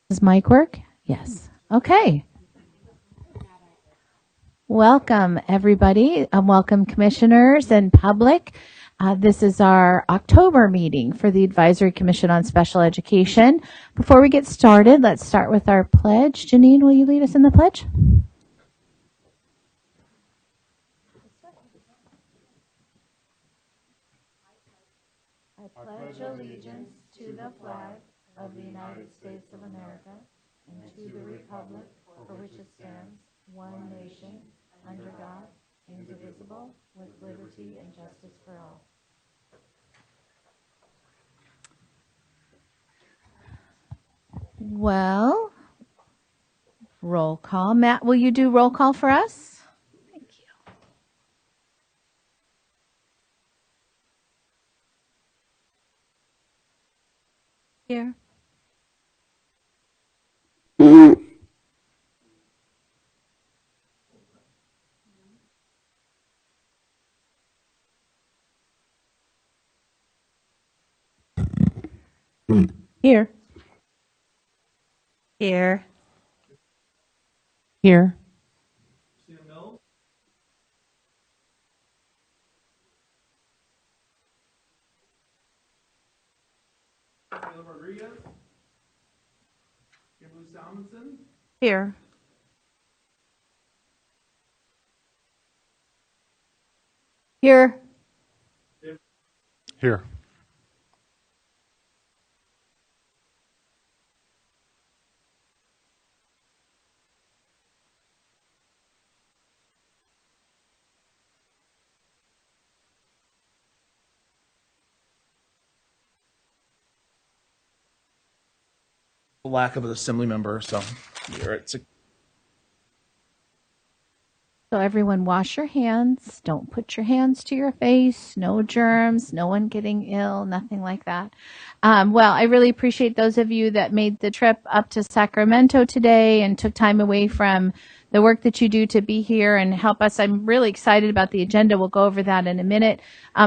Does mic work? Yes. Okay. Welcome, everybody. Welcome, commissioners and public. This is our October meeting for the Advisory Commission on Special Education. Before we get started, let's start with our pledge. Janine, will you lead us in the pledge? I pledge allegiance to the flag of the United States of America and to the republic for which it stands, one nation, under God, indivisible, with liberty and justice for all. Well, roll call. Matt, will you do roll call for us? Thank you. Here. Here. Here. Here. Here. Here. Here. Lack of an assembly member, so you're at six. So everyone wash your hands. Don't put your hands to your face. No germs, no one getting ill, nothing like that. Well, I really appreciate those of you that made the trip up to Sacramento today and took time away from the work that you do to be here and help us. I'm really excited about the agenda. We'll go over that in a minute.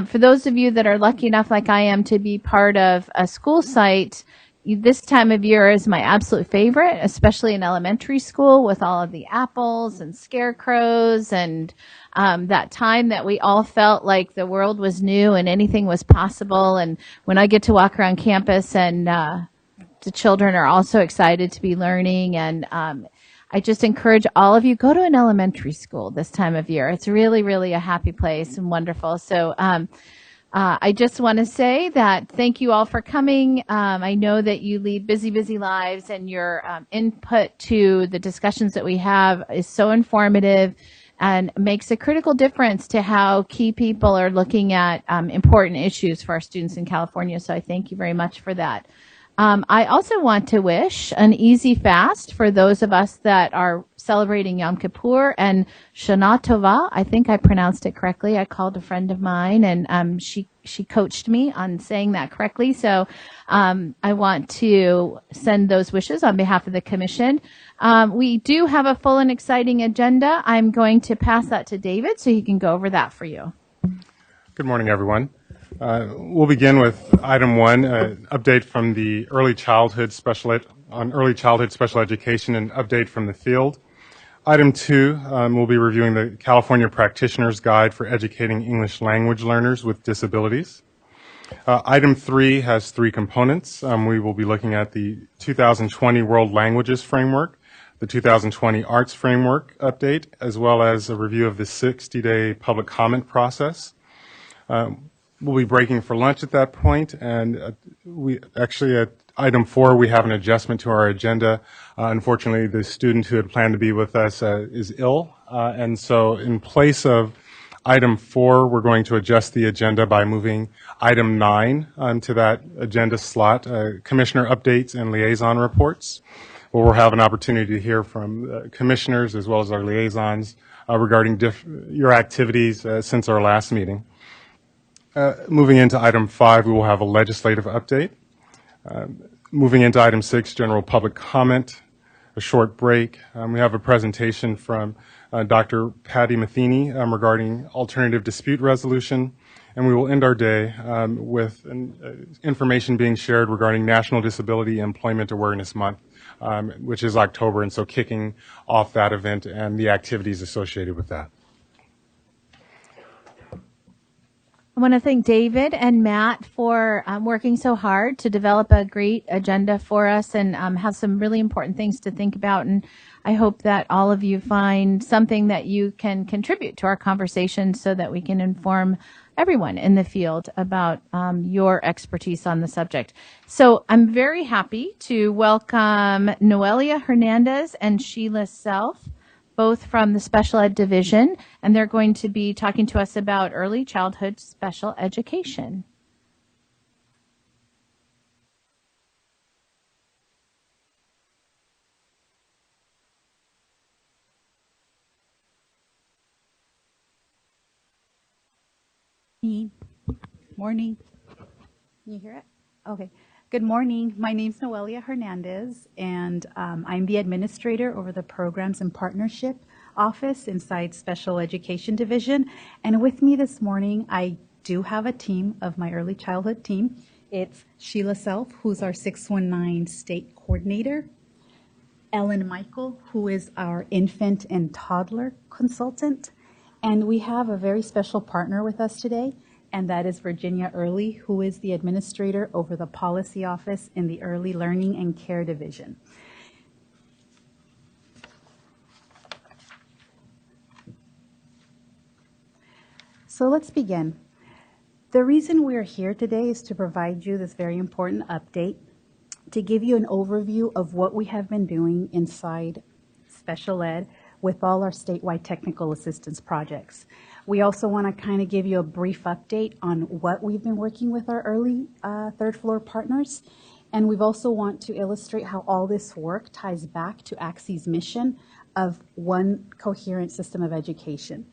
For those of you that are lucky enough, like I am, to be part of a school site, this time of year is my absolute favorite, especially in elementary school with all of the apples and scarecrows and that time that we all felt like the world was new and anything was possible. And when I get to walk around campus and the children are also excited to be learning, and I just encourage all of you, go to an elementary school this time of year. It's really, really a happy place and wonderful. So I just want to say that thank you all for coming. I know that you lead busy, busy lives, and your input to the discussions that we have is so informative and makes a critical difference to how key people are looking at important issues for our students in California. So I thank you very much for that. I also want to wish an easy fast for those of us that are celebrating Yom Kippur and Shana Tova. I think I pronounced it correctly. I called a friend of mine, and she coached me on saying that correctly. So I want to send those wishes on behalf of the commission. We do have a full and exciting agenda. I'm going to pass that to David so he can go over that for you. Good morning, everyone. We'll begin with item 1, update from the early childhood special education and update from the field. Item 2, we'll be reviewing the California Practitioner's Guide for Educating English Language Learners with Disabilities. Item 3 has 3 components. We will be looking at the 2020 World Languages Framework, the 2020 Arts Framework update, as well as a review of the 60-day public comment process. We'll be breaking for lunch at that point, and we actually at item 4 we have an adjustment to our agenda. Unfortunately, the student who had planned to be with us is ill, and so in place of item 4, we're going to adjust the agenda by moving item 9 to that agenda slot, commissioner updates and liaison reports, where we'll have an opportunity to hear from commissioners as well as our liaisons regarding your activities since our last meeting. Moving into item 5, we will have a legislative update. Moving into item 6, general public comment, a short break. We have a presentation from Dr. Patty Matheny regarding alternative dispute resolution. and we will end our day with information being shared regarding National Disability Employment Awareness Month, which is October, and so kicking off that event and the activities associated with that. I want to thank David and Matt for working so hard to develop a great agenda for us and have some really important things to think about. And I hope that all of you find something that you can contribute to our conversation so that we can inform everyone in the field about your expertise on the subject. So I'm very happy to welcome Noelia Hernandez and Sheila Self, both from the Special Ed Division, and they're going to be talking to us about early childhood special education. Morning. Can you hear it? Okay. Good morning. My name is Noelia Hernandez, and I'm the administrator over the Programs and Partnership Office inside Special Education Division. And with me this morning, I do have a team of my early childhood team. It's Sheila Self, who's our 619 state coordinator, Ellen Michael, who is our infant and toddler consultant, and we have a very special partner with us today, and that is Virginia Early, who is the administrator over the policy office in the Early Learning and Care Division. So let's begin. The reason we're here today is to provide you this very important update, to give you an overview of what we have been doing inside special ed with all our statewide technical assistance projects. We also want to kind of give you a brief update on what we've been working with our early third floor partners. And we've also want to illustrate how all this work ties back to ACSE's mission of one coherent system of education.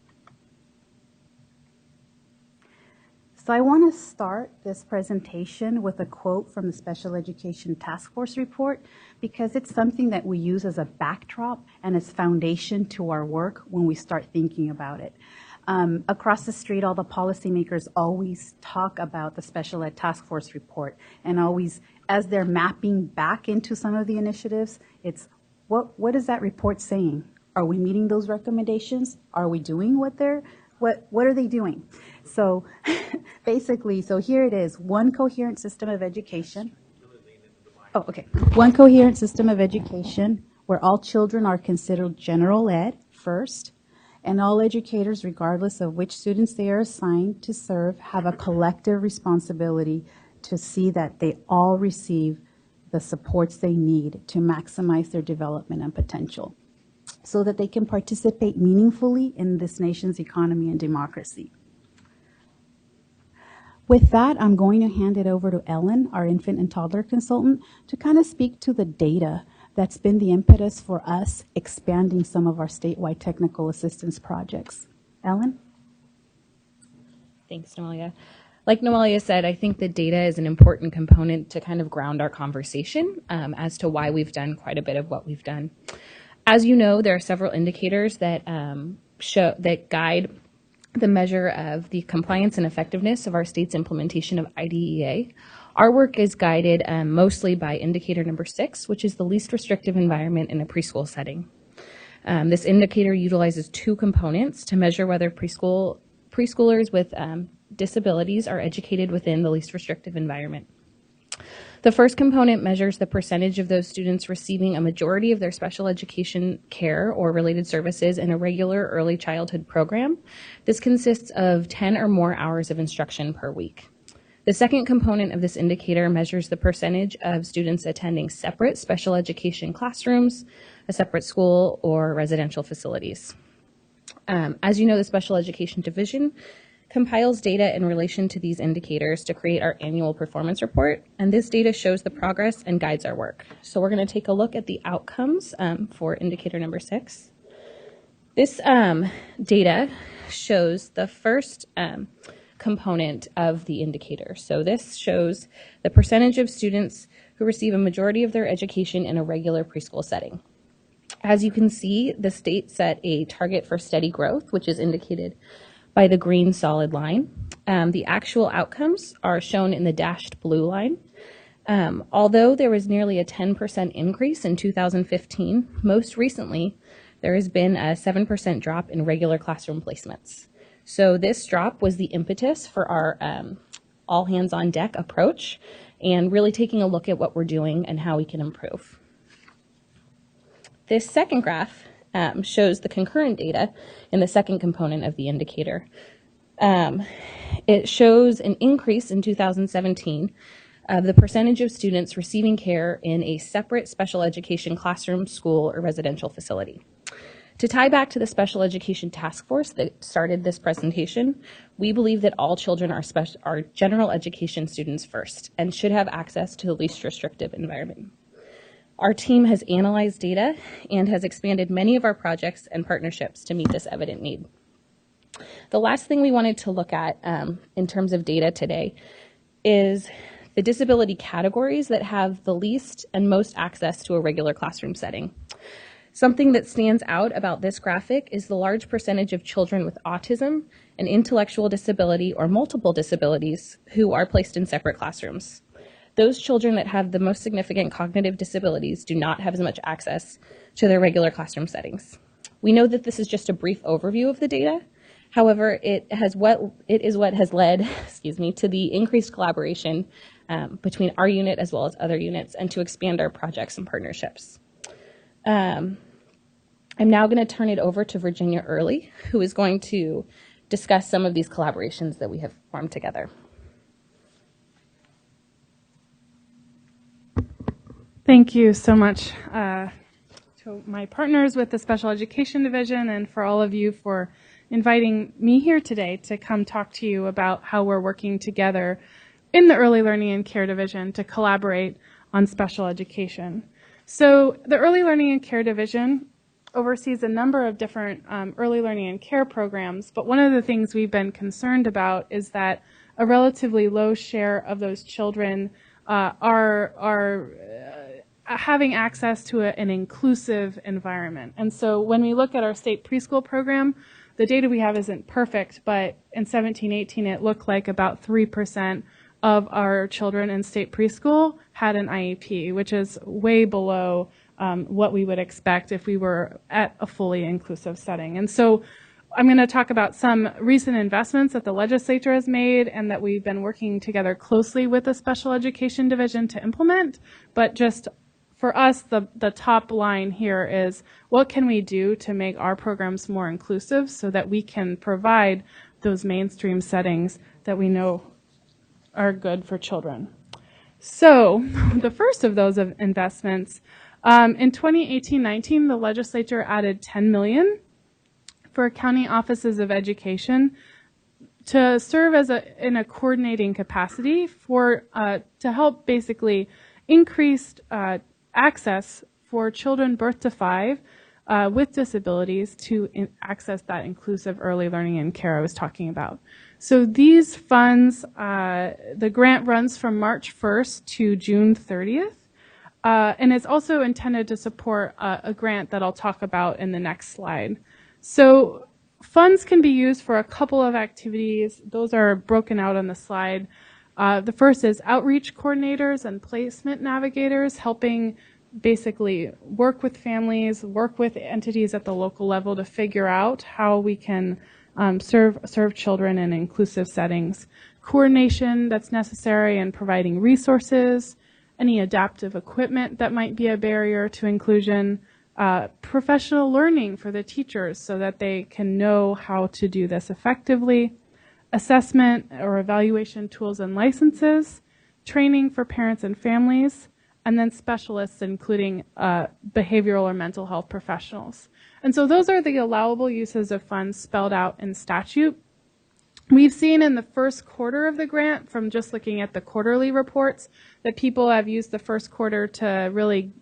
So I want to start this presentation with a quote from the Special Education Task Force report, because it's something that we use as a backdrop and as foundation to our work when we start thinking about it. Across the street, all the policymakers always talk about the Special Ed Task Force report, and always, as they're mapping back into some of the initiatives, it's what is that report saying? Are we meeting those recommendations? Are we doing what are they doing? So basically, so here it is, one coherent system of education. Oh, okay. One coherent system of education where all children are considered general ed first, and all educators, regardless of which students they are assigned to serve, have a collective responsibility to see that they all receive the supports they need to maximize their development and potential, so that they can participate meaningfully in this nation's economy and democracy. With that, I'm going to hand it over to Ellen, our infant and toddler consultant, to kind of speak to the data that's been the impetus for us expanding some of our statewide technical assistance projects. Ellen? Thanks, Noelia. Like Noelia said, I think the data is an important component to kind of ground our conversation as to why we've done quite a bit of what we've done. As you know, there are several indicators that guide the measure of the compliance and effectiveness of our state's implementation of IDEA. Our work is guided mostly by indicator number 6, which is the least restrictive environment in a preschool setting. This indicator utilizes two components to measure whether preschoolers with disabilities are educated within the least restrictive environment. The first component measures the percentage of those students receiving a majority of their special education care or related services in a regular early childhood program. This consists of 10 or more hours of instruction per week. The second component of this indicator measures the percentage of students attending separate special education classrooms, a separate school, or residential facilities. As you know, the Special Education Division compiles data in relation to these indicators to create our annual performance report, and this data shows the progress and guides our work. So we're going to take a look at the outcomes for indicator number 6. This data shows the first component of the indicator. So this shows the percentage of students who receive a majority of their education in a regular preschool setting. As you can see, the state set a target for steady growth, which is indicated by the green solid line. The actual outcomes are shown in the dashed blue line. Although there was nearly a 10% increase in 2015, most recently there has been a 7% drop in regular classroom placements. So this drop was the impetus for our all hands on deck approach and really taking a look at what we're doing and how we can improve. This second graph shows the concurrent data in the second component of the indicator. It shows an increase in 2017 of the percentage of students receiving care in a separate special education classroom, school, or residential facility. To tie back to the Special Education Task Force that started this presentation, we believe that all children are general education students first and should have access to the least restrictive environment. Our team has analyzed data and has expanded many of our projects and partnerships to meet this evident need. The last thing we wanted to look at in terms of data today is the disability categories that have the least and most access to a regular classroom setting. Something that stands out about this graphic is the large percentage of children with autism, an intellectual disability, or multiple disabilities who are placed in separate classrooms. Those children that have the most significant cognitive disabilities do not have as much access to their regular classroom settings. We know that this is just a brief overview of the data. However, it is what has led, to the increased collaboration between our unit as well as other units and to expand our projects and partnerships. I'm now going to turn it over to Virginia Early, who is going to discuss some of these collaborations that we have formed together. Thank you so much to my partners with the Special Education Division and for all of you for inviting me here today to come talk to you about how we're working together in the Early Learning and Care Division to collaborate on special education. So the Early Learning and Care Division oversees a number of different early learning and care programs, but one of the things we've been concerned about is that a relatively low share of those children are having access to an inclusive environment. And so when we look at our state preschool program, the data we have isn't perfect, but in 17-18 it looked like about 3% of our children in state preschool had an IEP, which is way below what we would expect if we were at a fully inclusive setting. And so I'm going to talk about some recent investments that the legislature has made and that we've been working together closely with the Special Education Division to implement. But just for us, the top line here is what can we do to make our programs more inclusive so that we can provide those mainstream settings that we know are good for children. So the first of those investments, in 2018-19, the legislature added $10 million for county offices of education to serve as in a coordinating capacity for to help basically increase access for children birth to 5 with disabilities to access that inclusive early learning and care I was talking about. So these funds, the grant runs from March 1st to June 30th. And it's also intended to support a grant that I'll talk about in the next slide. So funds can be used for a couple of activities. Those are broken out on the slide. The first is outreach coordinators and placement navigators, helping basically work with families, work with entities at the local level to figure out how we can serve children in inclusive settings. Coordination that's necessary in providing resources, any adaptive equipment that might be a barrier to inclusion, professional learning for the teachers so that they can know how to do this effectively, assessment or evaluation tools and licenses, training for parents and families, and then specialists including behavioral or mental health professionals. And so those are the allowable uses of funds spelled out in statute. We've seen in the first quarter of the grant, from just looking at the quarterly reports, that people have used the first quarter to really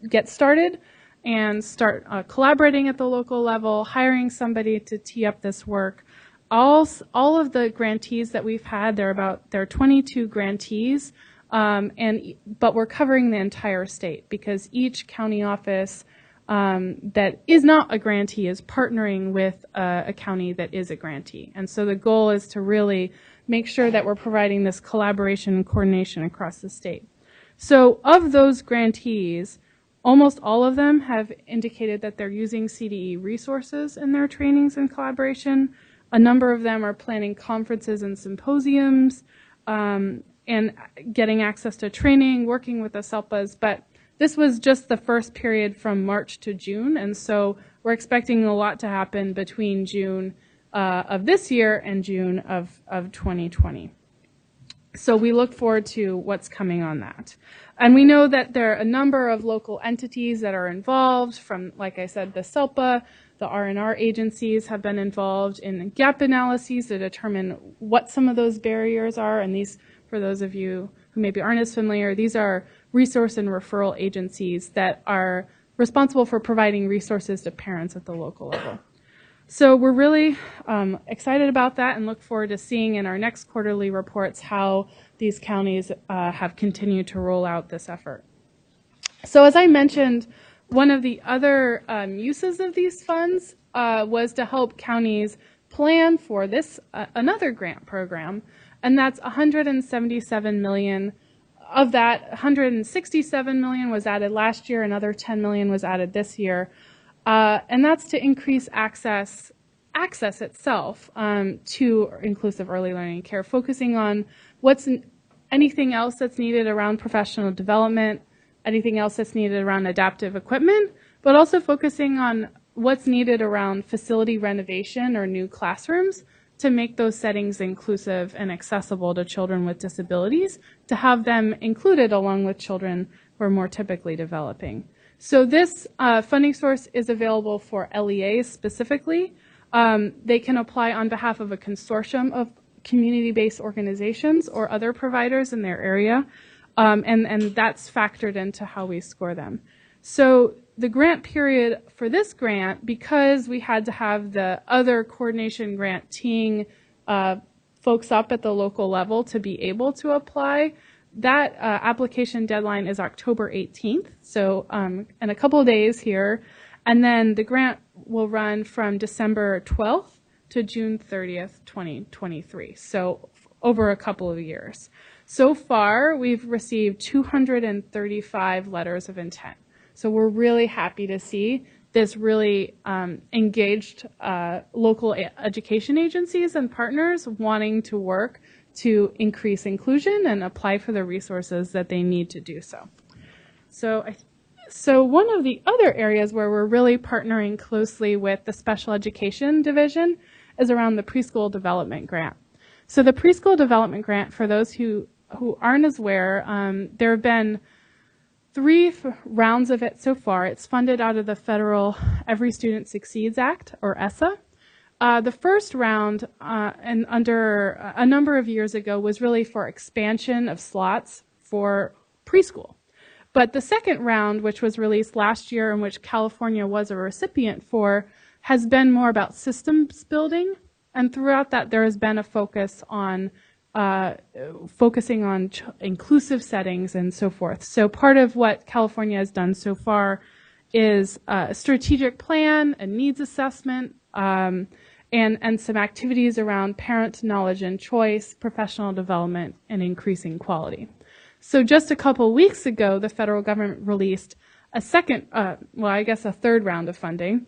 get started and start collaborating at the local level, hiring somebody to tee up this work. All of the grantees that we've had, there are 22 grantees, but we're covering the entire state because each county office that is not a grantee is partnering with a county that is a grantee. And so the goal is to really make sure that we're providing this collaboration and coordination across the state. So of those grantees, almost all of them have indicated that they're using CDE resources in their trainings and collaboration. A number of them are planning conferences and symposiums and getting access to training, working with the SELPAs. But this was just the first period from March to June, and so we're expecting a lot to happen between June of this year and June of 2020. So we look forward to what's coming on that. And we know that there are a number of local entities that are involved from, like I said, the SELPA, the R&R agencies have been involved in gap analyses to determine what some of those barriers are. And these, for those of you who maybe aren't as familiar, these are resource and referral agencies that are responsible for providing resources to parents at the local level. So we're really excited about that and look forward to seeing in our next quarterly reports how these counties have continued to roll out this effort. So as I mentioned, one of the other uses of these funds was to help counties plan for this another grant program, and that's $177 million. Of that, $167 million was added last year, another $10 million was added this year. And that's to increase access itself to inclusive early learning care, focusing on anything else that's needed around professional development, anything else that's needed around adaptive equipment, but also focusing on what's needed around facility renovation or new classrooms to make those settings inclusive and accessible to children with disabilities, to have them included along with children who are more typically developing. So this funding source is available for LEAs specifically. They can apply on behalf of a consortium of community-based organizations or other providers in their area, and that's factored into how we score them. So the grant period for this grant, because we had to have the other coordination grant teeing folks up at the local level to be able to apply, that application deadline is October 18th, so in a couple of days here. And then the grant will run from December 12th to June 30th, 2023, so over a couple of years. So far, we've received 235 letters of intent. So we're really happy to see this really engaged local education agencies and partners wanting to work to increase inclusion and apply for the resources that they need to do so. So one of the other areas where we're really partnering closely with the special education division is around the preschool development grant. So the preschool development grant, for those who aren't as aware, there have been 3 rounds of it so far. It's funded out of the federal Every Student Succeeds Act, or ESSA. The first round, and under a number of years ago, was really for expansion of slots for preschool. But the second round, which was released last year and which California was a recipient for, has been more about systems building. And throughout that, there has been a focus on focusing on inclusive settings and so forth. So part of what California has done so far is a strategic plan, a needs assessment, and some activities around parent knowledge and choice, professional development, and increasing quality. So just a couple weeks ago, the federal government released a third round of funding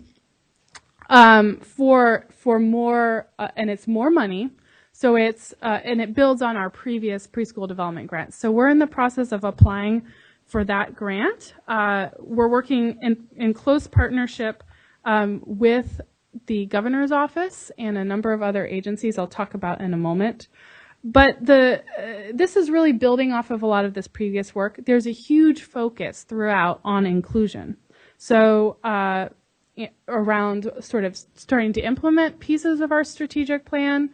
for more, and it's more money. So it's, and it builds on our previous preschool development grant. So we're in the process of applying for that grant. We're working in close partnership with the governor's office and a number of other agencies I'll talk about in a moment. But this is really building off of a lot of this previous work. There's a huge focus throughout on inclusion. So around sort of starting to implement pieces of our strategic plan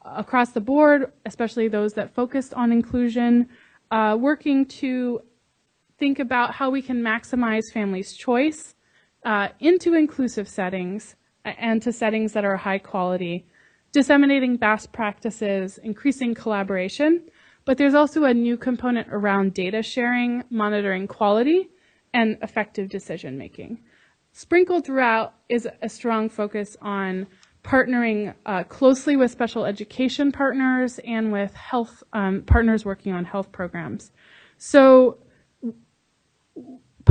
across the board, especially those that focused on inclusion, working to think about how we can maximize families' choice into inclusive settings and to settings that are high quality, disseminating best practices, increasing collaboration, but there's also a new component around data sharing, monitoring quality, and effective decision making. sprinkled throughout is a strong focus on partnering closely with special education partners and with health partners working on health programs. So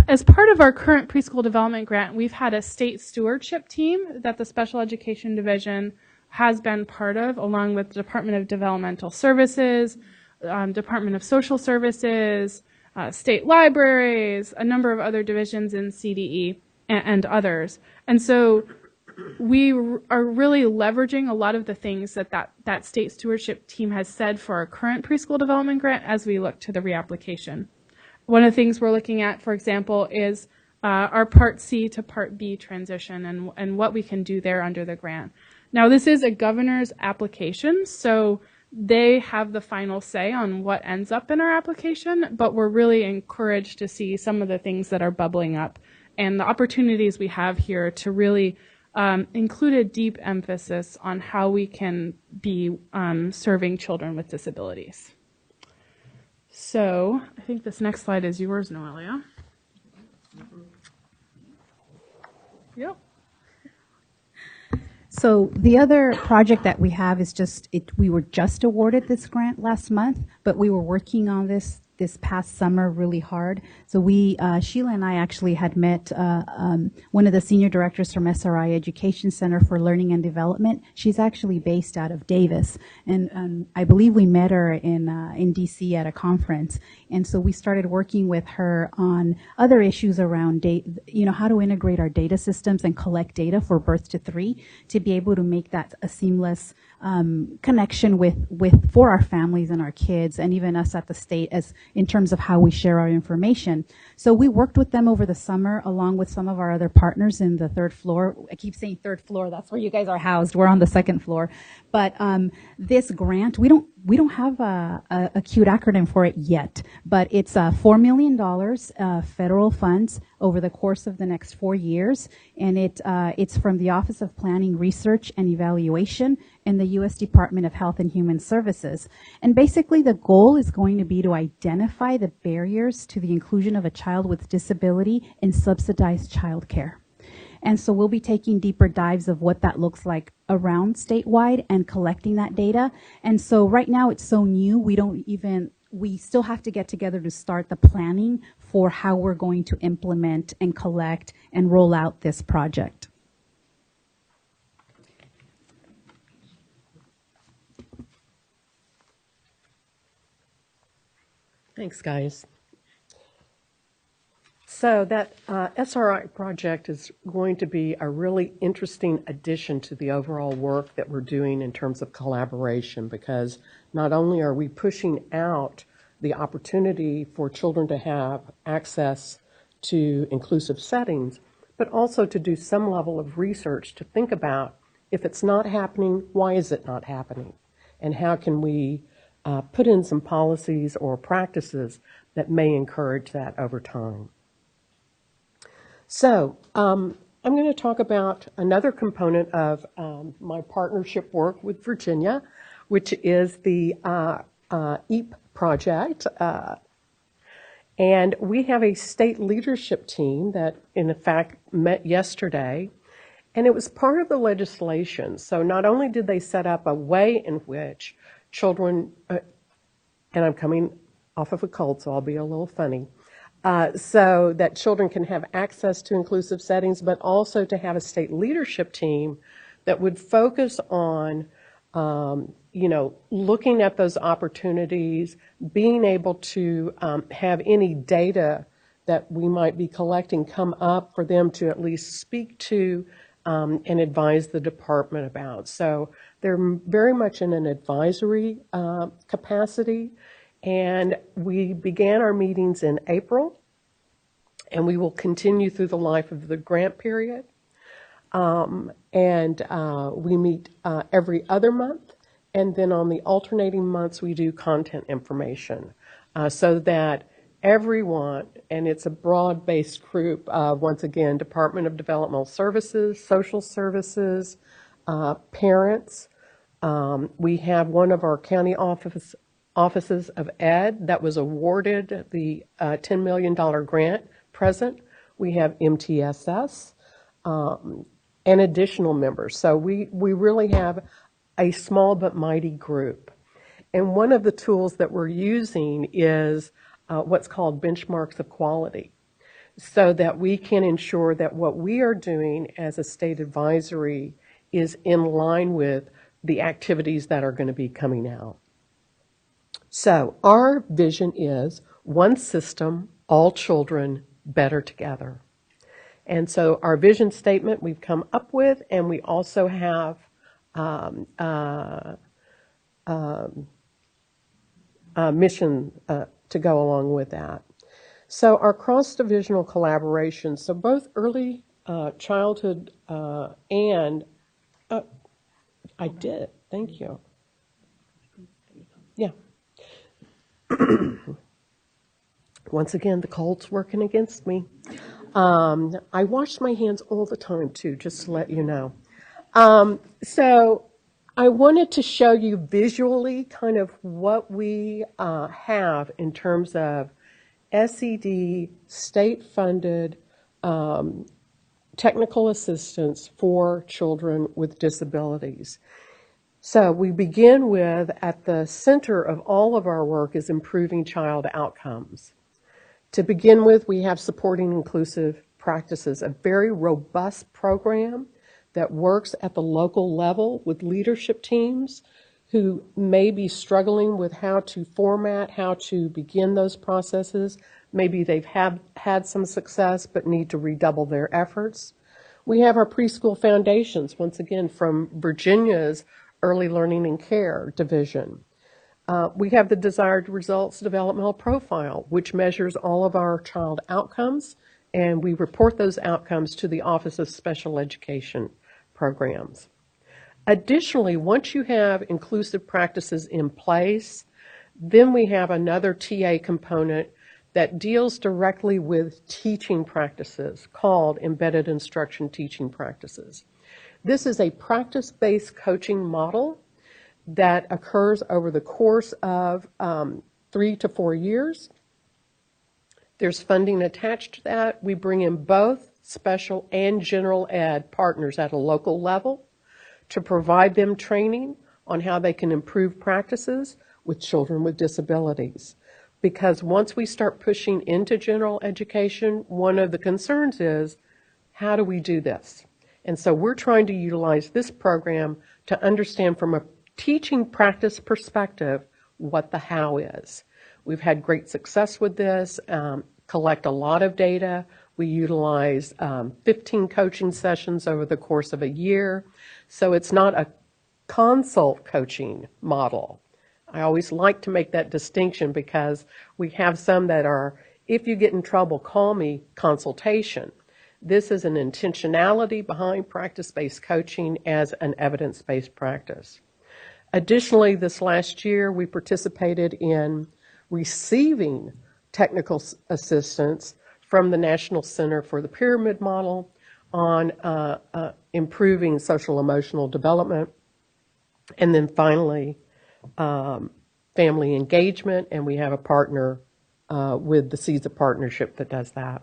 as part of our current preschool development grant, we've had a state stewardship team that the Special Education Division has been part of, along with the Department of Developmental Services, Department of Social Services, state libraries, a number of other divisions in CDE, and others. And so we are really leveraging a lot of the things that state stewardship team has said for our current preschool development grant as we look to the reapplication. One of the things we're looking at, for example, is our Part C to Part B transition and what we can do there under the grant. Now, this is a governor's application, so they have the final say on what ends up in our application, but we're really encouraged to see some of the things that are bubbling up and the opportunities we have here to really include a deep emphasis on how we can be serving children with disabilities. So I think this next slide is yours, Noelia. Yep. So the other project that we have is we were just awarded this grant last month, but we were working on this past summer really hard. So Sheila and I actually had met one of the senior directors from SRI Education Center for Learning and Development. She's actually based out of Davis, and I believe we met her in DC at a conference. And so we started working with her on other issues around how to integrate our data systems and collect data for birth to 3 to be able to make that a seamless connection for our families and our kids, and even us at the state as in terms of how we share our information. So we worked with them over the summer along with some of our other partners in the 3rd floor. I keep saying 3rd floor, that's where you guys are housed. We're on the 2nd floor. But this grant, we don't have a cute acronym for it yet, but it's $4 million federal funds over the course of the next 4 years, and it's from the Office of Planning, Research, and Evaluation in the U.S. Department of Health and Human Services. And basically the goal is going to be to identify the barriers to the inclusion of a child with disability in subsidized childcare. And so we'll be taking deeper dives of what that looks like around statewide and collecting that data. And so right now it's so new, we still have to get together to start the planning for how we're going to implement and collect and roll out this project. Thanks, guys. So that SRI project is going to be a really interesting addition to the overall work that we're doing in terms of collaboration, because not only are we pushing out the opportunity for children to have access to inclusive settings, but also to do some level of research to think about, if it's not happening, why is it not happening? And how can we put in some policies or practices that may encourage that over time? So I'm going to talk about another component of my partnership work with Virginia, which is the EAP project. And we have a state leadership team that, in fact, met yesterday. And it was part of the legislation. So not only did they set up a way in which children, and I'm coming off of a cold, so I'll be a little funny, so that children can have access to inclusive settings, but also to have a state leadership team that would focus on, looking at those opportunities, being able to have any data that we might be collecting come up for them to at least speak to and advise the department about. So they're very much in an advisory capacity. And we began our meetings in April, and we will continue through the life of the grant period. We meet every other month, and then on the alternating months we do content information so that everyone, and it's a broad-based group of, once again, Department of Developmental Services, Social Services, parents. We have one of our county offices of ed that was awarded the $10 million grant present. We have MTSS. and additional members. So we really have a small but mighty group. And one of the tools that we're using is what's called benchmarks of quality, so that we can ensure that what we are doing as a state advisory is in line with the activities that are going to be coming out. So our vision is one system, all children, better together. And so our vision statement we've come up with, and we also have mission to go along with that. So our cross-divisional collaboration, so both early childhood and, I did, thank you. Yeah. Once again, the cold's working against me. I wash my hands all the time too, just to let you know. So I wanted to show you visually kind of what we have in terms of SED, state-funded technical assistance for children with disabilities. So we begin with, at the center of all of our work is improving child outcomes. To begin with, we have supporting inclusive practices, a very robust program that works at the local level with leadership teams who may be struggling with how to format, how to begin those processes. Maybe they've had some success but need to redouble their efforts. We have our preschool foundations, once again from Virginia's Early Learning and Care Division. We have the Desired Results Developmental Profile, which measures all of our child outcomes, and we report those outcomes to the Office of Special Education Programs. Additionally, once you have inclusive practices in place, then we have another TA component that deals directly with teaching practices called Embedded Instruction Teaching Practices. This is a practice-based coaching model that occurs over the course of 3 to 4 years. There's funding attached to that. We bring in both special and general ed partners at a local level to provide them training on how they can improve practices with children with disabilities. Because once we start pushing into general education, one of the concerns is, how do we do this? And so we're trying to utilize this program to understand from a teaching practice perspective what the how is. We've had great success with this, collect a lot of data. We utilize 15 coaching sessions over the course of a year. So it's not a consult coaching model. I always like to make that distinction because we have some that are, if you get in trouble, call me consultation. This is an intentionality behind practice-based coaching as an evidence-based practice. Additionally, this last year, we participated in receiving technical assistance from the National Center for the Pyramid Model on improving social emotional development. And then finally, family engagement, and we have a partner with the CESA partnership that does that.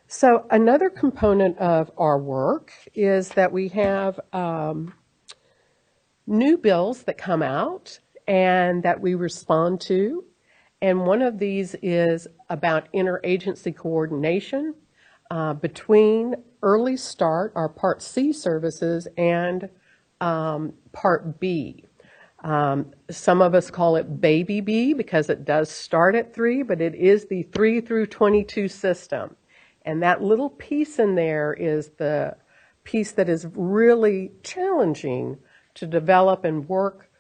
So another component of our work is that we have new bills that come out and that we respond to. And one of these is about interagency coordination between Early Start, our Part C services, and Part B. Some of us call it Baby B because it does start at 3, but it is the 3 through 22 system. And that little piece in there is the piece that is really challenging to develop and work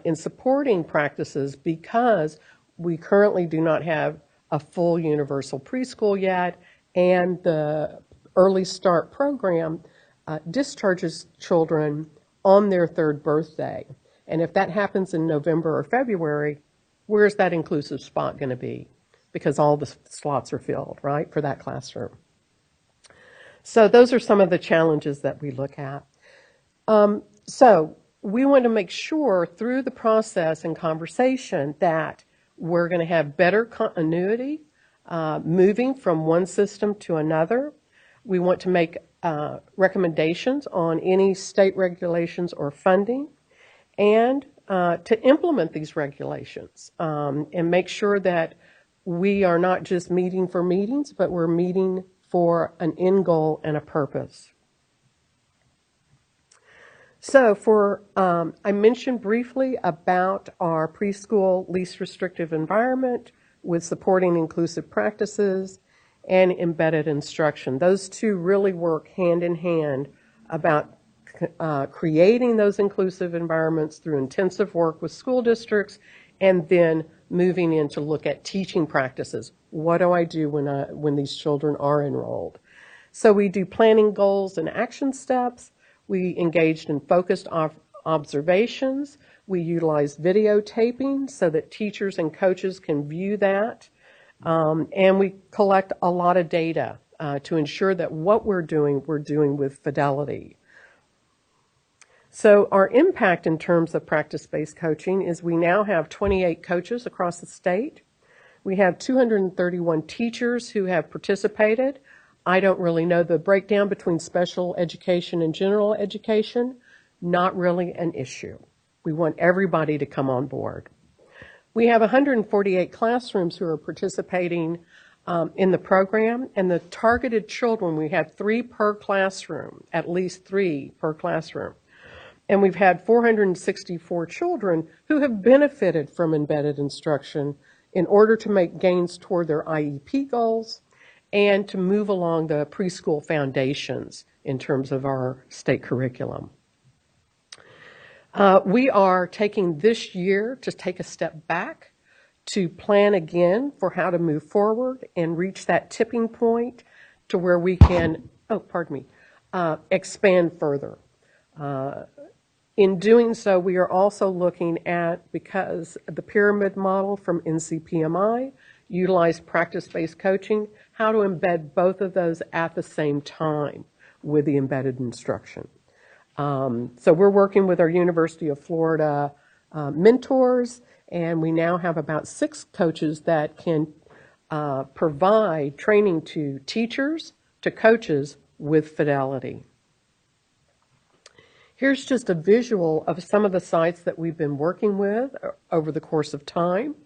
in supporting practices because we currently do not have a full universal preschool yet, and the Early Start program discharges children on their 3rd birthday. And if that happens in November or February, where's that inclusive spot going to be? Because all the slots are filled, right, for that classroom. So those are some of the challenges that we look at. So we want to make sure through the process and conversation that we're going to have better continuity, moving from one system to another. We want to make recommendations on any state regulations or funding, and to implement these regulations and make sure that we are not just meeting for meetings, but we're meeting for an end goal and a purpose. So I mentioned briefly about our preschool least restrictive environment with supporting inclusive practices and embedded instruction. Those two really work hand in hand about creating those inclusive environments through intensive work with school districts, and then moving in to look at teaching practices. What do I do when these children are enrolled? So we do planning goals and action steps. We engaged in focused observations. We utilize videotaping so that teachers and coaches can view that. And we collect a lot of data to ensure that what we're doing with fidelity. So our impact in terms of practice-based coaching is we now have 28 coaches across the state. We have 231 teachers who have participated. I don't really know the breakdown between special education and general education. Not really an issue. We want everybody to come on board. We have 148 classrooms who are participating in the program, and the targeted children, we have 3 per classroom, at least 3 per classroom. And we've had 464 children who have benefited from embedded instruction in order to make gains toward their IEP goals and to move along the preschool foundations in terms of our state curriculum. We are taking this year to take a step back to plan again for how to move forward and reach that tipping point to where we can, expand further. In doing so, we are also looking at, because the pyramid model from NCPMI utilized practice-based coaching, how to embed both of those at the same time with the embedded instruction. So we're working with our University of Florida mentors, and we now have about 6 coaches that can provide training to teachers, to coaches with fidelity. Here's just a visual of some of the sites that we've been working with over the course of time.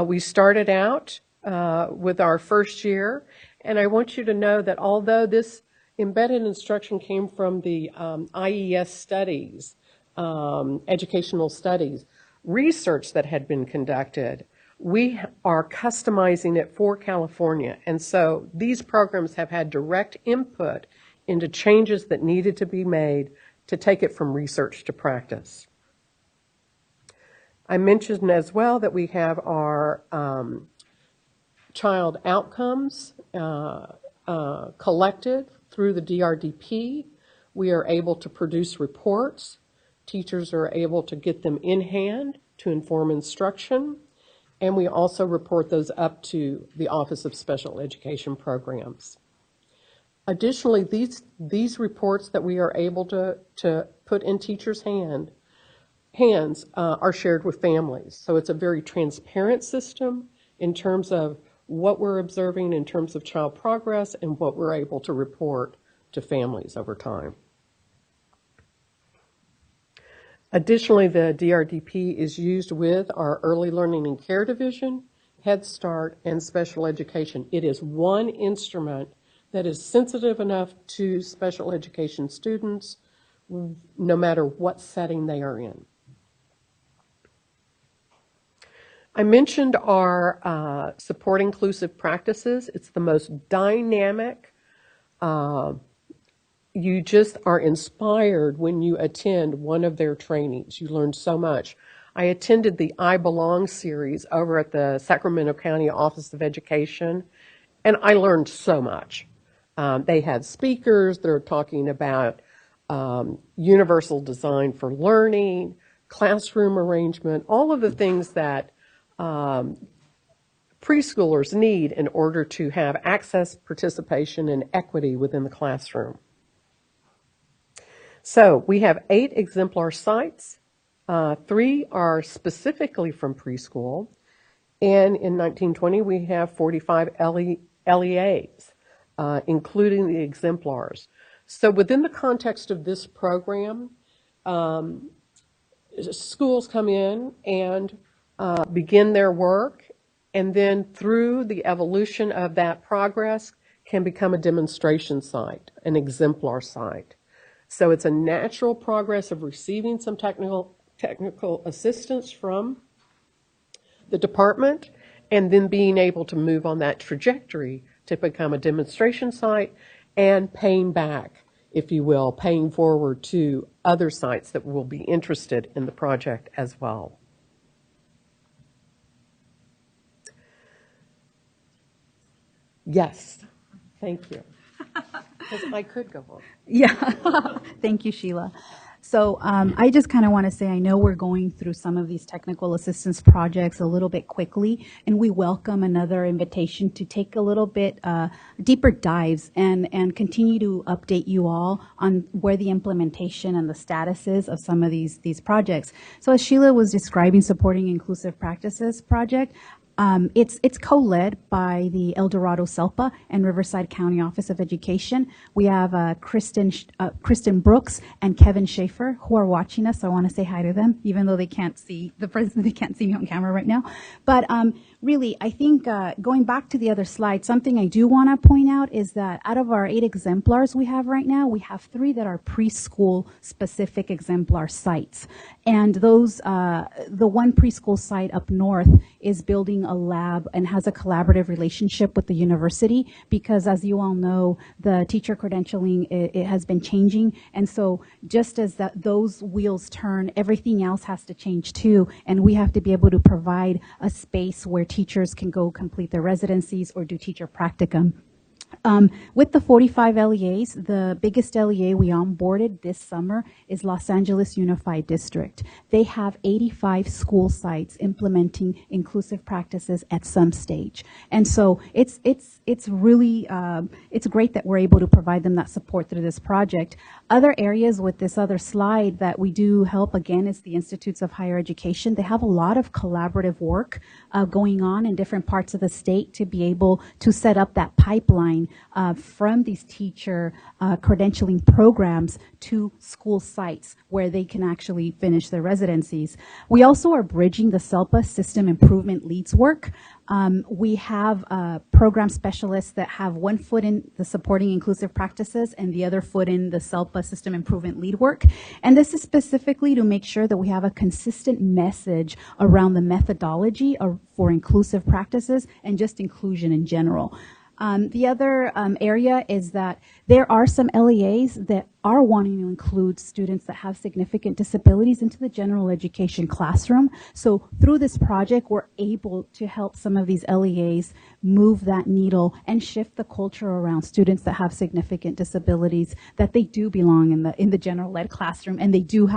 We started out with our first year, and I want you to know that although this embedded instruction came from the IES studies, educational studies, research that had been conducted, we are customizing it for California. And so these programs have had direct input into changes that needed to be made to take it from research to practice. I mentioned as well that we have our child outcomes collected through the DRDP. We are able to produce reports. Teachers are able to get them in hand to inform instruction. And we also report those up to the Office of Special Education Programs. Additionally, these reports that we are able to put in teachers' hands are shared with families. So it's a very transparent system in terms of what we're observing in terms of child progress and what we're able to report to families over time. Additionally, the DRDP is used with our Early Learning and Care Division, Head Start, and Special Education. It is one instrument that is sensitive enough to special education students, no matter what setting they are in. I mentioned our Support Inclusive Practices. It's the most dynamic. You just are inspired when you attend one of their trainings. You learn so much. I attended the I Belong series over at the Sacramento County Office of Education, and I learned so much. They had speakers. They're talking about universal design for learning, classroom arrangement, all of the things that preschoolers need in order to have access, participation, and equity within the classroom. So we have 8 exemplar sites. 3 are specifically from preschool. And in 1920, we have 45 LEAs. including the exemplars. So within the context of this program, schools come in and begin their work, and then through the evolution of that progress can become a demonstration site, an exemplar site. So it's a natural progress of receiving some technical assistance from the department and then being able to move on that trajectory to become a demonstration site and paying back, if you will, paying forward to other sites that will be interested in the project as well. Yes, thank you. Because I could go on. Yeah, thank you, Sheila. So I just kind of want to say, I know we're going through some of these technical assistance projects a little bit quickly, and we welcome another invitation to take a little bit deeper dives and continue to update you all on where the implementation and the status is of some of these projects. So as Sheila was describing, Supporting Inclusive Practices project, it's co-led by the El Dorado SELPA and Riverside County Office of Education. We have Kristen Brooks and Kevin Schaefer who are watching us. So I want to say hi to them, even though they can't see the president, they can't see me on camera right now. But really, I think going back to the other slide, something I do want to point out is that out of our 8 exemplars we have right now, we have 3 that are preschool specific exemplar sites. And those, the one preschool site up north is building a lab and has a collaborative relationship with the university because, as you all know, the teacher credentialing, it has been changing. And so just as those wheels turn, everything else has to change too. And we have to be able to provide a space where teachers can go complete their residencies or do teacher practicum. With the 45 LEAs, the biggest LEA we onboarded this summer is Los Angeles Unified District. They have 85 school sites implementing inclusive practices at some stage. And so it's really, it's great that we're able to provide them that support through this project. Other areas with this other slide that we do help, again, is the Institutes of Higher Education. They have a lot of collaborative work going on in different parts of the state to be able to set up that pipeline from these teacher credentialing programs to school sites where they can actually finish their residencies. We also are bridging the SELPA System Improvement Leads work. We have program specialists that have one foot in the Supporting Inclusive Practices and the other foot in the SELPA System Improvement Lead work. And this is specifically to make sure that we have a consistent message around the methodology for inclusive practices and just inclusion in general. The other area is that there are some LEAs that are wanting to include students that have significant disabilities into the general education classroom. So through this project, we're able to help some of these LEAs move that needle and shift the culture around students that have significant disabilities, that they do belong in the general ed classroom, and they do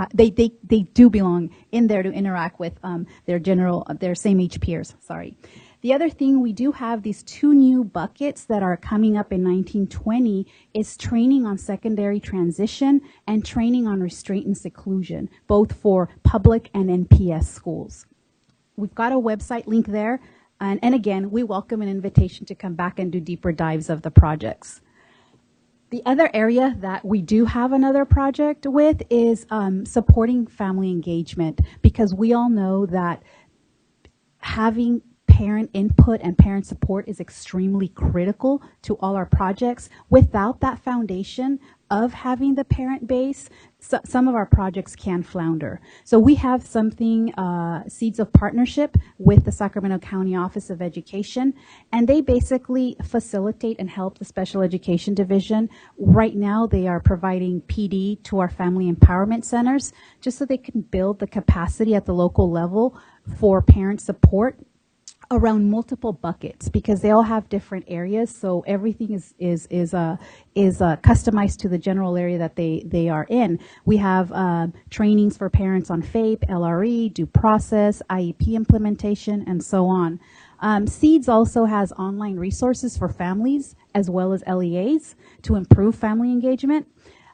belong in there to interact with their same age peers. Sorry. The other thing, we do have these 2 new buckets that are coming up in 1920 is training on secondary transition and training on restraint and seclusion, both for public and NPS schools. We've got a website link there. And again, we welcome an invitation to come back and do deeper dives of the projects. The other area that we do have another project with is supporting family engagement, because we all know that having parent input and parent support is extremely critical to all our projects. Without that foundation of having the parent base, some of our projects can flounder. So we have something, Seeds of Partnership with the Sacramento County Office of Education, and they basically facilitate and help the Special Education Division. Right now, they are providing PD to our family empowerment centers, just so they can build the capacity at the local level for parent support around multiple buckets, because they all have different areas. So everything is customized to the general area that they are in. We have trainings for parents on FAPE, LRE, due process, IEP implementation, and so on. SEEDS also has online resources for families as well as LEAs to improve family engagement.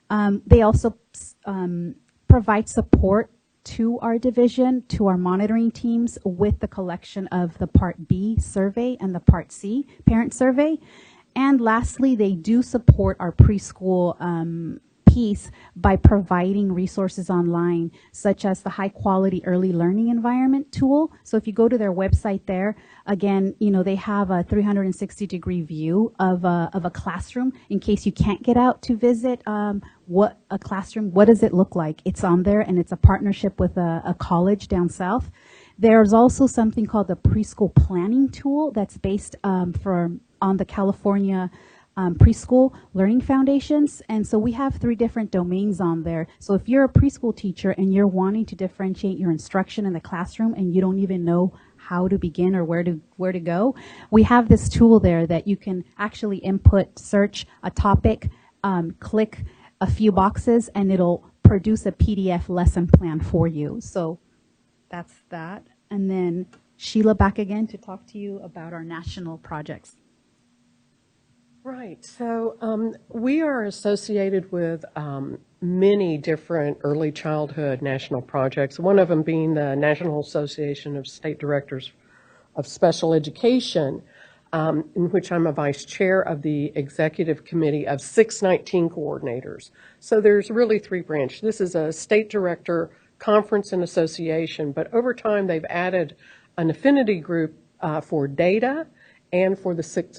They also provide support to our division, to our monitoring teams, with the collection of the Part B survey and the Part C parent survey. And lastly, they do support our preschool piece by providing resources online, such as the high quality early learning environment tool. So if you go to their website there, again, they have a 360-degree view of a classroom in case you can't get out to visit what does it look like? It's on there, and it's a partnership with a college down south. There's also something called the preschool planning tool that's based on the California preschool learning foundations. And so we have 3 different domains on there. So if you're a preschool teacher and you're wanting to differentiate your instruction in the classroom and you don't even know how to begin or where to go, we have this tool there that you can actually input, search a topic, click a few boxes, and it'll produce a PDF lesson plan for you. So that's that. And then Sheila back again to talk to you about our national projects. Right. So we are associated with many different early childhood national projects, one of them being the National Association of State Directors of Special Education, in which I'm a vice chair of the executive committee of 619 coordinators. So there's really 3 branches. This is a state director conference and association, but over time they've added an affinity group for data and for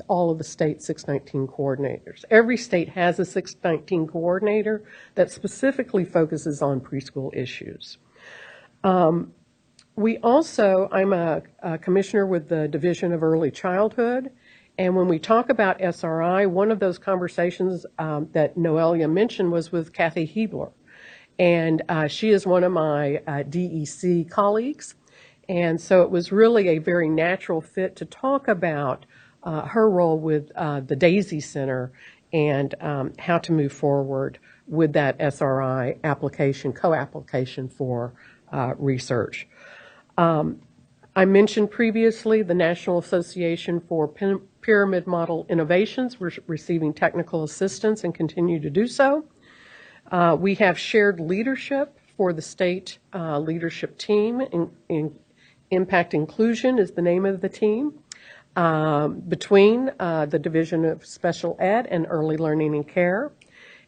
all of the state 619 coordinators. Every state has a 619 coordinator that specifically focuses on preschool issues. We also, I'm a commissioner with the Division of Early Childhood, and when we talk about SRI, one of those conversations that Noelia mentioned was with Kathy Hebler, and she is one of my DEC colleagues. And so it was really a very natural fit to talk about her role with the DAISY Center and how to move forward with that SRI application, co-application for research. I mentioned previously the National Association for Pyramid Model Innovations. We're receiving technical assistance and continue to do so. We have shared leadership for the state leadership team. Impact Inclusion is the name of the team between the Division of Special Ed and Early Learning and Care.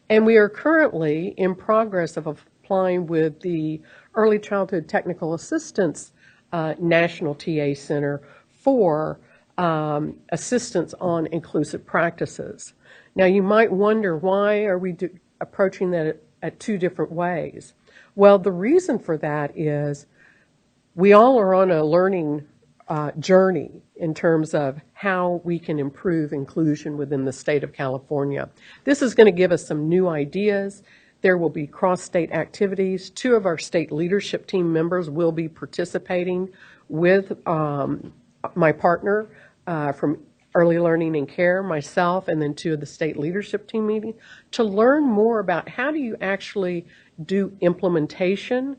And we are currently in progress of applying with the Early Childhood Technical Assistance National TA Center for assistance on inclusive practices. Now you might wonder, why are we approaching that at 2 different ways? Well, the reason for that is we all are on a learning journey in terms of how we can improve inclusion within the state of California. This is going to give us some new ideas. There will be cross-state activities. 2 of our state leadership team members will be participating with my partner from Early Learning and Care, myself, and then 2 of the state leadership team meetings to learn more about how do you actually do implementation,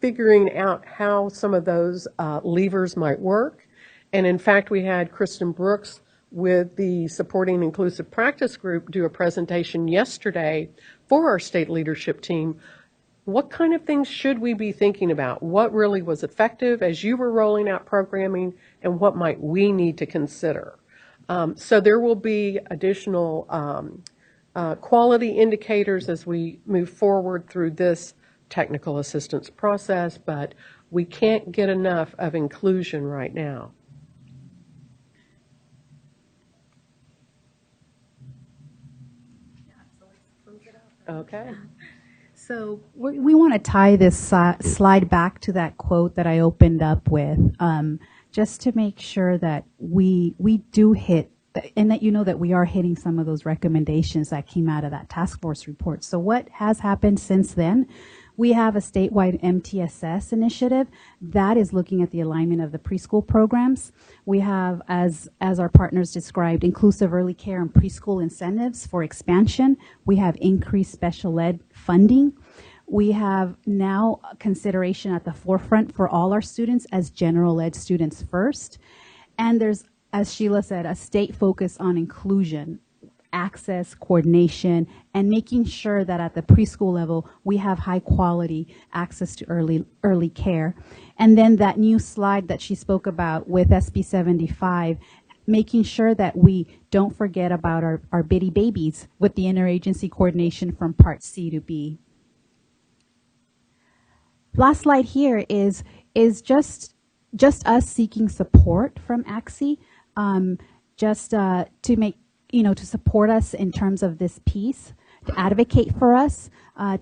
figuring out how some of those levers might work. And in fact, we had Kristen Brooks with the Supporting Inclusive Practice Group do a presentation yesterday for our state leadership team. What kind of things should we be thinking about? What really was effective as you were rolling out programming, and what might we need to consider? So there will be additional quality indicators as we move forward through this technical assistance process, but we can't get enough of inclusion right now. Okay. So we want to tie this slide back to that quote that I opened up with, just to make sure that we do hit, and that you know that we are hitting some of those recommendations that came out of that task force report. So what has happened since then? We have a statewide MTSS initiative that is looking at the alignment of the preschool programs. We have, as our partners described, inclusive early care and preschool incentives for expansion. We have increased special ed funding. We have now consideration at the forefront for all our students as general ed students first. And there's, as Sheila said, a state focus on inclusion, access, coordination, and making sure that at the preschool level we have high quality access to early care. And then that new slide that she spoke about with SB 75 making sure that we don't forget about our bitty babies with the interagency coordination from Part C to B. Last slide here is just us seeking support from ACSE, to make, to support us in terms of this piece, to advocate for us,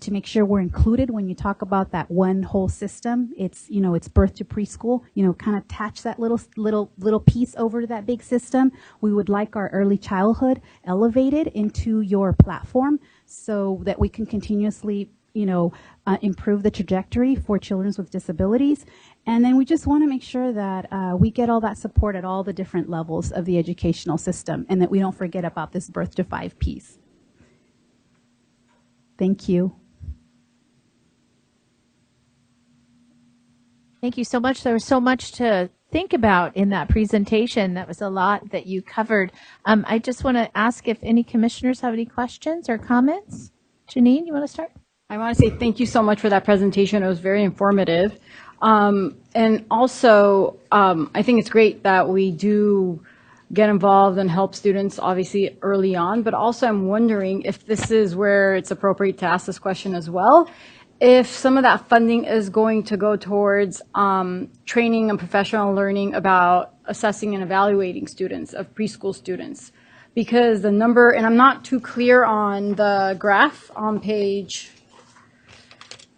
to make sure we're included when you talk about that one whole system. It's, it's birth to preschool, kind of attach that little piece over to that big system. We would like our early childhood elevated into your platform so that we can continuously improve the trajectory for children with disabilities. And then we just want to make sure that we get all that support at all the different levels of the educational system and that we don't forget about this birth to 5 piece. Thank you. Thank you so much. There was so much to think about in that presentation. That was a lot that you covered. I just want to ask if any commissioners have any questions or comments. Janine, you want to start? I want to say thank you so much for that presentation. It was very informative. And also, I think it's great that we do get involved and help students, obviously, early on. But also, I'm wondering if this is where it's appropriate to ask this question as well. If some of that funding is going to go towards training and professional learning about assessing and evaluating students, of preschool students. Because the number, and I'm not too clear on the graph on page,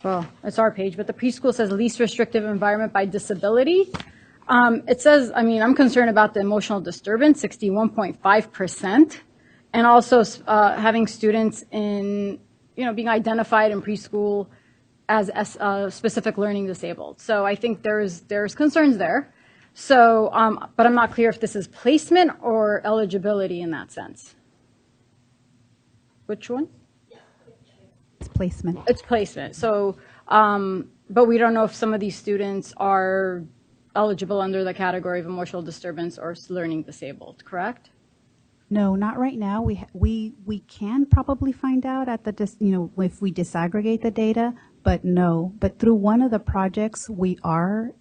well, it's our page, but the preschool says least restrictive environment by disability. It says, I'm concerned about the emotional disturbance, 61.5%, and also having students in, being identified in preschool as specific learning disabled. So I think there's concerns there. So, but I'm not clear if this is placement or eligibility in that sense. Which one? It's placement. It's placement. So, but we don't know if some of these students are eligible under the category of emotional disturbance or learning disabled, correct? No, not right now. We can probably find out at the if we disaggregate the data, but no. But through one of the projects, we are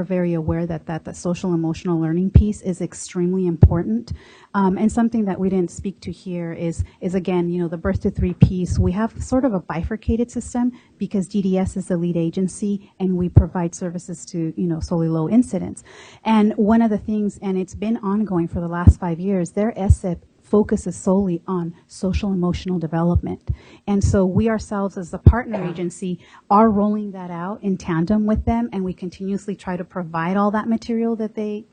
very aware that the social emotional learning piece is extremely important. And something that we didn't speak to here is again, the birth to 3 piece. We have sort of a bifurcated system because DDS is the lead agency and we provide services to, solely low incidence. And one of the things, and it's been ongoing for the last 5 years, their SIP focuses solely on social emotional development. And so we ourselves as the partner agency are rolling that out in tandem with them, and we continuously try to provide all that material that they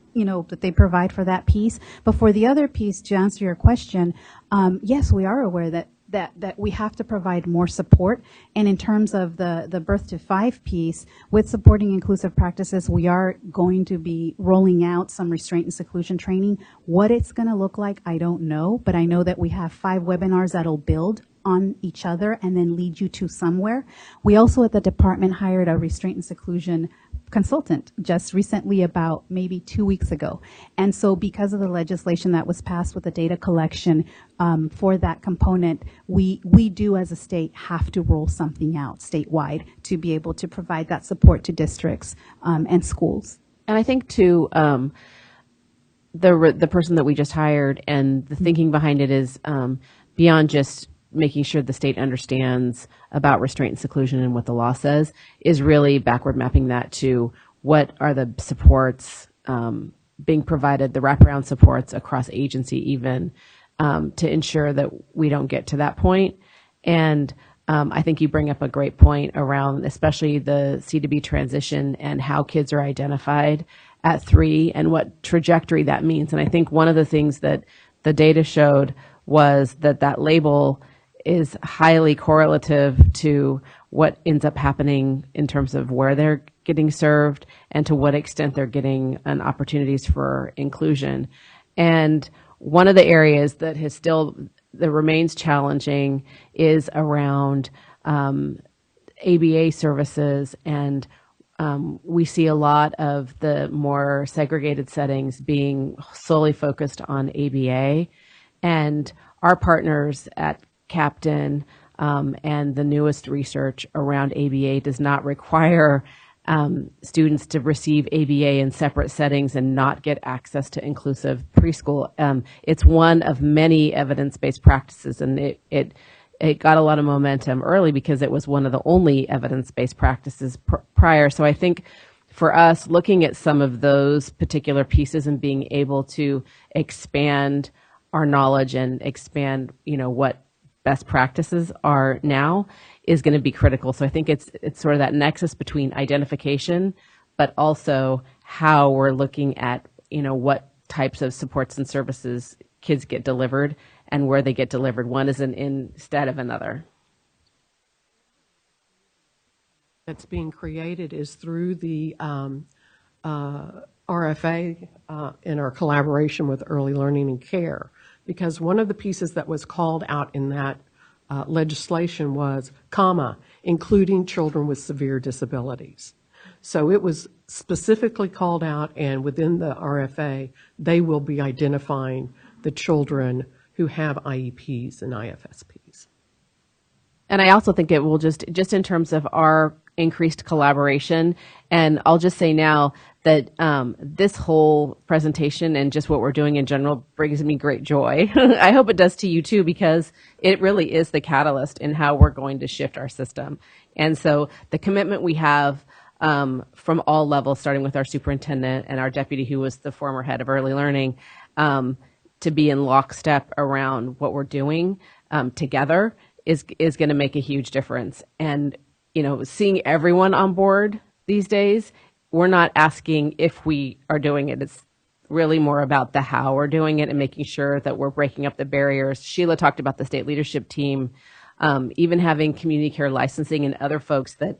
provide for that piece. But for the other piece, to answer your question, yes, we are aware that we have to provide more support. And in terms of the birth to 5 piece, with supporting inclusive practices, we are going to be rolling out some restraint and seclusion training. What it's going to look like, I don't know, but I know that we have 5 webinars that'll build on each other and then lead you to somewhere. We also at the department hired a restraint and seclusion consultant just recently, about maybe 2 weeks ago. And so because of the legislation that was passed with the data collection for that component, we do as a state have to roll something out statewide to be able to provide that support to districts and schools. And I think too, the person that we just hired and the thinking behind it is beyond just making sure the state understands about restraint and seclusion and what the law says, is really backward mapping that to what are the supports being provided, the wraparound supports across agency even, to ensure that we don't get to that point. And I think you bring up a great point around especially the C to B transition and how kids are identified at 3 and what trajectory that means. And I think one of the things that the data showed was that label is highly correlative to what ends up happening in terms of where they're getting served and to what extent they're getting an opportunities for inclusion. And one of the areas that remains challenging is around ABA services, and we see a lot of the more segregated settings being solely focused on ABA, and our partners at Captain and the newest research around ABA does not require students to receive ABA in separate settings and not get access to inclusive preschool. It's one of many evidence-based practices, and it got a lot of momentum early because it was one of the only evidence-based practices prior. So I think for us, looking at some of those particular pieces and being able to expand our knowledge and expand, what best practices are now is going to be critical. So I think it's sort of that nexus between identification, but also how we're looking at, what types of supports and services kids get delivered and where they get delivered. One is instead of another. That's being created is through the RFA in our collaboration with Early Learning and Care, because one of the pieces that was called out in that legislation was, including children with severe disabilities. So it was specifically called out, and within the RFA, they will be identifying the children who have IEPs and IFSPs. And I also think it will just in terms of our increased collaboration, and I'll just say now that this whole presentation and just what we're doing in general brings me great joy. I hope it does to you too, because it really is the catalyst in how we're going to shift our system. And so the commitment we have from all levels, starting with our superintendent and our deputy, who was the former head of early learning, to be in lockstep around what we're doing together is going to make a huge difference. And seeing everyone on board these days, we're not asking if we are doing it. It's really more about the how we're doing it and making sure that we're breaking up the barriers. Sheila talked about the state leadership team, even having community care licensing and other folks that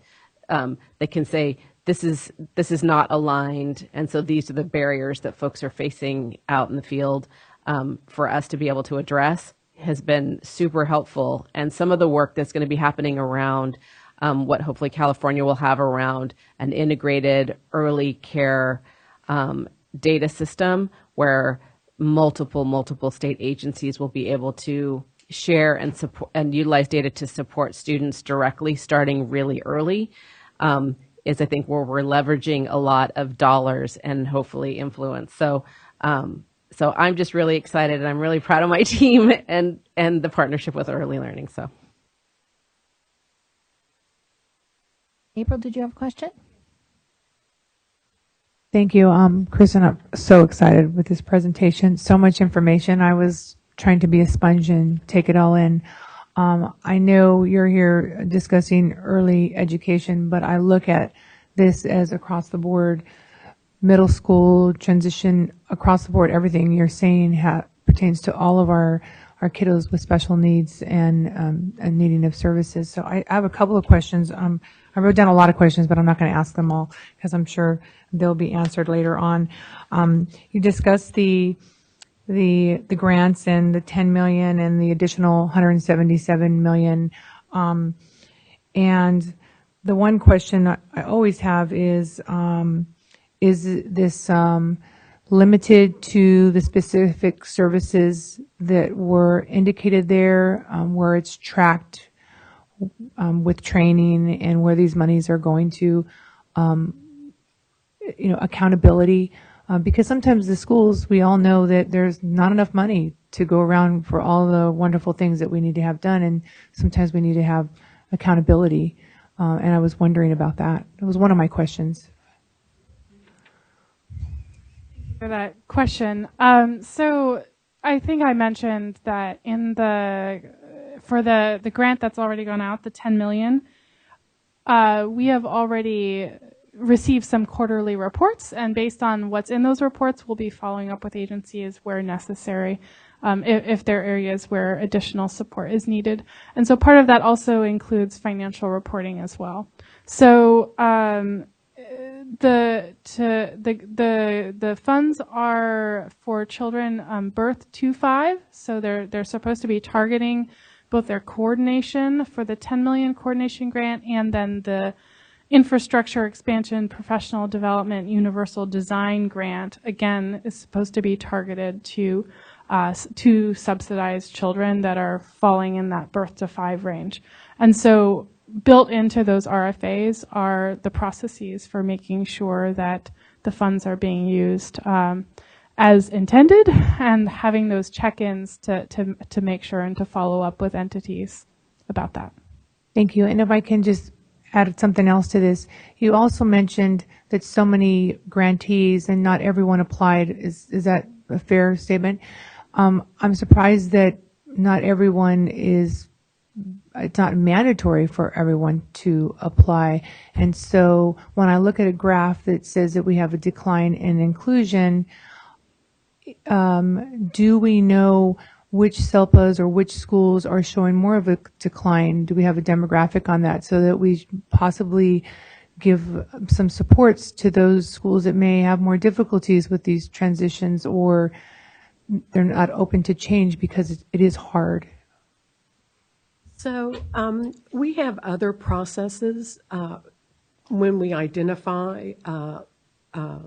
can say, this is not aligned, and so these are the barriers that folks are facing out in the field for us to be able to address has been super helpful. And some of the work that's going to be happening around what hopefully California will have around an integrated early care data system where multiple state agencies will be able to share and support and utilize data to support students directly starting really early is I think where we're leveraging a lot of dollars and hopefully influence. So I'm just really excited, and I'm really proud of my team and the partnership with early learning. So. April, did you have a question? Thank you, Kristen. I'm so excited with this presentation. So much information. I was trying to be a sponge and take it all in. I know you're here discussing early education, but I look at this as across the board, middle school, transition, across the board, everything you're saying pertains to all of our kiddos with special needs and needing of services. So I have a couple of questions. I wrote down a lot of questions, but I'm not going to ask them all because I'm sure they'll be answered later on. You discussed the grants and the 10 million and the additional 177 million. And the one question I always have is this limited to the specific services that were indicated there, where it's tracked with training and where these monies are going to, accountability, because sometimes the schools, we all know that there's not enough money to go around for all the wonderful things that we need to have done, and sometimes we need to have accountability, and I was wondering about that. It was one of my questions. For that question. So I think I mentioned that for the grant that's already gone out, the 10 million, we have already received some quarterly reports, and based on what's in those reports, we'll be following up with agencies where necessary, if there are areas where additional support is needed. And so part of that also includes financial reporting as well. So the funds are for children birth to 5, so they're supposed to be targeting both their coordination for the 10 million coordination grant and then the infrastructure expansion, professional development, universal design grant, again, is supposed to be targeted to subsidized children that are falling in that birth to 5 range. And so built into those RFAs are the processes for making sure that the funds are being used as intended, and having those check-ins to make sure and to follow up with entities about that. Thank you. And if I can just add something else to this, you also mentioned that so many grantees and not everyone applied. Is that a fair statement? I'm surprised that not everyone it's not mandatory for everyone to apply. And so when I look at a graph that says that we have a decline in inclusion, do we know which SELPAs or which schools are showing more of a decline? Do we have a demographic on that so that we possibly give some supports to those schools that may have more difficulties with these transitions, or they're not open to change because it is hard? So we have other processes when we identify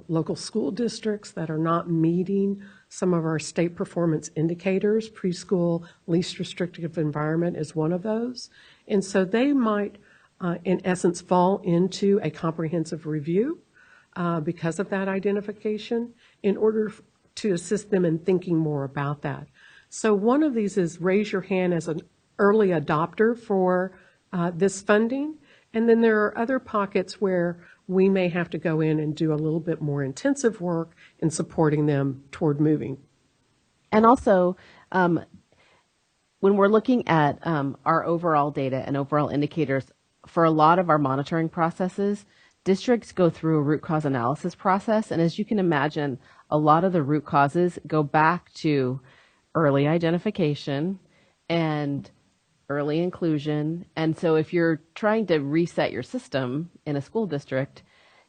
local school districts that are not meeting some of our state performance indicators. Preschool least restrictive environment is one of those. And so they might, in essence, fall into a comprehensive review because of that identification in order to assist them in thinking more about that. So one of these is raise your hand as an early adopter for this funding. And then there are other pockets where we may have to go in and do a little bit more intensive work in supporting them toward moving. And also, when we're looking at our overall data and overall indicators, for a lot of our monitoring processes, districts go through a root cause analysis process. And as you can imagine, a lot of the root causes go back to early identification and early inclusion. And so if you're trying to reset your system in a school district,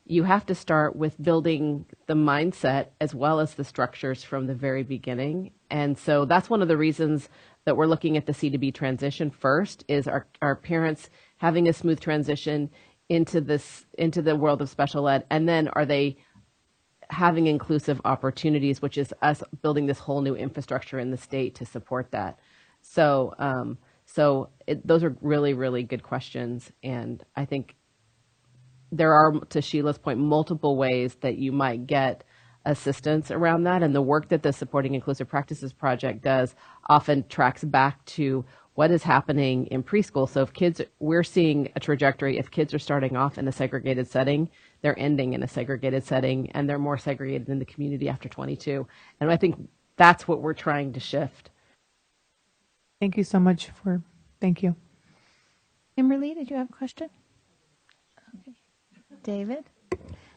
you have to start with building the mindset as well as the structures from the very beginning. And so that's one of the reasons that we're looking at the C2B transition first, is our parents having a smooth transition into the world of special ed, and then are they having inclusive opportunities, which is us building this whole new infrastructure in the state to support that. So those are really, really good questions. And I think there are, to Sheila's point, multiple ways that you might get assistance around that. And the work that the Supporting Inclusive Practices Project does often tracks back to what is happening in preschool. So if we're seeing a trajectory, if kids are starting off in a segregated setting, they're ending in a segregated setting, and they're more segregated in the community after 22. And I think that's what we're trying to shift. Thank you so much thank you. Kimberly, did you have a question? Okay. David?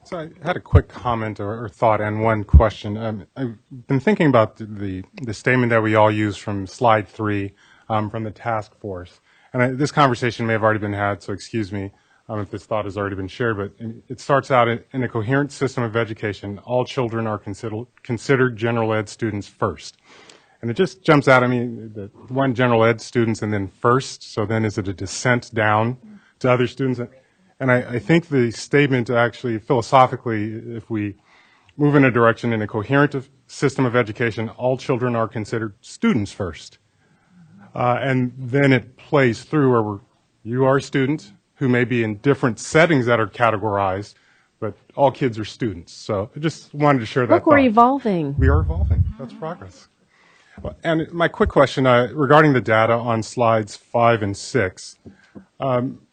So I had a quick comment or thought and one question. I've been thinking about the statement that we all use from slide 3 from the task force. And this conversation may have already been had, so excuse me if this thought has already been shared, but it starts out in a coherent system of education, all children are considered general ed students first. And it just jumps out at me, the one general ed students and then first, so then is it a descent down to other students? And I think the statement actually, philosophically, if we move in a direction in a coherent system of education, all children are considered students first. And then it plays through where you are a student who may be in different settings that are categorized, but all kids are students. So I just wanted to share that Look, we're evolving. We are evolving. That's progress. And my quick question regarding the data on slides 5 and 6,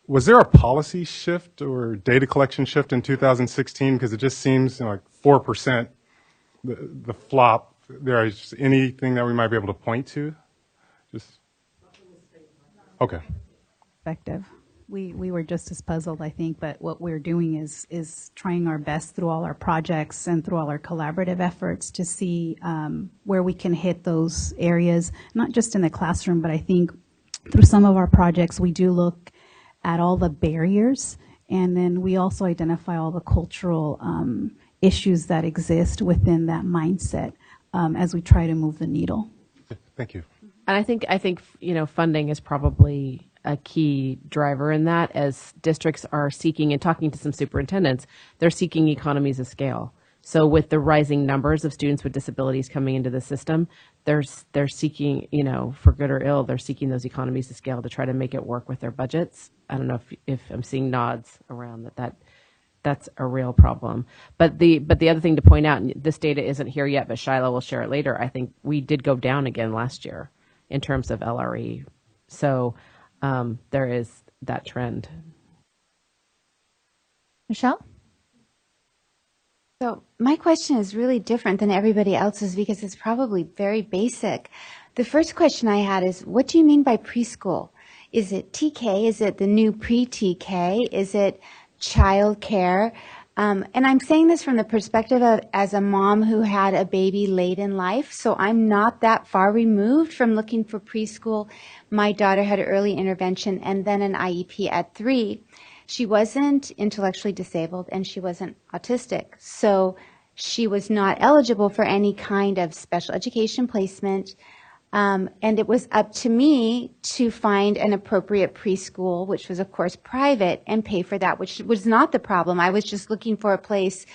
was there a policy shift or data collection shift in 2016? Because it just seems like 4%, the flop. There is anything that we might be able to point to? Okay. Perspective. We were just as puzzled, I think, but what we're doing is trying our best through all our projects and through all our collaborative efforts to see where we can hit those areas, not just in the classroom, but I think through some of our projects, we do look at all the barriers, and then we also identify all the cultural issues that exist within that mindset as we try to move the needle. Thank you. And I think funding is probably a key driver in that, as districts are seeking, and talking to some superintendents, they're seeking economies of scale. So with the rising numbers of students with disabilities coming into the system, they're seeking, for good or ill, they're seeking those economies of scale to try to make it work with their budgets. I don't know if I'm seeing nods around that's a real problem. But the other thing to point out, and this data isn't here yet, but Shiloh will share it later. I think we did go down again last year in terms of LRE. So there is that trend. Michelle? So my question is really different than everybody else's because it's probably very basic. The first question I had is, what do you mean by preschool? Is it TK? Is it the new pre-TK? Is it child care? And I'm saying this from the perspective of as a mom who had a baby late in life, so I'm not that far removed from looking for preschool. My daughter had early intervention and then an IEP at 3. She wasn't intellectually disabled and she wasn't autistic, so she was not eligible for any kind of special education placement. And it was up to me to find an appropriate preschool, which was, of course, private, and pay for that, which was not the problem. I was just looking for a place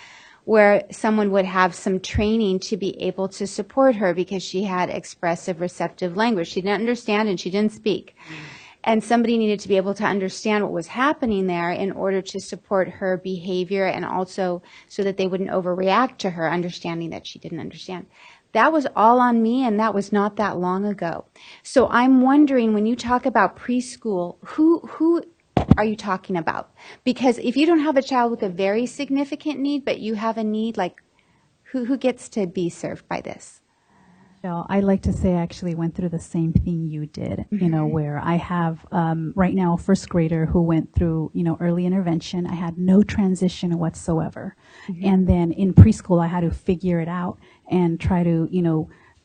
where someone would have some training to be able to support her because she had expressive, receptive language. She didn't understand and she didn't speak. And somebody needed to be able to understand what was happening there in order to support her behavior and also so that they wouldn't overreact to her, understanding that she didn't understand. That was all on me, and that was not that long ago. So I'm wondering, when you talk about preschool, who are you talking about? Because if you don't have a child with a very significant need, but you have a need, like, who gets to be served by this? I like to say I actually went through the same thing you did, where I have right now a first grader who went through, early intervention. I had no transition whatsoever. And then in preschool, I had to figure it out and try to,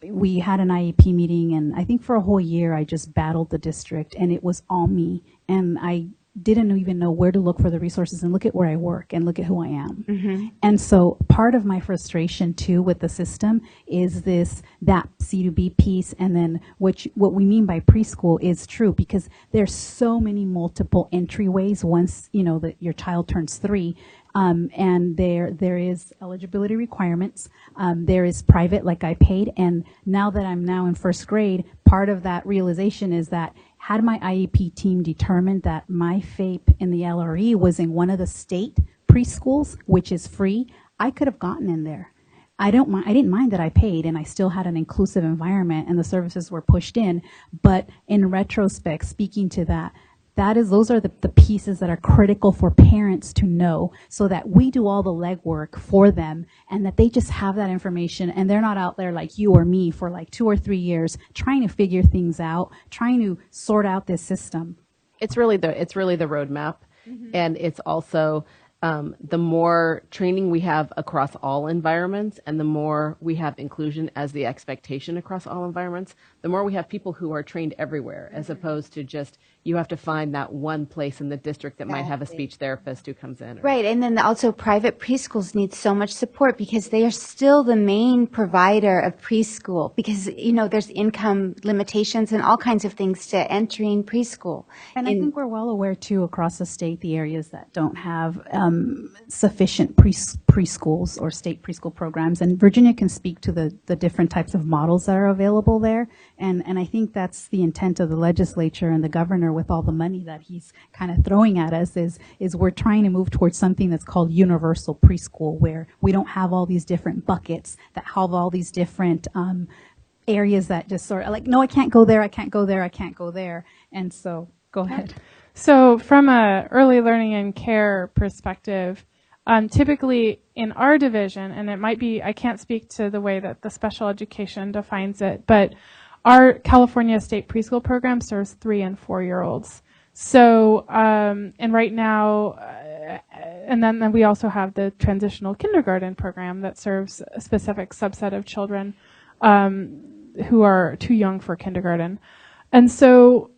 we had an IEP meeting, and I think for a whole year I just battled the district, and it was all me. And I didn't even know where to look for the resources, and look at where I work and look at who I am. And so part of my frustration too with the system is that C2B piece, and then what we mean by preschool is true because there's so many multiple entryways once that your child turns 3. And there is eligibility requirements. There is private, like I paid, and now that I'm now in first grade, part of that realization is that had my IEP team determined that my FAPE in the LRE was in one of the state preschools, which is free, I could have gotten in there. I didn't mind that I paid, and I still had an inclusive environment, and the services were pushed in. But in retrospect, speaking to that, those are the pieces that are critical for parents to know, so that we do all the legwork for them and that they just have that information and they're not out there like you or me for like 2 or 3 years trying to figure things out, trying to sort out this system. It's really the roadmap, and it's also the more training we have across all environments and the more we have inclusion as the expectation across all environments, the more we have people who are trained everywhere, as opposed to just you have to find that one place in the district that might have a speech therapist who comes in. Right, and then also private preschools need so much support because they are still the main provider of preschool because, there's income limitations and all kinds of things to entering preschool. And I think we're well aware, too, across the state, the areas that don't have sufficient preschools or state preschool programs. And Virginia can speak to the different types of models that are available there. And I think that's the intent of the legislature and the governor with all the money that he's kind of throwing at us is we're trying to move towards something that's called universal preschool, where we don't have all these different buckets that have all these different areas that just sort of like, no, I can't go there, I can't go there, I can't go there. And so go ahead. So from a early learning and care perspective, typically in our division, and it might be, I can't speak to the way that the special education defines it, but our California state preschool program serves 3 and 4-year-olds. So, and right now, and then we also have the transitional kindergarten program that serves a specific subset of children who are too young for kindergarten. And so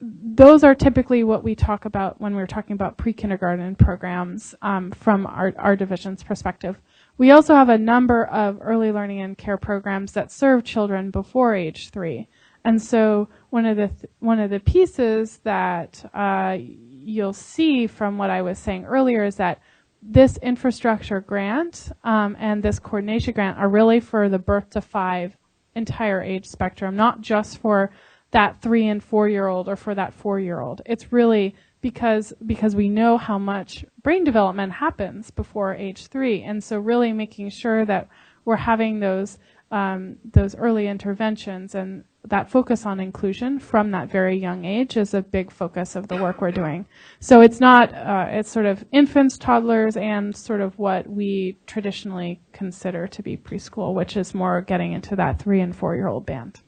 those are typically what we talk about when we're talking about pre-kindergarten programs from our division's perspective. We also have a number of early learning and care programs that serve children before age 3. And so one of the pieces that you'll see from what I was saying earlier is that this infrastructure grant and this coordination grant are really for the birth to 5 entire age spectrum, not just for that 3 and 4-year-old or for that 4-year-old. It's really because we know how much brain development happens before age 3, and so really making sure that we're having those early interventions and that focus on inclusion from that very young age is a big focus of the work we're doing. So it's not, it's sort of infants, toddlers, and sort of what we traditionally consider to be preschool, which is more getting into that 3 and 4-year-old band.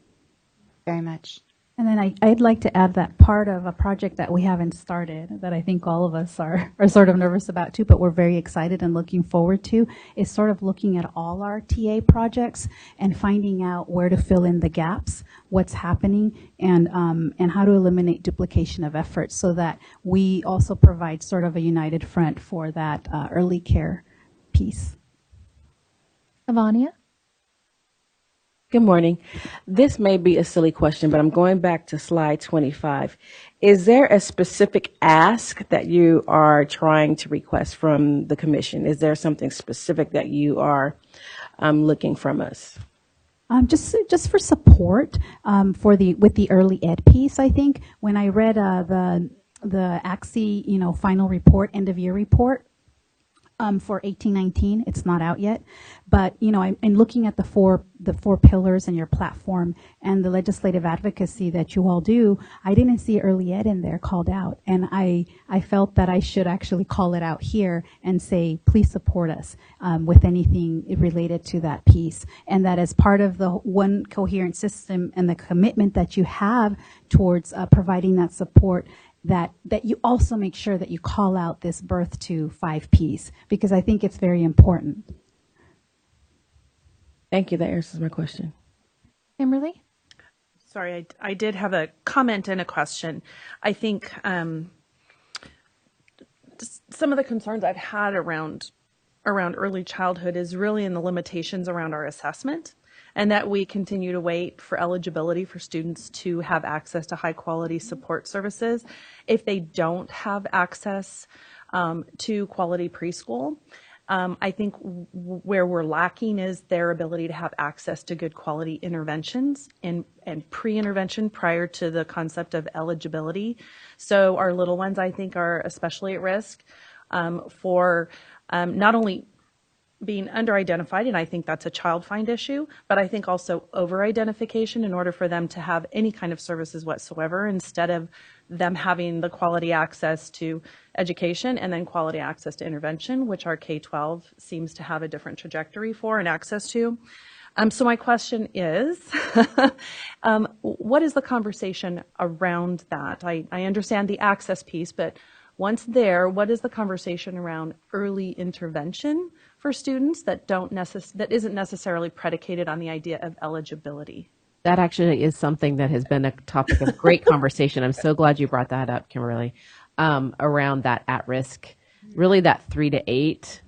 Very much. And then I'd like to add that part of a project that we haven't started that I think all of us are sort of nervous about too, but we're very excited and looking forward to, is sort of looking at all our TA projects and finding out where to fill in the gaps, what's happening, and how to eliminate duplication of efforts so that we also provide sort of a united front for that early care piece. Avania? Good morning. This may be a silly question, but I'm going back to slide 25. Is there a specific ask that you are trying to request from the commission? Is there something specific that you are looking from us? Just for support with the early ed piece. I think when I read the ACSE final report, end of year report, for 18-19, it's not out yet, but I'm looking at the four pillars in your platform and the legislative advocacy that you all do. I didn't see early ed in there called out, and I felt that I should actually call it out here and say, please support us with anything related to that piece, and that as part of the one coherent system and the commitment that you have towards providing that support, that you also make sure that you call out this birth to 5 piece, because I think it's very important. Thank you. That answers my question. Kimberly? Sorry, I did have a comment and a question. I think some of the concerns I've had around early childhood is really in the limitations around our assessment, and that we continue to wait for eligibility for students to have access to high quality support services if they don't have access to quality preschool. I think where we're lacking is their ability to have access to good quality interventions and pre-intervention prior to the concept of eligibility. So our little ones, I think, are especially at risk for not only being under-identified, and I think that's a child find issue, but I think also over-identification in order for them to have any kind of services whatsoever, instead of them having the quality access to education and then quality access to intervention, which our K-12 seems to have a different trajectory for and access to. So my question is, what is the conversation around that? I understand the access piece, but once there, what is the conversation around early intervention for students that isn't necessarily predicated on the idea of eligibility? That actually is something that has been a topic of great conversation. I'm so glad you brought that up, Kimberly, around that at-risk, really that 3 to 8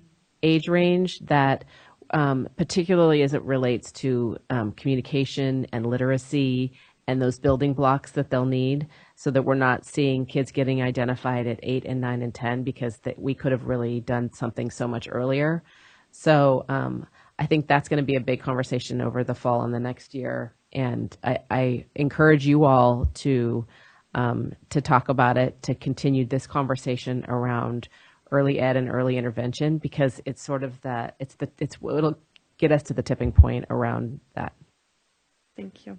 age range, that particularly as it relates to communication and literacy and those building blocks that they'll need, so that we're not seeing kids getting identified at 8 and 9 and 10 because we could have really done something so much earlier. So I think that's going to be a big conversation over the fall and the next year. And I encourage you all to talk about it, to continue this conversation around early ed and early intervention, because it's sort of it'll get us to the tipping point around that. Thank you.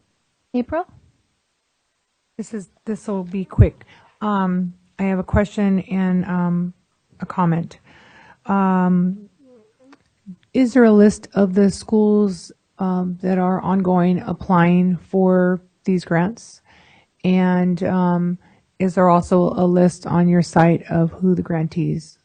April? This will be quick. I have a question and a comment. Is there a list of the schools that are ongoing applying for these grants? And is there also a list on your site of who the grantees?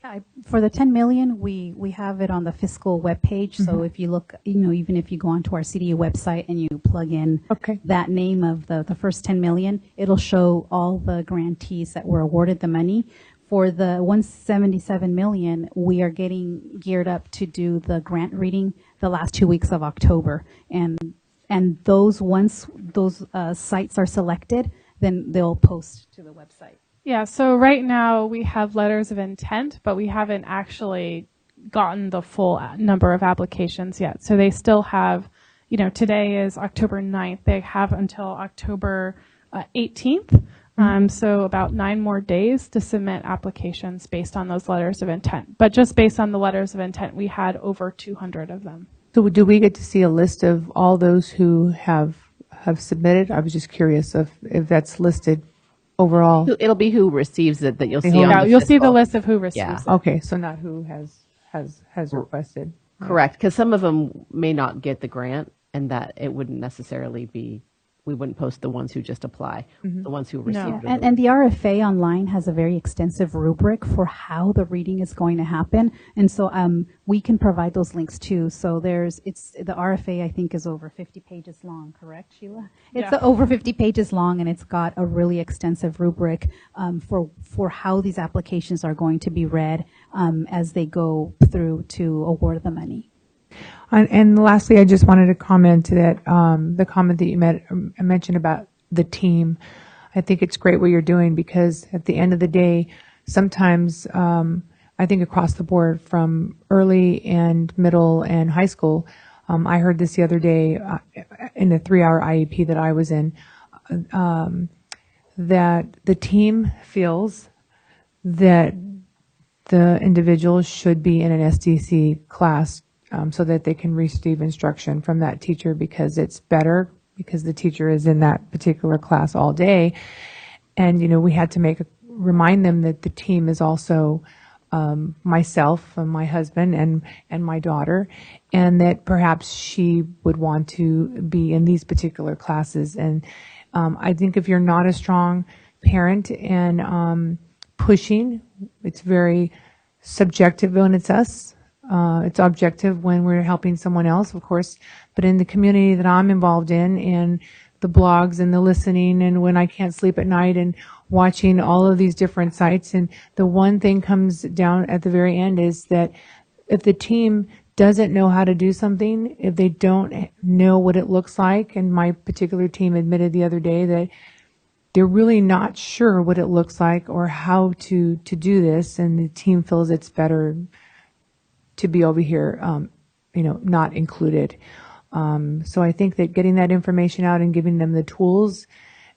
Yeah, for the 10 million, we have it on the fiscal webpage. So if you look, even if you go onto our CDU website and you plug in that name of the first 10 million, it'll show all the grantees that were awarded the money. For the 177 million, we are getting geared up to do the grant reading the last 2 weeks of October. And once those sites are selected, then they'll post to the website. Yeah, so right now we have letters of intent, but we haven't actually gotten the full number of applications yet. So they still have, today is October 9th. They have until October 18th. So about 9 more days to submit applications based on those letters of intent. But just based on the letters of intent, we had over 200 of them. So do we get to see a list of all those who have submitted? I was just curious if that's listed overall. It'll be who receives it that you'll see. Yeah, on you'll see the list of who receives it. Okay, so not who has requested. Correct, because some of them may not get the grant, and that it wouldn't necessarily be. We wouldn't post the ones who just apply, the ones who receive it. And the RFA online has a very extensive rubric for how the reading is going to happen. And so we can provide those links too. So the RFA, I think, is over 50 pages long, correct, Sheila? It's over 50 pages long, and it's got a really extensive rubric for how these applications are going to be read as they go through to award the money. And lastly, I just wanted to comment that the comment that you mentioned about the team. I think it's great what you're doing, because at the end of the day, sometimes I think across the board from early and middle and high school, I heard this the other day in a 3-hour IEP that I was in, that the team feels that the individual should be in an SDC class so that they can receive instruction from that teacher, because it's better, because the teacher is in that particular class all day. And, we had to remind them that the team is also myself and my husband and my daughter, and that perhaps she would want to be in these particular classes. And I think if you're not a strong parent and pushing, it's very subjective when it's us. It's objective when we're helping someone else, of course, but in the community that I'm involved in, and the blogs and the listening, and when I can't sleep at night and watching all of these different sites, and the one thing comes down at the very end is that if the team doesn't know how to do something, if they don't know what it looks like, and my particular team admitted the other day that they're really not sure what it looks like or how to do this, and the team feels it's better to be over here, not included. So I think that getting that information out and giving them the tools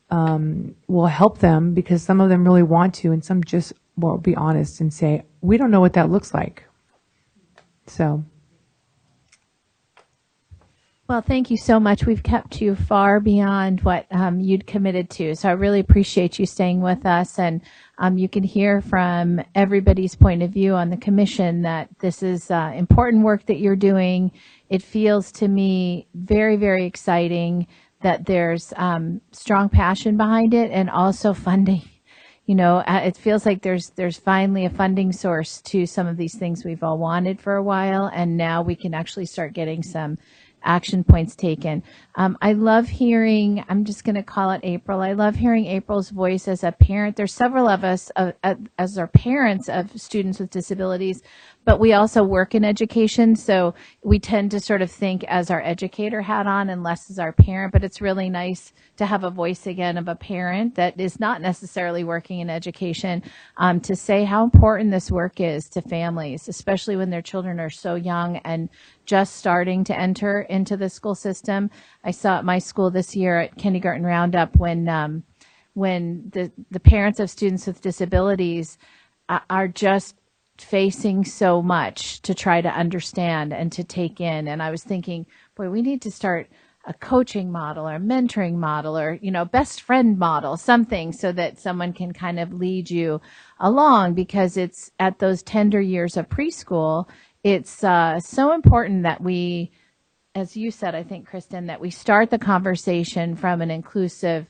will help them, because some of them really want to, and some just won't be honest and say, we don't know what that looks like. So. Well, thank you so much. We've kept you far beyond what you'd committed to. So I really appreciate you staying with us. And you can hear from everybody's point of view on the commission that this is important work that you're doing. It feels to me very, very exciting that there's strong passion behind it, and also funding. It feels like there's finally a funding source to some of these things we've all wanted for a while, and now we can actually start getting some action points taken. I love hearing, I'm just going to call it April. I love hearing April's voice as a parent. There's several of us as our parents of students with disabilities, but we also work in education. So we tend to sort of think as our educator hat on and less as our parent, but it's really nice to have a voice again of a parent that is not necessarily working in education, to say how important this work is to families, especially when their children are so young and just starting to enter into the school system. I saw at my school this year at Kindergarten Roundup when the parents of students with disabilities are just facing so much to try to understand and to take in. And I was thinking, boy, we need to start a coaching model or a mentoring model or, best friend model, something so that someone can kind of lead you along, because it's at those tender years of preschool. It's so important that we, as you said, I think, Kristen, that we start the conversation from an inclusive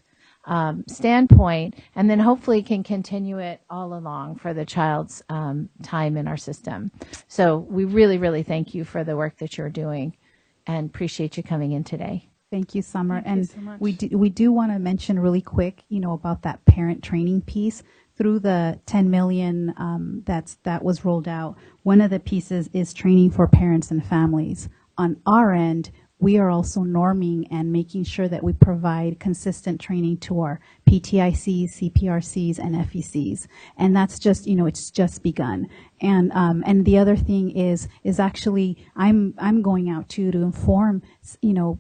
standpoint, and then hopefully can continue it all along for the child's time in our system. So we really, really thank you for the work that you're doing, and appreciate you coming in today. Thank you, Summer. Thank you so much. we do want to mention really quick, about that parent training piece. Through the 10 million that was rolled out, one of the pieces is training for parents and families. On our end, we are also norming and making sure that we provide consistent training to our PTICs, CPRCs, and FECs. And that's just, it's just begun. And the other thing is actually I'm going out to inform,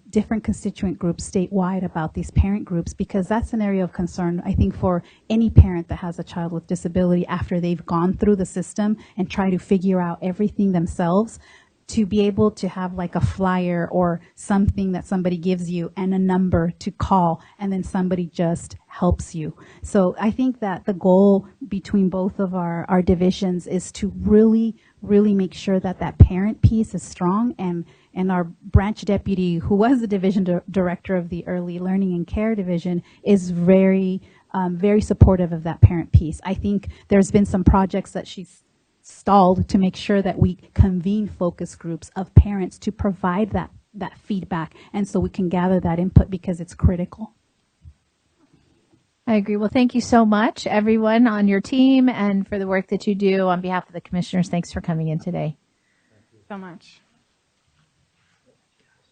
different constituent groups statewide about these parent groups, because that's an area of concern, I think, for any parent that has a child with disability after they've gone through the system and try to figure out everything themselves, to be able to have like a flyer or something that somebody gives you and a number to call, and then somebody just helps you. So I think that the goal between both of our divisions is to really, really make sure that that parent piece is strong, and our branch deputy, who was the division director of the Early Learning and Care Division, is very, very supportive of that parent piece. I think there's been some projects that she's stalled to make sure that we convene focus groups of parents to provide that feedback, and so we can gather that input because it's critical. I agree. Well, thank you so much, everyone on your team, and for the work that you do. On behalf of the commissioners, thanks for coming in today. Thank you so much.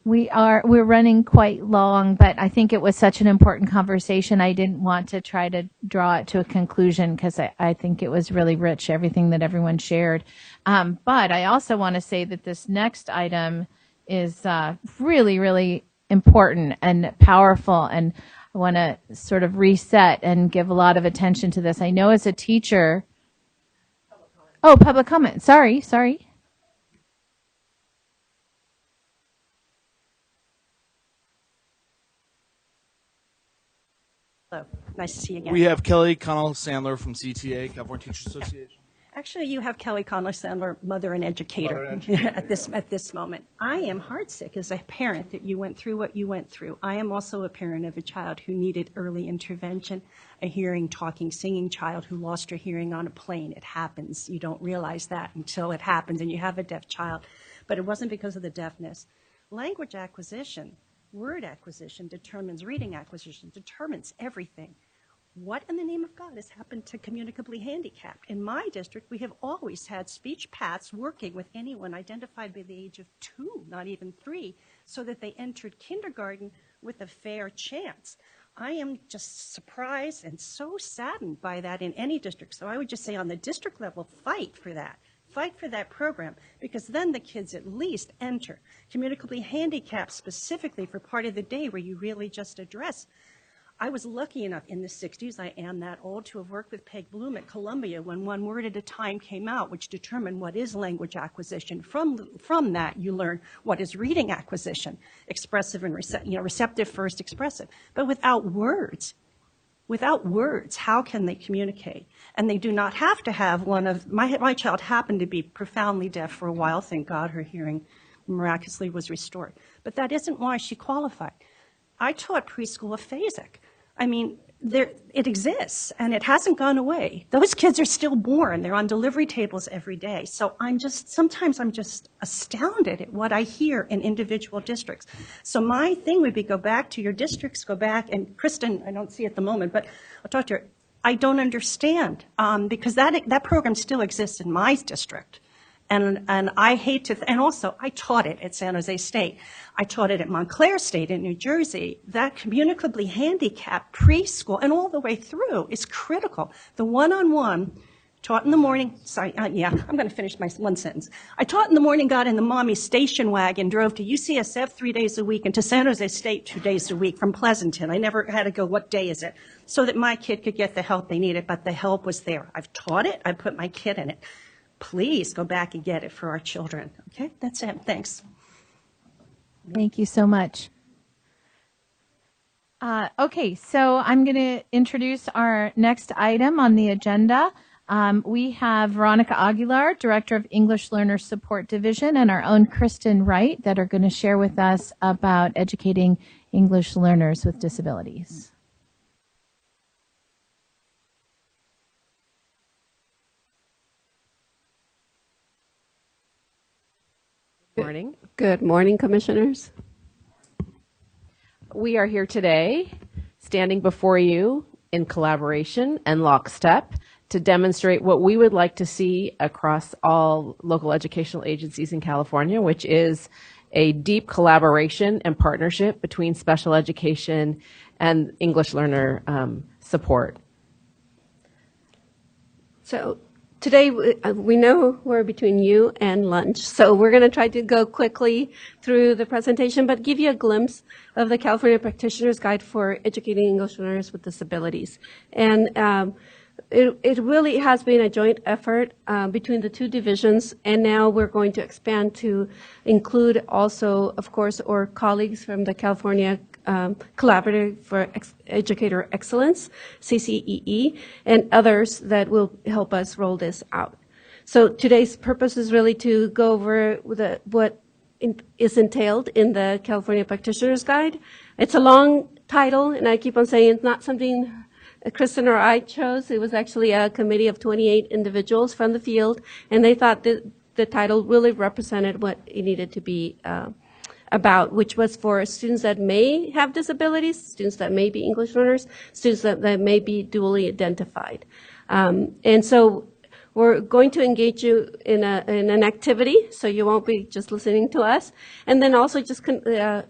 We're running quite long, but I think it was such an important conversation. I didn't want to try to draw it to a conclusion, because I think it was really rich, everything that everyone shared. But I also want to say that this next item is really, really important and powerful, and I want to sort of reset and give a lot of attention to this. I know as a teacher... Public comment. Sorry. Hello, nice to see you again. We have Kelly Connell-Sandler from CTA, California Teachers Association. Actually, you have Kelly Connell-Sandler, mother and educator, at this moment. I am heartsick as a parent that you went through what you went through. I am also a parent of a child who needed early intervention, a hearing, talking, singing child who lost her hearing on a plane. It happens. You don't realize that until it happens, and you have a deaf child. But it wasn't because of the deafness. Language acquisition, word acquisition determines, reading acquisition determines everything. What in the name of God has happened to communicably handicapped? In my district, we have always had speech paths working with anyone identified by the age of 2, not even 3, so that they entered kindergarten with a fair chance. I am just surprised and so saddened by that in any district. So I would just say on the district level, fight for that. Fight for that program, because then the kids at least enter communicably handicapped specifically for part of the day where you really just address. I was lucky enough in the 60s, I am that old, to have worked with Peg Bloom at Columbia when One Word at a Time came out, which determined what is language acquisition. From that, you learn what is reading acquisition, expressive and receptive first, expressive. But without words, how can they communicate? And they do not have to have one of, my child happened to be profoundly deaf for a while. Thank God her hearing miraculously was restored. But that isn't why she qualified. I taught preschool aphasic. I mean, it exists, and it hasn't gone away. Those kids are still born. They're on delivery tables every day. So sometimes I'm just astounded at what I hear in individual districts. So my thing would be go back to your districts, go back, and Kristen, I don't see at the moment, but I'll talk to her. I don't understand, because that program still exists in my district. And I hate to, and also I taught it at San Jose State. I taught it at Montclair State in New Jersey. That communicably handicapped preschool and all the way through is critical. The one-on-one, taught in the morning, I'm going to finish my one sentence. I taught in the morning, got in the mommy station wagon, drove to UCSF 3 days a week and to San Jose State 2 days a week from Pleasanton. I never had to go, what day is it? So that my kid could get the help they needed, but the help was there. I've taught it. I put my kid in it. Please go back and get it for our children. Okay, that's it. Thanks. Thank you so much. Okay, so I'm going to introduce our next item on the agenda. We have Veronica Aguilar, Director of English Learner Support Division, and our own Kristen Wright that are going to share with us about educating English learners with disabilities. Good morning, Commissioners. We are here today standing before you in collaboration and lockstep to demonstrate what we would like to see across all local educational agencies in California, which is a deep collaboration and partnership between special education and English learner support. So today we know we're between you and lunch, so we're going to try to go quickly through the presentation, but give you a glimpse of the California Practitioner's Guide for Educating English Learners with Disabilities. And it really has been a joint effort between the two divisions, and now we're going to expand to include also, of course, our colleagues from the California Collaborative for Educator Excellence, CCEE, and others that will help us roll this out. So today's purpose is really to go over what is entailed in the California Practitioner's Guide. It's a long title, and I keep on saying it's not something Kristen or I chose. It was actually a committee of 28 individuals from the field, and they thought that the title really represented what it needed to be about, which was for students that may have disabilities, students that may be English learners, students that may be dually identified. And so we're going to engage you in an activity, so you won't be just listening to us. And then also just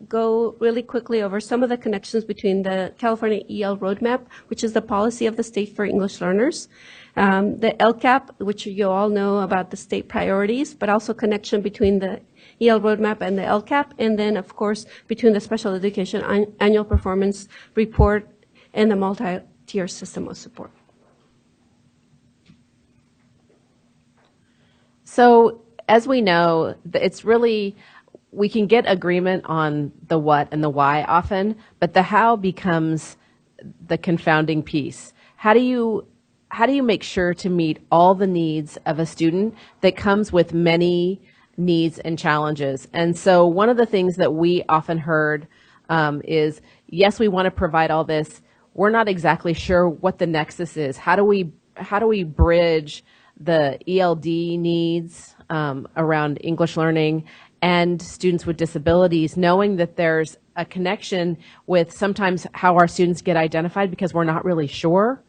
go really quickly over some of the connections between the California EL Roadmap, which is the policy of the state for English learners, the LCAP, which you all know about the state priorities, but also connection between the EL Roadmap and the LCAP, and then, of course, between the Special Education Annual Performance Report and the multi-tier system of support. So as we know, it's really, we can get agreement on the what and the why often, but the how becomes the confounding piece. How do you make sure to meet all the needs of a student that comes with many needs and challenges? And so one of the things that we often heard is, yes, we want to provide all this. We're not exactly sure what the nexus is. How do we bridge the ELD needs around English learning and students with disabilities, knowing that there's a connection with sometimes how our students get identified because we're not really sure,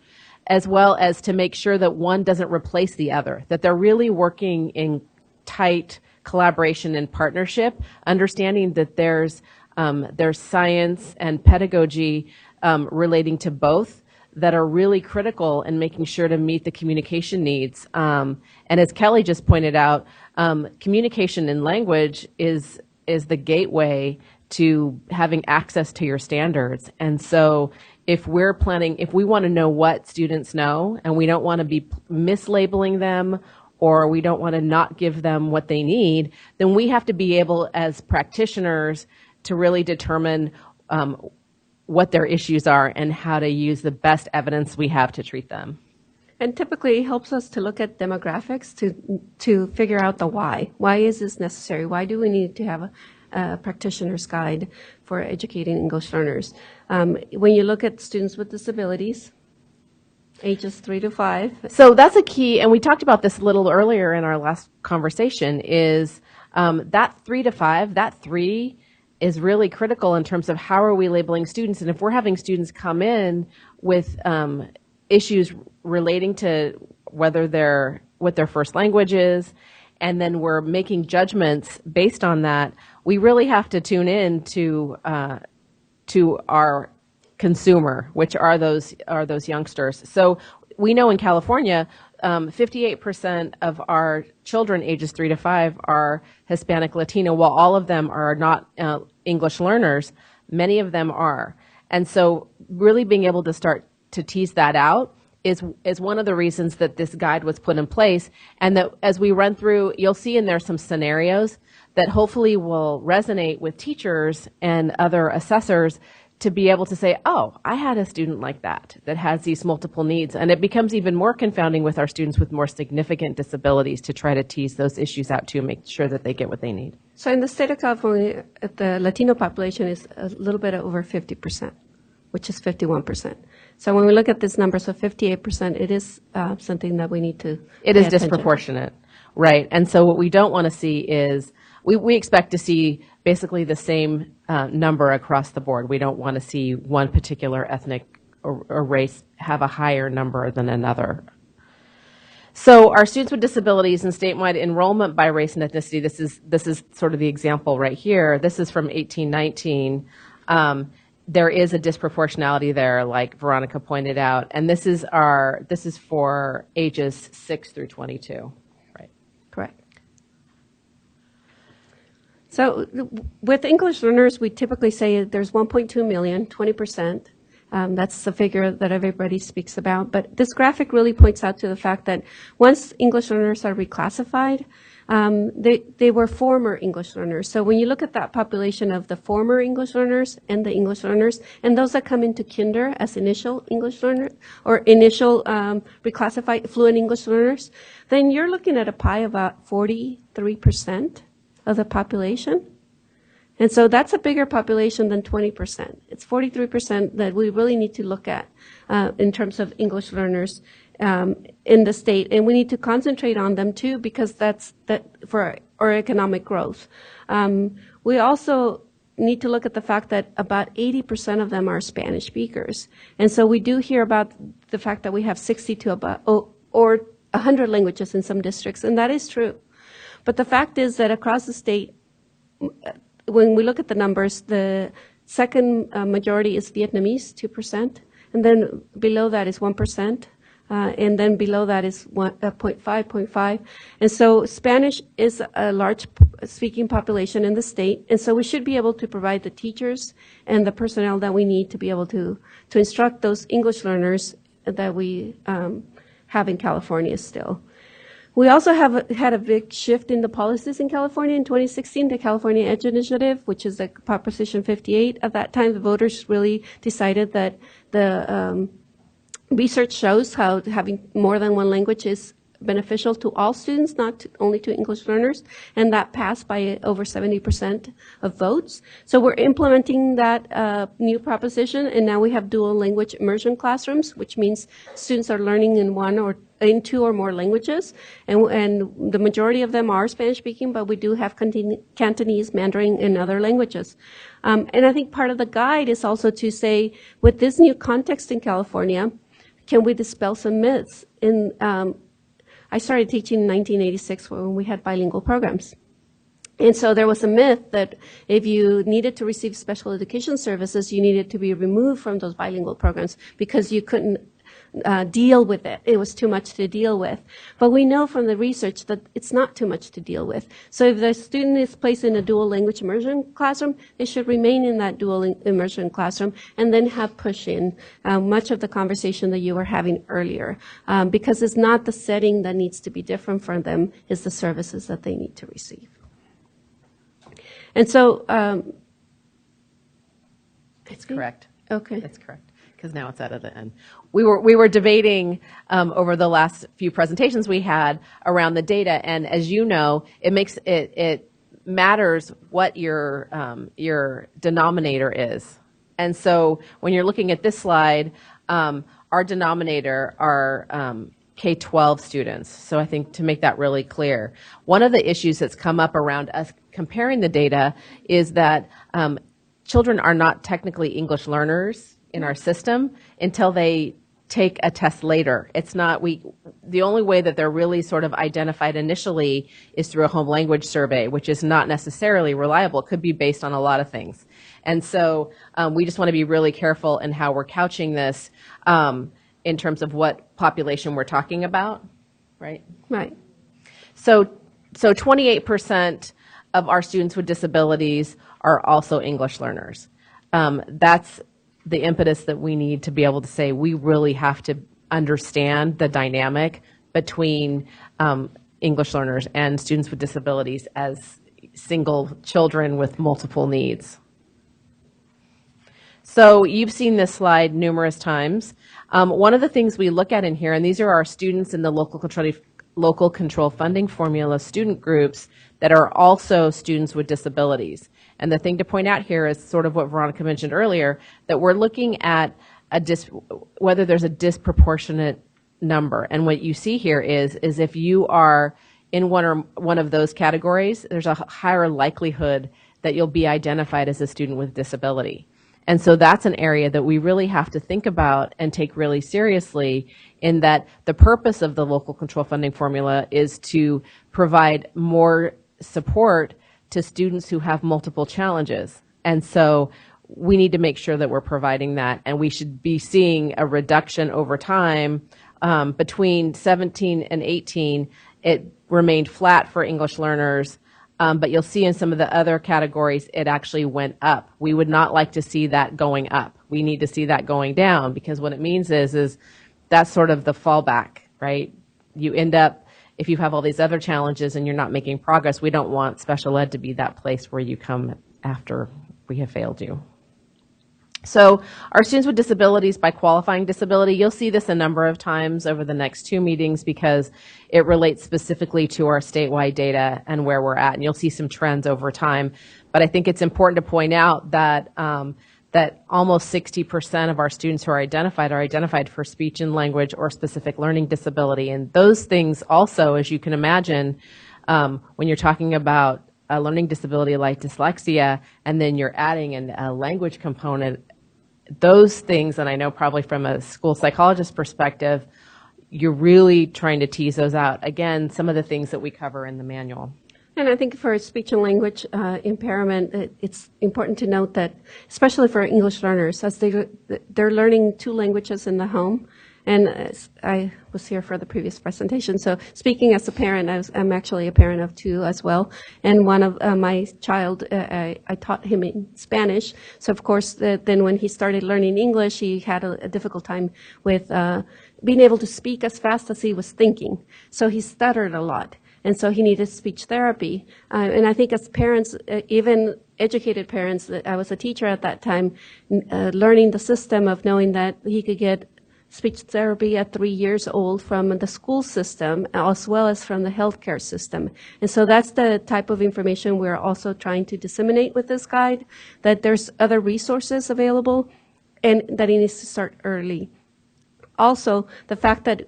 as well as to make sure that one doesn't replace the other, that they're really working in tight collaboration and partnership, understanding that there's science and pedagogy relating to both that are really critical in making sure to meet the communication needs. And as Kelly just pointed out, communication in language is the gateway to having access to your standards. And so if we want to know what students know, and we don't want to be mislabeling them, or we don't want to not give them what they need, then we have to be able as practitioners to really determine what their issues are and how to use the best evidence we have to treat them. And typically it helps us to look at demographics to figure out the why. Why is this necessary? Why do we need to have a practitioner's guide for educating English learners? When you look at students with disabilities, ages 3 to 5. So that's a key, and we talked about this a little earlier in our last conversation, is that 3 to 5, that 3 is really critical in terms of how are we labeling students. And if we're having students come in with issues relating to what their first language is, and then we're making judgments based on that, we really have to tune in to our consumer, which are those youngsters. So we know in California, 58% of our children ages 3 to 5 are Hispanic Latino, while all of them are not English learners. Many of them are. And so really being able to start to tease that out is one of the reasons that this guide was put in place. And that as we run through, you'll see in there some scenarios that hopefully will resonate with teachers and other assessors to be able to say, oh, I had a student like that has these multiple needs. And it becomes even more confounding with our students with more significant disabilities to try to tease those issues out to make sure that they get what they need. So in the state of California, the Latino population is a little bit over 50%, which is 51%. So when we look at this number, so 58%, it is something that we need to It is disproportionate, right? And so what we don't want to see is, we expect to see basically the same number across the board. We don't want to see one particular ethnic or race have a higher number than another. So our students with disabilities and statewide enrollment by race and ethnicity, this is sort of the example right here. This is from 1819. There is a disproportionality there, like Veronica pointed out, and this is for ages 6 through 22. Right. Correct. So with English learners, we typically say there's 1.2 million, 20%. That's the figure that everybody speaks about. But this graphic really points out to the fact that once English learners are reclassified, they were former English learners. So when you look at that population of the former English learners and the English learners, and those that come into kinder as initial English learners or initial reclassified fluent English learners, then you're looking at a pie of about 43% of the population. And so that's a bigger population than 20%. It's 43% that we really need to look at in terms of English learners in the state. And we need to concentrate on them too, because that's for our economic growth. We also need to look at the fact that about 80% of them are Spanish speakers. And so we do hear about the fact that we have 60 to about, or 100 languages in some districts, and that is true. But the fact is that across the state, when we look at the numbers, the second majority is Vietnamese, 2%, and then below that is 1%, and then below that is 0.5. And so Spanish is a large speaking population in the state, and so we should be able to provide the teachers and the personnel that we need to be able to instruct those English learners that we have in California still. We also have had a big shift in the policies in California in 2016, the California EDGE Initiative, which is the Proposition 58. At that time, the voters really decided that the research shows how having more than one language is beneficial to all students, not only to English learners, and that passed by over 70% of votes. So we're implementing that new proposition, and now we have dual language immersion classrooms, which means students are learning in two or more languages, and the majority of them are Spanish speaking, but we do have Cantonese, Mandarin, and other languages. And I think part of the guide is also to say, with this new context in California, can we dispel some myths? I started teaching in 1986 when we had bilingual programs. And so there was a myth that if you needed to receive special education services, you needed to be removed from those bilingual programs because you couldn't deal with it. It was too much to deal with. But we know from the research that it's not too much to deal with. So if the student is placed in a dual language immersion classroom, they should remain in that dual immersion classroom and then have push-in, much of the conversation that you were having earlier. Because it's not the setting that needs to be different from them, it's the services that they need to receive. And so... it's correct. Okay. That's correct. Because now it's out of the end. We were debating over the last few presentations we had around the data, and as you know, it matters what your denominator is. And so when you're looking at this slide, our denominator are K-12 students. So I think to make that really clear, one of the issues that's come up around us comparing the data is that children are not technically English learners in our system until they take a test later. It's not, the only way that they're really sort of identified initially is through a home language survey, which is not necessarily reliable. It could be based on a lot of things. And so we just want to be really careful in how we're couching this in terms of what population we're talking about, right? Right. So 28% of our students with disabilities are also English learners. That's the impetus that we need to be able to say we really have to understand the dynamic between English learners and students with disabilities as single children with multiple needs. So you've seen this slide numerous times. One of the things we look at in here, and these are our students in the local control funding formula student groups that are also students with disabilities. And the thing to point out here is sort of what Veronica mentioned earlier, that we're looking at whether there's a disproportionate number. And what you see here is if you are in one of those categories, there's a higher likelihood that you'll be identified as a student with disability. And so that's an area that we really have to think about and take really seriously, in that the purpose of the local control funding formula is to provide more support to students who have multiple challenges. And so we need to make sure that we're providing that, and we should be seeing a reduction over time. Between 17 and 18, it remained flat for English learners. But you'll see in some of the other categories, it actually went up. We would not like to see that going up. We need to see that going down, because what it means is that's sort of the fallback, right? You end up, if you have all these other challenges and you're not making progress, we don't want special ed to be that place where you come after we have failed you. So our students with disabilities by qualifying disability, you'll see this a number of times over the next 2 meetings, because it relates specifically to our statewide data and where we're at, and you'll see some trends over time. But I think it's important to point out that that almost 60% of our students who are identified for speech and language or specific learning disability. And those things also, as you can imagine, when you're talking about a learning disability like dyslexia, and then you're adding a language component, those things, and I know probably from a school psychologist perspective, you're really trying to tease those out. Again, some of the things that we cover in the manual. And I think for speech and language impairment, it's important to note that, especially for English learners, as they're learning 2 languages in the home. And I was here for the previous presentation. So speaking as a parent, I'm actually a parent of 2 as well. And one of my child, I taught him in Spanish. So of course, then when he started learning English, he had a difficult time with being able to speak as fast as he was thinking. So he stuttered a lot. And so he needed speech therapy. And I think as parents, even educated parents, I was a teacher at that time, learning the system of knowing that he could get speech therapy at 3 years old from the school system, as well as from the healthcare system. And so that's the type of information we're also trying to disseminate with this guide, that there's other resources available and that it needs to start early. Also, the fact that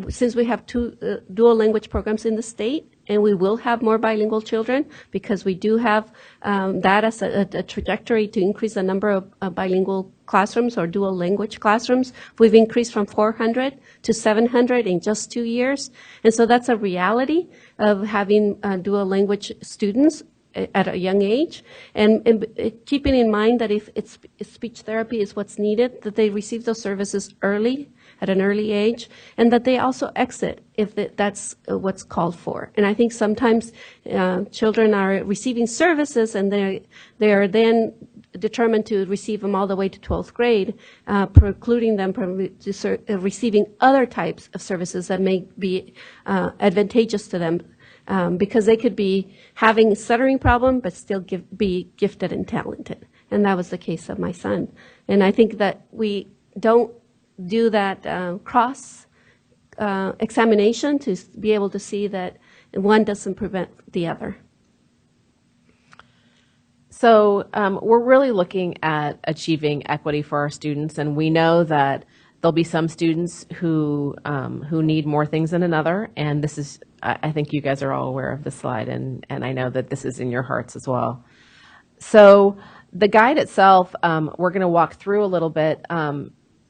since we have 2 dual language programs in the state, and we will have more bilingual children, because we do have that as a trajectory to increase the number of bilingual classrooms or dual language classrooms. We've increased from 400 to 700 in just 2 years. And so that's a reality of having dual language students at a young age, and keeping in mind that if speech therapy is what's needed, that they receive those services early, at an early age, and that they also exit if that's what's called for. And I think sometimes children are receiving services and they are then determined to receive them all the way to 12th grade, precluding them from receiving other types of services that may be advantageous to them. Because they could be having a stuttering problem, but still be gifted and talented. And that was the case of my son. And I think that we don't do that cross examination to be able to see that one doesn't prevent the other. So we're really looking at achieving equity for our students, and we know that there'll be some students who need more things than another, and this is, I think you guys are all aware of this slide, and I know that this is in your hearts as well. So the guide itself, we're going to walk through a little bit.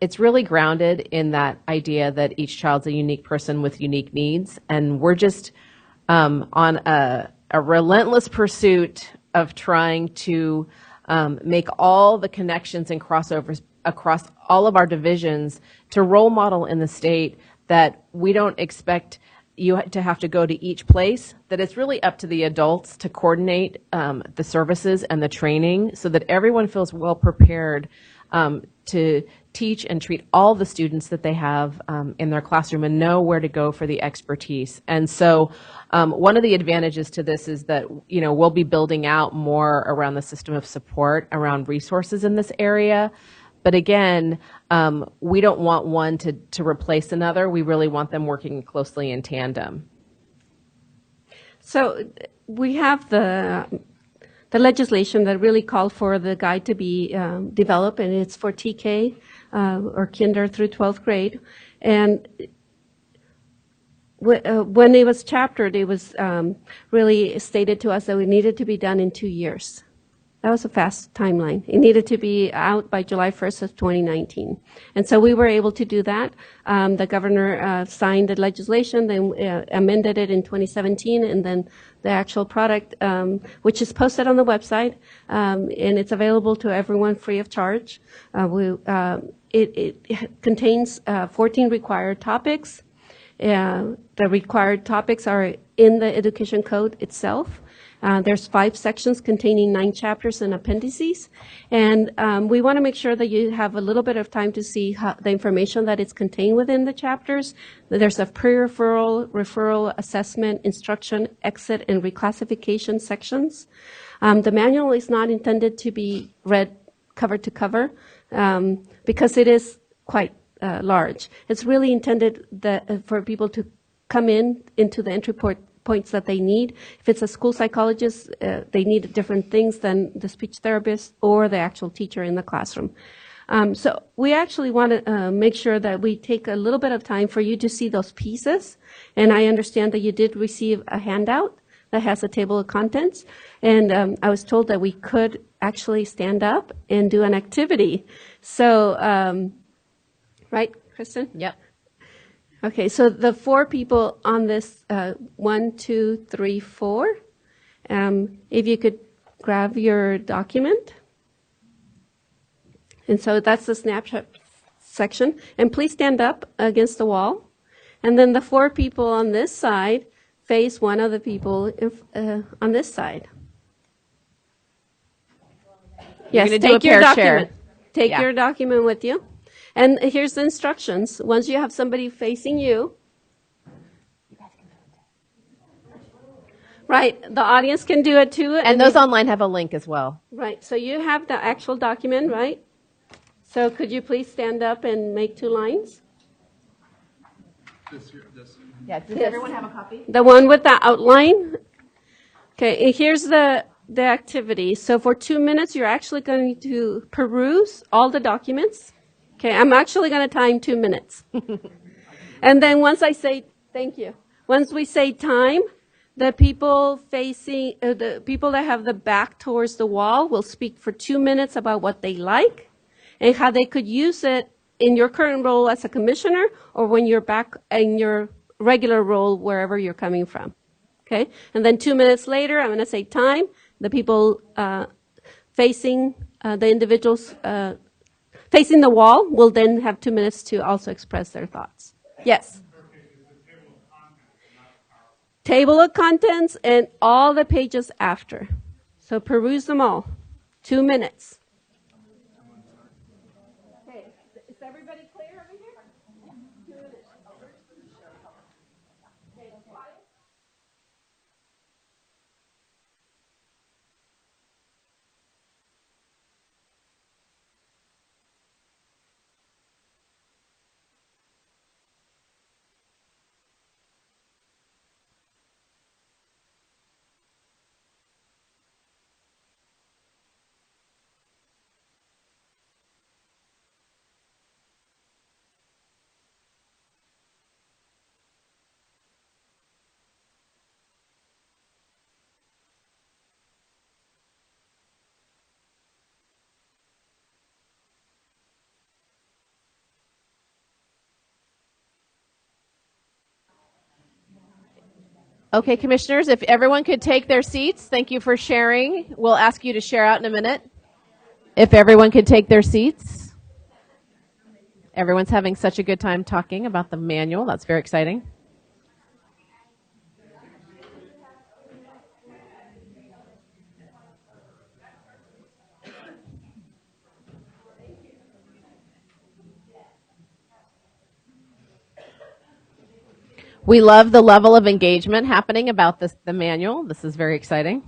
It's really grounded in that idea that each child's a unique person with unique needs, and we're just on a relentless pursuit of trying to make all the connections and crossovers across all of our divisions to role model in the state that we don't expect you to have to go to each place, that it's really up to the adults to coordinate the services and the training so that everyone feels well prepared to teach and treat all the students that they have in their classroom and know where to go for the expertise. And so one of the advantages to this is that, you know, we'll be building out more around the system of support, around resources in this area. But again, we don't want one to replace another. We really want them working closely in tandem. So we have the legislation that really called for the guide to be developed, and it's for TK or kinder through 12th grade. And when it was chaptered, it was really stated to us that it needed to be done in 2 years. That was a fast timeline. It needed to be out by July 1st of 2019. And so we were able to do that. The governor signed the legislation, then amended it in 2017, and then the actual product, which is posted on the website, and it's available to everyone free of charge. It contains 14 required topics. The required topics are in the education code itself. There's 5 sections containing 9 chapters and appendices. And we want to make sure that you have a little bit of time to see the information that is contained within the chapters. There's a pre-referral, referral, assessment, instruction, exit, and reclassification sections. The manual is not intended to be read cover to cover because it is quite large. It's really intended for people to come into the entry points that they need. If it's a school psychologist, they need different things than the speech therapist or the actual teacher in the classroom. So we actually want to make sure that we take a little bit of time for you to see those pieces. And I understand that you did receive a handout that has a table of contents. And I was told that we could actually stand up and do an activity. So, right, Kristen? Yep. Okay, so the 4 people on this, 1, 2, 3, 4, if you could grab your document. And so that's the snapshot section. And please stand up against the wall. And then the 4 people on this side face one of the people on this side. Yes, take your document. Take your document with you. And here's the instructions. Once you have somebody facing you, right, the audience can do it too. And those online have a link as well. Right, so you have the actual document, right? So could you please stand up and make 2 lines? Yeah, does everyone have a copy? The one with the outline. Okay, and here's the activity. So for 2 minutes, you're actually going to peruse all the documents. Okay, I'm actually going to time 2 minutes. And then once I say, thank you. Once we say time, the people facing, the people that have the back towards the wall will speak for 2 minutes about what they like and how they could use it in your current role as a commissioner or when you're back in your regular role wherever you're coming from. Okay, and then 2 minutes later, I'm going to say time. The people facing the individuals facing the wall will then have 2 minutes to also express their thoughts. Yes. Table of contents and all the pages after. So peruse them all. 2 minutes. Okay, is everybody clear over here? 2 minutes. Okay, quiet. Okay, commissioners, if everyone could take their seats, thank you for sharing. We'll ask you to share out in a minute. If everyone could take their seats. Everyone's having such a good time talking about the manual. That's very exciting. We love the level of engagement happening about the manual. This is very exciting.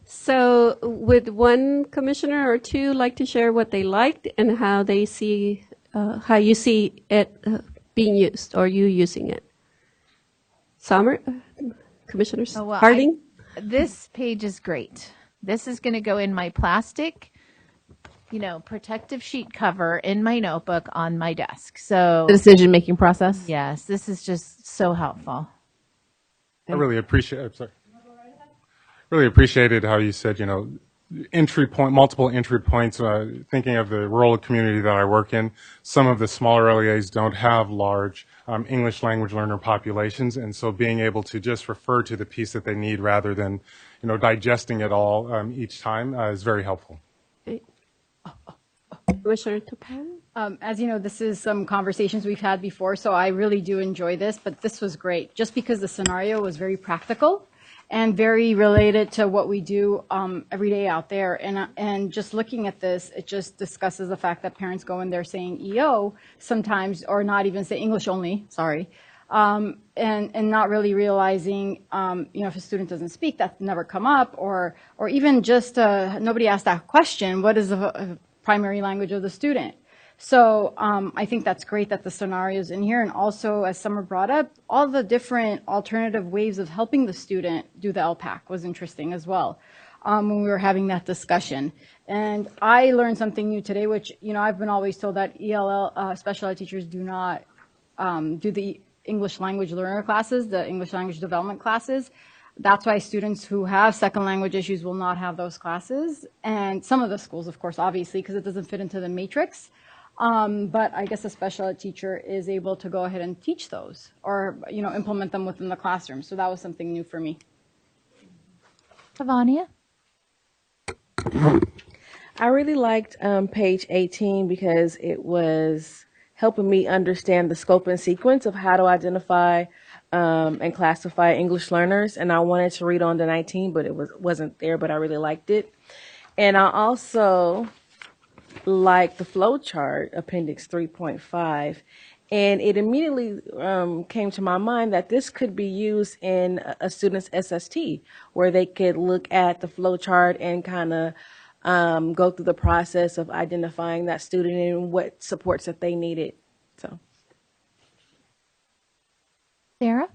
So would one commissioner or 2 like to share what they liked and how they see, how you see it being used or you using it? Summer, Commissioners Harding? This page is great. This is going to go in my plastic protective sheet cover in my notebook on my desk. So The decision-making process? yes, this is just so helpful. I really appreciate. I'm sorry. Really appreciated how you said, multiple entry points. Thinking of the rural community that I work in, some of the smaller LEAs don't have large English language learner populations, and so being able to just refer to the piece that they need rather than, digesting it all each time is very helpful. Commissioner Tupel? As you know, this is some conversations we've had before, so I really do enjoy this, but this was great, just because the scenario was very practical and very related to what we do every day out there. And just looking at this, it just discusses the fact that parents go in there saying EO sometimes, or not even say English only, sorry, and not really realizing, if a student doesn't speak, that's never come up, or even just nobody asked that question, what is the primary language of the student? So I think that's great that the scenario's in here. And also, as Summer brought up, all the different alternative ways of helping the student do the LPAC was interesting as well when we were having that discussion. And I learned something new today, which, I've been always told that ELL special ed teachers do not do the English language learner classes, the English language development classes. That's why students who have second language issues will not have those classes. And some of the schools, of course, obviously, because it doesn't fit into the matrix. But I guess a special ed teacher is able to go ahead and teach those or, implement them within the classroom. So that was something new for me. Ivania? I really liked page 18 because it was helping me understand the scope and sequence of how to identify and classify English learners. And I wanted to read on to 19, but it wasn't there, but I really liked it. And I also like the flow chart, Appendix 3.5, and it immediately came to my mind that this could be used in a student's SST, where they could look at the flow chart and kind of go through the process of identifying that student and what supports that they needed. So, Sarah?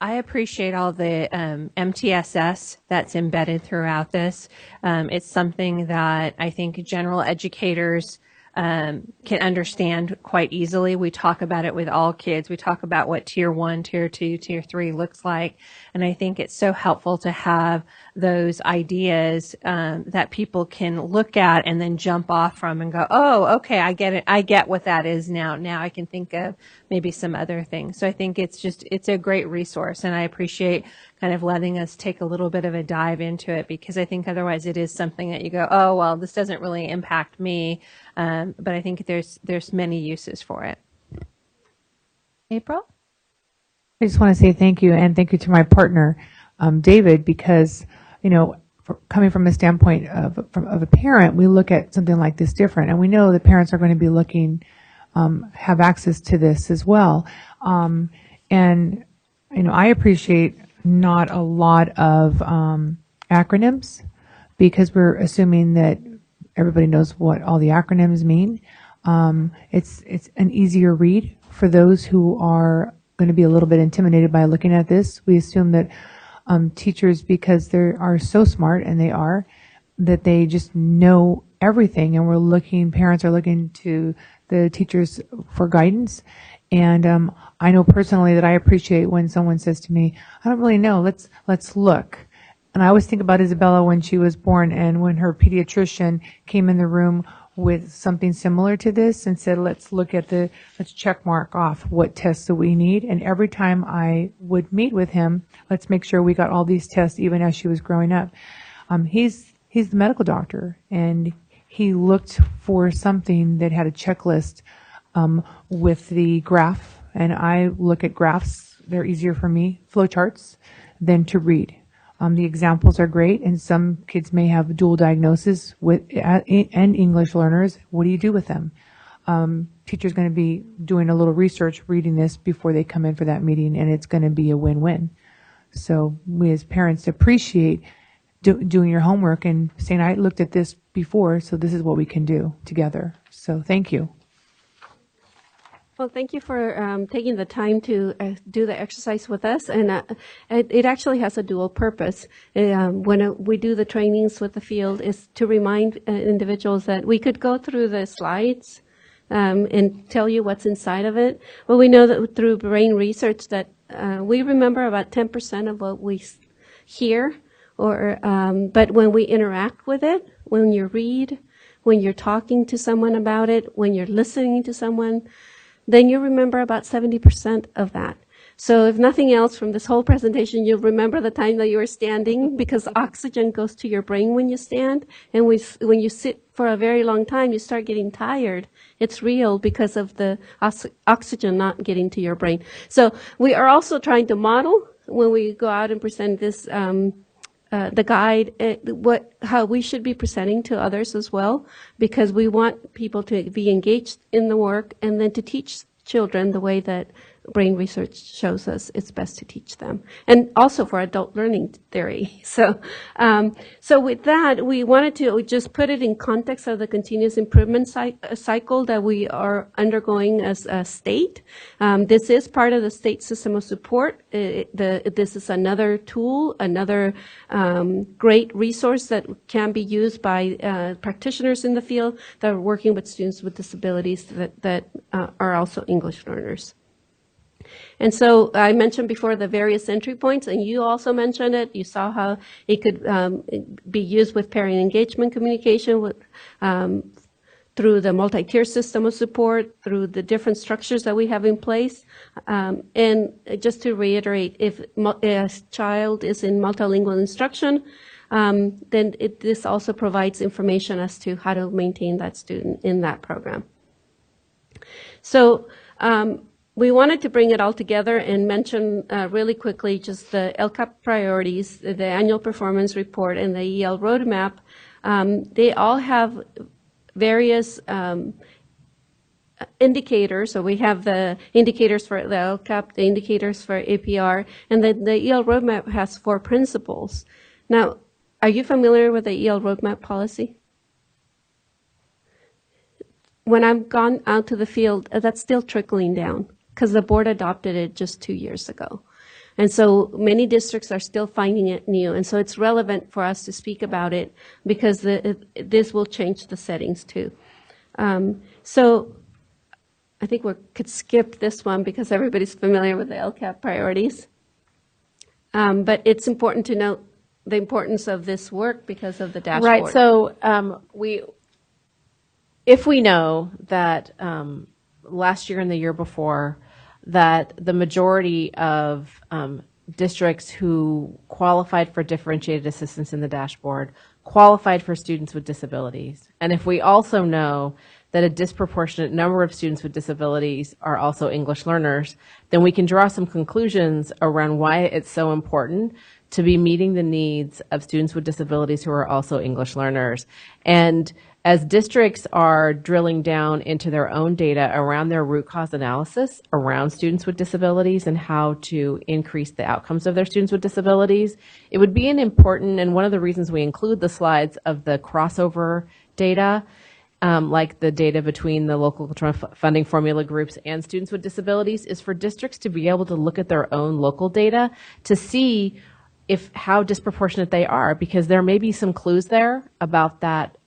I appreciate all the MTSS that's embedded throughout this. It's something that I think general educators can understand quite easily. We talk about it with all kids. We talk about what Tier 1, Tier 2, Tier 3 looks like. And I think it's so helpful to have those ideas that people can look at and then jump off from and go, oh, okay, I get it. I get what that is now. Now I can think of maybe some other things. So I think it's a great resource, and I appreciate kind of letting us take a little bit of a dive into it, because I think otherwise it is something that you go, oh, well, this doesn't really impact me. But I think there's many uses for it. April? I just want to say thank you, and thank you to my partner, David, because, coming from a standpoint of a parent, we look at something like this different, and we know that parents are going to be looking, have access to this as well. And, I appreciate not a lot of acronyms, because we're assuming that everybody knows what all the acronyms mean. It's an easier read for those who are going to be a little bit intimidated by looking at this. We assume that teachers, because they are so smart, and they are, that they just know everything, and parents are looking to the teachers for guidance. And I know personally that I appreciate when someone says to me, I don't really know, let's look. And I always think about Isabella when she was born, and when her pediatrician came in the room with something similar to this and said, let's check mark off what tests that we need. And every time I would meet with him, let's make sure we got all these tests, even as she was growing up. He's the medical doctor, and he looked for something that had a checklist with the graph. And I look at graphs, they're easier for me, flowcharts, than to read. The examples are great, and some kids may have dual diagnosis and English learners. What do you do with them? Teacher's going to be doing a little research, reading this before they come in for that meeting, and it's going to be a win-win. So we as parents appreciate doing your homework and saying, I looked at this before, so this is what we can do together. So thank you. Well, thank you for taking the time to do the exercise with us, and it actually has a dual purpose. When we do the trainings with the field, is to remind individuals that we could go through the slides and tell you what's inside of it. Well, we know that through brain research that we remember about 10% of what we hear, but when we interact with it, when you read, when you're talking to someone about it, when you're listening to someone, then you remember about 70% of that. So if nothing else from this whole presentation, you'll remember the time that you were standing, because oxygen goes to your brain when you stand. And when you sit for a very long time, you start getting tired. It's real because of the oxygen not getting to your brain. So we are also trying to model, when we go out and present this, the guide, how we should be presenting to others as well, because we want people to be engaged in the work and then to teach children the way that brain research shows us it's best to teach them, and also for adult learning theory. So with that, we wanted to just put it in context of the continuous improvement cycle that we are undergoing as a state. This is part of the state system of support. This is another tool, another great resource that can be used by practitioners in the field that are working with students with disabilities that are also English learners. And so I mentioned before the various entry points, and you also mentioned it. You saw how it could be used with parent engagement communication through the multi-tier system of support, through the different structures that we have in place. And just to reiterate, if a child is in multilingual instruction, then this also provides information as to how to maintain that student in that program. So we wanted to bring it all together and mention really quickly just the LCAP priorities, the annual performance report, and the EL roadmap. They all have various indicators. So we have the indicators for the LCAP, the indicators for APR, and then the EL roadmap has 4 principles. Now, are you familiar with the EL roadmap policy? When I've gone out to the field, that's still trickling down, because the board adopted it just 2 years ago. And so many districts are still finding it new. And so it's relevant for us to speak about it, because this will change the settings too. So I think we could skip this one because everybody's familiar with the LCAP priorities. But it's important to note the importance of this work because of the dashboard. Right. So if we know that last year and the year before that the majority of districts who qualified for differentiated assistance in the dashboard qualified for students with disabilities, and if we also know that a disproportionate number of students with disabilities are also English learners, then we can draw some conclusions around why it's so important to be meeting the needs of students with disabilities who are also English learners. And as districts are drilling down into their own data around their root cause analysis around students with disabilities and how to increase the outcomes of their students with disabilities, it would be an important, and one of the reasons we include the slides of the crossover data, like the data between the local funding formula groups and students with disabilities, is for districts to be able to look at their own local data to see how disproportionate they are, because there may be some clues there about that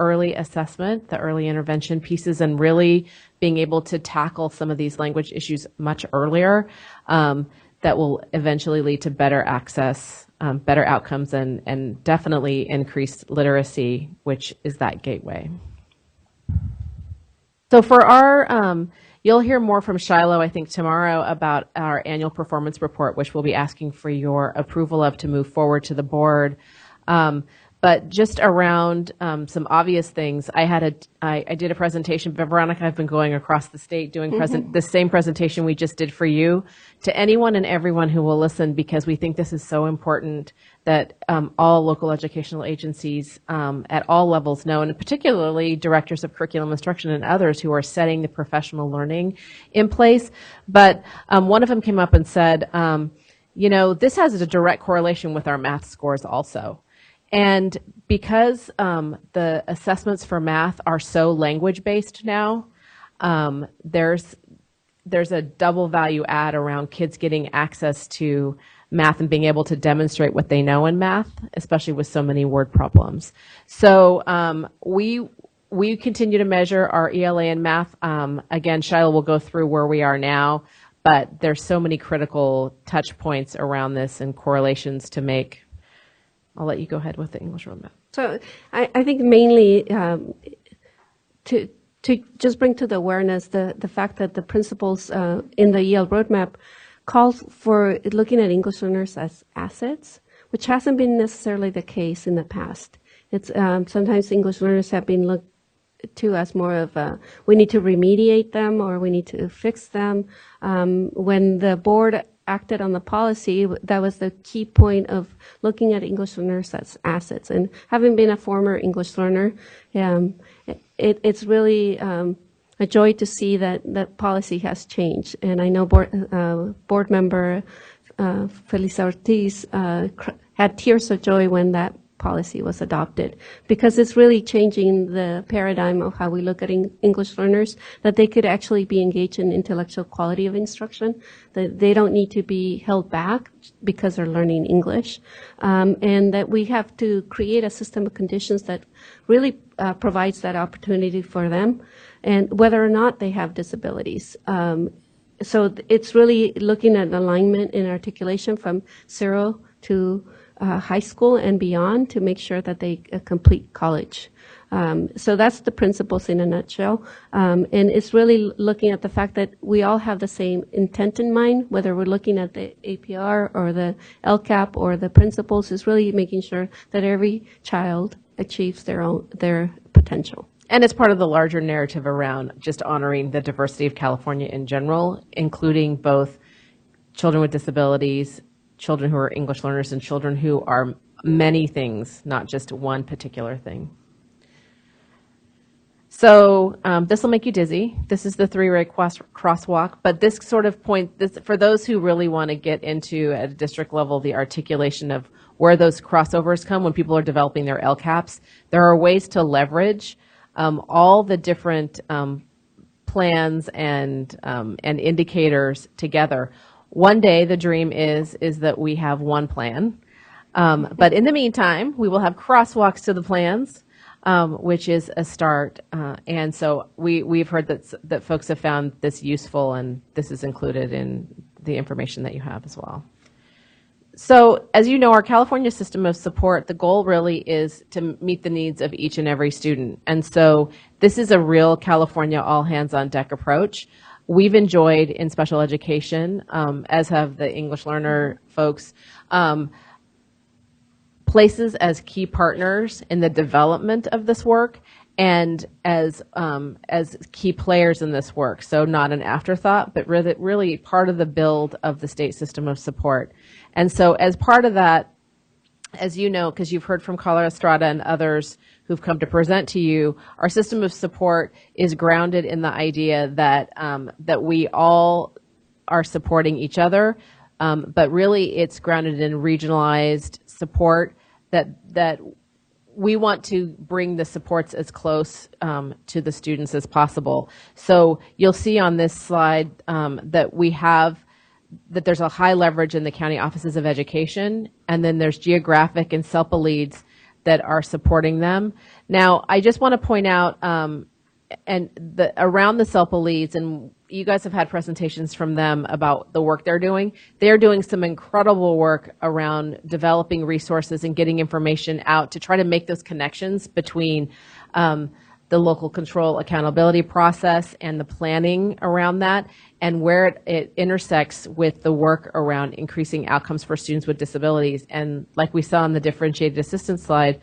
early assessment, the early intervention pieces, and really being able to tackle some of these language issues much earlier that will eventually lead to better access, better outcomes, and definitely increased literacy, which is that gateway. So for our you'll hear more from Shiloh, I think, tomorrow about our annual performance report, which we'll be asking for your approval of to move forward to the board. But just around some obvious things, I did a presentation, but Veronica, I've been going across the state doing the same presentation we just did for you to anyone and everyone who will listen, because we think this is so important that all local educational agencies at all levels know, and particularly directors of curriculum instruction and others who are setting the professional learning in place. But one of them came up and said, this has a direct correlation with our math scores also. And because the assessments for math are so language-based now, there's there's a double value add around kids getting access to math and being able to demonstrate what they know in math, especially with so many word problems. So we continue to measure our ELA and math. Again, Shiloh will go through where we are now, but there's so many critical touch points around this and correlations to make. I'll let you go ahead with the English roadmap. So I think mainly to just bring to the awareness the fact that the principles in the EL roadmap calls for looking at English learners as assets, which hasn't been necessarily the case in the past. It's sometimes English learners have been looked to as more of a, we need to remediate them or we need to fix them. When the board acted on the policy, that was the key point of looking at English learners as assets. And having been a former English learner, it's really a joy to see that that policy has changed. And I know board member Felisa Ortiz had tears of joy when that policy was adopted, because it's really changing the paradigm of how we look at English learners, that they could actually be engaged in intellectual quality of instruction, that they don't need to be held back because they're learning English, and that we have to create a system of conditions that really provides that opportunity for them, and whether or not they have disabilities. So it's really looking at alignment and articulation from 0 to high school and beyond to make sure that they complete college. So that's the principles in a nutshell. And it's really looking at the fact that we all have the same intent in mind, whether we're looking at the APR or the LCAP or the principles, is really making sure that every child achieves their potential. And it's part of the larger narrative around just honoring the diversity of California in general, including both children with disabilities, children who are English learners, and children who are many things, not just one particular thing. So this will make you dizzy. This is the three-way crosswalk, but this sort of for those who really want to get into, at a district level, the articulation of where those crossovers come when people are developing their LCAPs, there are ways to leverage all the different plans and indicators together. One day, the dream is that we have one plan. But in the meantime, we will have crosswalks to the plans, which is a start. And so we've heard that folks have found this useful, and this is included in the information that you have as well. So as you know, our California system of support, the goal really is to meet the needs of each and every student. And so this is a real California all hands on deck approach. We've enjoyed in special education, as have the English learner folks, places as key partners in the development of this work and as key players in this work. So not an afterthought, but really part of the build of the state system of support. And so as part of that, as you know, because you've heard from Carla Estrada and others who've come to present to you, our system of support is grounded in the idea that that we all are supporting each other, but really it's grounded in regionalized support, that we want to bring the supports as close to the students as possible. So you'll see on this slide that there's a high leverage in the county offices of education, and then there's geographic and SELPA leads that are supporting them. Now, I just want to point out, around the SELPA leads, and you guys have had presentations from them about the work they're doing. They're doing some incredible work around developing resources and getting information out to try to make those connections between the local control accountability process and the planning around that, and where it intersects with the work around increasing outcomes for students with disabilities. And like we saw on the differentiated assistance slide,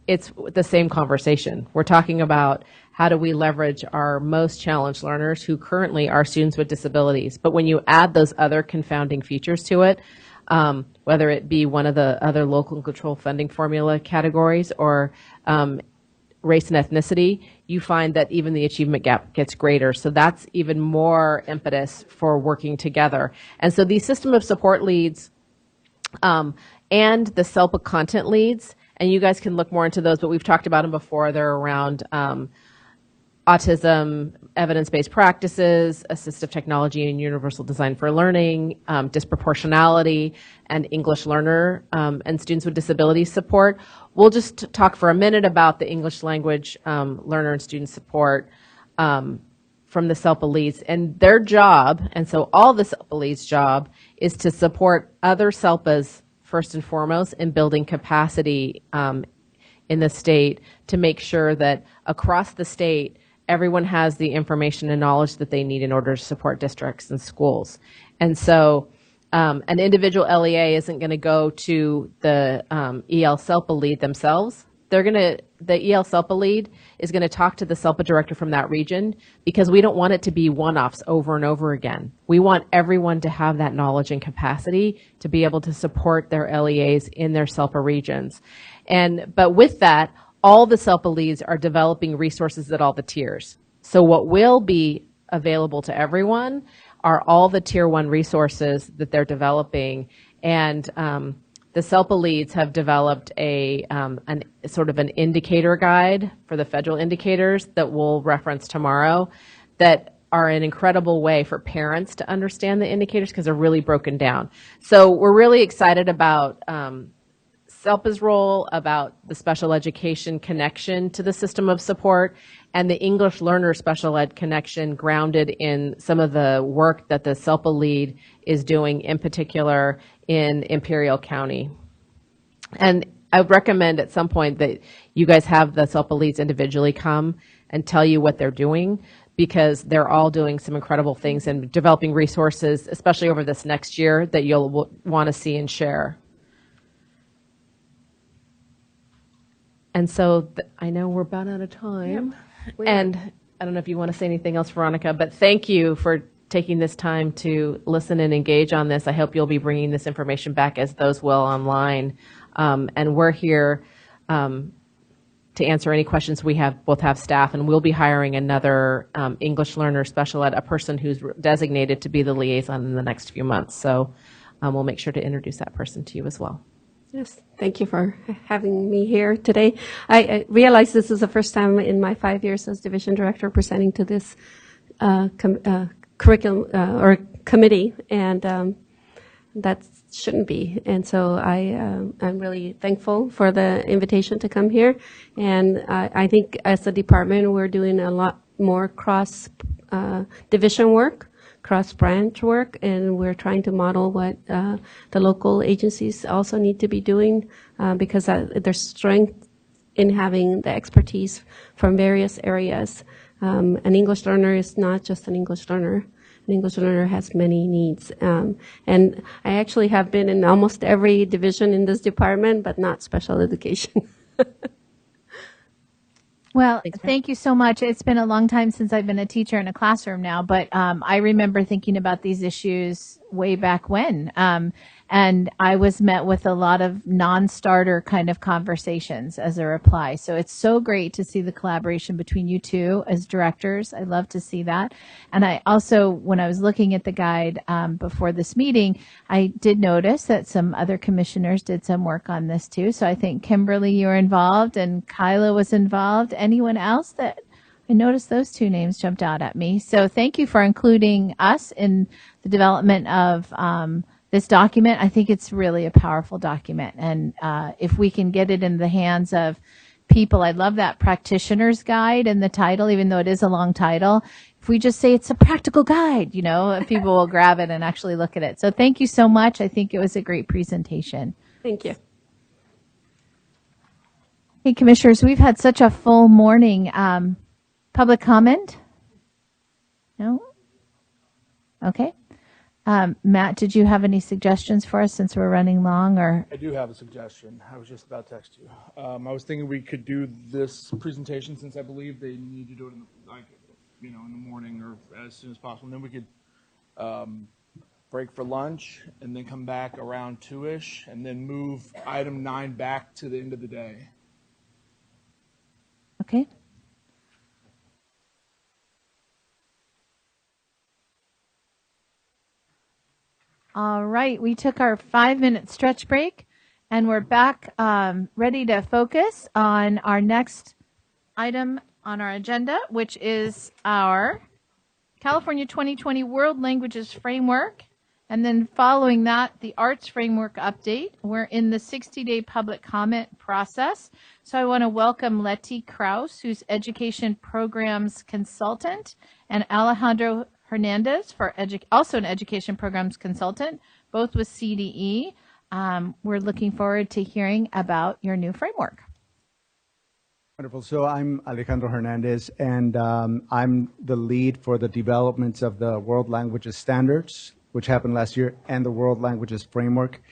it's the same conversation. We're talking about how do we leverage our most challenged learners who currently are students with disabilities. But when you add those other confounding features to it, whether it be one of the other local control funding formula categories or race and ethnicity, you find that even the achievement gap gets greater. So that's even more impetus for working together. And so these system of support leads and the SELPA content leads, and you guys can look more into those, but we've talked about them before. They're around autism, evidence-based practices, assistive technology and universal design for learning, disproportionality, and English learner and students with disabilities support. We'll just talk for a minute about the English language learner and student support from the SELPA leads and their job, and so all the SELPA leads' job is to support other SELPAs first and foremost in building capacity in the state to make sure that across the state everyone has the information and knowledge that they need in order to support districts and schools. And so an individual LEA isn't going to go to the EL SELPA lead themselves. The EL SELPA lead is going to talk to the SELPA director from that region because we don't want it to be one-offs over and over again. We want everyone to have that knowledge and capacity to be able to support their LEAs in their SELPA regions. But with that, all the SELPA leads are developing resources at all the tiers. So what will be available to everyone are all the tier 1 resources that they're developing. And the SELPA leads have developed an sort of an indicator guide for the federal indicators that we'll reference tomorrow that are an incredible way for parents to understand the indicators because they're really broken down. So we're really excited about SELPA's role, about the special education connection to the system of support, and the English learner special ed connection grounded in some of the work that the SELPA lead is doing, in particular in Imperial County. And I would recommend at some point that you guys have the SELPA leads individually come and tell you what they're doing, because they're all doing some incredible things and developing resources, especially over this next year, that you'll want to see and share. And so I know we're about out of time. Yep, and I don't know if you want to say anything else, Veronica, but thank you for taking this time to listen and engage on this. I hope you'll be bringing this information back as those will online. And we're here to answer any questions we have, both have staff, and we'll be hiring another English learner special ed, a person who's designated to be the liaison in the next few months. So we'll make sure to introduce that person to you as well. Yes, thank you for having me here today. I realize this is the first time in my 5 years as division director presenting to this curriculum or committee, and that shouldn't be. And so I'm really thankful for the invitation to come here. And I think as a department, we're doing a lot more cross division work, cross-branch work, and we're trying to model what the local agencies also need to be doing because there's strength in having the expertise from various areas. An English learner is not just an English learner. An English learner has many needs. And I actually have been in almost every division in this department, but not special education. Well, thank you so much. It's been a long time since I've been a teacher in a classroom now, but I remember thinking about these issues way back when. And I was met with a lot of non-starter kind of conversations as a reply. So it's so great to see the collaboration between you two as directors. I love to see that. And I also, when I was looking at the guide before this meeting, I did notice that some other commissioners did some work on this too. So I think Kimberly, you were involved, and Kyla was involved. Anyone else that I noticed those two names jumped out at me. So thank you for including us in the development of this document. I think it's really a powerful document. And if we can get it in the hands of people, I love that practitioner's guide in the title, even though it is a long title. If we just say it's a practical guide, you know, people will grab it and actually look at it. So thank you so much. I think it was a great presentation. Thank you. Hey, commissioners, we've had such a full morning. Public comment? No? Okay. Matt, did you have any suggestions for us since we're running long? Or I do have a suggestion. I was just about to text you. I was thinking we could do this presentation, since I believe they need to do it in the, in the morning or as soon as possible. And then we could break for lunch and then come back around 2-ish and then move item 9 back to the end of the day. Okay. All right, we took our 5-minute stretch break, and we're back ready to focus on our next item on our agenda, which is our California 2020 World Languages Framework. And then following that, the Arts Framework update. We're in the 60-day public comment process. So I want to welcome Letty Kraus, who's Education Programs Consultant, and Alejandro Hernandez, for also an Education Programs Consultant, both with CDE. We're looking forward to hearing about your new framework. Wonderful. So I'm Alejandro Hernandez, and I'm the lead for the developments of the World Languages Standards, which happened last year, and the World Languages Framework,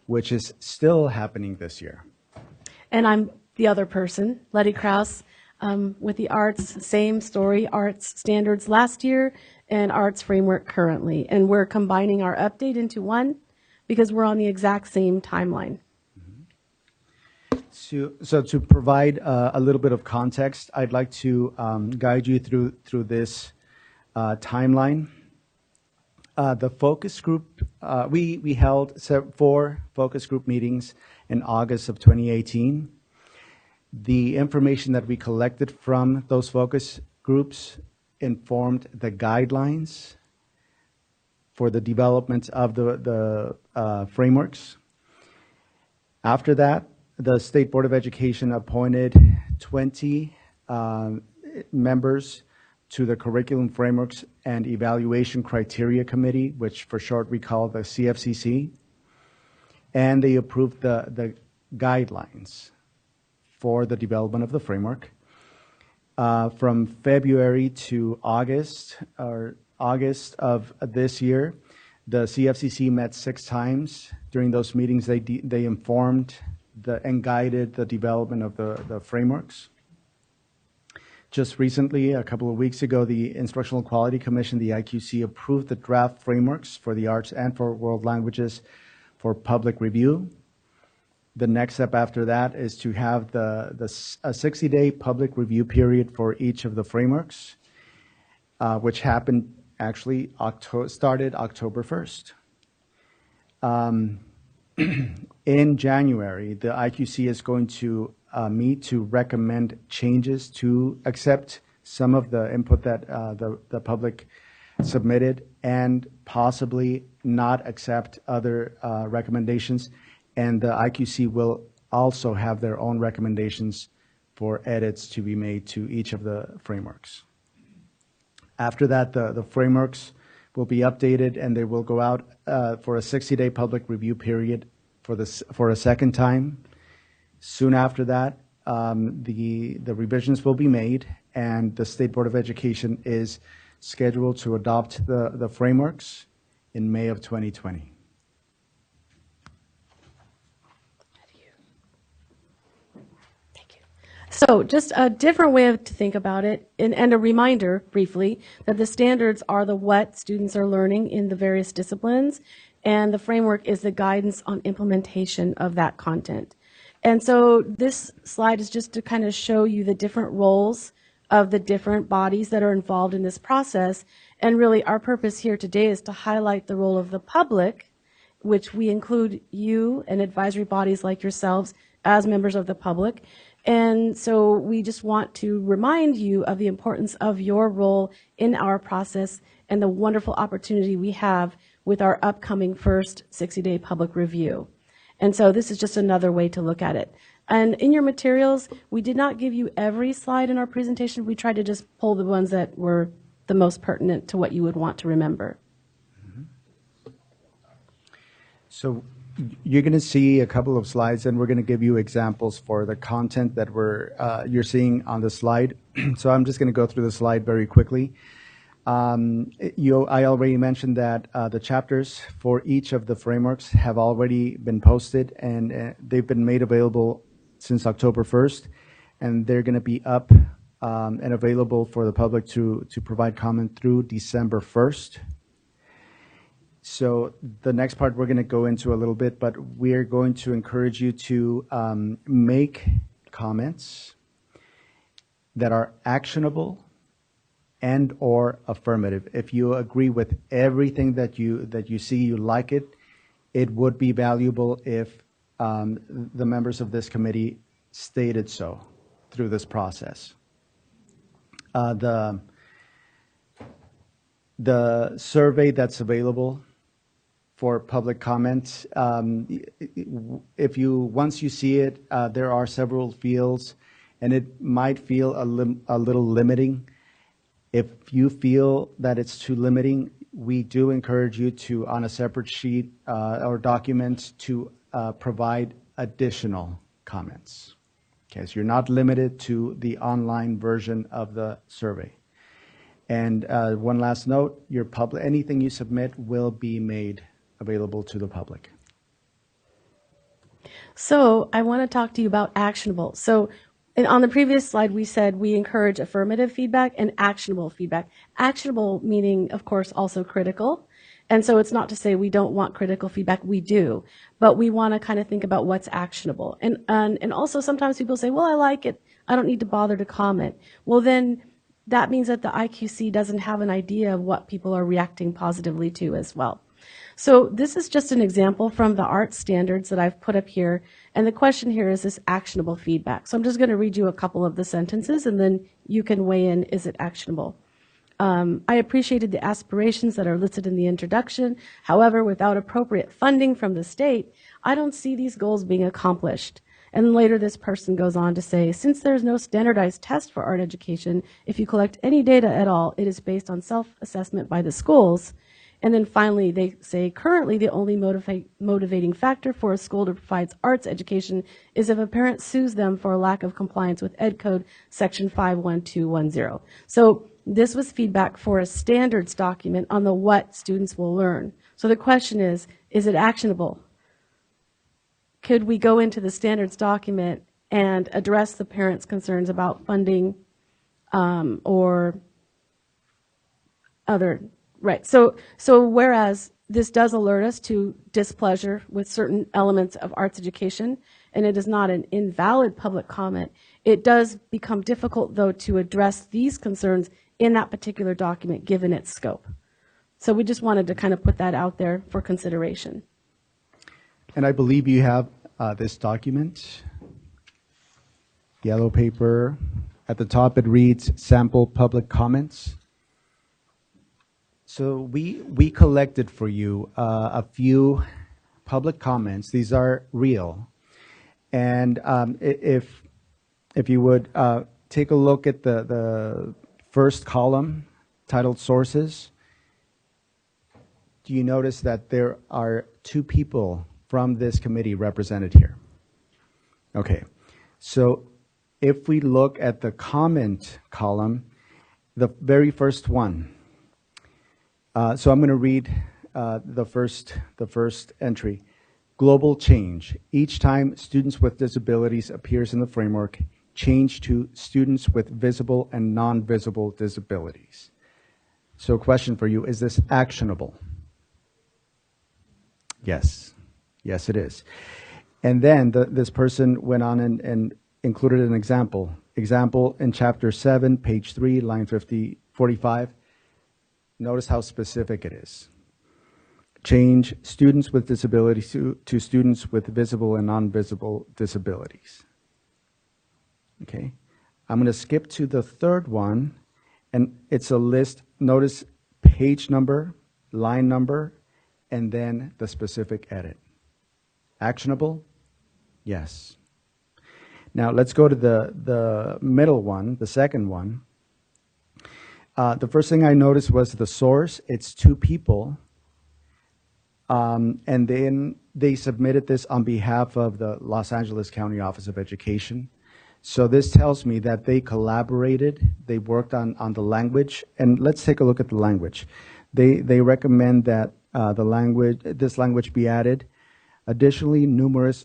which is still happening this year. And I'm the other person, Letty Kraus, with the arts, same story, arts standards last year and arts framework currently. And we're combining our update into one because we're on the exact same timeline. So to provide a little bit of context, I'd like to guide you through this timeline. The focus group, we held 4 focus group meetings in August of 2018. The information that we collected from those focus groups informed the guidelines for the development of the frameworks. After that, the State Board of Education appointed 20 members to the Curriculum Frameworks and Evaluation Criteria Committee, which for short we call the CFCC, and they approved the guidelines for the development of the framework. From February to August of this year, the CFCC met 6 times. During those meetings, they informed and guided the development of the frameworks. Just recently, a couple of weeks ago, the Instructional Quality Commission, the IQC, approved the draft frameworks for the arts and for world languages for public review. The next step after that is to have a 60-day public review period for each of the frameworks, which happened actually started October 1st. In January, the IQC is going to meet to recommend changes to accept some of the input that the public submitted and possibly not accept other recommendations. And the IQC will also have their own recommendations for edits to be made to each of the frameworks. After that, the frameworks will be updated and they will go out for a 60-day public review period for a second time. Soon after that, the revisions will be made, and the State Board of Education is scheduled to adopt the frameworks in May of 2020. So just a different way to think about it, and a reminder briefly that the standards are what students are learning in the various disciplines, and the framework is the guidance on implementation of that content. And so this slide is just to kind of show you the different roles of the different bodies that are involved in this process. And really our purpose here today is to highlight the role of the public, which we include you and advisory bodies like yourselves as members of the public. And so we just want to remind you of the importance of your role in our process and the wonderful opportunity we have with our upcoming first 60-day public review. And so this is just another way to look at it. And in your materials, we did not give you every slide in our presentation. We tried to just pull the ones that were the most pertinent to what you would want to remember. So you're going to see a couple of slides, and we're going to give you examples for the content that you're seeing on the slide. So I'm just going to go through the slide very quickly. I already mentioned that the chapters for each of the frameworks have already been posted, and they've been made available since October 1st, and they're going to be up and available for the public to provide comment through December 1st. So the next part we're going to go into a little bit, but we're going to encourage you to make comments that are actionable and or affirmative. If you agree with everything that you see, you like it, it would be valuable if the members of this committee stated so through this process. the survey that's available for public comment. Once you see it, there are several fields, and it might feel a little limiting. If you feel that it's too limiting, we do encourage you to, on a separate sheet or document, to provide additional comments. Okay, so you're not limited to the online version of the survey. And one last note, anything you submit will be made available to the public. So I want to talk to you about actionable. So on the previous slide, we said we encourage affirmative feedback and actionable feedback. Actionable meaning, of course, also critical. And so it's not to say we don't want critical feedback, we do, but we want to kind of think about what's actionable. And also sometimes people say, well, I like it, I don't need to bother to comment. Well, then that means that the IQC doesn't have an idea of what people are reacting positively to as well. So this is just an example from the ART standards that I've put up here. And the question here is this actionable feedback. So I'm just going to read you a couple of the sentences and then you can weigh in, is it actionable? I appreciated the aspirations that are listed in the introduction. However, without appropriate funding from the state, I don't see these goals being accomplished. And later this person goes on to say, since there's no standardized test for art education, if you collect any data at all, it is based on self-assessment by the schools. And then finally, they say, currently the only motivating factor for a school to provide arts education is if a parent sues them for a lack of compliance with Ed Code Section 51210. So this was feedback for a standards document on the what students will learn. So the question is it actionable? Could we go into the standards document and address the parents' concerns about funding or other? Right. So whereas this does alert us to displeasure with certain elements of arts education, and it is not an invalid public comment, it does become difficult, though, to address these concerns in that particular document, given its scope. So we just wanted to kind of put that out there for consideration. And I believe you have this document, yellow paper. At the top, it reads sample public comments. So we collected for you a few public comments. These are real. And if you would take a look at the first column titled Sources, do you notice that there are two people from this committee represented here? Okay, so if we look at the comment column, the very first one, so I'm going to read the first entry. Global change. Each time students with disabilities appears in the framework, change to students with visible and non-visible disabilities. So question for you, is this actionable? Yes. Yes, it is. And then this person went on and included an example. Example in chapter 7, page 3, line 45. Notice how specific it is. Change students with disabilities to students with visible and non-visible disabilities. Okay. I'm going to skip to the third one, and it's a list. Notice page number, line number, and then the specific edit. Actionable? Yes. Now let's go to the middle one, the second one. The first thing I noticed was the source. It's two people. And then they submitted this on behalf of the Los Angeles County Office of Education. So this tells me that they collaborated, they worked on the language, and let's take a look at the language. They recommend that this language be added. Additionally, numerous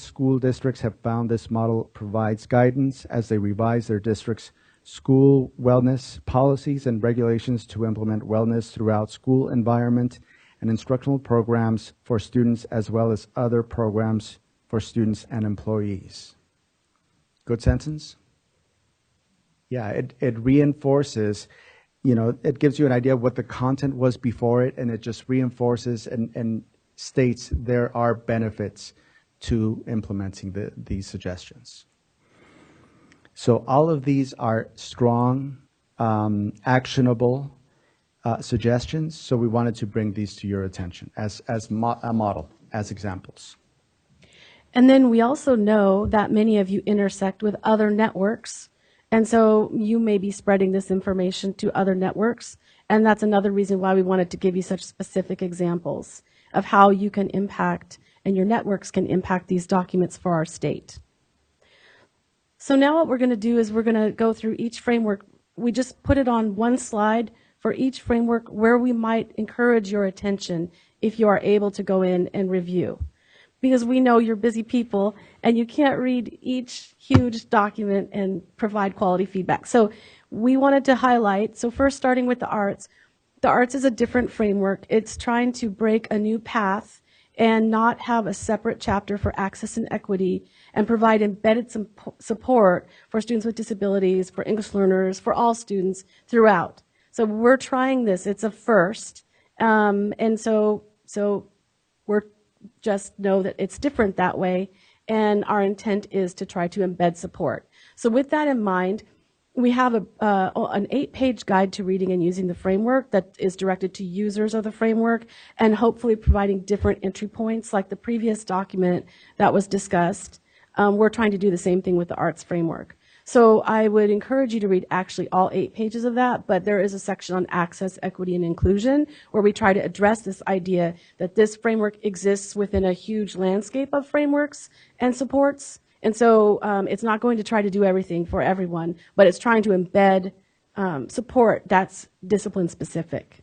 school districts have found this model provides guidance as they revise their district's school wellness policies and regulations to implement wellness throughout school environment and instructional programs for students as well as other programs for students and employees. Good sentence? Yeah, it reinforces, it gives you an idea of what the content was before it, and it just reinforces and states there are benefits to implementing these suggestions. So all of these are strong, actionable suggestions. So we wanted to bring these to your attention as a model, as examples. And then we also know that many of you intersect with other networks. And so you may be spreading this information to other networks. And that's another reason why we wanted to give you such specific examples of how you can impact and your networks can impact these documents for our state. So now what we're going to do is we're going to go through each framework. We just put it on one slide for each framework where we might encourage your attention if you are able to go in and review. Because we know you're busy people and you can't read each huge document and provide quality feedback. So we wanted to highlight, so first starting with the arts is a different framework. It's trying to break a new path and not have a separate chapter for access and equity and provide embedded support for students with disabilities, for English learners, for all students throughout. So we're trying this. It's a first. And so we're just know that it's different that way, and our intent is to try to embed support. So with that in mind, we have an 8-page guide to reading and using the framework that is directed to users of the framework and hopefully providing different entry points like the previous document that was discussed. We're trying to do the same thing with the arts framework. So I would encourage you to read actually all 8 pages of that, but there is a section on access, equity, and inclusion where we try to address this idea that this framework exists within a huge landscape of frameworks and supports. And so it's not going to try to do everything for everyone, but it's trying to embed support that's discipline specific.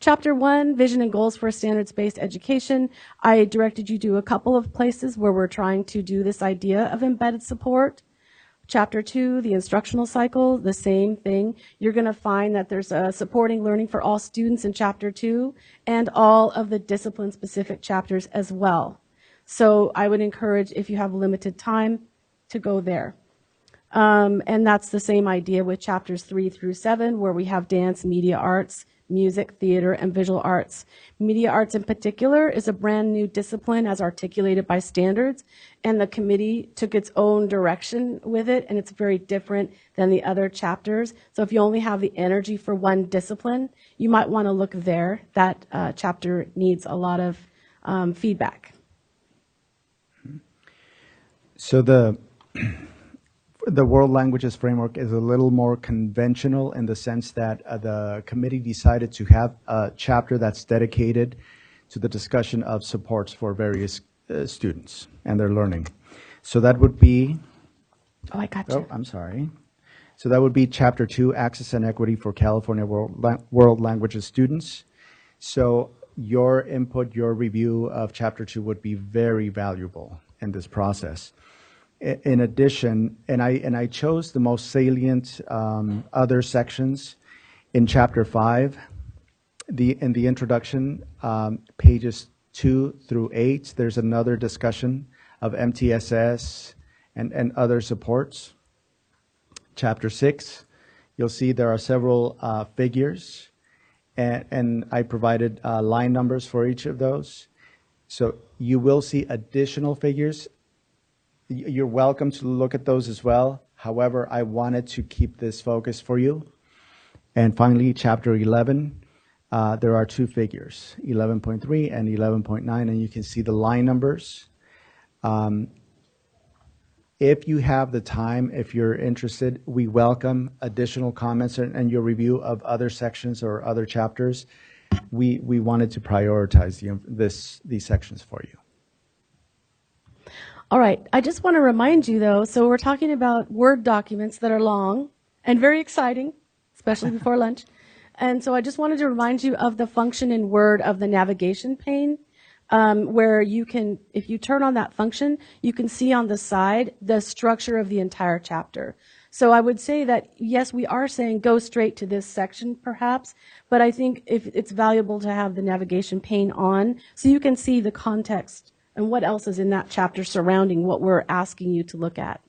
Chapter 1, Vision and Goals for a Standards-Based Education. I directed you to a couple of places where we're trying to do this idea of embedded support. Chapter 2, the instructional cycle, the same thing. You're going to find that there's a supporting learning for all students in Chapter 2 and all of the discipline-specific chapters as well. So I would encourage, if you have limited time, to go there. And that's the same idea with chapters 3 through 7, where we have dance, media arts, music, theater, and visual arts. Media arts in particular is a brand new discipline as articulated by standards, and the committee took its own direction with it, and it's very different than the other chapters. So if you only have the energy for one discipline, you might want to look there. That chapter needs a lot of feedback. So the World Languages Framework is a little more conventional in the sense that the committee decided to have a chapter that's dedicated to the discussion of supports for various students and their learning. So that would be... Oh, I got you. Oh, I'm sorry. So that would be Chapter 2, Access and Equity for California World Languages Students. So your input, your review of Chapter 2 would be very valuable in this process. In addition, and I chose the most salient other sections in Chapter 5. In the introduction, pages 2 through 8, there's another discussion of MTSS and other supports. Chapter 6, you'll see there are several figures, and I provided line numbers for each of those. So you will see additional figures. You're welcome to look at those as well. However, I wanted to keep this focus for you. And finally, Chapter 11, there are 2 figures, 11.3 and 11.9, and you can see the line numbers. If you have the time, if you're interested, we welcome additional comments and your review of other sections or other chapters. We wanted to prioritize these sections for you. All right, I just want to remind you though, so we're talking about Word documents that are long and very exciting, especially before lunch. And so I just wanted to remind you of the function in Word of the navigation pane, where you can, if you turn on that function, you can see on the side the structure of the entire chapter. So I would say that, yes, we are saying go straight to this section perhaps, but I think if it's valuable to have the navigation pane on so you can see the context and what else is in that chapter surrounding what we're asking you to look at.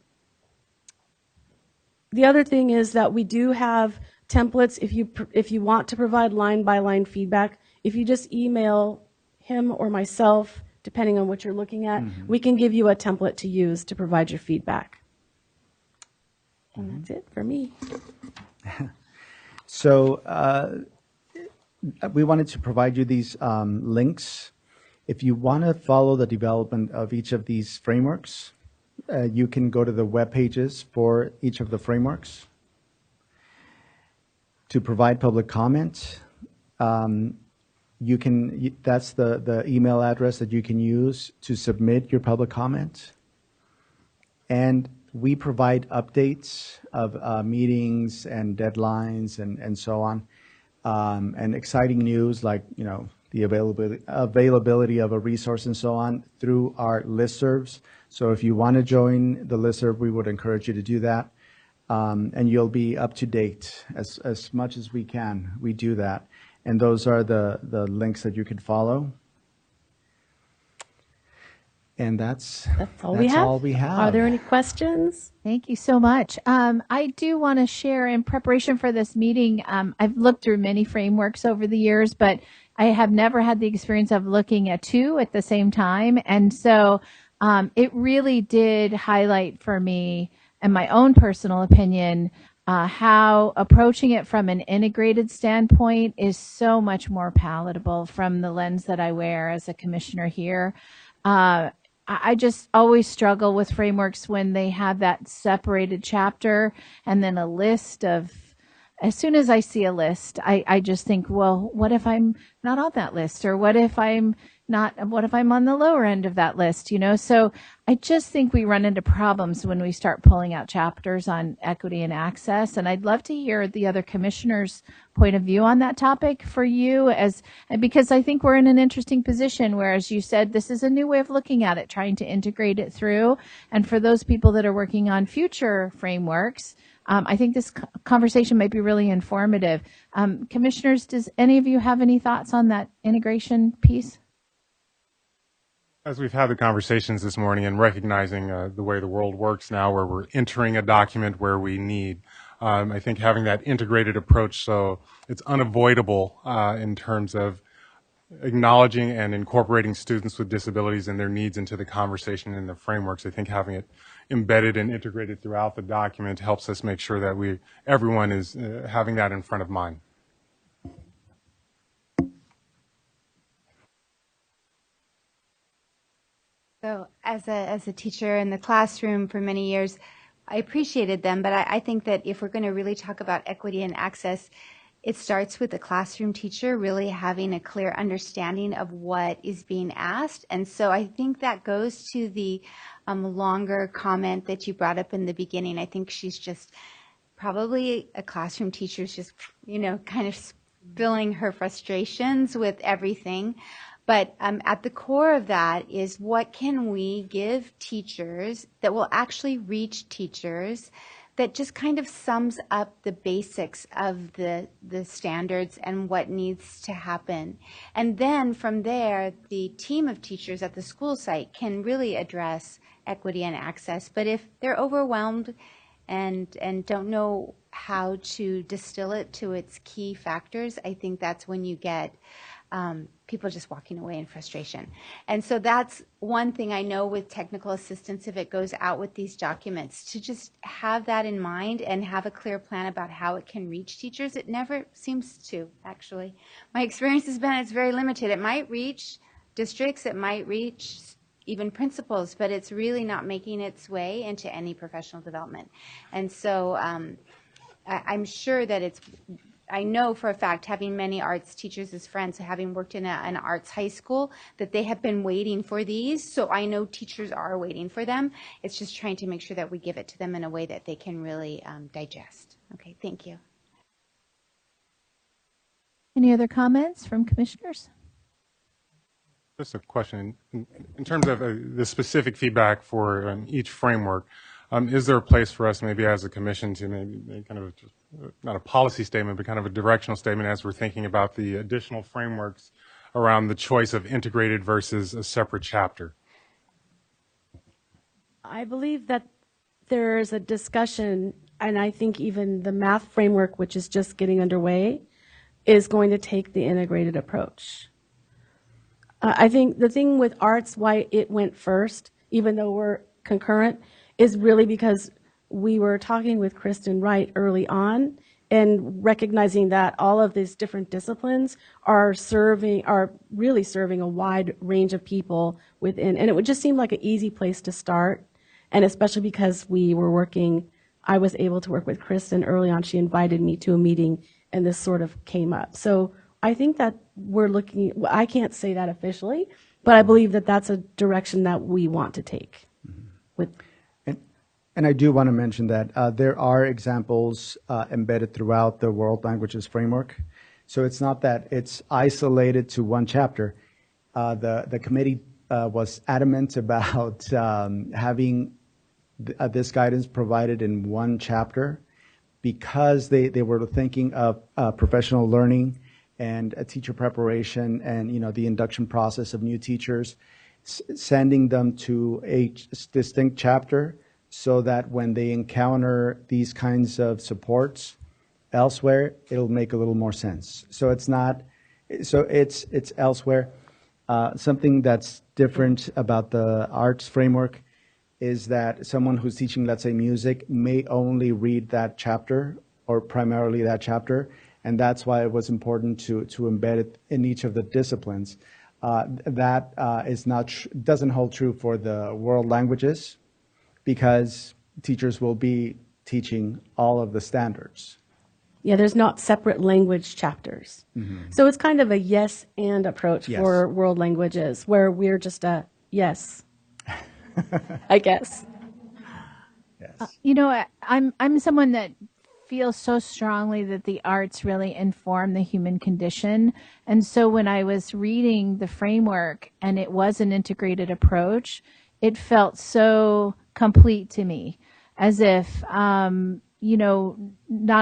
The other thing is that we do have templates if you want to provide line-by-line feedback. If you just email him or myself, depending on what you're looking at, we can give you a template to use to provide your feedback. And that's it for me. So we wanted to provide you these links. If you want to follow the development of each of these frameworks, you can go to the web pages for each of the frameworks. To provide public comment, that's the email address that you can use to submit your public comment. And we provide updates of meetings and deadlines and so on, and exciting news like, you know, the availability of a resource and so on through our listservs. So if you want to join the listserv, we would encourage you to do that. And you'll be up to date as much as we can. We do that. And those are the links that you can follow. And that's all we have. Are there any questions? Thank you so much. I do want to share in preparation for this meeting. I've looked through many frameworks over the years, but I have never had the experience of looking at two at the same time. And so it really did highlight for me, and my own personal opinion, how approaching it from an integrated standpoint is so much more palatable from the lens that I wear as a commissioner here. I just always struggle with frameworks when they have that separated chapter and then a list of, as soon as I see a list, I just think, well, what if I'm not on that list? Or what if I'm on the lower end of that list, you know? So I just think we run into problems when we start pulling out chapters on equity and access. And I'd love to hear the other commissioners' point of view on that topic for you, because I think we're in an interesting position where, as you said, this is a new way of looking at it, trying to integrate it through. And for those people that are working on future frameworks, I think this conversation might be really informative. Commissioners, does any of you have any thoughts on that integration piece? As we've had the conversations this morning and recognizing the way the world works now, where we're entering a document where we need, I think having that integrated approach so it's unavoidable in terms of acknowledging and incorporating students with disabilities and their needs into the conversation and the frameworks. I think having it embedded and integrated throughout the document helps us make sure that everyone is having that in front of mind. So as a teacher in the classroom for many years, I appreciated them, but I think that if we're going to really talk about equity and access, it starts with the classroom teacher really having a clear understanding of what is being asked. And so I think that goes to the longer comment that you brought up in the beginning. I think she's just probably a classroom teacher's just, you know, kind of spilling her frustrations with everything. But at the core of that is, what can we give teachers that will actually reach teachers, that just kind of sums up the basics of the standards and what needs to happen. And then from there, the team of teachers at the school site can really address equity and access. But if they're overwhelmed and don't know how to distill it to its key factors, I think that's when you get people just walking away in frustration. And so that's one thing I know with technical assistance, if it goes out with these documents, to just have that in mind and have a clear plan about how it can reach teachers. It never seems to, actually. My experience has been it's very limited. It might reach districts, it might reach even principals, but it's really not making its way into any professional development. And so I'm sure that I know for a fact, having many arts teachers as friends, having worked in an arts high school, that they have been waiting for these. So I know teachers are waiting for them. It's just trying to make sure that we give it to them in a way that they can really digest. Okay, thank you. Any other comments from commissioners? Just a question. In terms of the specific feedback for each framework, is there a place for us maybe as a commission to maybe make kind of not a policy statement, but kind of a directional statement as we're thinking about the additional frameworks around the choice of integrated versus a separate chapter? I believe that there's a discussion, and I think even the math framework, which is just getting underway, is going to take the integrated approach. I think the thing with arts, why it went first, even though we're concurrent, is really because we were talking with Kristen Wright early on and recognizing that all of these different disciplines are really serving a wide range of people within, and it would just seem like an easy place to start. And especially because I was able to work with Kristen early on. She invited me to a meeting and this sort of came up. So I think that I can't say that officially, but I believe that that's a direction that we want to take. And I do want to mention that there are examples embedded throughout the World Languages Framework. So it's not that it's isolated to one chapter. The committee was adamant about having this guidance provided in one chapter because they were thinking of professional learning and teacher preparation and the induction process of new teachers, sending them to a distinct chapter so that when they encounter these kinds of supports elsewhere, it'll make a little more sense. So it's elsewhere. Something that's different about the arts framework is that someone who's teaching, let's say, music may only read that chapter or primarily that chapter, and that's why it was important to embed it in each of the disciplines. That doesn't hold true for the world languages because teachers will be teaching all of the standards. Yeah, there's not separate language chapters. Mm-hmm. So it's kind of a yes and approach for world languages where we're just a yes. I guess. Yes. I'm someone that feels so strongly that the arts really inform the human condition. And so when I was reading the framework and it was an integrated approach, it felt so complete to me, as if, not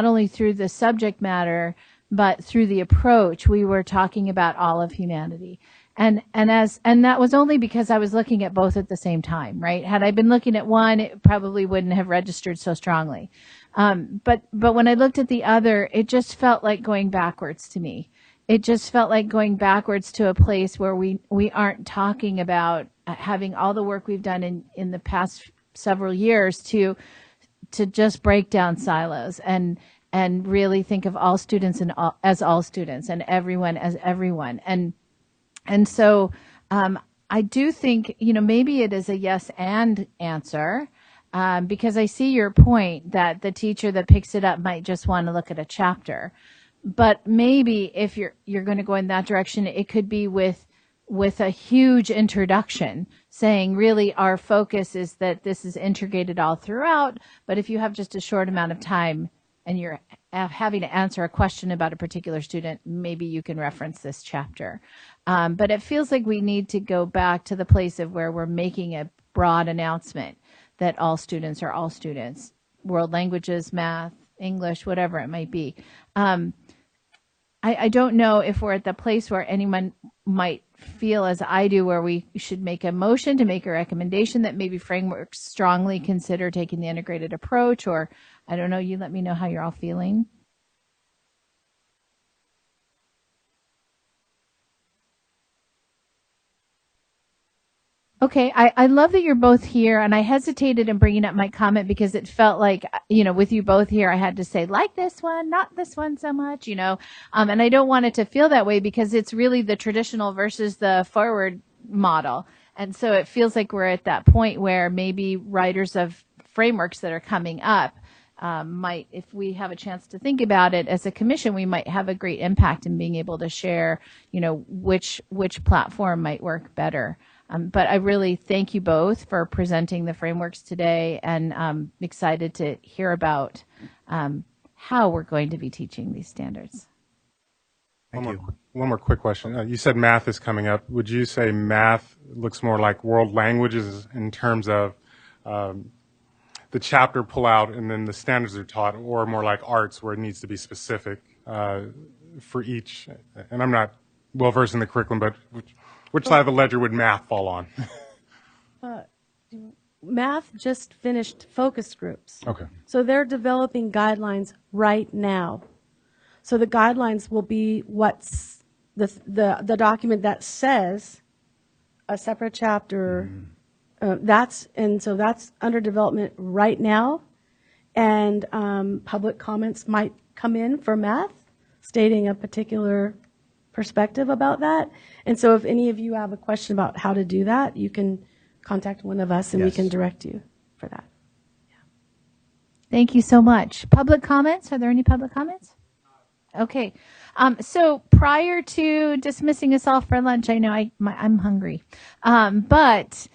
only through the subject matter, but through the approach, we were talking about all of humanity. And that was only because I was looking at both at the same time, right? Had I been looking at one, it probably wouldn't have registered so strongly. But when I looked at the other, it just felt like going backwards to me. It just felt like going backwards to a place where we aren't talking about having all the work we've done in the past several years to just break down silos and really think of all students as all students and everyone as everyone. And so I do think, maybe it is a yes and answer, because I see your point that the teacher that picks it up might just want to look at a chapter. But maybe if you're going to go in that direction, it could be with a huge introduction saying really our focus is that this is integrated all throughout. But if you have just a short amount of time and you're having to answer a question about a particular student, maybe you can reference this chapter. But it feels like we need to go back to the place of where we're making a broad announcement that all students are all students, world languages, math, English, whatever it might be. I don't know if we're at the place where anyone might feel as I do, where we should make a motion to make a recommendation that maybe frameworks strongly consider taking the integrated approach, or I don't know, you let me know how you're all feeling. Okay, I love that you're both here, and I hesitated in bringing up my comment because it felt like, with you both here, I had to say, like this one, not this one so much, and I don't want it to feel that way because it's really the traditional versus the forward model. And so it feels like we're at that point where maybe writers of frameworks that are coming up might, if we have a chance to think about it as a commission, we might have a great impact in being able to share, which platform might work better. But I really thank you both for presenting the frameworks today, and I'm excited to hear about how we're going to be teaching these standards. One more quick question. You said math is coming up. Would you say math looks more like world languages in terms of the chapter pull out and then the standards are taught, or more like arts where it needs to be specific for each? And I'm not well versed in the curriculum, but which side of the ledger would math fall on? Math just finished focus groups. Okay. So they're developing guidelines right now. So the guidelines will be what's the document that says a separate chapter. That's under development right now. and public comments might come in for math, stating a particular perspective about that. And so if any of you have a question about how to do that, you can contact one of us and we Yes. can direct you for that. Thank you so much. Public comments? Are there any public comments? Okay. So prior to dismissing us all for lunch, I know I'm hungry. But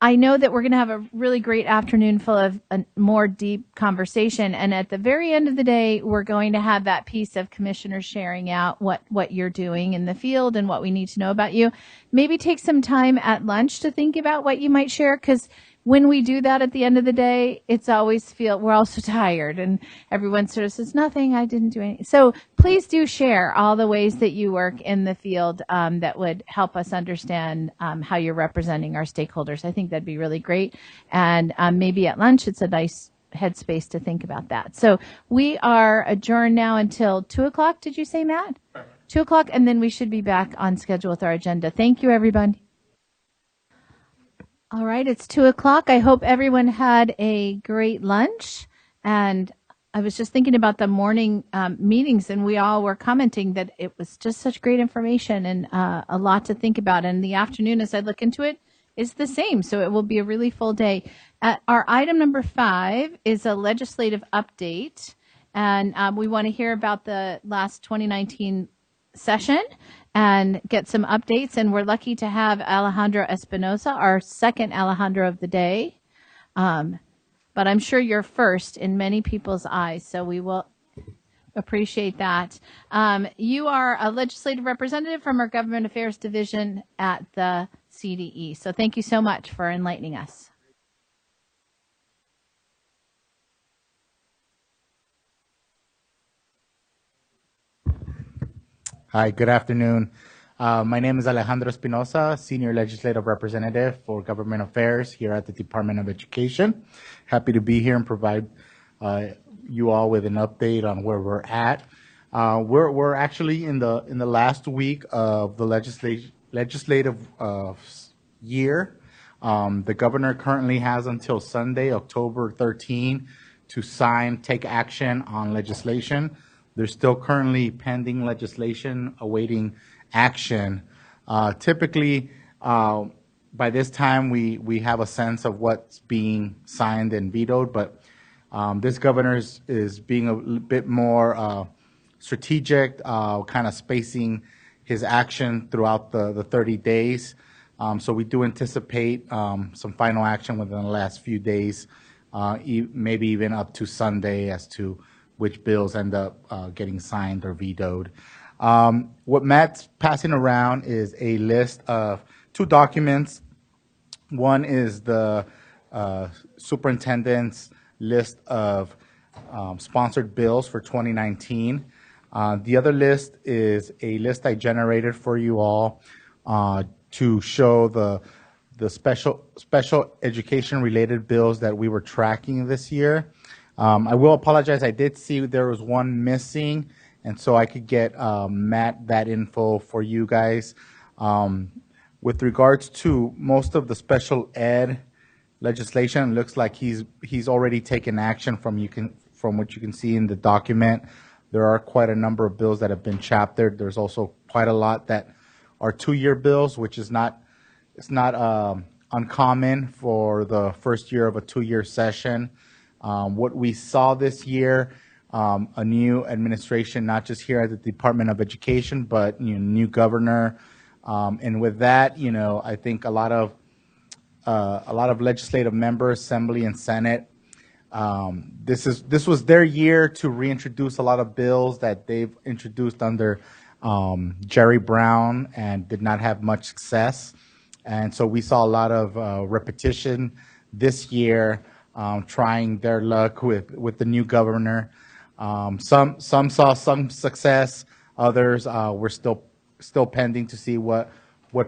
I know that we're going to have a really great afternoon full of a more deep conversation. And at the very end of the day, we're going to have that piece of commissioners sharing out what you're doing in the field and what we need to know about you. Maybe take some time at lunch to think about what you might share, because when we do that at the end of the day, it's always we're all so tired and everyone sort of says, nothing, I didn't do anything. So please do share all the ways that you work in the field that would help us understand how you're representing our stakeholders. I think that'd be really great. And maybe at lunch, it's a nice headspace to think about that. So we are adjourned now until 2 o'clock. Did you say, Matt? 2 o'clock. And then we should be back on schedule with our agenda. Thank you, everybody. All right, it's 2 o'clock. I hope everyone had a great lunch. And I was just thinking about the morning meetings, and we all were commenting that it was just such great information and a lot to think about. And the afternoon, as I look into it, is the same. So it will be a really full day. Our item number 5 is a legislative update. And we want to hear about the last 2019 session and get some updates. And we're lucky to have Alejandro Espinosa, our second Alejandro of the day. But I'm sure you're first in many people's eyes, so we will appreciate that. You are a legislative representative from our Government Affairs Division at the CDE. So thank you so much for enlightening us. Hi, good afternoon. My name is Alejandro Espinosa, Senior Legislative Representative for Government Affairs here at the Department of Education. Happy to be here and provide you all with an update on where we're at. We're actually in the last week of the legislative year. The governor currently has until Sunday, October 13, to take action on legislation. There's still currently pending legislation awaiting action. Typically, by this time, we have a sense of what's being signed and vetoed, but this governor is being a bit more strategic, kind of spacing his action throughout the 30 days. So we do anticipate some final action within the last few days, maybe even up to Sunday as to which bills end up getting signed or vetoed. What Matt's passing around is a list of 2 documents. One is the superintendent's list of sponsored bills for 2019. The other list is a list I generated for you all to show the special education related bills that we were tracking this year. I will apologize. I did see there was one missing, and so I could get Matt that info for you guys. With regards to most of the special ed legislation, it looks like he's already taken action from what you can see in the document. There are quite a number of bills that have been chaptered. There's also quite a lot that are 2-year bills, which is not uncommon for the first year of a 2-year session. What we saw this year, a new administration, not just here at the Department of Education, but new governor, and with that, I think a lot of legislative members, Assembly and Senate, this was their year to reintroduce a lot of bills that they've introduced under Jerry Brown and did not have much success, and so we saw a lot of repetition this year. Trying their luck with the new governor. Some saw some success. Others were still pending to see what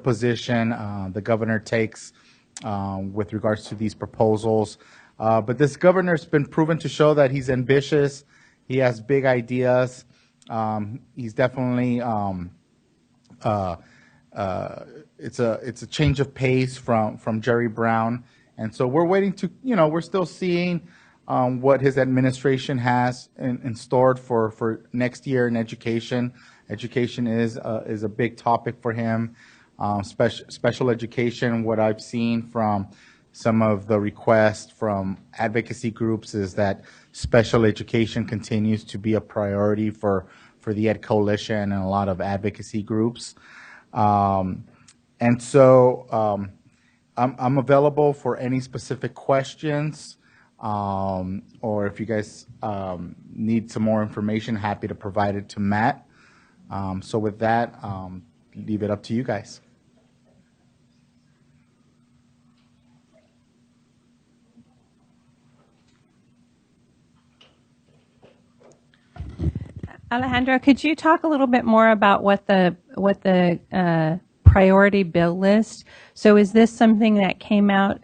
position the governor takes with regards to these proposals. But this governor's been proven to show that he's ambitious. He has big ideas. He's definitely it's a change of pace from Jerry Brown. And so we're waiting to, we're still seeing what his administration has in store for next year in education. Education is a big topic for him. Special education, what I've seen from some of the requests from advocacy groups is that special education continues to be a priority for the Ed Coalition and a lot of advocacy groups. And so I'm available for any specific questions, or if you guys need some more information, happy to provide it to Matt. So with that, leave it up to you guys. Alejandro, could you talk a little bit more about what the priority bill list? So is this something that came out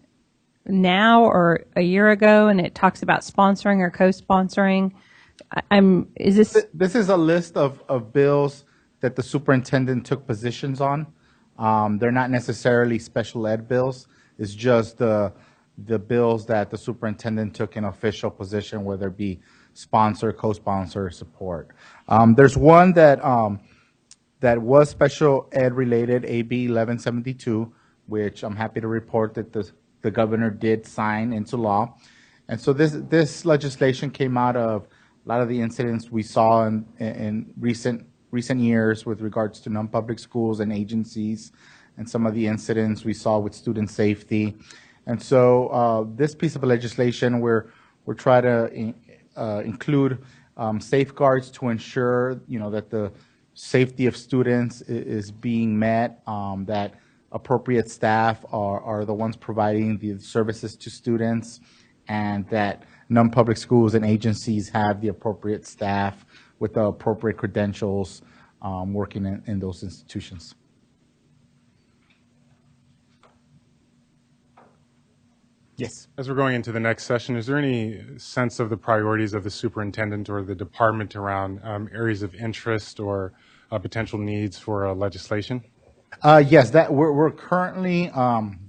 now or a year ago, and it talks about sponsoring or co-sponsoring? Is this? This is a list of bills that the superintendent took positions on. They're not necessarily special ed bills. It's just the bills that the superintendent took an official position, whether it be sponsor, co-sponsor, or support. There's one that was special ed related, AB 1172, which I'm happy to report that the governor did sign into law. And so this legislation came out of a lot of the incidents we saw in recent years with regards to non-public schools and agencies, and some of the incidents we saw with student safety. And so this piece of legislation, we're trying to include safeguards to ensure, that the safety of students is being met, that appropriate staff are the ones providing the services to students, and that non-public schools and agencies have the appropriate staff with the appropriate credentials working in those institutions. Yes. As we're going into the next session, is there any sense of the priorities of the superintendent or the department around areas of interest or potential needs for legislation? Yes, that we're currently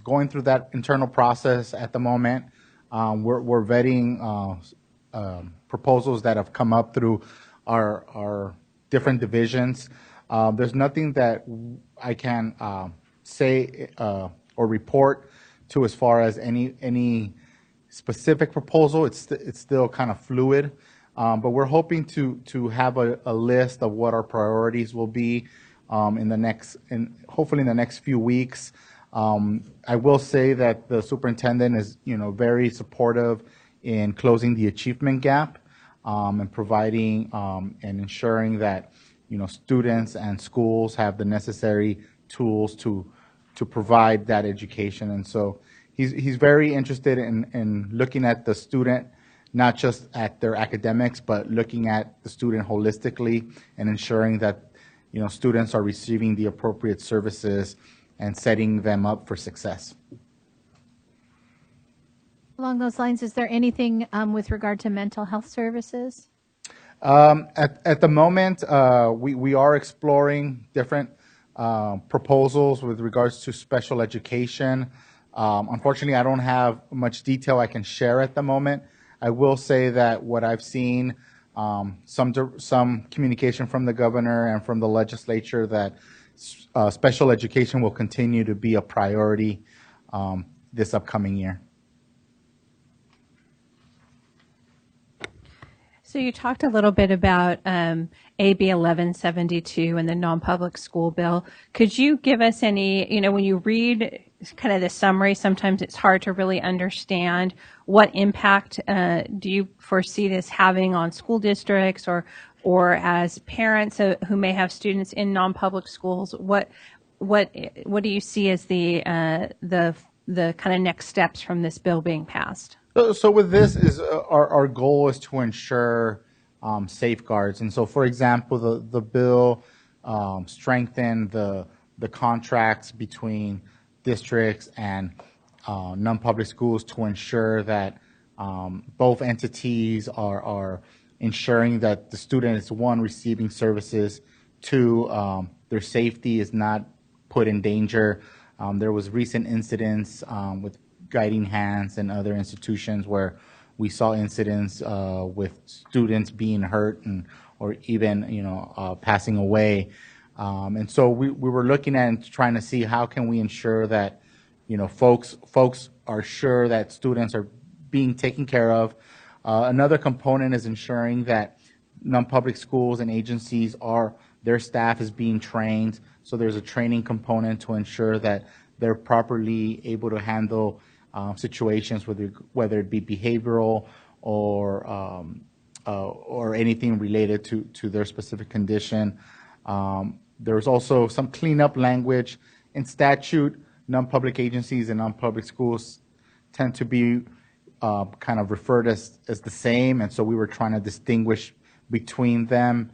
going through that internal process at the moment. We're vetting proposals that have come up through our different divisions. There's nothing that I can say or report to as far as any specific proposal. It's still kind of fluid, but we're hoping to have a list of what our priorities will be hopefully in the next few weeks. I will say that the superintendent is very supportive in closing the achievement gap, and providing and ensuring that students and schools have the necessary tools to provide that education. And so he's very interested in looking at the student, not just at their academics, but looking at the student holistically and ensuring that students are receiving the appropriate services and setting them up for success. Along those lines, is there anything with regard to mental health services? At the moment, we are exploring different proposals with regards to special education. Unfortunately, I don't have much detail I can share at the moment. I will say that what I've seen, some communication from the governor and from the legislature, that special education will continue to be a priority this upcoming year. So you talked a little bit about AB 1172 and the non-public school bill. Could you give us any, when you read kind of the summary, sometimes it's hard to really understand what impact do you foresee this having on school districts or as parents who may have students in non-public schools? What do you see as the kind of next steps from this bill being passed? So with this, our goal is to ensure safeguards. And so, for example, the bill strengthened the contracts between districts and non-public schools to ensure that both entities are ensuring that the student is, one, receiving services, two, their safety is not put in danger. There was recent incidents with Guiding Hands and other institutions where we saw incidents with students being hurt or even passing away. And so we were looking at and trying to see how can we ensure that folks are sure that students are being taken care of. Another component is ensuring that non-public schools and agencies their staff is being trained. So there's a training component to ensure that they're properly able to handle situations, whether it be behavioral or anything related to their specific condition. There's also some cleanup language in statute. Non-public agencies and non-public schools tend to be kind of referred as the same, and so we were trying to distinguish between them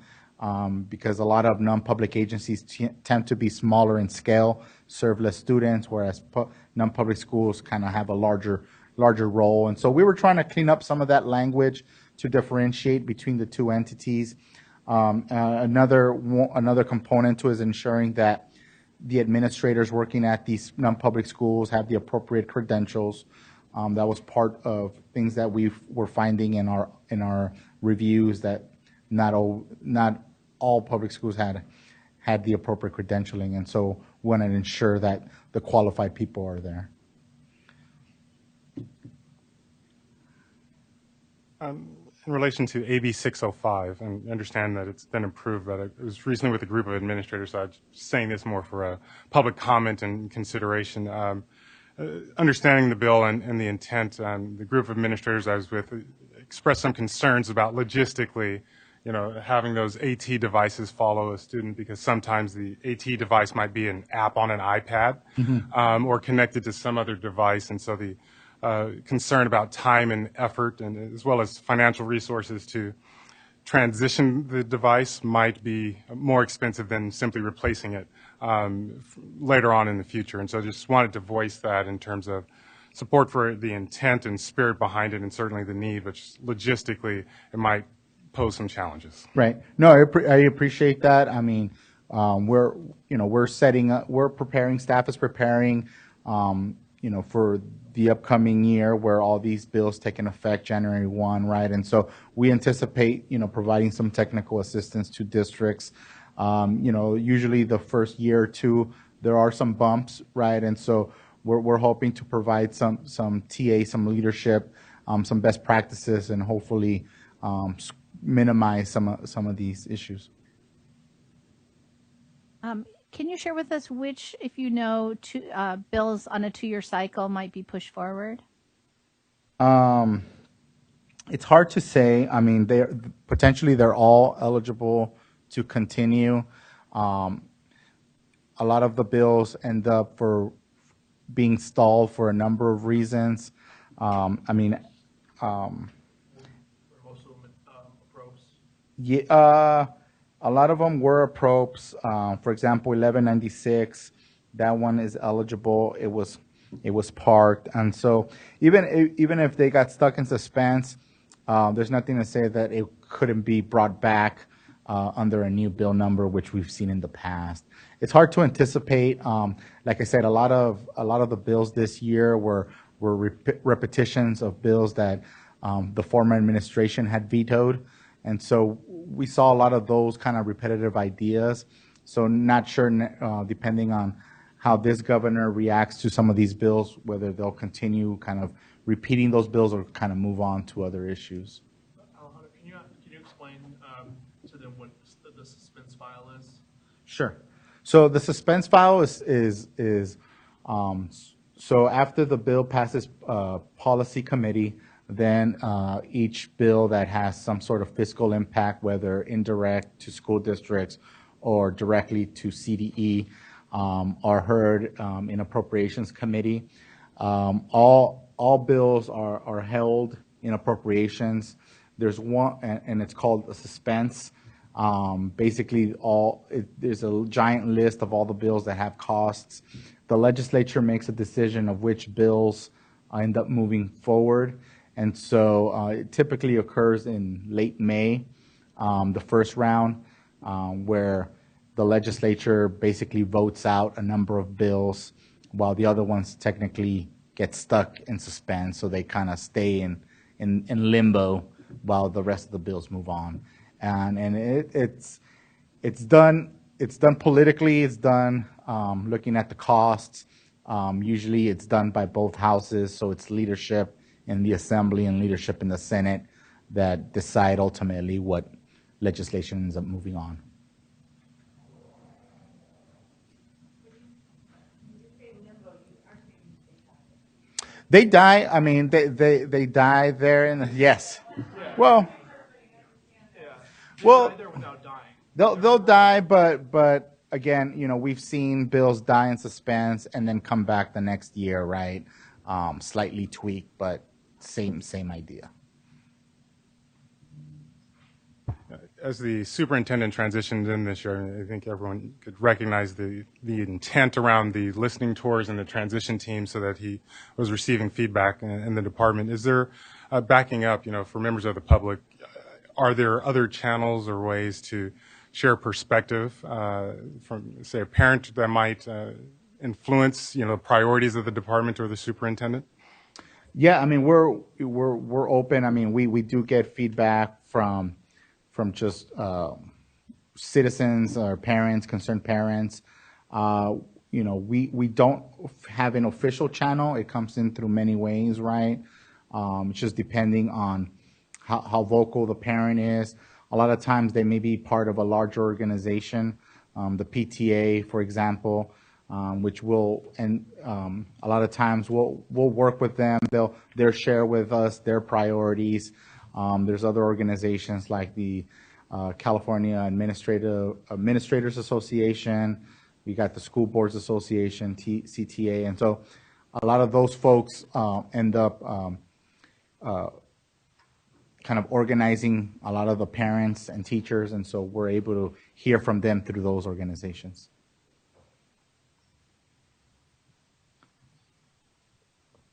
because a lot of non-public agencies tend to be smaller in scale, serve less students, whereas non-public schools kind of have a larger role. And so we were trying to clean up some of that language to differentiate between the two entities. Another component to is ensuring that the administrators working at these non-public schools have the appropriate credentials. That was part of things that we were finding in our reviews, that not all public schools had the appropriate credentialing, and so we want to ensure that the qualified people are there. In relation to AB 605, and understand that it's been improved, but it was recently with a group of administrators, so I'm saying this more for a public comment and consideration. Understanding the bill and the intent, the group of administrators I was with expressed some concerns about logistically, having those AT devices follow a student, because sometimes the AT device might be an app on an iPad or connected to some other device, and so the concern about time and effort, and as well as financial resources to transition the device, might be more expensive than simply replacing it later on in the future. And so I just wanted to voice that in terms of support for the intent and spirit behind it, and certainly the need, which logistically it might pose some challenges. Right. No, I appreciate that. I mean, we're setting up, staff is preparing, for the upcoming year where all these bills take in effect January 1, right? And so we anticipate, providing some technical assistance to districts. Usually the first year or two, there are some bumps, right? And so we're hoping to provide some TA, some leadership, some best practices, and hopefully minimize some of these issues. Can you share with us which, if you know, bills on a 2-year cycle might be pushed forward? It's hard to say. I mean, they're all eligible to continue. A lot of the bills end up being stalled for a number of reasons. A lot of them were approved. For example, 1196, that one is eligible. It was parked, and so even if they got stuck in suspense, there's nothing to say that it couldn't be brought back under a new bill number, which we've seen in the past. It's hard to anticipate. Like I said, a lot of the bills this year were repetitions of bills that the former administration had vetoed. And so we saw a lot of those kind of repetitive ideas. So not sure, depending on how this governor reacts to some of these bills, whether they'll continue kind of repeating those bills or kind of move on to other issues. Alejandro, can you explain to them what the suspense file is? Sure. So the suspense file is so after the bill passes policy committee, then each bill that has some sort of fiscal impact, whether indirect to school districts or directly to CDE, are heard in appropriations committee. All bills are held in appropriations. There's one, and it's called a suspense. Basically, there's a giant list of all the bills that have costs. The legislature makes a decision of which bills end up moving forward. And so it typically occurs in late May, the first round, where the legislature basically votes out a number of bills while the other ones technically get stuck in suspense. So they kind of stay in limbo while the rest of the bills move on. And it's done politically. It's done looking at the costs. Usually it's done by both houses, so it's leadership in the Assembly and leadership in the Senate that decide ultimately what legislation ends up moving on. They die. I mean, they die there in the, yes. Well, they'll die, but again, you know, we've seen bills die in suspense and then come back the next year, right? Slightly tweaked, but same idea. As the superintendent transitioned in this year, I think everyone could recognize the intent around the listening tours and the transition team so that he was receiving feedback in the department. Is there backing up, you know, for members of the public, are there other channels or ways to share perspective from, say, a parent that might influence, you know, the priorities of the department or the superintendent? Yeah, I mean, we're open. I mean, we do get feedback from just citizens or parents, concerned parents. You know, we don't have an official channel. It comes in through many ways, right? It's just depending on how vocal the parent is. A lot of times they may be part of a larger organization, the PTA, for example, which will, and a lot of times we'll work with them. They'll share with us their priorities. There's other organizations like the California Administrators Association. We got the School Boards Association, CTA, and so a lot of those folks end up kind of organizing a lot of the parents and teachers, and so we're able to hear from them through those organizations.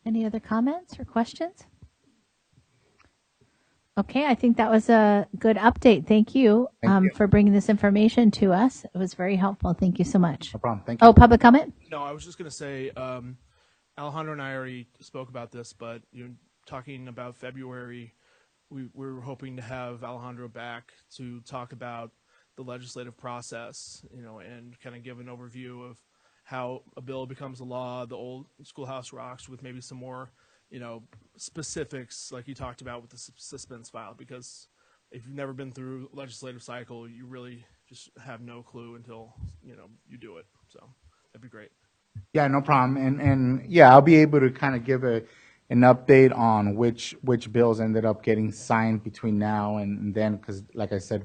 Any other comments or questions? Okay, I think that was a good update. Thank you, for bringing this information to us. It was very helpful. Thank you so much. No problem. Thank you. Oh, public comment? No, I was just going to say, Alejandro and I already spoke about this, but you know, talking about February, we're hoping to have Alejandro back to talk about the legislative process, you know, and kind of give an overview of how a bill becomes a law, the old schoolhouse rocks, with maybe some more, you know, specifics like you talked about with the suspense file, because if you've never been through a legislative cycle, you really just have no clue until, you know, you do it. So that'd be great. Yeah, no problem. And yeah, I'll be able to kind of give an update on which bills ended up getting signed between now and then, because like I said,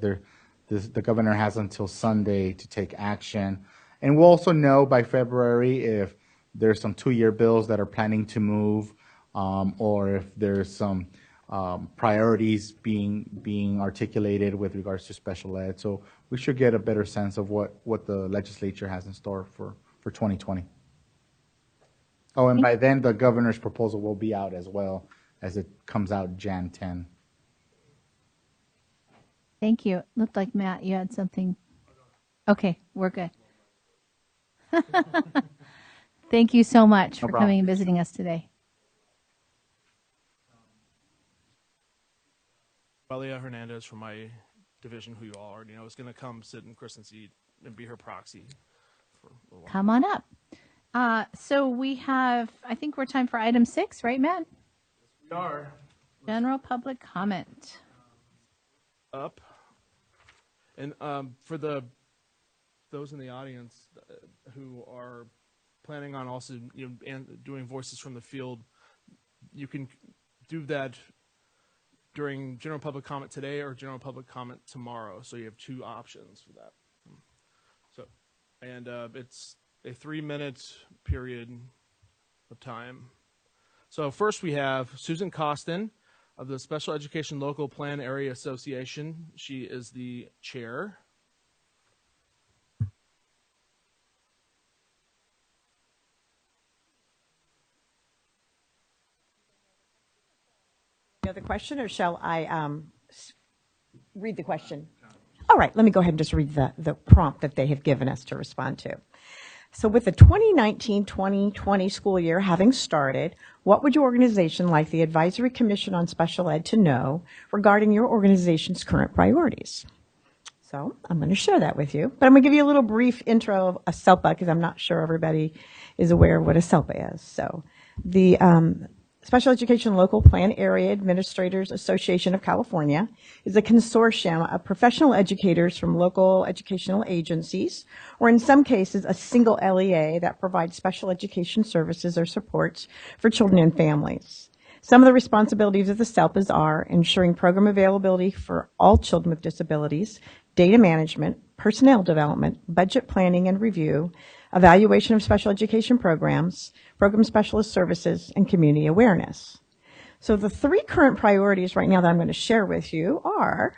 the governor has until Sunday to take action. And we'll also know by February if there's some 2-year bills that are planning to move, or if there's some priorities being articulated with regards to special ed. So we should get a better sense of what the legislature has in store for 2020. Oh, and by then the governor's proposal will be out as well, as it comes out Jan 10. Thank you. Looked like, Matt, you had something. Okay, we're good. Thank you so much for coming and visiting us today. Valia Hernandez from my division, who you all already know, is going to come sit in Kristen's seat and be her proxy for a little while. Come on up. So we have, I think we're time for item 6, right, Matt? We are. General public comment. Up. And for those in the audience who are planning on also, you know, doing voices from the field, you can do that during general public comment today or general public comment tomorrow. So you have 2 options for that. So, and it's a 3-minute period of time. So first we have Susan Costin of the Special Education Local Plan Area Association. She is the chair. Another question, or shall I read the question? All right, let me go ahead and just read the prompt that they have given us to respond to. So with the 2019-2020 school year having started, what would your organization like the Advisory Commission on Special Ed to know regarding your organization's current priorities? So I'm going to share that with you, but I'm going to give you a little brief intro of a SELPA because I'm not sure everybody is aware of what a SELPA is. So the Special Education Local Plan Area Administrators Association of California is a consortium of professional educators from local educational agencies, or in some cases, a single LEA that provides special education services or supports for children and families. Some of the responsibilities of the SELPAs are ensuring program availability for all children with disabilities, data management, personnel development, budget planning and review, evaluation of special education programs, program specialist services, and community awareness. So the three current priorities right now that I'm going to share with you are,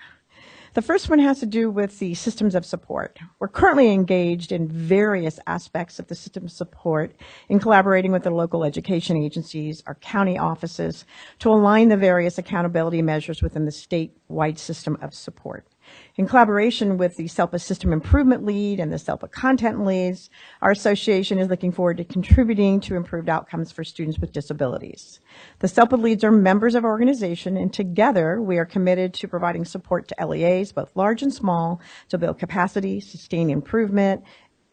the first one has to do with the systems of support. We're currently engaged in various aspects of the system of support in collaborating with the local education agencies, our county offices, to align the various accountability measures within the statewide system of support. In collaboration with the SELPA System Improvement Lead and the SELPA Content Leads, our association is looking forward to contributing to improved outcomes for students with disabilities. The SELPA Leads are members of our organization, and together we are committed to providing support to LEAs, both large and small, to build capacity, sustain improvement,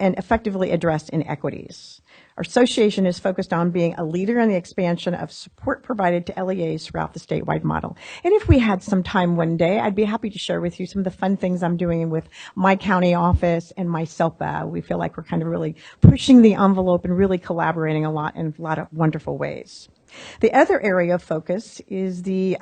and effectively address inequities. Our association is focused on being a leader in the expansion of support provided to LEAs throughout the statewide model. And if we had some time one day, I'd be happy to share with you some of the fun things I'm doing with my county office and my SELPA. We feel like we're kind of really pushing the envelope and really collaborating a lot in a lot of wonderful ways. The other area of focus is the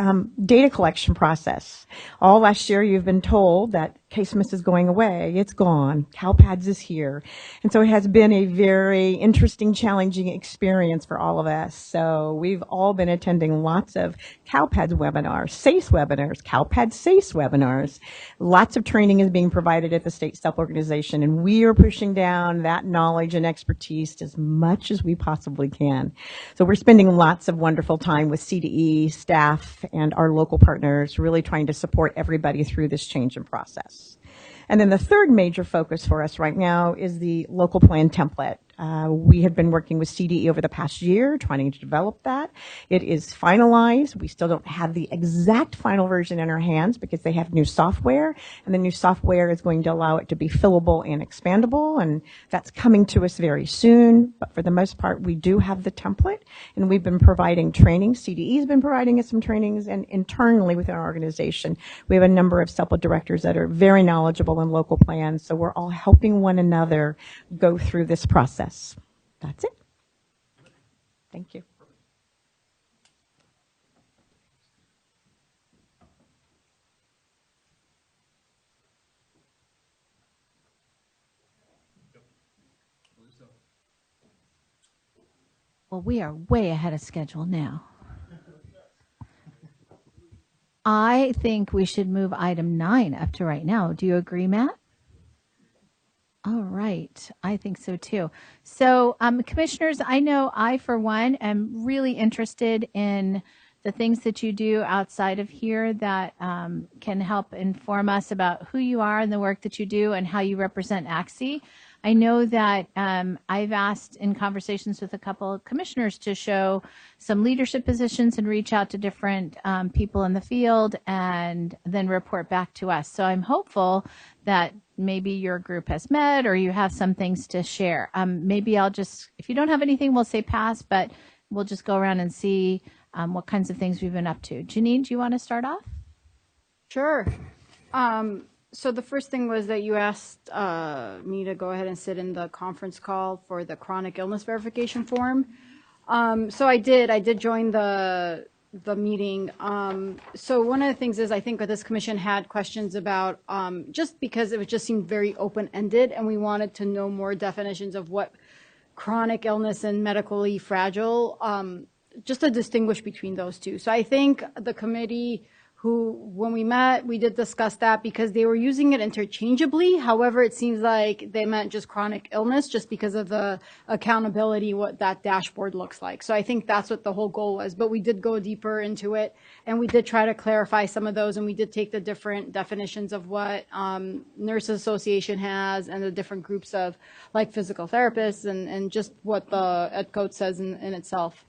data collection process. All last year you've been told that CaseMIS is going away. It's gone. CalPADS is here. And so it has been a very interesting, challenging experience for all of us. So we've all been attending lots of CalPADS webinars, SACE webinars, CalPADS SACE webinars. Lots of training is being provided at the state SELP organization, and we are pushing down that knowledge and expertise as much as we possibly can. So we're spending lots of wonderful time with CDE staff and our local partners, really trying to support everybody through this change in process. And then the third major focus for us right now is the local plan template. We have been working with CDE over the past year, trying to develop that. It is finalized. We still don't have the exact final version in our hands because they have new software, and the new software is going to allow it to be fillable and expandable, and that's coming to us very soon. But for the most part, we do have the template, and we've been providing training. CDE has been providing us some trainings, and internally within our organization, we have a number of SELPA directors that are very knowledgeable in local plans, so we're all helping one another go through this process. That's it. Thank you. Well, we are way ahead of schedule now. I think we should move item 9 up to right now. Do you agree, Matt? All right. I think so too. So, commissioners, I know I, for one, am really interested in the things that you do outside of here that can help inform us about who you are and the work that you do and how you represent ACSE. I know that I've asked in conversations with a couple of commissioners to show some leadership positions and reach out to different people in the field and then report back to us. So I'm hopeful that maybe your group has met or you have some things to share. Maybe I'll just, if you don't have anything, we'll say pass, but we'll just go around and see what kinds of things we've been up to. Janine, do you want to start off? Sure. So the first thing was that you asked me to go ahead and sit in the conference call for the chronic illness verification form. So I did join the meeting. So one of the things is I think that this commission had questions about just because it just seemed very open-ended, and we wanted to know more definitions of what chronic illness and medically fragile, just to distinguish between those two. So I think the committee who, when we met, we did discuss that because they were using it interchangeably. However, it seems like they meant just chronic illness just because of the accountability, what that dashboard looks like. So I think that's what the whole goal was. But we did go deeper into it, and we did try to clarify some of those, and we did take the different definitions of what Nurses Association has and the different groups of like physical therapists and just what the Ed Code says in itself.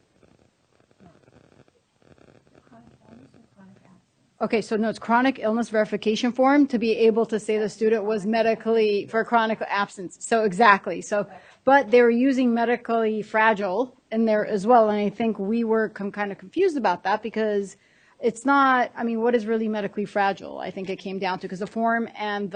Okay, so no, it's chronic illness verification form to be able to say the student was medically for chronic absence. So exactly. So, but they were using medically fragile in there as well. And I think we were kind of confused about that because it's not, I mean, what is really medically fragile? I think it came down to because the form and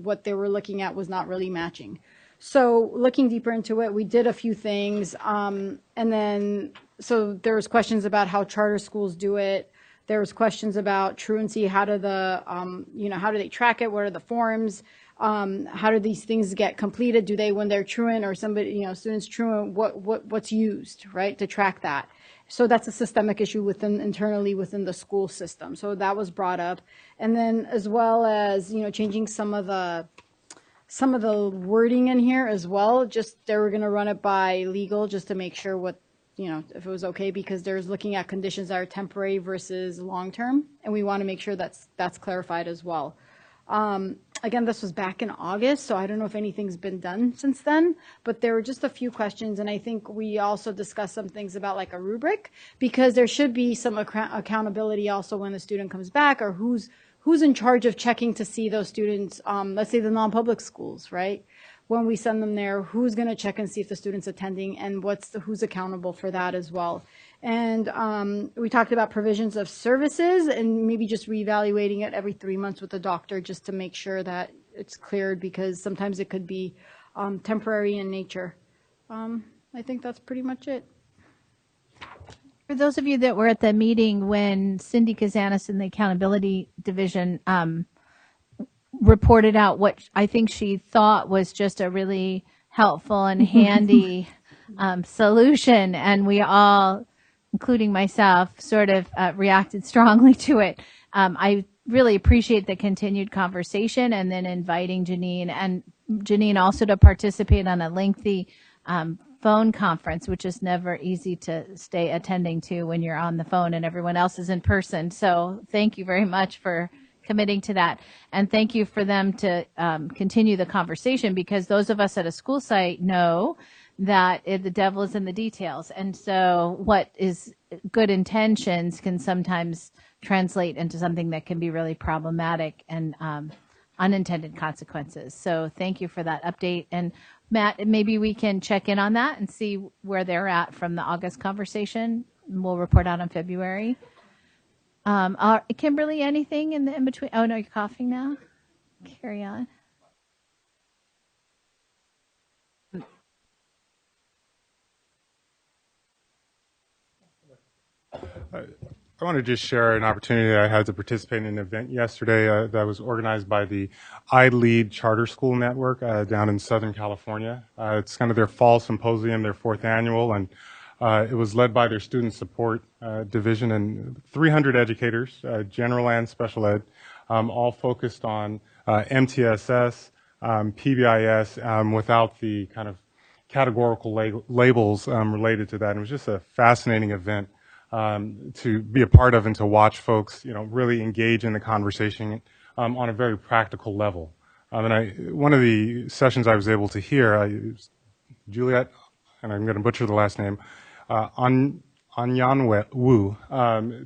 what they were looking at was not really matching. So looking deeper into it, we did a few things. And then, so there was questions about how charter schools do it. There was questions about truancy. How do how do they track it? What are the forms? How do these things get completed? Do they, when they're truant or somebody, students truant, what's used, right, to track that? So that's a systemic issue internally within the school system. So that was brought up. And then as well as, changing some of the wording in here as well. Just they were going to run it by legal just to make sure if it was okay, because there's looking at conditions that are temporary versus long-term, and we want to make sure that's clarified as well. Again, this was back in August, so I don't know if anything's been done since then, but there were just a few questions, and I think we also discussed some things about like a rubric, because there should be some accountability also when the student comes back, or who's in charge of checking to see those students, let's say the non-public schools, right? When we send them there, who's going to check and see if the student's attending, and who's accountable for that as well. And we talked about provisions of services and maybe just reevaluating it every 3 months with the doctor just to make sure that it's cleared, because sometimes it could be temporary in nature. I think that's pretty much it. For those of you that were at the meeting when Cindy Kazanis in the Accountability Division reported out what I think she thought was just a really helpful and handy solution, and we all, including myself, sort of reacted strongly to it. I really appreciate the continued conversation, and then inviting Janine also to participate on a lengthy phone conference, which is never easy to stay attending to when you're on the phone and everyone else is in person. So thank you very much for committing to that. And thank you for them to continue the conversation, because those of us at a school site know that the devil is in the details. And so what is good intentions can sometimes translate into something that can be really problematic and unintended consequences. So thank you for that update. And Matt, maybe we can check in on that and see where they're at from the August conversation. We'll report out on February. Kimberly, anything in between? Oh, no, you're coughing now? Carry on. I want to just share an opportunity that I had to participate in an event yesterday that was organized by the iLead Charter School Network down in Southern California. It's kind of their fall symposium, their 4th annual, and it was led by their student support division, and 300 educators, general and special ed, all focused on MTSS, PBIS, without the kind of categorical labels related to that. And it was just a fascinating event to be a part of and to watch folks, really engage in the conversation on a very practical level. One of the sessions I was able to hear, Juliet, and I'm going to butcher the last name, Anyan Wu,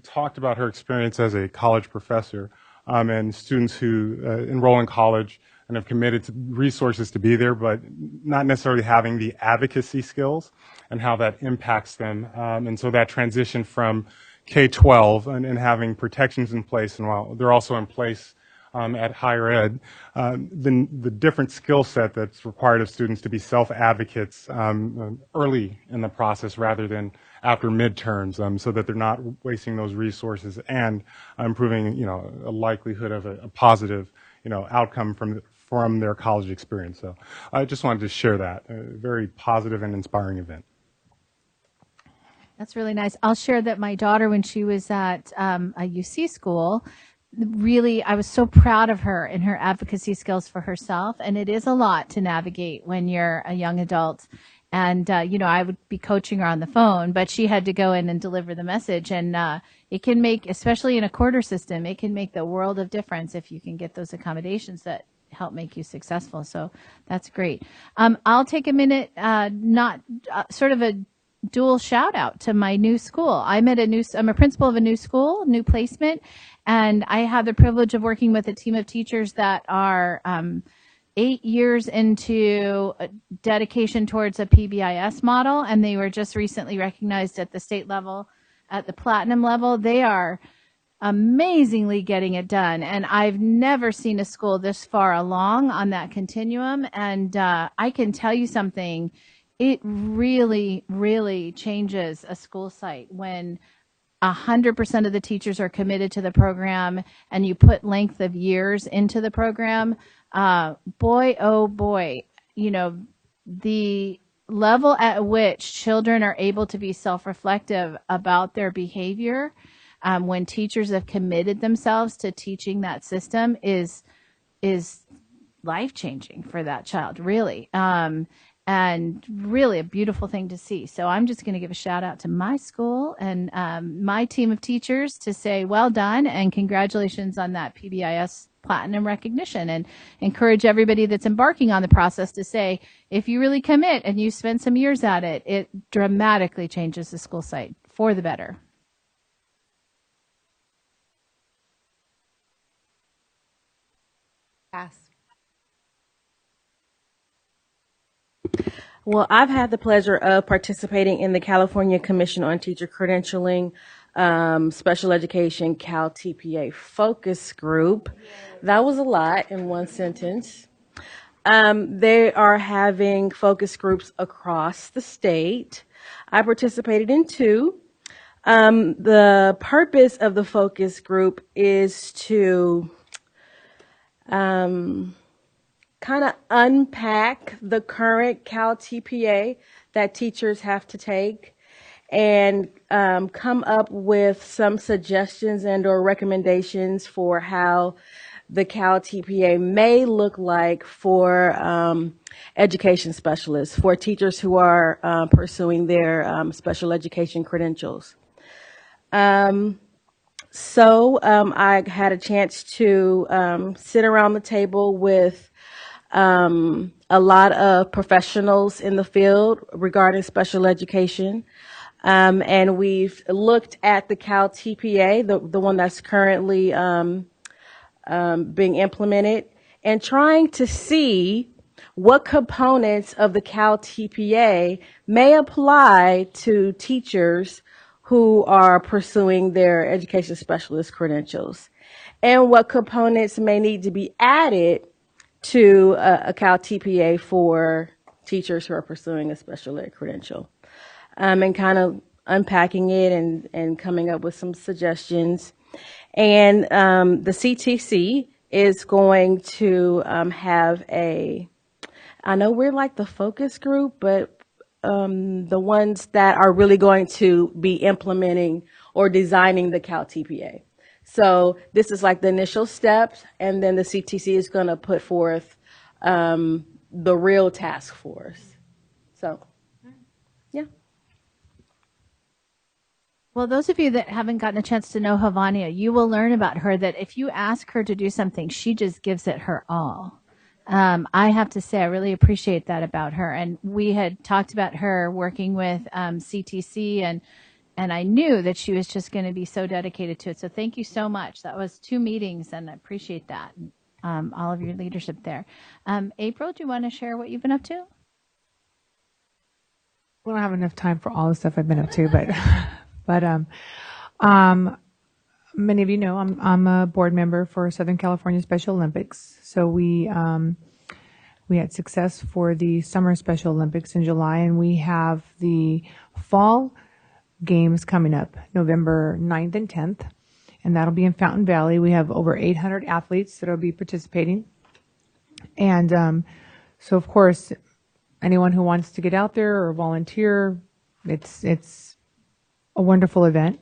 talked about her experience as a college professor and students who enroll in college and have committed to resources to be there, but not necessarily having the advocacy skills and how that impacts them. And so that transition from K-12 and having protections in place, and while they're also in place at higher ed, the different skill set that's required of students to be self-advocates early in the process rather than after midterms, so that they're not wasting those resources and improving, a likelihood of a positive, outcome from their college experience. So I just wanted to share that. A very positive and inspiring event. That's really nice. I'll share that my daughter, when she was at a UC school, really, I was so proud of her and her advocacy skills for herself. And it is a lot to navigate when you're a young adult. And, I would be coaching her on the phone, but she had to go in and deliver the message. And it can make, especially in a quarter system, it can make the world of difference if you can get those accommodations that help make you successful. So that's great. I'll take a minute, sort of a dual shout out to my new school. I'm a principal of a new school, new placement, and I have the privilege of working with a team of teachers that are 8 years into a dedication towards a PBIS model, and they were just recently recognized at the state level, at the platinum level. They are amazingly getting it done, and I've never seen a school this far along on that continuum. And I can tell you something, it really, really changes a school site when 100% of the teachers are committed to the program and you put length of years into the program. Boy, oh boy, the level at which children are able to be self-reflective about their behavior when teachers have committed themselves to teaching that system is life-changing for that child, really. And really a beautiful thing to see. So I'm just going to give a shout out to my school and my team of teachers to say well done and congratulations on that PBIS platinum recognition, and encourage everybody that's embarking on the process to say, if you really commit and you spend some years at it, it dramatically changes the school site for the better. Pass. Well, I've had the pleasure of participating in the California Commission on Teacher Credentialing Special Education Cal TPA focus group. That was a lot in one sentence. They are having focus groups across the state. I participated in 2. The purpose of the focus group is to kind of unpack the current Cal TPA that teachers have to take and come up with some suggestions and or recommendations for how the Cal TPA may look like for education specialists, for teachers who are pursuing their special education credentials. So I had a chance to sit around the table with a lot of professionals in the field regarding special education. And we've looked at the Cal TPA, the one that's currently being implemented, and trying to see what components of the Cal TPA may apply to teachers who are pursuing their education specialist credentials, and what components may need to be added to a Cal TPA for teachers who are pursuing a special ed credential, and kind of unpacking it and coming up with some suggestions. And the CTC is going to have I know we're like the focus group, but the ones that are really going to be implementing or designing the Cal TPA. So this is like the initial steps, and then the CTC is going to put forth the real task force. So, yeah. Well, those of you that haven't gotten a chance to know Havania, you will learn about her that if you ask her to do something, she just gives it her all. I have to say, I really appreciate that about her. And we had talked about her working with CTC, and I knew that she was just going to be so dedicated to it. So thank you so much. That was 2 meetings, and I appreciate that, all of your leadership there. April, do you want to share what you've been up to? We don't have enough time for all the stuff I've been up to, but many of you know I'm a board member for Southern California Special Olympics. So we had success for the Summer Special Olympics in July, and we have the Fall Games coming up November 9th and 10th, and that'll be in Fountain Valley. We have over 800 athletes that will be participating. And so, of course, anyone who wants to get out there or volunteer, it's a wonderful event.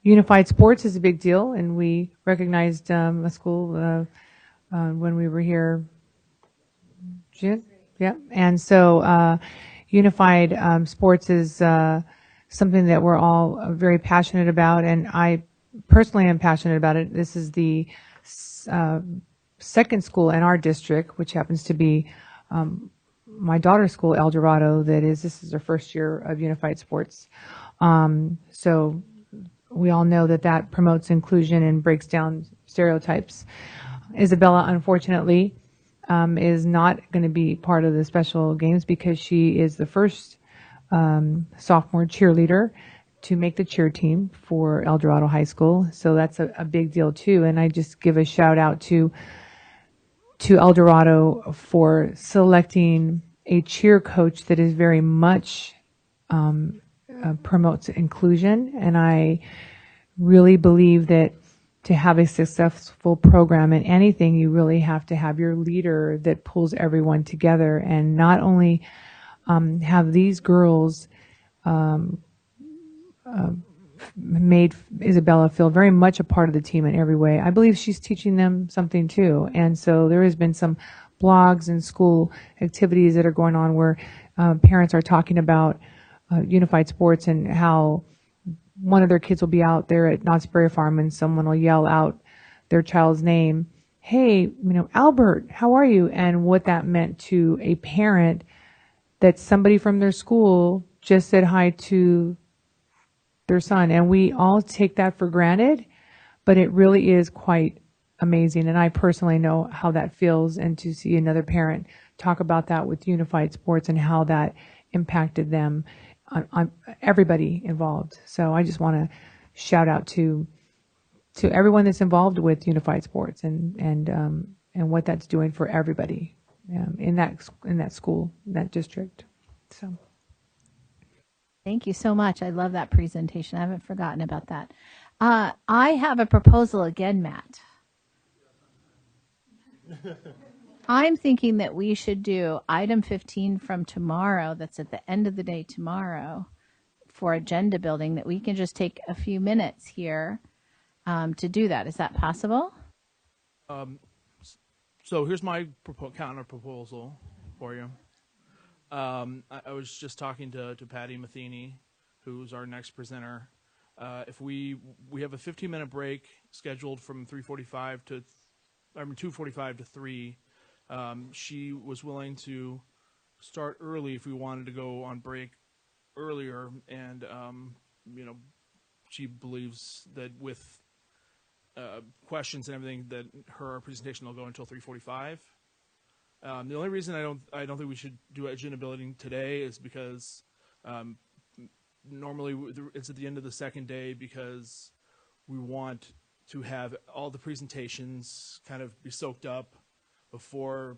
Unified sports is a big deal, and we recognized a school when we were here. June? Yeah. And so unified sports is something that we're all very passionate about, and I personally am passionate about it. This is the second school in our district, which happens to be my daughter's school, El Dorado, this is their first year of unified sports. So we all know that promotes inclusion and breaks down stereotypes. Isabella, unfortunately, is not going to be part of the special games because she is the first sophomore cheerleader to make the cheer team for El Dorado High School. So that's a big deal too. And I just give a shout out to El Dorado for selecting a cheer coach that is very much promotes inclusion. And I really believe that to have a successful program in anything, you really have to have your leader that pulls everyone together, and not only have these girls made Isabella feel very much a part of the team in every way. I believe she's teaching them something too. And so there has been some blogs and school activities that are going on where parents are talking about unified sports and how one of their kids will be out there at Knott's Berry Farm and someone will yell out their child's name, hey, Albert, how are you? And what that meant to a parent that somebody from their school just said hi to their son. And we all take that for granted, but it really is quite amazing. And I personally know how that feels, and to see another parent talk about that with unified sports and how that impacted them, on everybody involved. So I just want to shout out to everyone that's involved with unified sports and what that's doing for everybody in that school, in that district. So thank you so much. I love that presentation. I haven't forgotten about that. I have a proposal again, Matt. I'm thinking that we should do item 15 from tomorrow, that's at the end of the day tomorrow, for agenda building, that we can just take a few minutes here to do that. Is that possible? So here's my counter proposal for you. I was just talking to Patty Matheny, who's our next presenter. If we have a 15-minute break scheduled from 2:45 to 3. She was willing to start early if we wanted to go on break earlier, and she believes that with questions and everything that her presentation will go until 3:45. The only reason I don't think we should do agenda building today is because normally it's at the end of the second day, because we want to have all the presentations kind of be soaked up before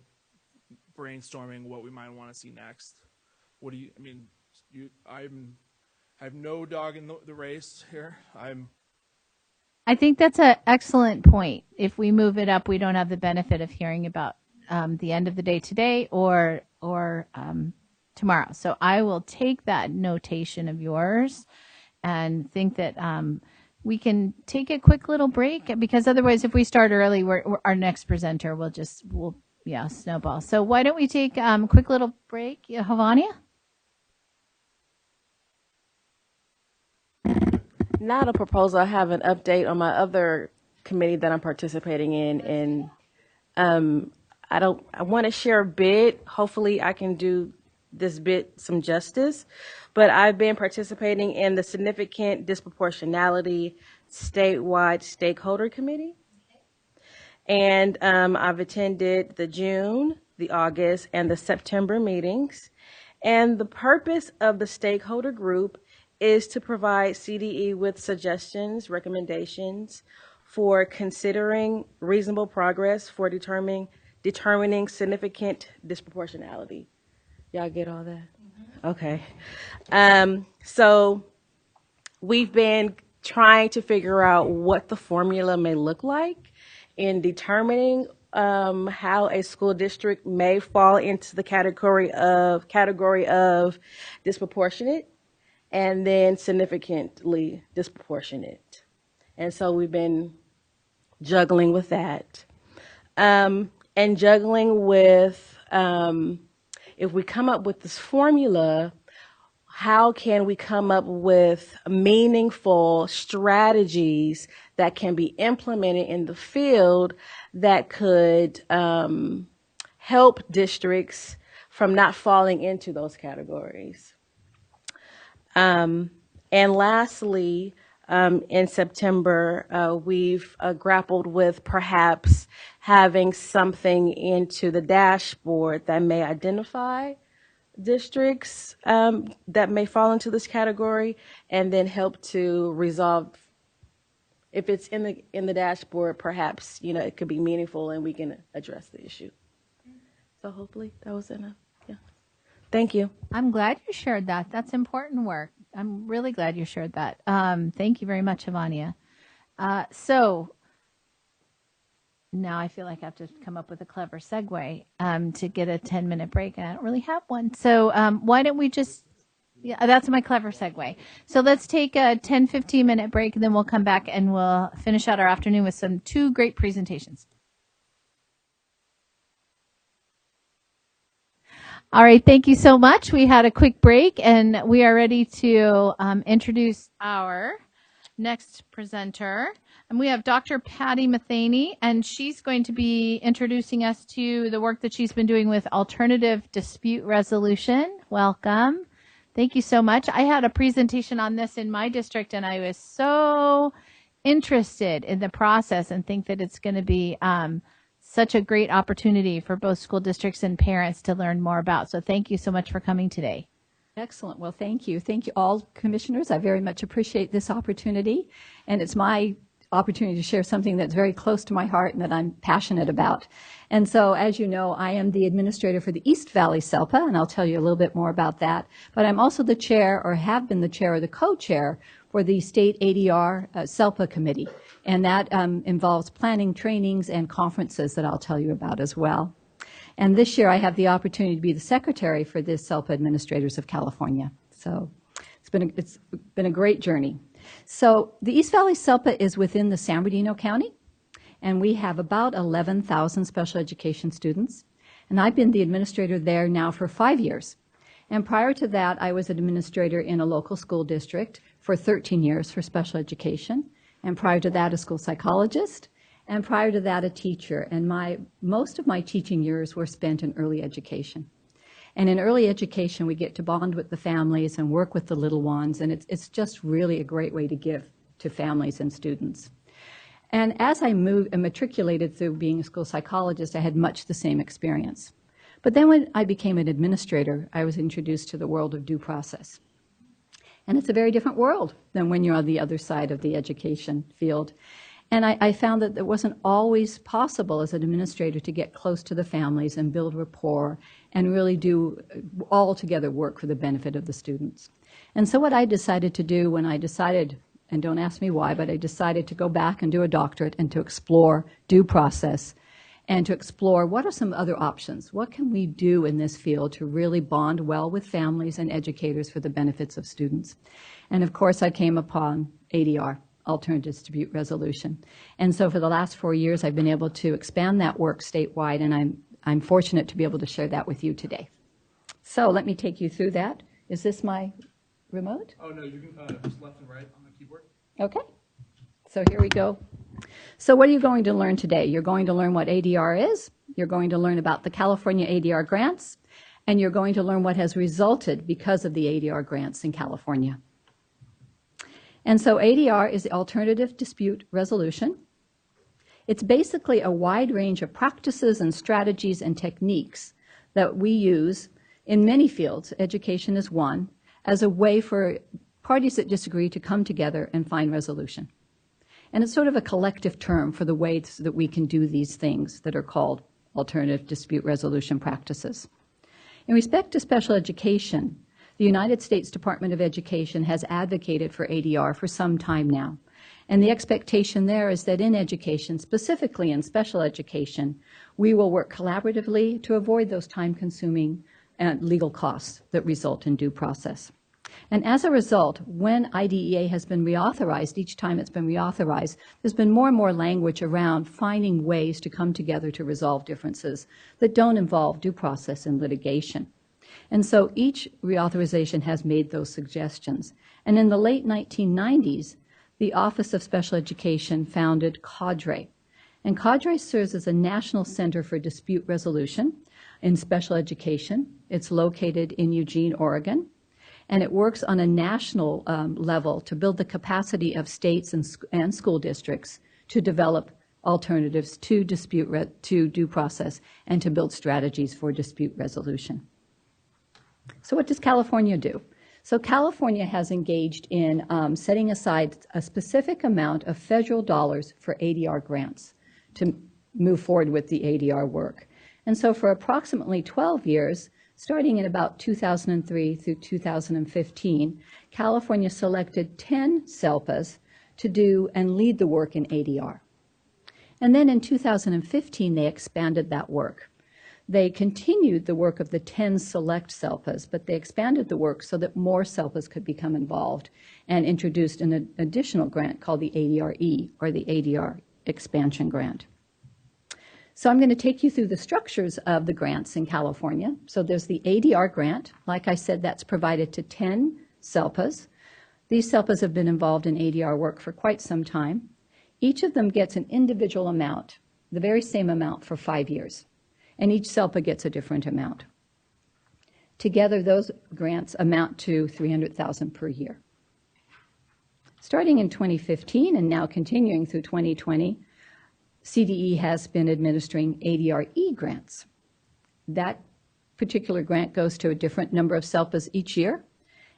brainstorming what we might want to see next. What do you, I have no dog in the race here. I think that's an excellent point. If we move it up, we don't have the benefit of hearing about the end of the day today or tomorrow. So I will take that notation of yours and think that we can take a quick little break, because otherwise, if we start early, our next presenter will snowball. So why don't we take a quick little break, Havania? Not a proposal. I have an update on my other committee that I'm participating in, and I want to share a bit. Hopefully, I can do this bit some justice. But I've been participating in the Significant Disproportionality Statewide Stakeholder Committee. And I've attended the June, the August, and the September meetings. And the purpose of the stakeholder group is to provide CDE with suggestions, recommendations for considering reasonable progress for determining significant disproportionality. Y'all get all that? Okay. So we've been trying to figure out what the formula may look like in determining how a school district may fall into the category of disproportionate. and then significantly disproportionate. And so we've been juggling with that. And juggling with, if we come up with this formula, how can we come up with meaningful strategies that can be implemented in the field that could help districts from not falling into those categories? And lastly, in September, we've grappled with perhaps having something into the dashboard that may identify districts that may fall into this category, and then help to resolve. If it's in the dashboard, perhaps it could be meaningful and we can address the issue. So hopefully that was enough. Yeah. Thank you. I'm glad you shared that. That's important work. I'm really glad you shared that. Thank you very much, Ivania. So now I feel like I have to come up with a clever segue to get a 10-minute break, and I don't really have one. So why don't we just, yeah, that's my clever segue. So let's take a 10, 15-minute break, and then we'll come back and we'll finish out our afternoon with two great presentations. All right, thank you so much. We had a quick break, and we are ready to introduce our next presenter. And we have Dr. Patty Matheny, and she's going to be introducing us to the work that she's been doing with alternative dispute resolution. Welcome. Thank you so much. I had a presentation on this in my district, and I was so interested in the process and think that it's going to be such a great opportunity for both school districts and parents to learn more about. So thank you so much for coming today. Excellent. Well, thank you. Thank you all, commissioners. I very much appreciate this opportunity. And it's my opportunity to share something that's very close to my heart and that I'm passionate about. And so, as you know, I am the administrator for the East Valley SELPA, and I'll tell you a little bit more about that. But I'm also the chair, or have been the chair or the co-chair, for the State ADR SELPA Committee. And that involves planning trainings and conferences that I'll tell you about as well. And this year I have the opportunity to be the secretary for the SELPA Administrators of California. So it's been a great journey. So the East Valley SELPA is within the San Bernardino County, and we have about 11,000 special education students. And I've been the administrator there now for 5 years. And prior to that, I was an administrator in a local school district for 13 years for special education. And prior to that, a school psychologist. And prior to that, a teacher. And most of my teaching years were spent in early education. And in early education, we get to bond with the families and work with the little ones. And it's just really a great way to give to families and students. And as I moved and matriculated through being a school psychologist, I had much the same experience. But then when I became an administrator, I was introduced to the world of due process. And it's a very different world than when you're on the other side of the education field. And I found that it wasn't always possible as an administrator to get close to the families and build rapport and really do all together work for the benefit of the students. And so what I decided to do when I decided, and don't ask me why, but I decided to go back and do a doctorate and to explore due process and to explore what are some other options. What can we do in this field to really bond well with families and educators for the benefits of students? And of course, I came upon ADR, Alternative Dispute Resolution. And so for the last 4 years, I've been able to expand that work statewide, and I'm fortunate to be able to share that with you today. So let me take you through that. Is this my remote? Oh, no, you can just left and right on the keyboard. Okay. So here we go. So what are you going to learn today? You're going to learn what ADR is. You're going to learn about the California ADR grants. And you're going to learn what has resulted because of the ADR grants in California. And so ADR is the Alternative Dispute Resolution. It's basically a wide range of practices and strategies and techniques that we use in many fields, education is one, as a way for parties that disagree to come together and find resolution. And it's sort of a collective term for the ways that we can do these things that are called alternative dispute resolution practices. In respect to special education, the United States Department of Education has advocated for ADR for some time now. And the expectation there is that in education, specifically in special education, we will work collaboratively to avoid those time-consuming and legal costs that result in due process. And as a result, when IDEA has been reauthorized, each time it's been reauthorized, there's been more and more language around finding ways to come together to resolve differences that don't involve due process and litigation. And so each reauthorization has made those suggestions. And in the late 1990s, the Office of Special Education founded CADRE. And CADRE serves as a national center for dispute resolution in special education. It's located in Eugene, Oregon. And it works on a national level to build the capacity of states and school districts to develop alternatives to to due process and to build strategies for dispute resolution. So what does California do? So California has engaged in setting aside a specific amount of federal dollars for ADR grants to move forward with the ADR work. And so for approximately 12 years, starting in about 2003 through 2015, California selected 10 SELPAs to do and lead the work in ADR. And then in 2015, they expanded that work. They continued the work of the 10 select SELPAs, but they expanded the work so that more SELPAs could become involved and introduced an additional grant called the ADR-E, or the ADR Expansion Grant. So I'm going to take you through the structures of the grants in California. So there's the ADR grant. Like I said, that's provided to 10 SELPAs. These SELPAs have been involved in ADR work for quite some time. Each of them gets an individual amount, the very same amount for 5 years. And each SELPA gets a different amount. Together, those grants amount to $300,000 per year. Starting in 2015 and now continuing through 2020, CDE has been administering ADR-E grants. That particular grant goes to a different number of SELPAs each year.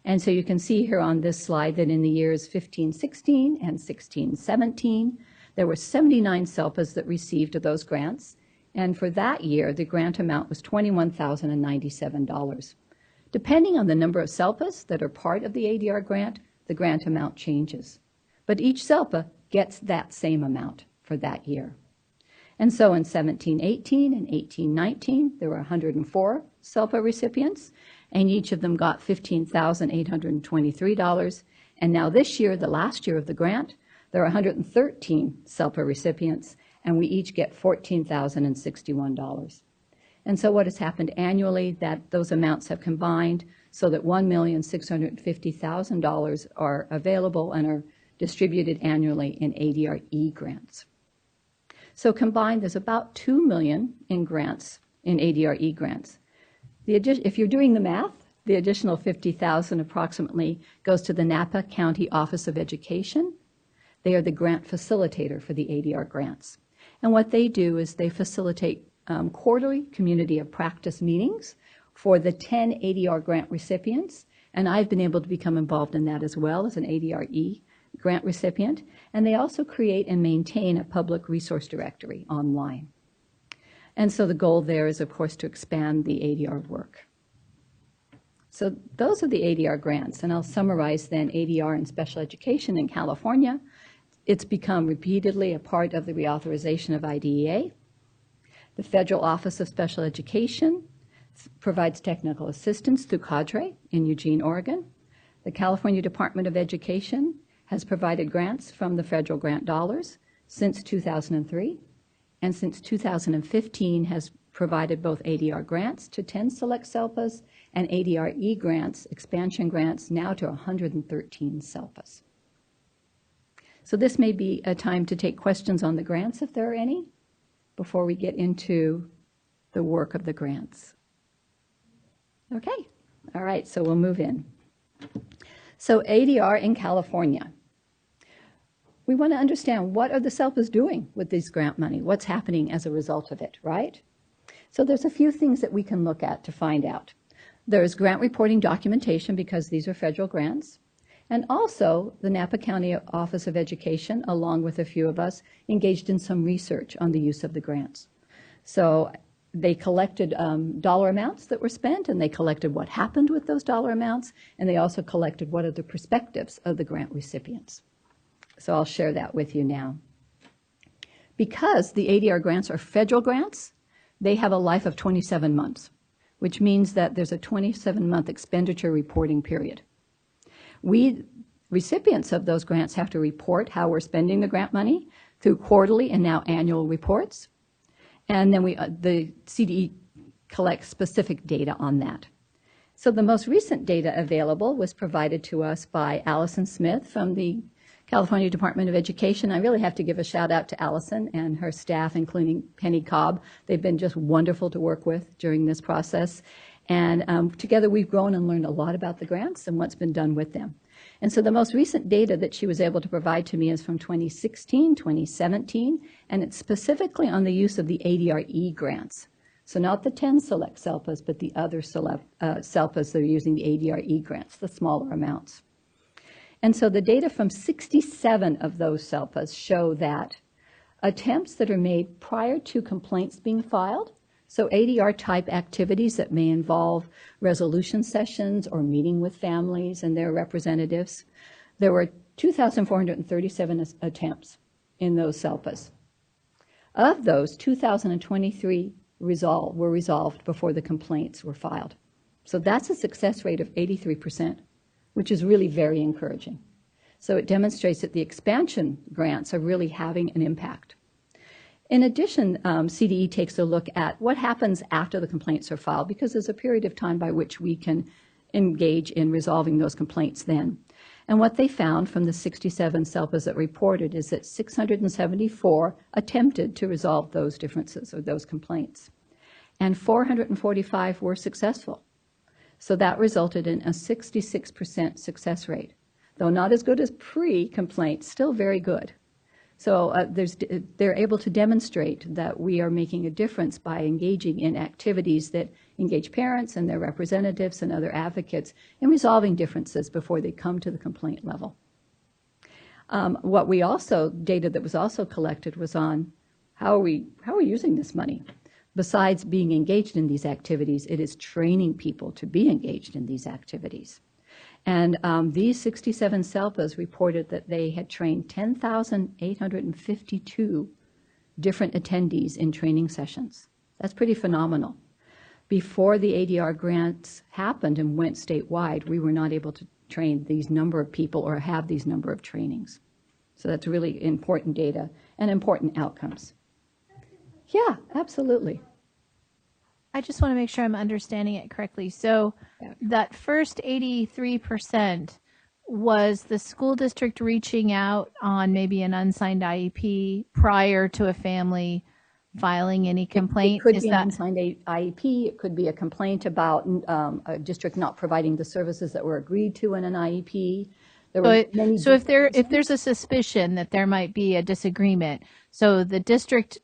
And so you can see here on this slide that in the years 15-16 and 16-17, there were 79 SELPAs that received those grants. And for that year, the grant amount was $21,097. Depending on the number of SELPAs that are part of the ADR grant, the grant amount changes. But each SELPA gets that same amount for that year. And so in 17-18 and 18-19, there were 104 SELPA recipients, and each of them got $15,823. And now this year, the last year of the grant, there are 113 SELPA recipients, and we each get $14,061. And so what has happened annually, that those amounts have combined so that $1,650,000 are available and are distributed annually in ADR-E grants. So combined, there's about $2 million in grants, in ADR-E grants. If you're doing the math, the additional $50,000 approximately goes to the Napa County Office of Education. They are the grant facilitator for the ADR grants. And what they do is they facilitate quarterly community of practice meetings for the 10 ADR grant recipients. And I've been able to become involved in that as well as an ADR-E grant recipient. And they also create and maintain a public resource directory online. And so the goal there is, of course, to expand the ADR work. So those are the ADR grants. And I'll summarize then ADR in special education in California. It's become repeatedly a part of the reauthorization of IDEA. The Federal Office of Special Education provides technical assistance through CADRE in Eugene, Oregon. The California Department of Education has provided grants from the federal grant dollars since 2003, and since 2015 has provided both ADR grants to 10 select SELPAs and ADR-E grants, expansion grants, now to 113 SELPAs. So this may be a time to take questions on the grants, if there are any, before we get into the work of the grants. Okay, all right, so we'll move in. So ADR in California. We want to understand, what are the SELPAs doing with this grant money? What's happening as a result of it, right? So there's a few things that we can look at to find out. There's grant reporting documentation, because these are federal grants. And also, the Napa County Office of Education, along with a few of us, engaged in some research on the use of the grants. So they collected dollar amounts that were spent, and they collected what happened with those dollar amounts, and they also collected what are the perspectives of the grant recipients. So I'll share that with you now. Because the ADR grants are federal grants, they have a life of 27 months, which means that there's a 27-month expenditure reporting period. We, recipients of those grants, have to report how we're spending the grant money through quarterly and now annual reports. And then the CDE collects specific data on that. So the most recent data available was provided to us by Allison Smith from the California Department of Education. I really have to give a shout out to Allison and her staff, including Penny Cobb. They've been just wonderful to work with during this process. And together we've grown and learned a lot about the grants and what's been done with them. And so the most recent data that she was able to provide to me is from 2016, 2017, and it's specifically on the use of the ADRE grants. So not the 10 select SELPAs, but the other SELPAs that are using the ADRE grants, the smaller amounts. And so the data from 67 of those SELPAs show that attempts that are made prior to complaints being filed, so ADR type activities that may involve resolution sessions or meeting with families and their representatives, there were 2,437 attempts in those SELPAs. Of those, 2,023 were resolved before the complaints were filed. So that's a success rate of 83%, which is really very encouraging. So it demonstrates that the expansion grants are really having an impact. In addition, CDE takes a look at what happens after the complaints are filed, because there's a period of time by which we can engage in resolving those complaints then. And what they found from the 67 SELPAs that reported is that 674 attempted to resolve those differences or those complaints, and 445 were successful. So that resulted in a 66% success rate, though not as good as pre-complaint, still very good. So they're able to demonstrate that we are making a difference by engaging in activities that engage parents and their representatives and other advocates in resolving differences before they come to the complaint level. Data that was also collected was on how are we using this money? Besides being engaged in these activities, it is training people to be engaged in these activities. And these 67 SELPAs reported that they had trained 10,852 different attendees in training sessions. That's pretty phenomenal. Before the ADR grants happened and went statewide, we were not able to train these number of people or have these number of trainings. So that's really important data and important outcomes. Yeah, absolutely. I just want to make sure I'm understanding it correctly. So that first 83% was the school district reaching out on maybe an unsigned IEP prior to a family filing any complaint? It could be an unsigned IEP. It could be a complaint about a district not providing the services that were agreed to in an IEP. So if there's a suspicion that there might be a disagreement, so the district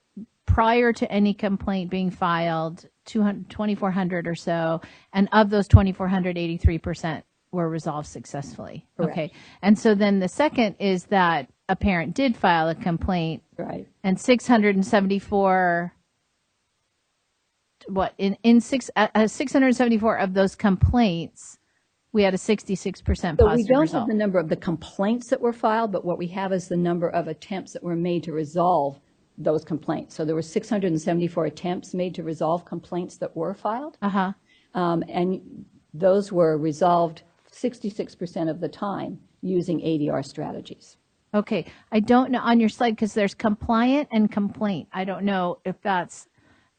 prior to any complaint being filed, 2,400 or so, and of those 2,400, 83% were resolved successfully. Correct. Okay. And so then the second is that a parent did file a complaint. Right. And 674, 674 of those complaints, we had a 66% positive So we don't result. have the number of the complaints that were filed, but what we have is the number of attempts that were made to resolve those complaints. So there were 674 attempts made to resolve complaints that were filed. And those were resolved 66% of the time using ADR strategies. Okay. I don't know on your slide because there's compliant and complaint. I don't know if that's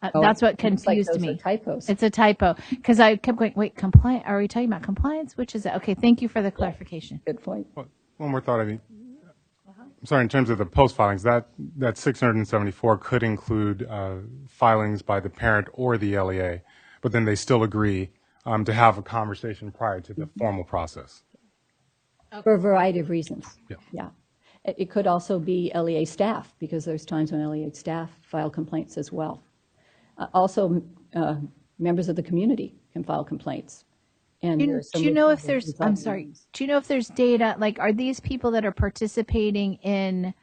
what confused me. Typos. It's a typo because I kept going, wait, compliant? Are we talking about compliance? Which is it? Okay. Thank you for the clarification. Good point. One more thought. I'm sorry, in terms of the post filings, that 674 could include filings by the parent or the LEA, but then they still agree to have a conversation prior to the formal process. For a variety of reasons. Yeah. It could also be LEA staff, because there's times when LEA staff file complaints as well. Also, members of the community can file complaints. And Do you know if there's data, like are these people that are participating in,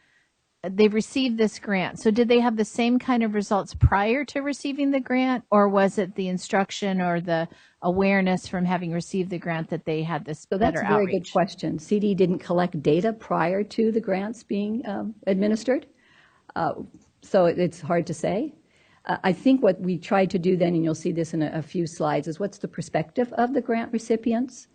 they've received this grant, so did they have the same kind of results prior to receiving the grant, or was it the instruction or the awareness from having received the grant that they had this better outreach? So that's a very good question. CD didn't collect data prior to the grants being administered, so it's hard to say. I think what we tried to do then, and you'll see this in a few slides, is what's the perspective of the grant recipients?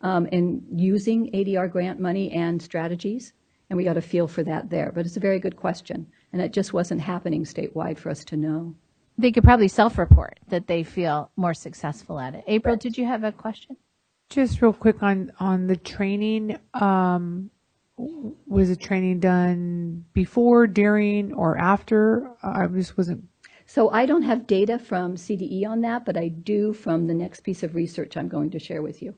in using ADR grant money and strategies, and we got a feel for that there. But it's a very good question, and it just wasn't happening statewide for us to know. They could probably self-report that they feel more successful at it. April, did you have a question? Just real quick on the training. Was the training done before, during, or after? I just wasn't. So I don't have data from CDE on that, but I do from the next piece of research I'm going to share with you.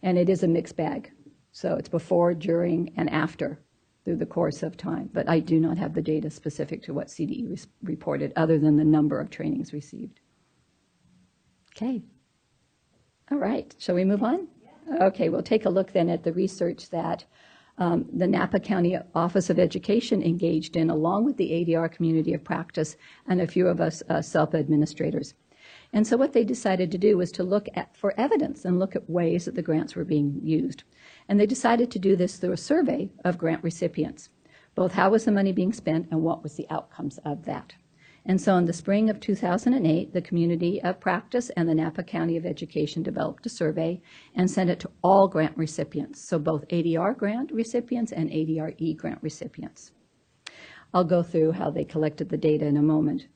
And it is a mixed bag. So it's before, during, and after through the course of time. But I do not have the data specific to what CDE reported other than the number of trainings received. Okay. All right. Shall we move on? Okay. We'll take a look then at the research that the Napa County Office of Education engaged in, along with the ADR community of practice and a few of us SELPA administrators. And so what they decided to do was to look for evidence and look at ways that the grants were being used. And they decided to do this through a survey of grant recipients, both how was the money being spent and what was the outcomes of that. And so in the spring of 2008, the community of practice and the Napa County of Education developed a survey and sent it to all grant recipients, so both ADR grant recipients and ADRE grant recipients. I'll go through how they collected the data in a moment.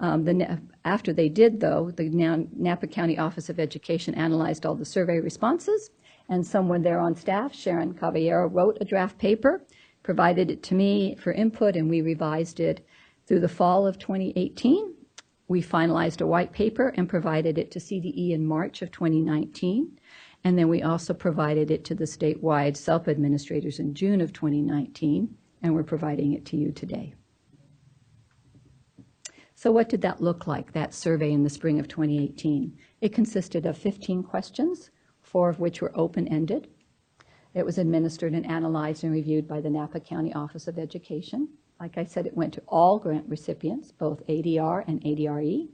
After they did, though, the Napa County Office of Education analyzed all the survey responses, and someone there on staff, Sharon Caballero, wrote a draft paper, provided it to me for input, and we revised it. Through the fall of 2018, we finalized a white paper and provided it to CDE in March of 2019. And then we also provided it to the statewide SELPA administrators in June of 2019, and we're providing it to you today. So what did that look like, that survey in the spring of 2018? It consisted of 15 questions, 4 of which were open-ended. It was administered and analyzed and reviewed by the Napa County Office of Education. Like I said, it went to all grant recipients, both ADR and ADRE.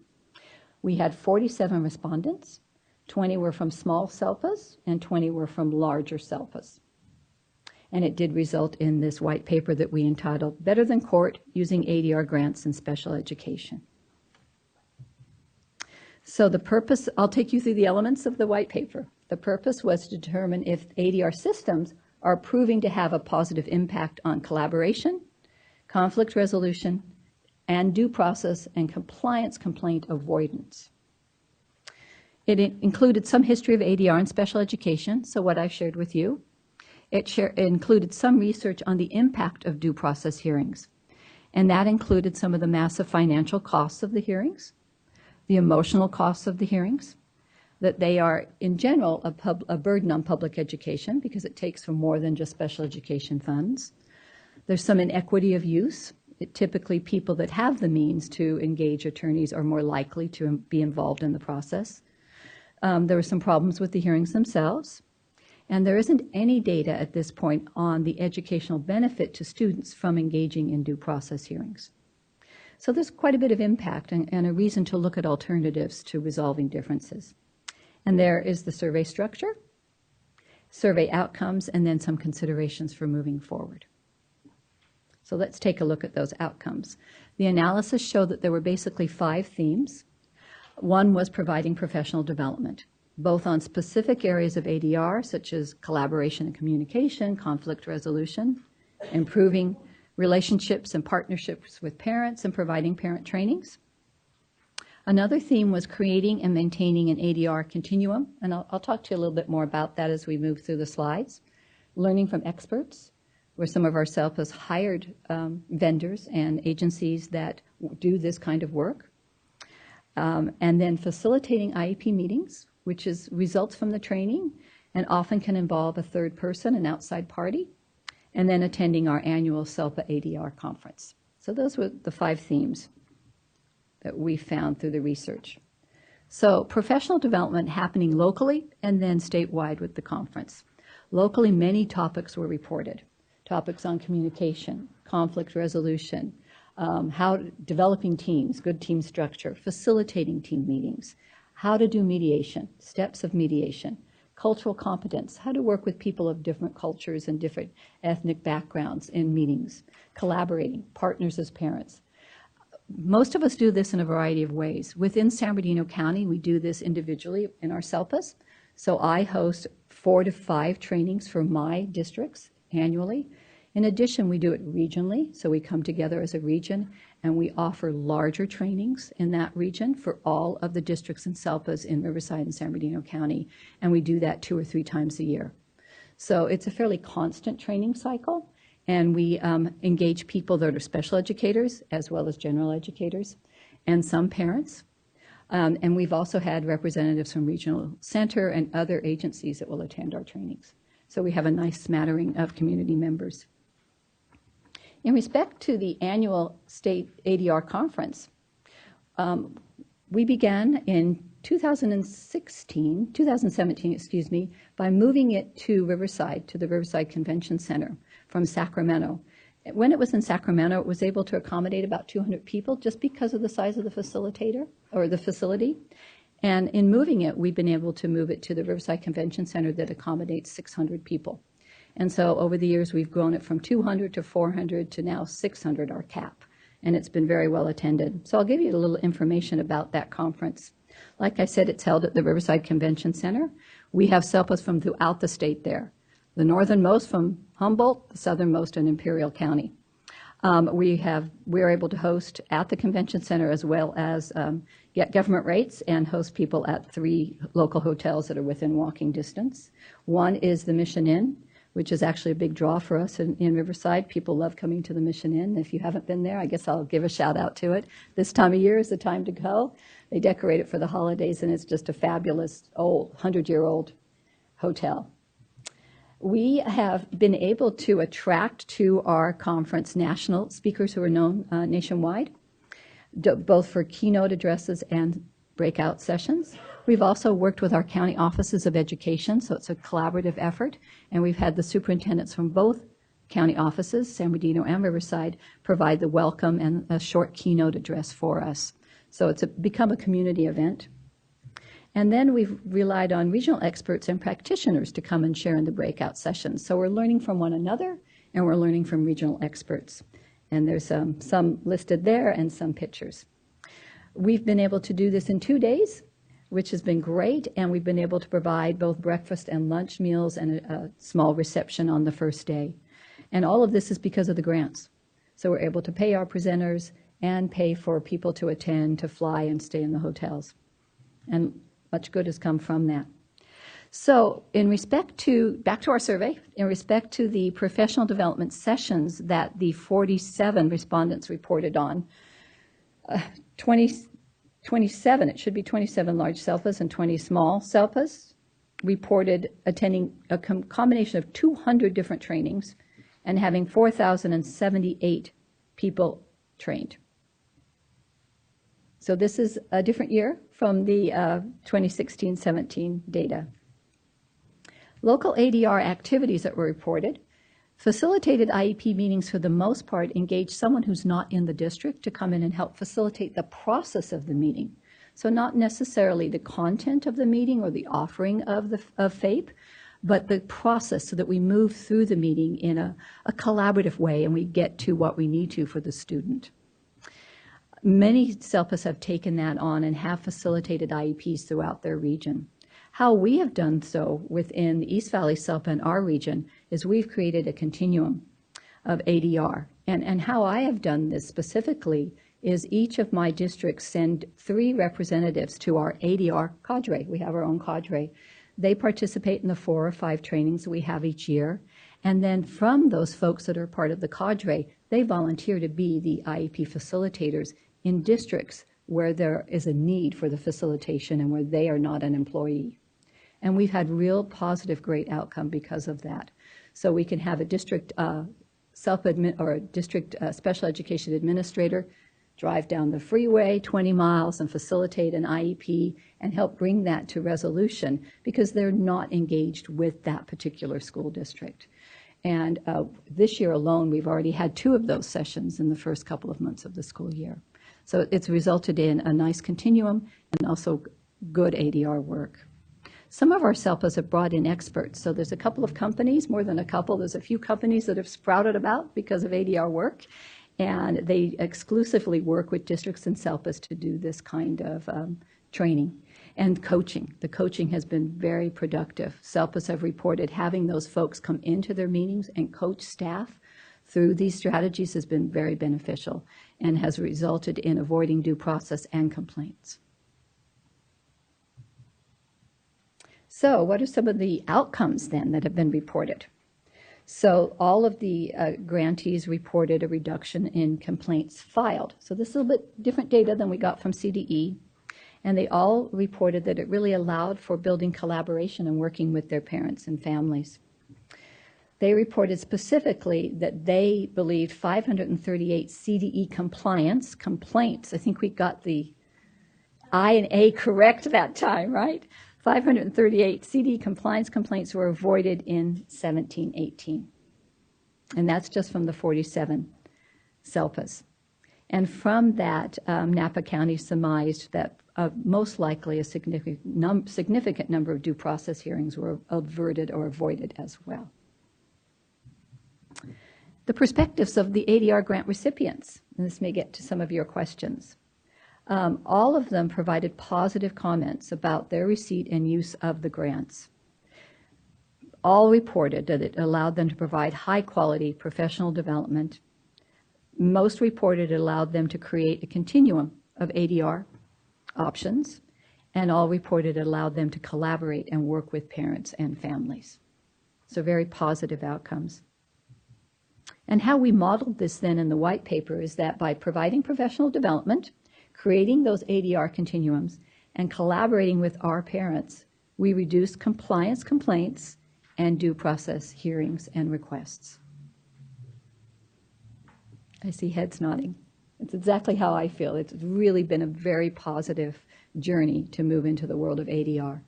We had 47 respondents. 20 were from small SELPAs and 20 were from larger SELPAs. And it did result in this white paper that we entitled Better Than Court, Using ADR Grants in Special Education. So the purpose, I'll take you through the elements of the white paper. The purpose was to determine if ADR systems are proving to have a positive impact on collaboration, conflict resolution, and due process and compliance complaint avoidance. It included some history of ADR in special education, so what I shared with you. It included some research on the impact of due process hearings, and that included some of the massive financial costs of the hearings, the emotional costs of the hearings, that they are, in general, a burden on public education because it takes from more than just special education funds. There's some inequity of use. Typically, people that have the means to engage attorneys are more likely to be involved in the process. There were some problems with the hearings themselves. And there isn't any data at this point on the educational benefit to students from engaging in due process hearings. So there's quite a bit of impact and a reason to look at alternatives to resolving differences. And there is the survey structure, survey outcomes, and then some considerations for moving forward. So let's take a look at those outcomes. The analysis showed that there were basically 5 themes. One was providing professional development, both on specific areas of ADR, such as collaboration and communication, conflict resolution, improving relationships and partnerships with parents, and providing parent trainings. Another theme was creating and maintaining an ADR continuum, and I'll talk to you a little bit more about that as we move through the slides. Learning from experts, where some of our SELPAs hired vendors and agencies that do this kind of work. And then facilitating IEP meetings, which results from the training and often can involve a third person, an outside party, and then attending our annual SELPA ADR conference. So those were the 5 themes that we found through the research. So professional development happening locally and then statewide with the conference. Locally, many topics were reported. Topics on communication, conflict resolution, how developing teams, good team structure, facilitating team meetings, how to do mediation, steps of mediation, cultural competence, how to work with people of different cultures and different ethnic backgrounds in meetings, collaborating, partners as parents. Most of us do this in a variety of ways. Within San Bernardino County, we do this individually in our SELPAs. So I host 4 to 5 trainings for my districts annually. In addition, we do it regionally, so we come together as a region and we offer larger trainings in that region for all of the districts and SELPAs in Riverside and San Bernardino County, and we do that 2 or 3 times a year. So it's a fairly constant training cycle, and we engage people that are special educators as well as general educators and some parents. And we've also had representatives from Regional Center and other agencies that will attend our trainings. So we have a nice smattering of community members. In respect to the annual state ADR conference, we began in 2017, by moving it to Riverside, to the Riverside Convention Center from Sacramento. When it was in Sacramento, it was able to accommodate about 200 people just because of the size of the facilitator or the facility. And in moving it, we've been able to move it to the Riverside Convention Center that accommodates 600 people. And so over the years, we've grown it from 200 to 400 to now 600, our cap. And it's been very well attended. So I'll give you a little information about that conference. Like I said, it's held at the Riverside Convention Center. We have SELPAs from throughout the state there. The northernmost from Humboldt, the southernmost in Imperial County. We're able to host at the convention center as well as get government rates and host people at 3 local hotels that are within walking distance. One is the Mission Inn, which is actually a big draw for us in Riverside. People love coming to the Mission Inn. If you haven't been there, I guess I'll give a shout out to it. This time of year is the time to go. They decorate it for the holidays, and it's just a fabulous old 100-year-old hotel. We have been able to attract to our conference national speakers who are known nationwide, both for keynote addresses and breakout sessions. We've also worked with our county offices of education, so it's a collaborative effort, and we've had the superintendents from both county offices, San Bernardino and Riverside, provide the welcome and a short keynote address for us. So it's become a community event. And then we've relied on regional experts and practitioners to come and share in the breakout sessions. So we're learning from one another, and we're learning from regional experts. And there's some listed there and some pictures. We've been able to do this in 2 days, which has been great, and we've been able to provide both breakfast and lunch meals and a small reception on the first day. And all of this is because of the grants. So we're able to pay our presenters and pay for people to attend, to fly and stay in the hotels. And much good has come from that. So in respect to, back to our survey, in respect to the professional development sessions that the 47 respondents reported on, 27, it should be 27 large SELPAs and 20 small SELPAs reported attending a combination of 200 different trainings and having 4,078 people trained. So this is a different year from the 2016-17 data. Local ADR activities that were reported. Facilitated IEP meetings for the most part engage someone who's not in the district to come in and help facilitate the process of the meeting. So not necessarily the content of the meeting or the offering of FAPE, but the process so that we move through the meeting in a collaborative way and we get to what we need to for the student. Many SELPAs have taken that on and have facilitated IEPs throughout their region. How we have done so within the East Valley SELPA in our region is we've created a continuum of ADR. And how I have done this specifically is each of my districts send 3 representatives to our ADR cadre. We have our own cadre. They participate in the 4 or 5 trainings we have each year. And then from those folks that are part of the cadre, they volunteer to be the IEP facilitators in districts where there is a need for the facilitation and where they are not an employee. And we've had real positive, great outcome because of that. So we can have a district district special education administrator drive down the freeway 20 miles and facilitate an IEP and help bring that to resolution because they're not engaged with that particular school district. And this year alone, we've already had 2 of those sessions in the first couple of months of the school year. So it's resulted in a nice continuum and also good ADR work. Some of our SELPAs have brought in experts. So there's a couple of companies, more than a couple, there's a few companies that have sprouted about because of ADR work. And they exclusively work with districts and SELPAs to do this kind of training. And coaching. The coaching has been very productive. SELPAs have reported having those folks come into their meetings and coach staff through these strategies has been very beneficial and has resulted in avoiding due process and complaints. So what are some of the outcomes then that have been reported? So all of the grantees reported a reduction in complaints filed. So this is a little bit different data than we got from CDE. And they all reported that it really allowed for building collaboration and working with their parents and families. They reported specifically that they believed 538 CDE complaints. I think we got the I and A correct that time, right? 538 CDE complaints were avoided in 1718. And that's just from the 47 SELPAs. And from that, Napa County surmised that most likely a significant number of due process hearings were averted or avoided as well. The perspectives of the ADR grant recipients, and this may get to some of your questions. All of them provided positive comments about their receipt and use of the grants. All reported that it allowed them to provide high-quality professional development. Most reported it allowed them to create a continuum of ADR options, and all reported it allowed them to collaborate and work with parents and families. So very positive outcomes. And how we modeled this then in the white paper is that by providing professional development, creating those ADR continuums, and collaborating with our parents, we reduced compliance complaints and due process hearings and requests. I see heads nodding. It's exactly how I feel. It's really been a very positive journey to move into the world of ADR.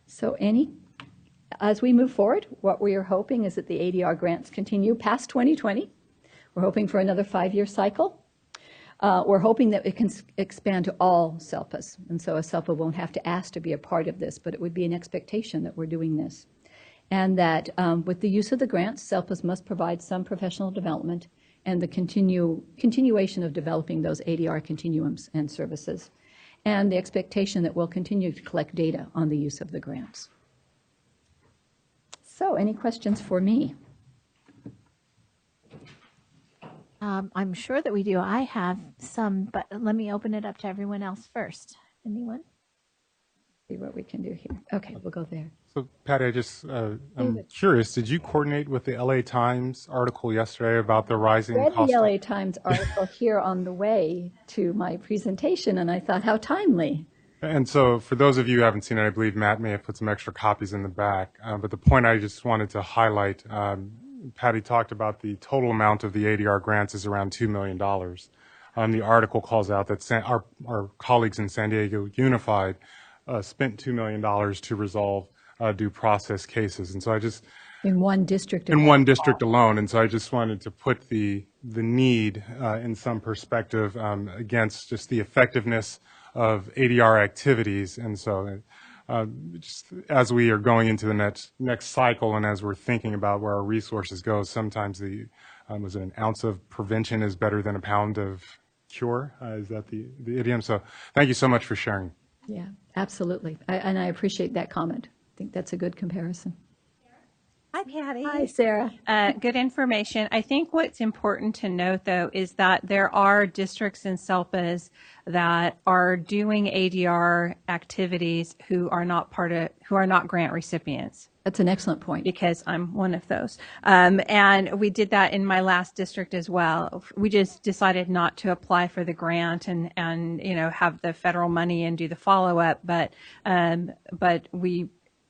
So as we move forward, what we are hoping is that the ADR grants continue past 2020. We're hoping for another 5-year cycle. We're hoping that it can expand to all SELPAs. And so a SELPA won't have to ask to be a part of this, but it would be an expectation that we're doing this. And that with the use of the grants, SELPAs must provide some professional development and the continuation of developing those ADR continuums and services. And the expectation that we'll continue to collect data on the use of the grants. So any questions for me? I'm sure that we do. I have some, but let me open it up to everyone else first. Anyone? See what we can do here. Okay, we'll go there. So, Patty, I'm curious, did you coordinate with the LA Times article yesterday about the rising I read cost? the LA Times article here on the way to my presentation, and I thought, how timely. And so for those of you who haven't seen it, I believe Matt may have put some extra copies in the back. But the point I just wanted to highlight, Patty talked about the total amount of the ADR grants is around $2 million. The article calls out that our colleagues in San Diego Unified spent $2 million to resolve due process cases. And so I just... In one district. In one district alone. And so I just wanted to put the need in some perspective against just the effectiveness of ADR activities. And so just as we are going into the next cycle and as we're thinking about where our resources go, sometimes was it an ounce of prevention is better than a pound of cure? Is that the idiom? So thank you so much for sharing. Yeah, absolutely. And I appreciate that comment. I think that's a good comparison. Hi, Patty. Hi, Sarah. Good information. I think what's important to note, though, is that there are districts and SELPAs that are doing ADR activities who are not grant recipients. That's an excellent point. Because I'm one of those. And we did that in my last district as well. We just decided not to apply for the grant and have the federal money and do the follow-up, but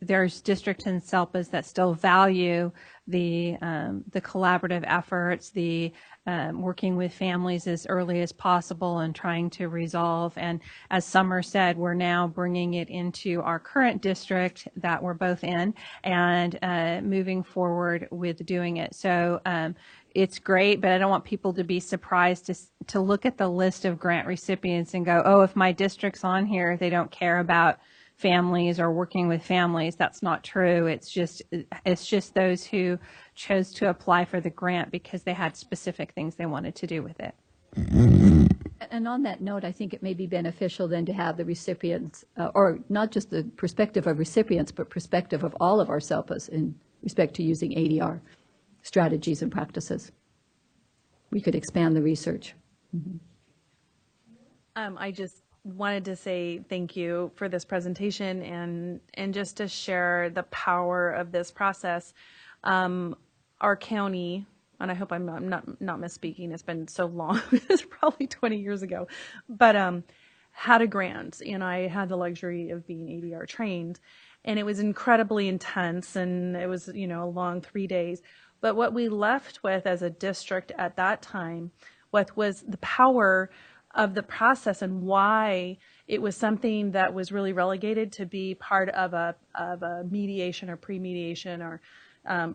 there's districts and SELPAs that still value the collaborative efforts, the working with families as early as possible and trying to resolve. And as Summer said, we're now bringing it into our current district that we're both in and moving forward with doing it. So it's great, but I don't want people to be surprised to look at the list of grant recipients and go, oh, if my district's on here, they don't care about families or working with families. That's not true. It's just those who chose to apply for the grant because they had specific things they wanted to do with it. And on that note, I think it may be beneficial then to have the recipients, or not just the perspective of recipients, but perspective of all of our SELPAs in respect to using ADR strategies and practices. We could expand the research. I just wanted to say thank you for this presentation and just to share the power of this process. Our county, and I hope I'm not misspeaking, it's been so long, it's probably 20 years ago, but had a grant, and I had the luxury of being ADR trained, and it was incredibly intense, and it was, a long 3 days. But what we left with as a district at that time was the power of the process and why it was something that was really relegated to be part of a mediation or pre-mediation or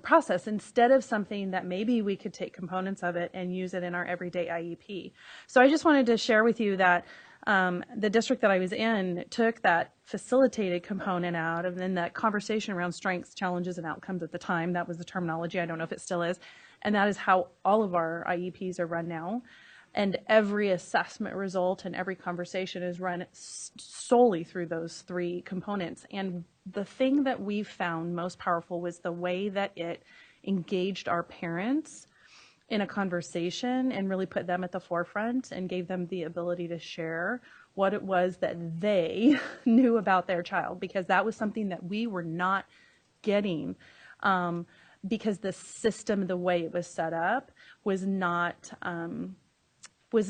process, instead of something that maybe we could take components of it and use it in our everyday IEP. So I just wanted to share with you that the district that I was in took that facilitated component out, and then that conversation around strengths, challenges, and outcomes at the time, that was the terminology, I don't know if it still is, and that is how all of our IEPs are run now. And every assessment result and every conversation is run solely through those three components. And the thing that we found most powerful was the way that it engaged our parents in a conversation and really put them at the forefront and gave them the ability to share what it was that they knew about their child, because that was something that we were not getting, because the system, the way it was set up, was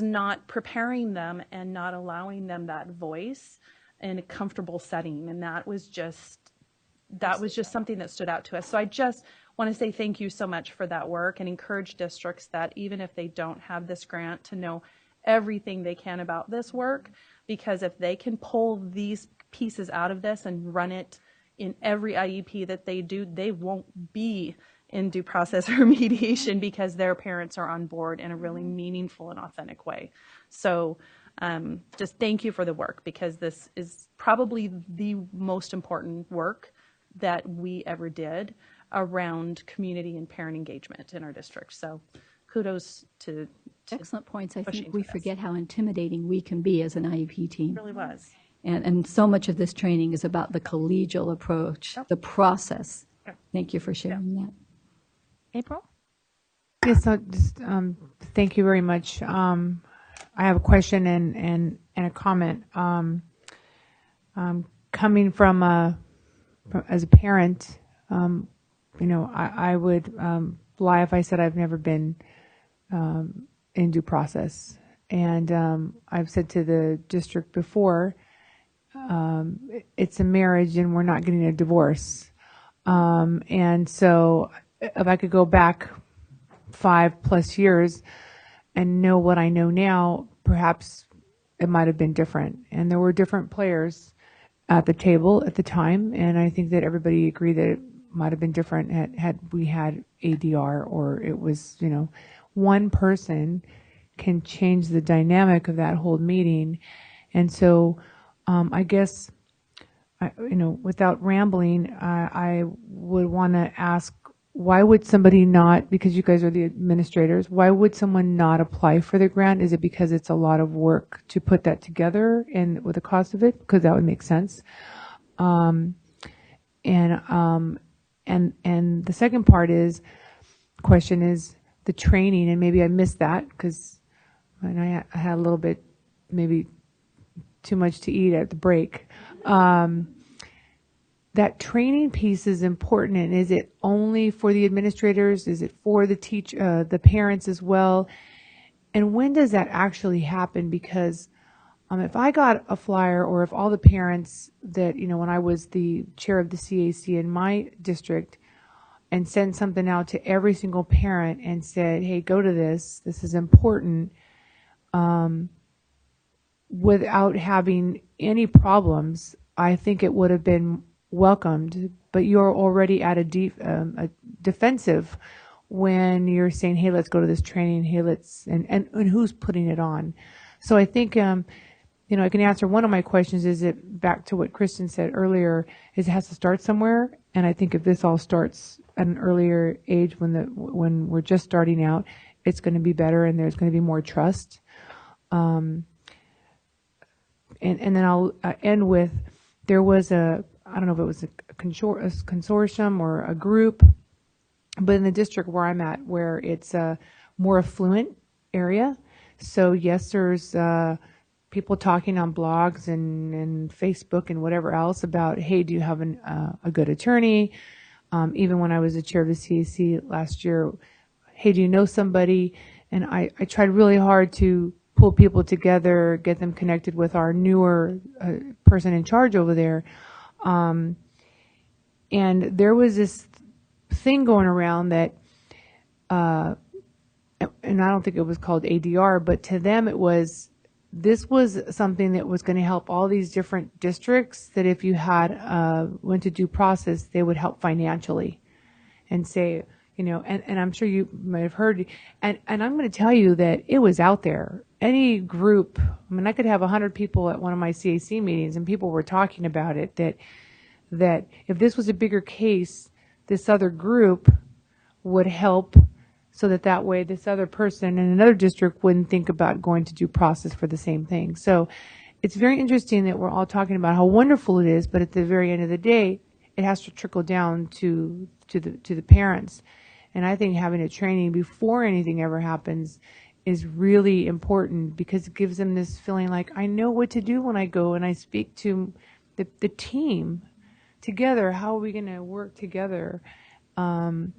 not preparing them and not allowing them that voice in a comfortable setting. And that was just something that stood out to us. So I just want to say thank you so much for that work, and encourage districts that even if they don't have this grant, to know everything they can about this work, because if they can pull these pieces out of this and run it in every IEP that they do, they won't be in due process or mediation, because their parents are on board in a really meaningful and authentic way. So just thank you for the work, because this is probably the most important work that we ever did around community and parent engagement in our district. So kudos to excellent points. I pushing think we for this. forget how intimidating we can be as an IEP team. It really was. And so much of this training is about the collegial approach, the process. Thank you for sharing that. April? Yes, so just, thank you very much. I have a question and a comment. Coming from as a parent, I would lie if I said I've never been in due process. And I've said to the district before, it's a marriage and we're not getting a divorce. And so if I could go back 5+ years and know what I know now, perhaps it might have been different. And there were different players at the table at the time, and I think that everybody agreed that it might have been different had we had ADR, or it was, one person can change the dynamic of that whole meeting. And so I guess, without rambling, I would want to ask, why would somebody not, because you guys are the administrators, why would someone not apply for the grant? Is it because it's a lot of work to put that together and with the cost of it? Because that would make sense. And the second question is the training, and maybe I missed that because I had a little bit, maybe too much to eat at the break. That training piece is important, and is it only for the administrators? Is it for the parents as well? And when does that actually happen? Because if I got a flyer, or if all the parents that, when I was the chair of the CAC in my district, and sent something out to every single parent and said, hey, go to this is important, without having any problems, I think it would have been welcomed. But you're already at a defensive when you're saying, hey, let's go to this training, hey, and who's putting it on. So I think, I can answer one of my questions, is it back to what Kristen said earlier, is it has to start somewhere. And I think if this all starts at an earlier age, when we're just starting out, it's going to be better and there's going to be more trust. and then I'll end with, there was I don't know if it was a consortium or a group, but in the district where I'm at, where it's a more affluent area. So yes, there's people talking on blogs and Facebook and whatever else about, hey, do you have a good attorney? Even when I was the chair of the CAC last year, hey, do you know somebody? And I tried really hard to pull people together, get them connected with our newer person in charge over there. And there was this thing going around that, and I don't think it was called ADR, but to them this was something that was going to help all these different districts, that if you had went to due process, they would help financially and say, and I'm sure you might have heard, and I'm going to tell you that it was out there. Any group, I could have 100 people at one of my CAC meetings and people were talking about it, that if this was a bigger case, this other group would help, so that way this other person in another district wouldn't think about going to due process for the same thing. So it's very interesting that we're all talking about how wonderful it is, but at the very end of the day, it has to trickle down to the parents. And I think having a training before anything ever happens is really important, because it gives them this feeling like, I know what to do when I go and I speak to the team together. How are we going to work together? And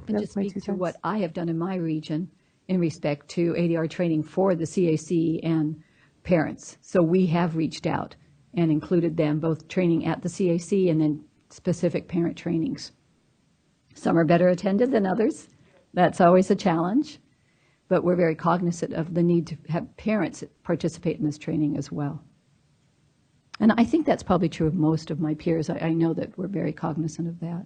just speak to what I have done in my region in respect to ADR training for the CAC and parents. So we have reached out and included them, both training at the CAC and then specific parent trainings. Some are better attended than others. That's always a challenge. But we're very cognizant of the need to have parents participate in this training as well. And I think that's probably true of most of my peers. I know that we're very cognizant of that.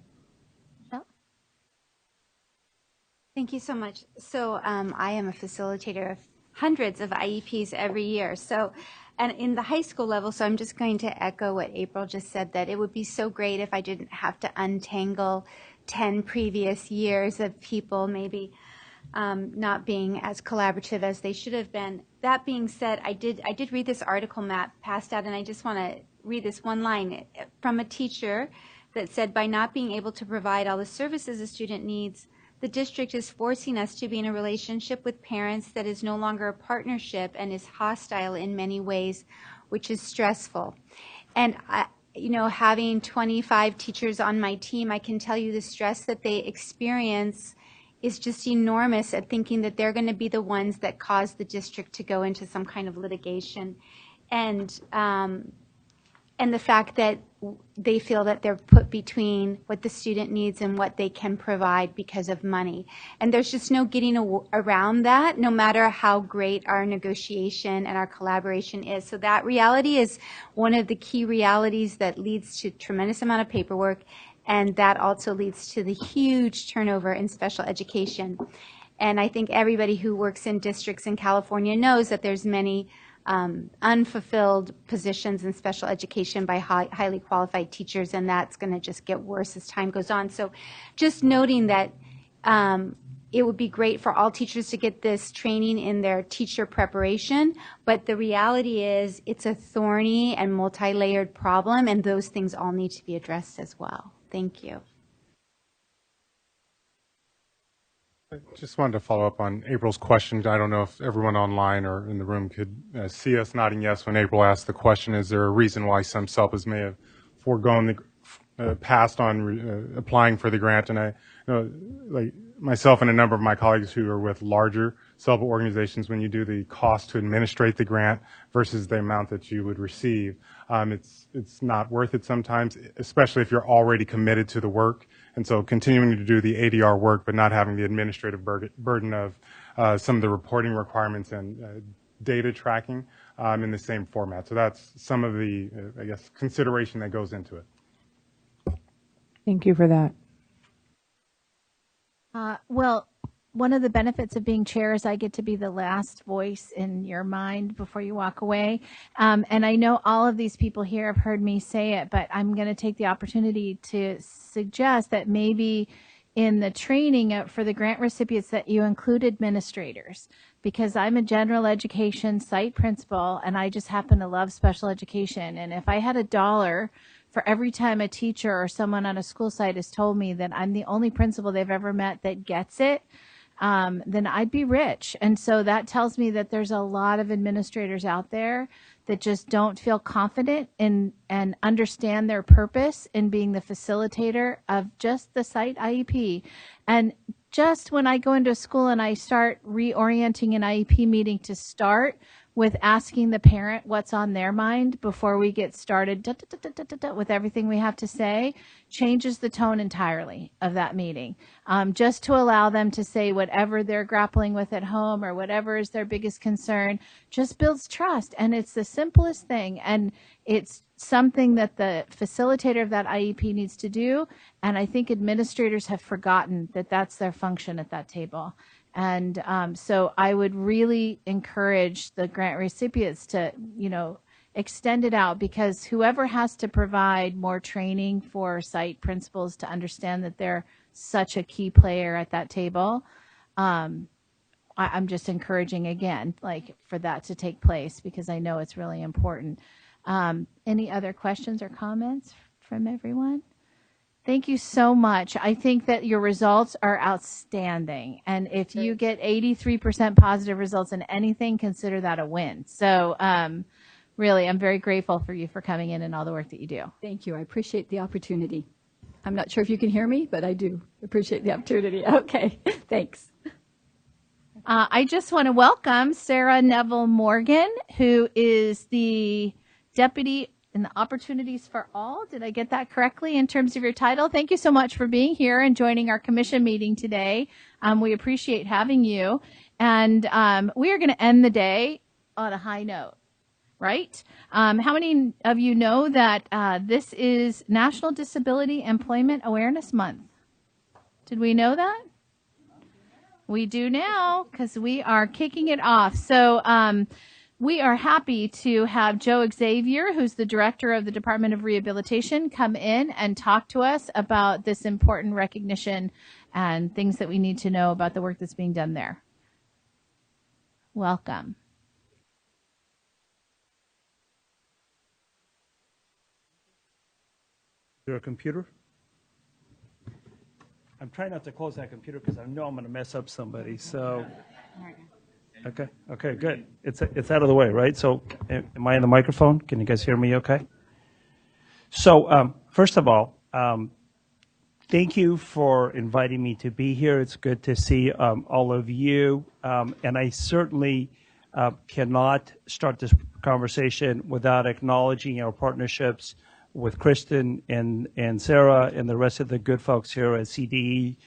Thank you so much. So I am a facilitator of hundreds of IEPs every year. So, and in the high school level, so I'm just going to echo what April just said, that it would be so great if I didn't have to untangle 10 previous years of people maybe not being as collaborative as they should have been. That being said, I did read this article Matt passed out, and I just want to read this one line from a teacher that said, by not being able to provide all the services a student needs, the district is forcing us to be in a relationship with parents that is no longer a partnership and is hostile in many ways, which is stressful. And having 25 teachers on my team, I can tell you the stress that they experience is just enormous at thinking that they're going to be the ones that cause the district to go into some kind of litigation. And the fact that they feel that they're put between what the student needs and what they can provide because of money. And there's just no getting around that, no matter how great our negotiation and our collaboration is. So that reality is one of the key realities that leads to tremendous amount of paperwork, and that also leads to the huge turnover in special education. And I think everybody who works in districts in California knows that there's many unfulfilled positions in special education by highly qualified teachers, and that's going to just get worse as time goes on. So just noting that it would be great for all teachers to get this training in their teacher preparation, but the reality is it's a thorny and multi-layered problem, and those things all need to be addressed as well. Thank you. I just wanted to follow up on April's question. I don't know if everyone online or in the room could see us nodding yes when April asked the question, is there a reason why some SELPAs may have foregone passed on applying for the grant? And like myself and a number of my colleagues who are with larger SELPA organizations, when you do the cost to administrate the grant versus the amount that you would receive, it's not worth it sometimes, especially if you're already committed to the work. And so continuing to do the ADR work, but not having the administrative burden of some of the reporting requirements and data tracking in the same format. So that's some of the, I guess, consideration that goes into it. Thank you for that. Well, one of the benefits of being chair is I get to be the last voice in your mind before you walk away. And I know all of these people here have heard me say it, but I'm going to take the opportunity to suggest that maybe in the training for the grant recipients that you include administrators, because I'm a general education site principal and I just happen to love special education. And if I had $1 for every time a teacher or someone on a school site has told me that I'm the only principal they've ever met that gets it, then I'd be rich. And so that tells me that there's a lot of administrators out there that just don't feel confident in and understand their purpose in being the facilitator of just the site IEP. And just when I go into a school and I start reorienting an IEP meeting to start with asking the parent what's on their mind before we get started with everything we have to say, changes the tone entirely of that meeting. Just to allow them to say whatever they're grappling with at home or whatever is their biggest concern, just builds trust. And it's the simplest thing. And it's something that the facilitator of that IEP needs to do. And I think administrators have forgotten that that's their function at that table. And so I would really encourage the grant recipients to, extend it out, because whoever has to provide more training for site principals to understand that they're such a key player at that table, I'm just encouraging again, for that to take place, because I know it's really important. Any other questions or comments from everyone? Thank you so much. I think that your results are outstanding. And if you get 83% positive results in anything, consider that a win. So really, I'm very grateful for you for coming in and all the work that you do. Thank you. I appreciate the opportunity. I'm not sure if you can hear me, but I do appreciate the opportunity. Okay, thanks. I just want to welcome Sarah Neville Morgan, who is the Deputy in the Opportunities for All. Did I get that correctly in terms of your title? Thank you so much for being here and joining our commission meeting today. We appreciate having you. And we are going to end the day on a high note, right? How many of you know that this is National Disability Employment Awareness Month? Did we know that? We do now, because we are kicking it off. So we are happy to have Joe Xavier, who's the director of the Department of Rehabilitation, come in and talk to us about this important recognition and things that we need to know about the work that's being done there. Welcome. Your computer? I'm trying not to close that computer because I know I'm going to mess up somebody. So, okay, good. It's out of the way, right? So, am I in the microphone? Can you guys hear me? Okay. So, first of all, thank you for inviting me to be here. It's good to see all of you, and I certainly cannot start this conversation without acknowledging our partnerships with Kristen and Sarah and the rest of the good folks here at CDE,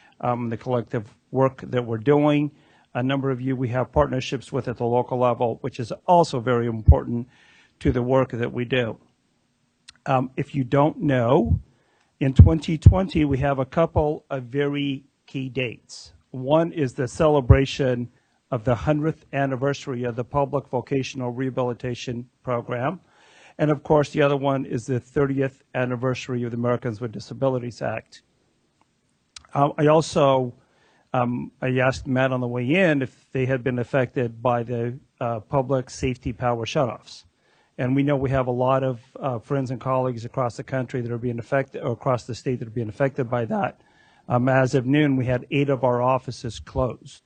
the collective work that we're doing. A number of you we have partnerships with at the local level, which is also very important to the work that we do. If you don't know, in 2020 we have a couple of very key dates. One is the celebration of the 100th anniversary of the Public Vocational Rehabilitation Program. And of course, the other one is the 30th anniversary of the Americans with Disabilities Act. I also I asked Matt on the way in if they had been affected by the public safety power shutoffs. And we know we have a lot of friends and colleagues across the country that are being affected, or across the state that are being affected by that. As of noon, we had 8 of our offices closed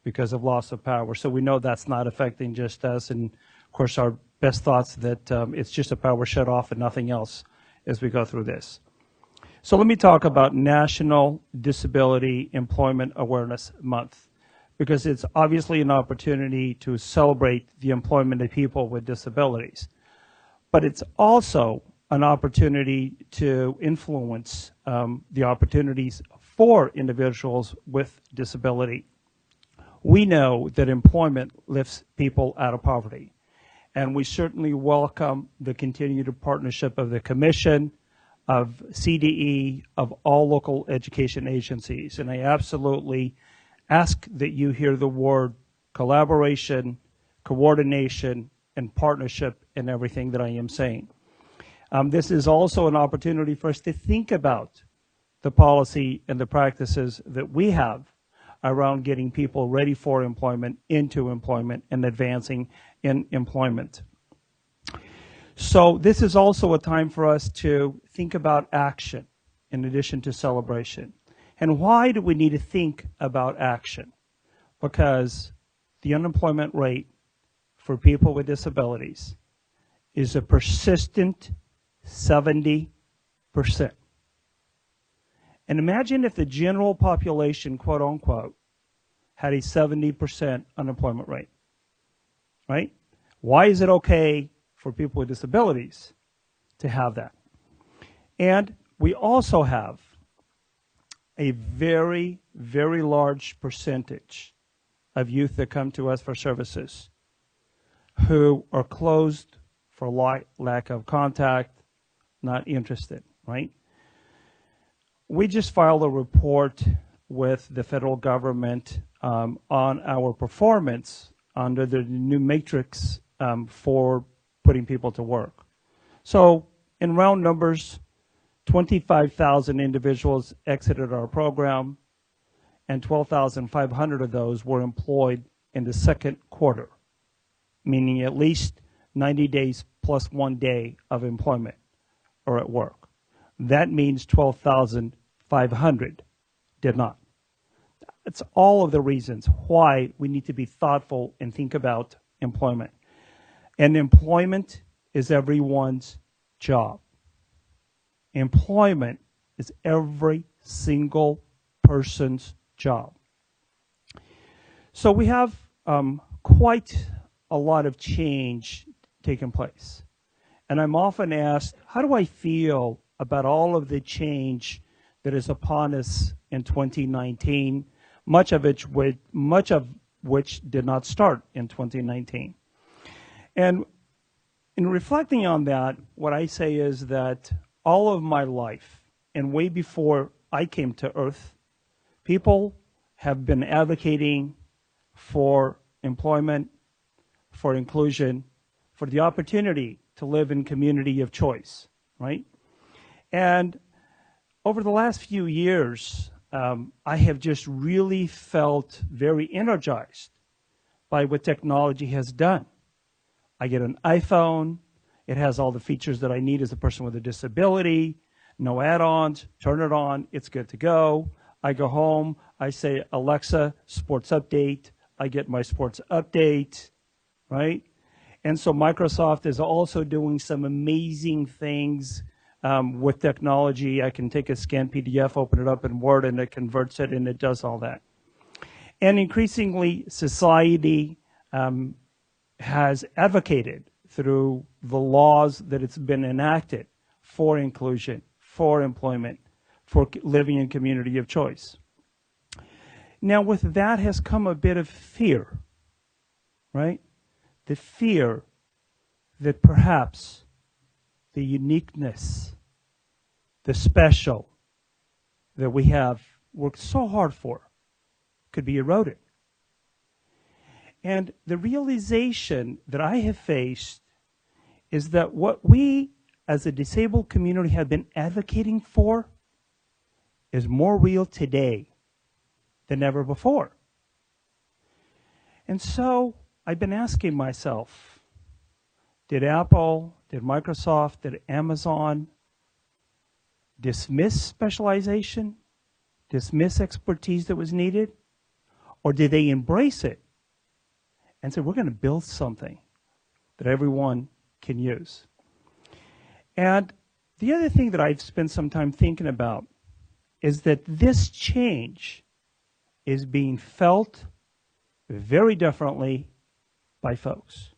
because of loss of power. So we know that's not affecting just us. And of course, our best thoughts that it's just a power shutoff and nothing else as we go through this. So let me talk about National Disability Employment Awareness Month, because it's obviously an opportunity to celebrate the employment of people with disabilities. But it's also an opportunity to influence the opportunities for individuals with disability. We know that employment lifts people out of poverty, and we certainly welcome the continued partnership of the Commission, of CDE, of all local education agencies. And I absolutely ask that you hear the word collaboration, coordination, and partnership in everything that I am saying. This is also an opportunity for us to think about the policy and the practices that we have around getting people ready for employment, into employment, and advancing in employment. So this is also a time for us to think about action in addition to celebration. And why do we need to think about action? Because the unemployment rate for people with disabilities is a persistent 70%. And imagine if the general population, quote unquote, had a 70% unemployment rate, right? Why is it okay for people with disabilities to have that? And we also have a very, very large percentage of youth that come to us for services who are closed for lack of contact, not interested, right? We just filed a report with the federal government on our performance under the new matrix for putting people to work. So in round numbers, 25,000 individuals exited our program, and 12,500 of those were employed in the second quarter, meaning at least 90 days plus 1 day of employment or at work. That means 12,500 did not. That's all of the reasons why we need to be thoughtful and think about employment. And employment is everyone's job. Employment is every single person's job. So we have quite a lot of change taking place. And I'm often asked, how do I feel about all of the change that is upon us in 2019, much of which did not start in 2019? And in reflecting on that, what I say is that all of my life, and way before I came to Earth, people have been advocating for employment, for inclusion, for the opportunity to live in community of choice, right? And over the last few years, I have just really felt very energized by what technology has done. I get an iPhone. It has all the features that I need as a person with a disability, no add-ons, turn it on, it's good to go. I go home, I say, Alexa, sports update. I get my sports update, right? And so Microsoft is also doing some amazing things with technology. I can take a scanned PDF, open it up in Word, and it converts it, and it does all that. And increasingly, society has advocated through the laws that it's been enacted for inclusion, for employment, for living in community of choice. Now, with that has come a bit of fear, right? The fear that perhaps the uniqueness, the special that we have worked so hard for could be eroded. And the realization that I have faced is that what we as a disabled community have been advocating for is more real today than ever before. And so I've been asking myself, did Apple, did Microsoft, did Amazon dismiss specialization, dismiss expertise that was needed, or did they embrace it and say, we're going to build something that everyone can use? And the other thing that I've spent some time thinking about is that this change is being felt very differently by folks,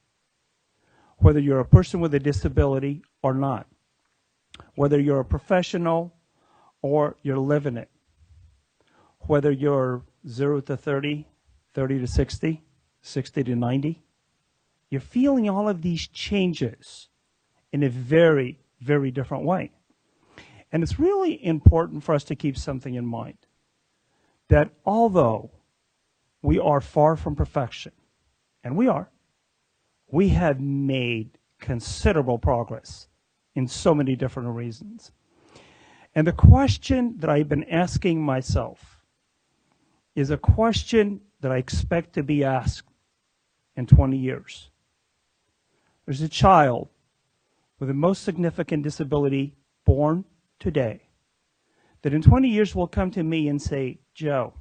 whether you're a person with a disability or not, whether you're a professional or you're living it, whether you're 0 to 30, 30 to 60, 60 to 90, you're feeling all of these changes in a very, very different way. And it's really important for us to keep something in mind, that although we are far from perfection, and we have made considerable progress in so many different reasons. And the question that I've been asking myself is a question that I expect to be asked in 20 years. There's a child with the most significant disability born today that in 20 years will come to me and say, Joe,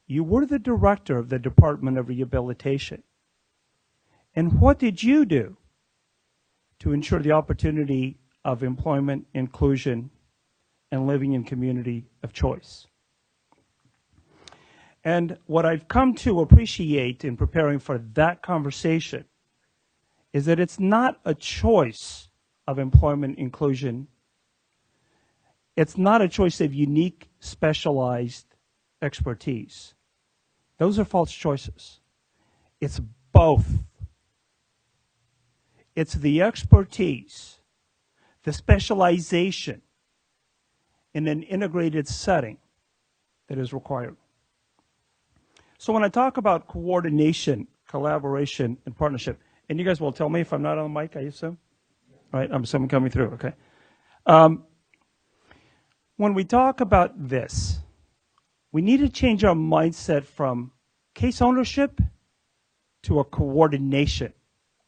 you were the director of the Department of Rehabilitation. And what did you do to ensure the opportunity of employment, inclusion, and living in community of choice? And what I've come to appreciate in preparing for that conversation is that it's not a choice of employment inclusion. It's not a choice of unique, specialized expertise. Those are false choices. It's both. It's the expertise, the specialization in an integrated setting that is required. So when I talk about coordination, collaboration, and partnership, and you guys will tell me if I'm not on the mic, I assume? All right, I'm assuming coming through, okay. When we talk about this, we need to change our mindset from case ownership to a coordination,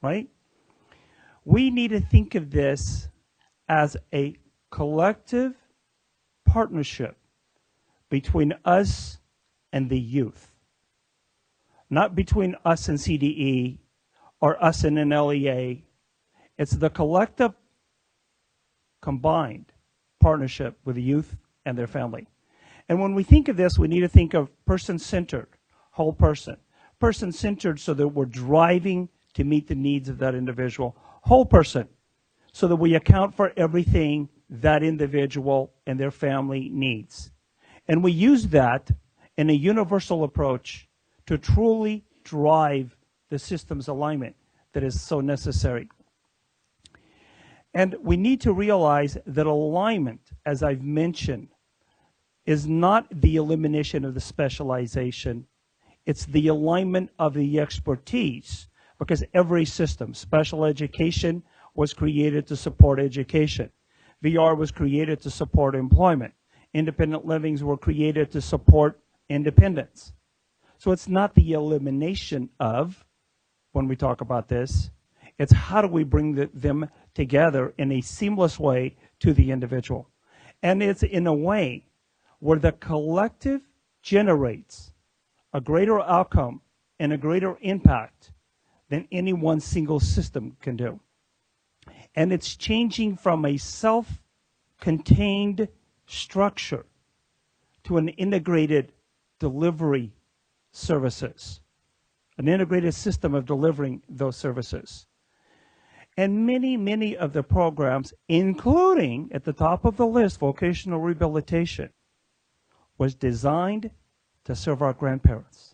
right? We need to think of this as a collective partnership between us and the youth. Not between us and CDE or us and an LEA. It's the collective, combined partnership with the youth and their family. And when we think of this, we need to think of person-centered, whole person. Person-centered so that we're driving to meet the needs of that individual. Whole person, so that we account for everything that individual and their family needs. And we use that in a universal approach to truly drive the systems alignment that is so necessary. And we need to realize that alignment, as I've mentioned, is not the elimination of the specialization. It's the alignment of the expertise, because every system, special education was created to support education. VR was created to support employment. Independent livings were created to support independence. So it's not the elimination of, when we talk about this, it's how do we bring them together in a seamless way to the individual. And it's in a way where the collective generates a greater outcome and a greater impact than any one single system can do. And it's changing from a self-contained structure to an integrated delivery services, an integrated system of delivering those services. And many, many of the programs, including at the top of the list, vocational rehabilitation, was designed to serve our grandparents.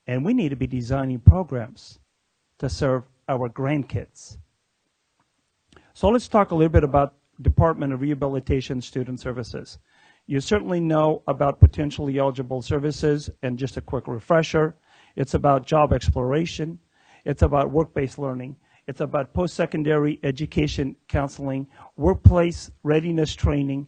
And we need to be designing programs to serve our grandkids. So let's talk a little bit about Department of Rehabilitation Student Services. You certainly know about potentially eligible services, and just a quick refresher, it's about job exploration, it's about work-based learning, it's about post-secondary education counseling, workplace readiness training,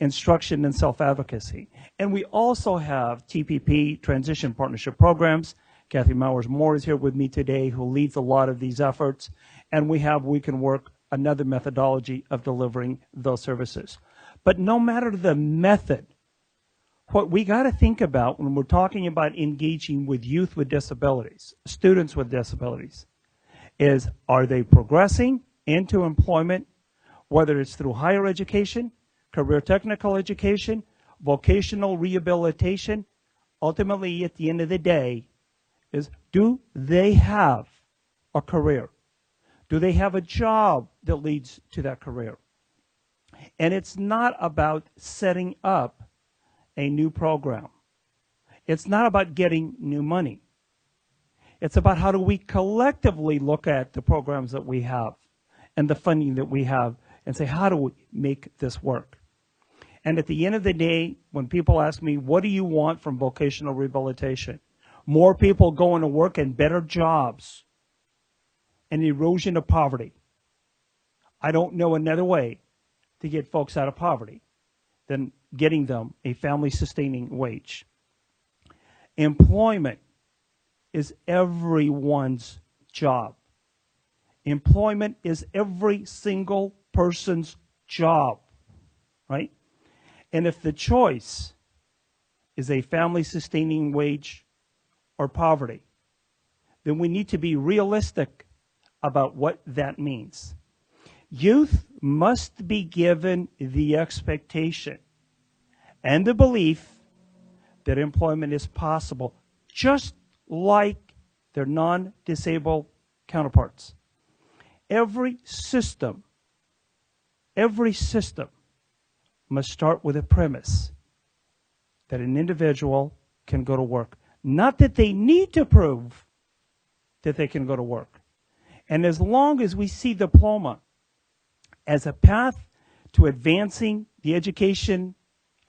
instruction, and self-advocacy. And we also have TPP, Transition Partnership Programs. Kathy Mowers-Moore is here with me today, who leads a lot of these efforts. And we have We Can Work, another methodology of delivering those services. But no matter the method, what we got to think about when we're talking about engaging with youth with disabilities, students with disabilities, is are they progressing into employment, whether it's through higher education, career technical education, vocational rehabilitation. Ultimately, at the end of the day, is do they have a career? Do they have a job that leads to that career? And it's not about setting up a new program. It's not about getting new money. It's about how do we collectively look at the programs that we have and the funding that we have and say, how do we make this work? And at the end of the day, when people ask me, what do you want from vocational rehabilitation? More people going to work and better jobs and erosion of poverty. I don't know another way to get folks out of poverty than getting them a family-sustaining wage. Employment is everyone's job. Employment is every single person's job, right? And if the choice is a family-sustaining wage or poverty, then we need to be realistic about what that means. Youth must be given the expectation and the belief that employment is possible, just like their non-disabled counterparts. Every system must start with a premise that an individual can go to work. Not that they need to prove that they can go to work. And as long as we see diploma as a path to advancing the education,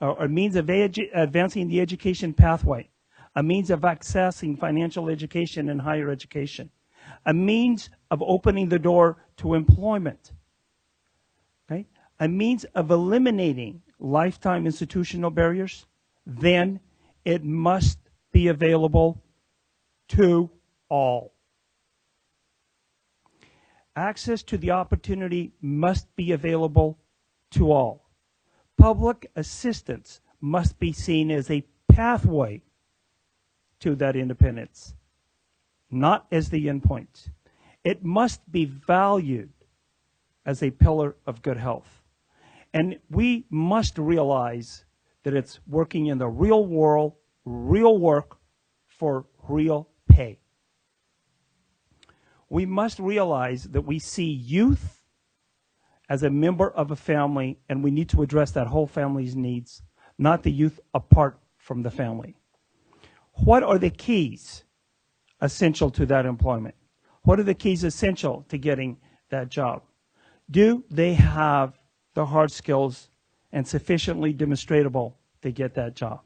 or a means of advancing the education pathway, a means of accessing financial education and higher education, a means of opening the door to employment, okay? A means of eliminating lifetime institutional barriers, then it must be available to all. Access to the opportunity must be available to all. Public assistance must be seen as a pathway to that independence, not as the endpoint. It must be valued as a pillar of good health. And we must realize that it's working in the real world, real work for real pay. We must realize that we see youth as a member of a family, and we need to address that whole family's needs, not the youth apart from the family. What are the keys essential to that employment? What are the keys essential to getting that job? Do they have the hard skills and sufficiently demonstrable to get that job?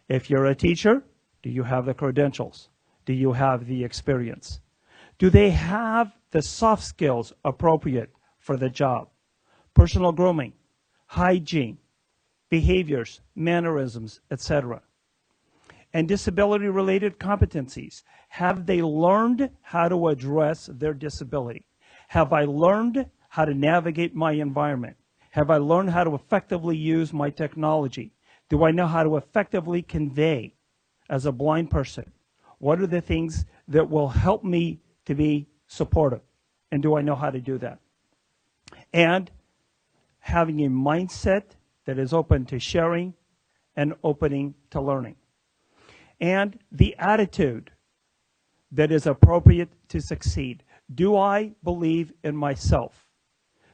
If you're a teacher, do you have the credentials? Do you have the experience? Do they have the soft skills appropriate for the job? Personal grooming, hygiene, behaviors, mannerisms, etc. And disability-related competencies. Have they learned how to address their disability? Have I learned how to navigate my environment? Have I learned how to effectively use my technology? Do I know how to effectively convey as a blind person? What are the things that will help me to be supportive? And do I know how to do that? And having a mindset that is open to sharing and opening to learning. And the attitude that is appropriate to succeed. Do I believe in myself?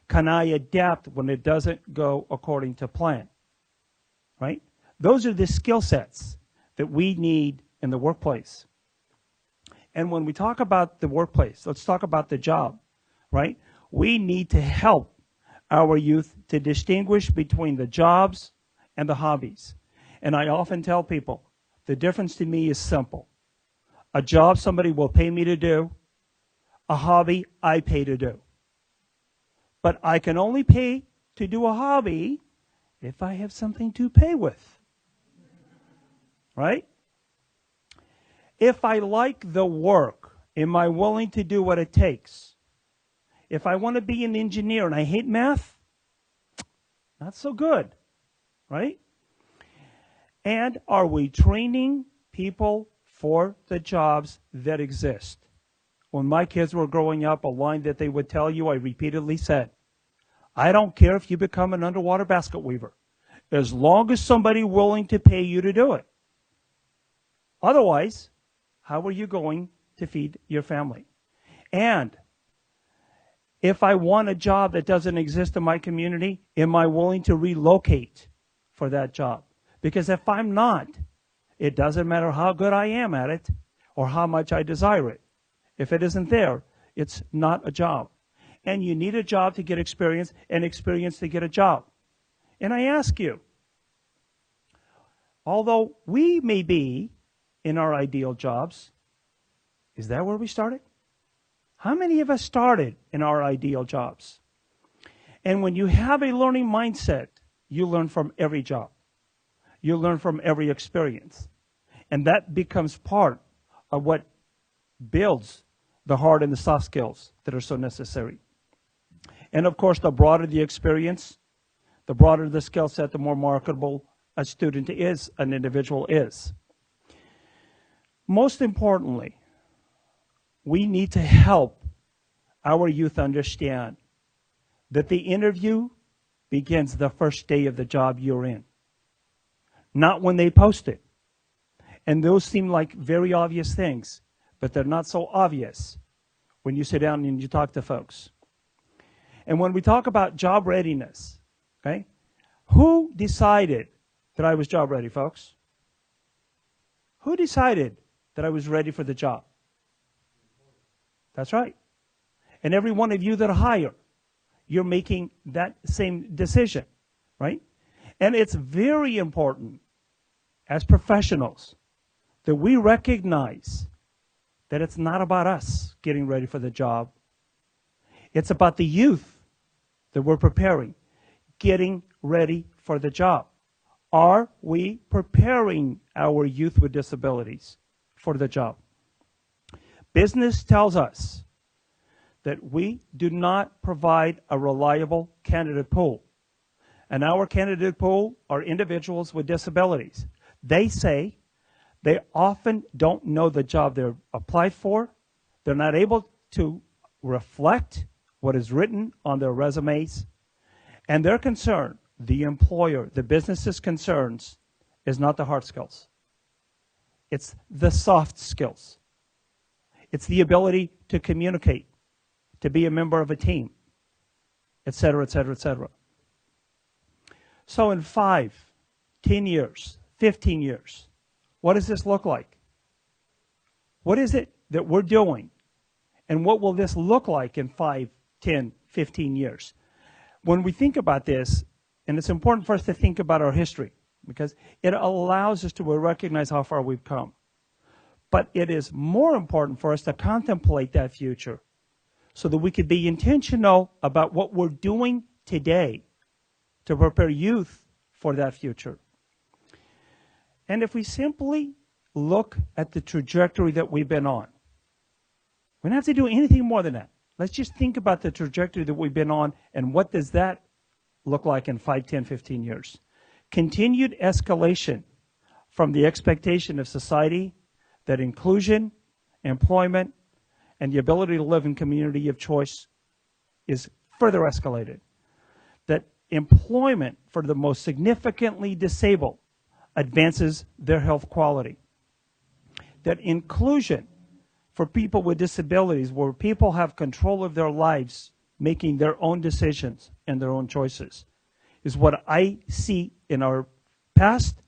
Can I adapt when it doesn't go according to plan? Right? Those are the skill sets that we need in the workplace. And when we talk about the workplace, let's talk about the job, right? We need to help our youth to distinguish between the jobs and the hobbies. And I often tell people, the difference to me is simple. A job somebody will pay me to do, a hobby I pay to do. But I can only pay to do a hobby if I have something to pay with. Right? If I like the work, am I willing to do what it takes? If I want to be an engineer and I hate math, not so good, right? And are we training people for the jobs that exist? When my kids were growing up, a line that they would tell you, I repeatedly said, I don't care if you become an underwater basket weaver, as long as somebody willing to pay you to do it. Otherwise, how are you going to feed your family? And if I want a job that doesn't exist in my community, am I willing to relocate for that job? Because if I'm not, it doesn't matter how good I am at it or how much I desire it. If it isn't there, it's not a job. And you need a job to get experience and experience to get a job. And I ask you, although we may be in our ideal jobs, is that where we started? How many of us started in our ideal jobs? And when you have a learning mindset, you learn from every job. You learn from every experience. And that becomes part of what builds the hard and the soft skills that are so necessary. And of course, the broader the experience, the broader the skill set, the more marketable a student is, an individual is. Most importantly, we need to help our youth understand that the interview begins the first day of the job you're in, not when they post it. And those seem like very obvious things, but they're not so obvious when you sit down and you talk to folks. And when we talk about job readiness, okay, who decided that I was job ready, folks? Who decided that I was ready for the job? That's right. And every one of you that hire, you're making that same decision, right? And it's very important as professionals that we recognize that it's not about us getting ready for the job. It's about the youth that we're preparing, getting ready for the job. Are we preparing our youth with disabilities for the job? Business tells us that we do not provide a reliable candidate pool. And our candidate pool are individuals with disabilities. They say they often don't know the job they're applied for. They're not able to reflect what is written on their resumes. And their concern, the employer, the business's concerns, is not the hard skills. It's the soft skills. It's the ability to communicate, to be a member of a team, et cetera, et cetera, et cetera. So in 5, 10 years, 15 years, what does this look like? What is it that we're doing? And what will this look like in 5, 10, 15 years? When we think about this, and it's important for us to think about our history, because it allows us to recognize how far we've come. But it is more important for us to contemplate that future so that we could be intentional about what we're doing today to prepare youth for that future. And if we simply look at the trajectory that we've been on, we don't have to do anything more than that. Let's just think about the trajectory that we've been on and what does that look like in 5, 10, 15 years. Continued escalation from the expectation of society that inclusion, employment, and the ability to live in community of choice is further escalated. That employment for the most significantly disabled advances their health quality. That inclusion for people with disabilities, where people have control of their lives, making their own decisions and their own choices, is what I see in our past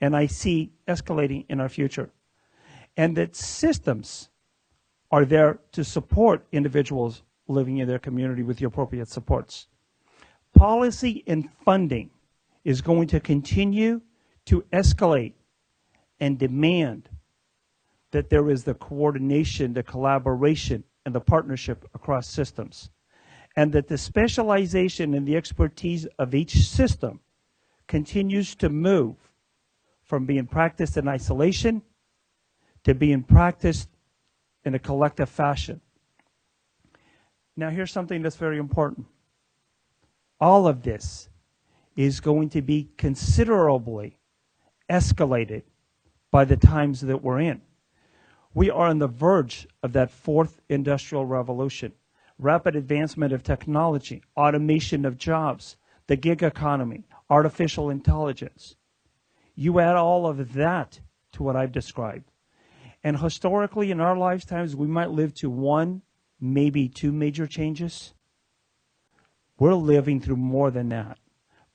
and I see escalating in our future. And that systems are there to support individuals living in their community with the appropriate supports. Policy and funding is going to continue to escalate and demand that there is the coordination, the collaboration, and the partnership across systems. And that the specialization and the expertise of each system continues to move from being practiced in isolation to being practiced in a collective fashion. Now here's something that's very important. All of this is going to be considerably escalated by the times that we're in. We are on the verge of that 4th industrial revolution. Rapid advancement of technology, automation of jobs, the gig economy, artificial intelligence. You add all of that to what I've described. And historically, in our lifetimes, we might live to 1, maybe 2 major changes. We're living through more than that.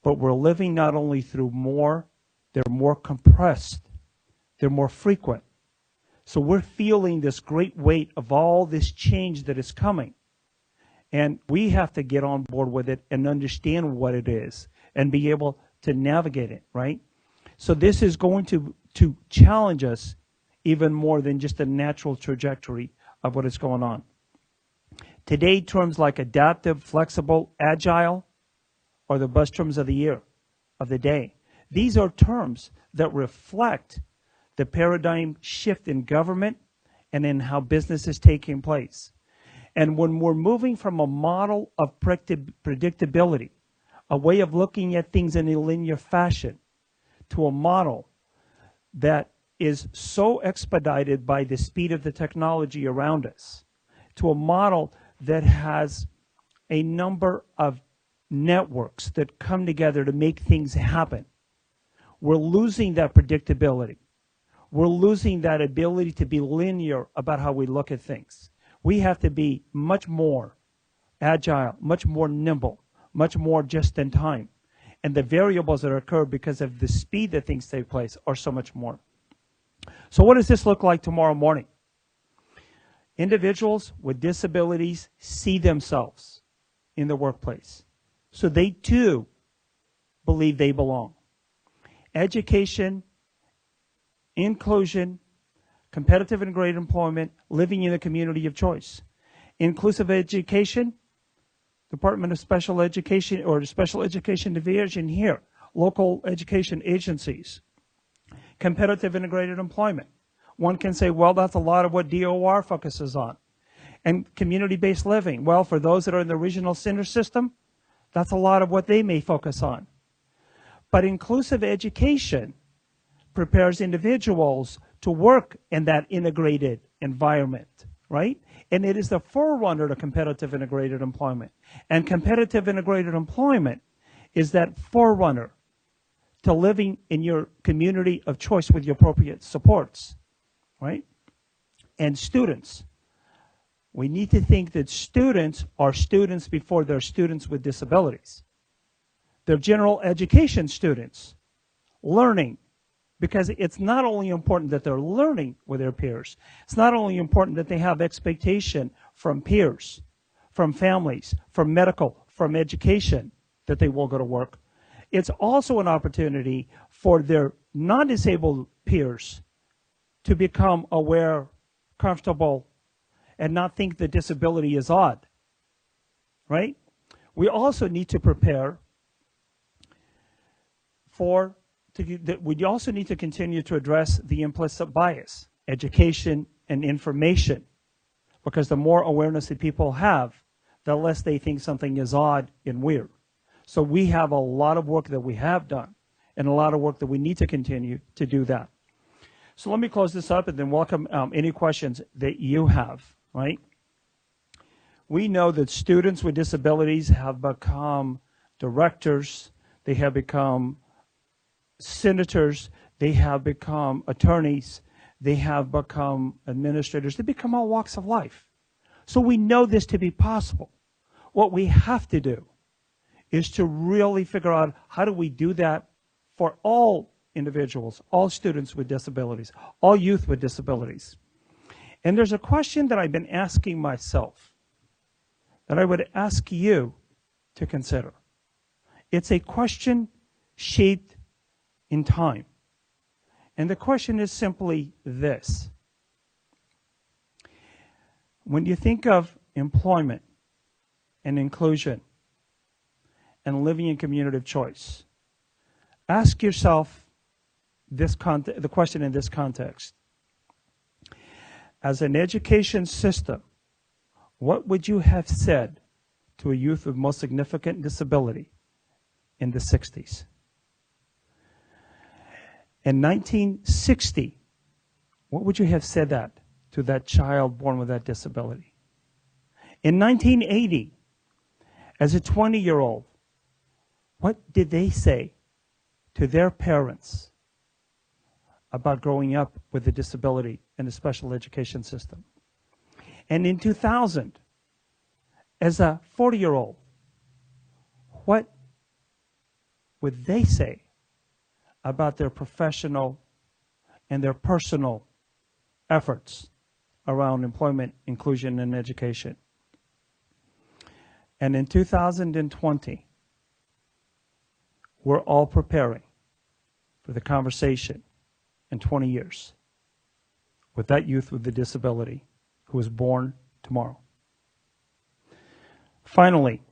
But we're living not only through more, they're more compressed. They're more frequent. So we're feeling this great weight of all this change that is coming. And we have to get on board with it and understand what it is and be able to navigate it, right? So this is going to challenge us even more than just a natural trajectory of what is going on. Today, terms like adaptive, flexible, agile are the buzz terms of the year, of the day. These are terms that reflect the paradigm shift in government and in how business is taking place. And when we're moving from a model of predictability, a way of looking at things in a linear fashion, to a model that is so expedited by the speed of the technology around us, to a model that has a number of networks that come together to make things happen, we're losing that predictability. We're losing that ability to be linear about how we look at things. We have to be much more agile, much more nimble, much more just in time. And the variables that occur because of the speed that things take place are so much more. So what does this look like tomorrow morning? Individuals with disabilities see themselves in the workplace. So they too believe they belong. Education, inclusion, competitive and great employment, living in a community of choice. Inclusive education, Department of Special Education or the Special Education Division here, local education agencies. Competitive integrated employment. One can say, well, that's a lot of what DOR focuses on. And community-based living. Well, for those that are in the regional center system, that's a lot of what they may focus on. But inclusive education prepares individuals to work in that integrated environment, right? And it is the forerunner to competitive integrated employment. And competitive integrated employment is that forerunner to living in your community of choice with your appropriate supports, right? And students. We need to think that students are students before they're students with disabilities. They're general education students, learning, because it's not only important that they're learning with their peers, it's not only important that they have expectation from peers, from families, from medical, from education, that they will go to work. It's also an opportunity for their non-disabled peers to become aware, comfortable, and not think that disability is odd, right? We also need to prepare we also need to continue to address the implicit bias, education and information, because the more awareness that people have, the less they think something is odd and weird. So we have a lot of work that we have done and a lot of work that we need to continue to do that. So let me close this up and then welcome any questions that you have, right? We know that students with disabilities have become directors, they have become senators, they have become attorneys, they have become administrators, they become all walks of life. So we know this to be possible. What we have to do is to really figure out how do we do that for all individuals, all students with disabilities, all youth with disabilities. And there's a question that I've been asking myself that I would ask you to consider. It's a question shaped in time. And the question is simply this. When you think of employment and inclusion and living in community of choice, ask yourself the question in this context. As an education system, what would you have said to a youth with most significant disability in the 60s? In 1960, what would you have said that to that child born with that disability? In 1980, as a 20-year-old, what did they say to their parents about growing up with a disability in the special education system? And in 2000, as a 40-year-old, what would they say about their professional and their personal efforts around employment, inclusion, and education? And in 2020, we're all preparing for the conversation in 20 years with that youth with the disability who is born tomorrow. Finally,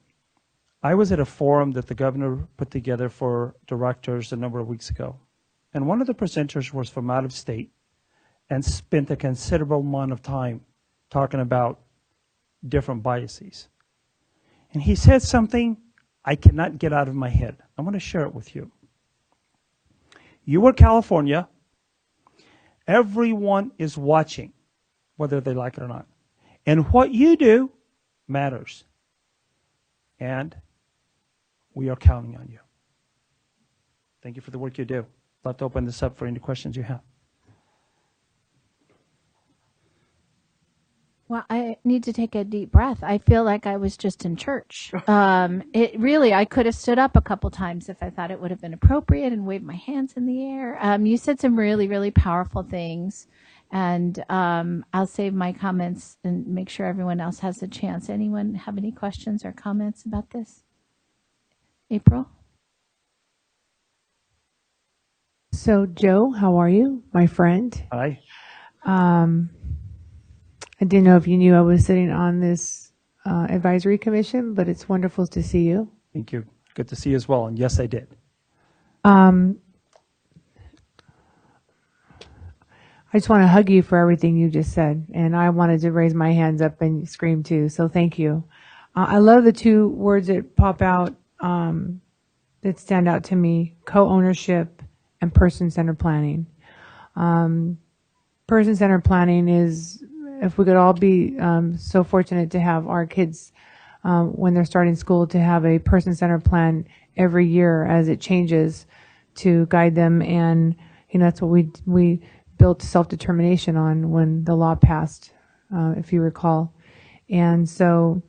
I was at a forum that the governor put together for directors a number of weeks ago. And one of the presenters was from out of state and spent a considerable amount of time talking about different biases. And he said something I cannot get out of my head. I'm going to share it with you. You are California. Everyone is watching, whether they like it or not. And what you do matters. And we are counting on you. Thank you for the work you do. I'd like to open this up for any questions you have. Well, I need to take a deep breath. I feel like I was just in church. It really, I could have stood up a couple times if I thought it would have been appropriate and waved my hands in the air. You said some really, really powerful things, and I'll save my comments and make sure everyone else has a chance. Anyone have any questions or comments about this? April? So, Joe, how are you, my friend? Hi. I didn't know if you knew I was sitting on this advisory commission, but it's wonderful to see you. Thank you. Good to see you as well. And yes, I did. I just want to hug you for everything you just said. And I wanted to raise my hands up and scream too. So thank you. I love the two words that pop out, that stand out to me: co-ownership and person-centered planning. Person-centered planning is, if we could all be so fortunate to have our kids, when they're starting school, to have a person-centered plan every year as it changes to guide them. And, you know, that's what we built self-determination on when the law passed, if you recall. And so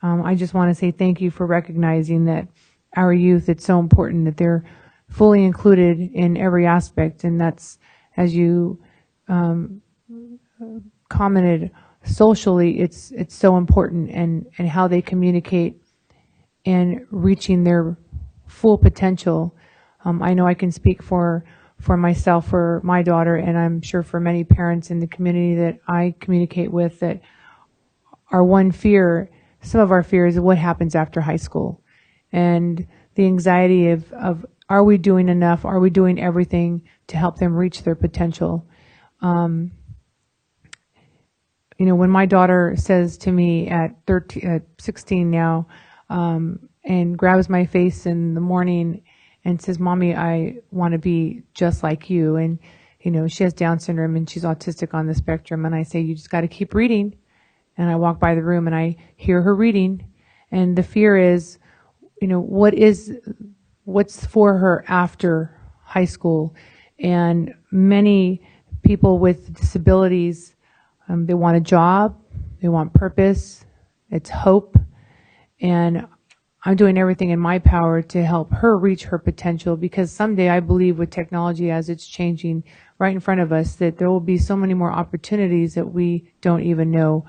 I just want to say thank you for recognizing that our youth, it's so important that they're fully included in every aspect. And that's, as you commented, socially, it's so important, and how they communicate and reaching their full potential. I know I can speak for myself, for my daughter, and I'm sure for many parents in the community that I communicate with, that our one fear, some of our fears, is what happens after high school, and the anxiety of are we doing enough? Are we doing everything to help them reach their potential? You know, when my daughter says to me at 16 now, and grabs my face in the morning and says, "Mommy, I want to be just like you." And, you know, she has Down syndrome and she's autistic on the spectrum. And I say, "You just got to keep reading." And I walk by the room and I hear her reading. And the fear is, you know, what's for her after high school? And many people with disabilities, they want a job, they want purpose, it's hope, and I'm doing everything in my power to help her reach her potential, because someday I believe with technology as it's changing right in front of us, that there will be so many more opportunities that we don't even know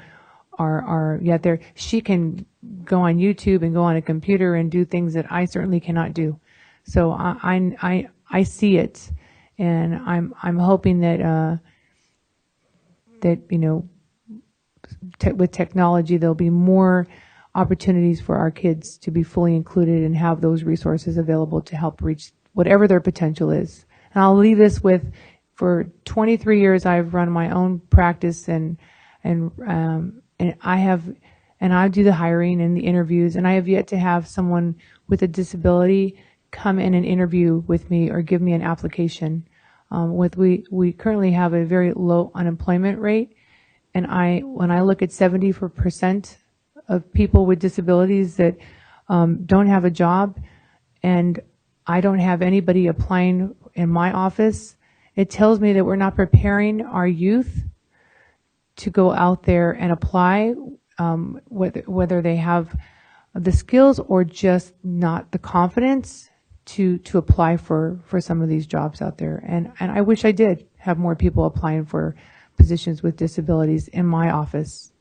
are yet there. She can go on YouTube and go on a computer and do things that I certainly cannot do. So I see it, and I'm hoping that you know, with technology, there'll be more opportunities for our kids to be fully included and have those resources available to help reach whatever their potential is. And I'll leave this with, for 23 years, I've run my own practice, and I do the hiring and the interviews, and I have yet to have someone with a disability come in and interview with me or give me an application. We currently have a very low unemployment rate, and when I look at 70% of people with disabilities that don't have a job, and I don't have anybody applying in my office, it tells me that we're not preparing our youth to go out there and apply, whether they have the skills or just not the confidence to apply for some of these jobs out there. And I wish I did have more people applying for positions with disabilities in my office.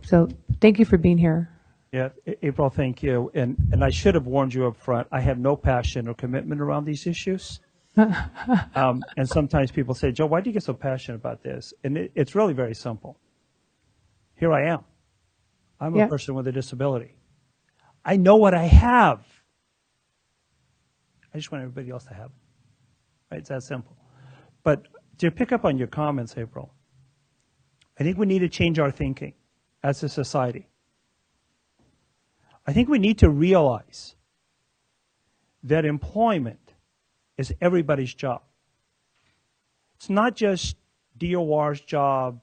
So thank you for being here. Yeah, April, thank you. And I should have warned you up front. I have no passion or commitment around these issues. And sometimes people say, "Joe, why do you get so passionate about this?" And it's really very simple. Here I am. I'm a person with a disability. I know what I have. I just want everybody else to have it. Right? It's that simple. But to pick up on your comments, April, I think we need to change our thinking as a society. I think we need to realize that employment is everybody's job. It's not just DOR's job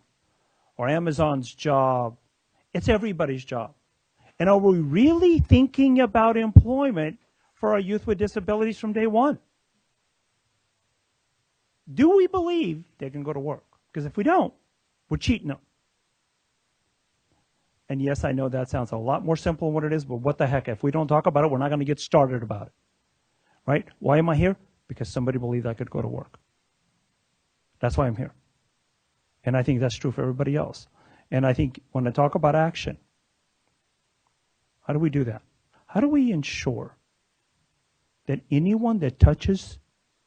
or Amazon's job. It's everybody's job. And are we really thinking about employment for our youth with disabilities from day one? Do we believe they can go to work? Because if we don't, we're cheating them. And yes, I know that sounds a lot more simple than what it is, but what the heck? If we don't talk about it, we're not going to get started about it. Right? Why am I here? Because somebody believed I could go to work. That's why I'm here. And I think that's true for everybody else. And I think when I talk about action, how do we do that? How do we ensure that anyone that touches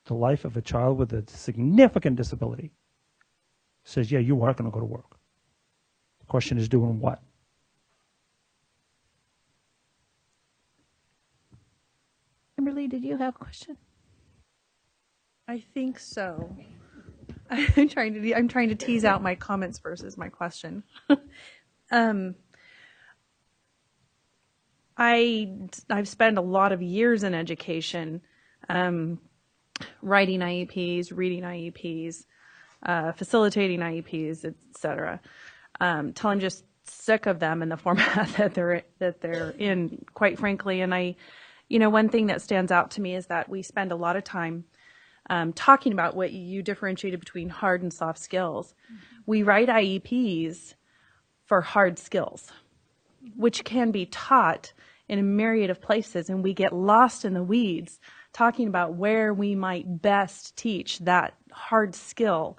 the life of a child with a significant disability says, yeah, you are going to go to work? The question is, doing what? Kimberly, did you have a question? I think so. I'm trying to tease out my comments versus my question. I've spent a lot of years in education, writing IEPs, reading IEPs, facilitating IEPs, etc. Till I'm just sick of them in the format that they're in, quite frankly. And one thing that stands out to me is that we spend a lot of time talking about what you differentiated between hard and soft skills. We write IEPs for hard skills, which can be taught in a myriad of places, and we get lost in the weeds talking about where we might best teach that hard skill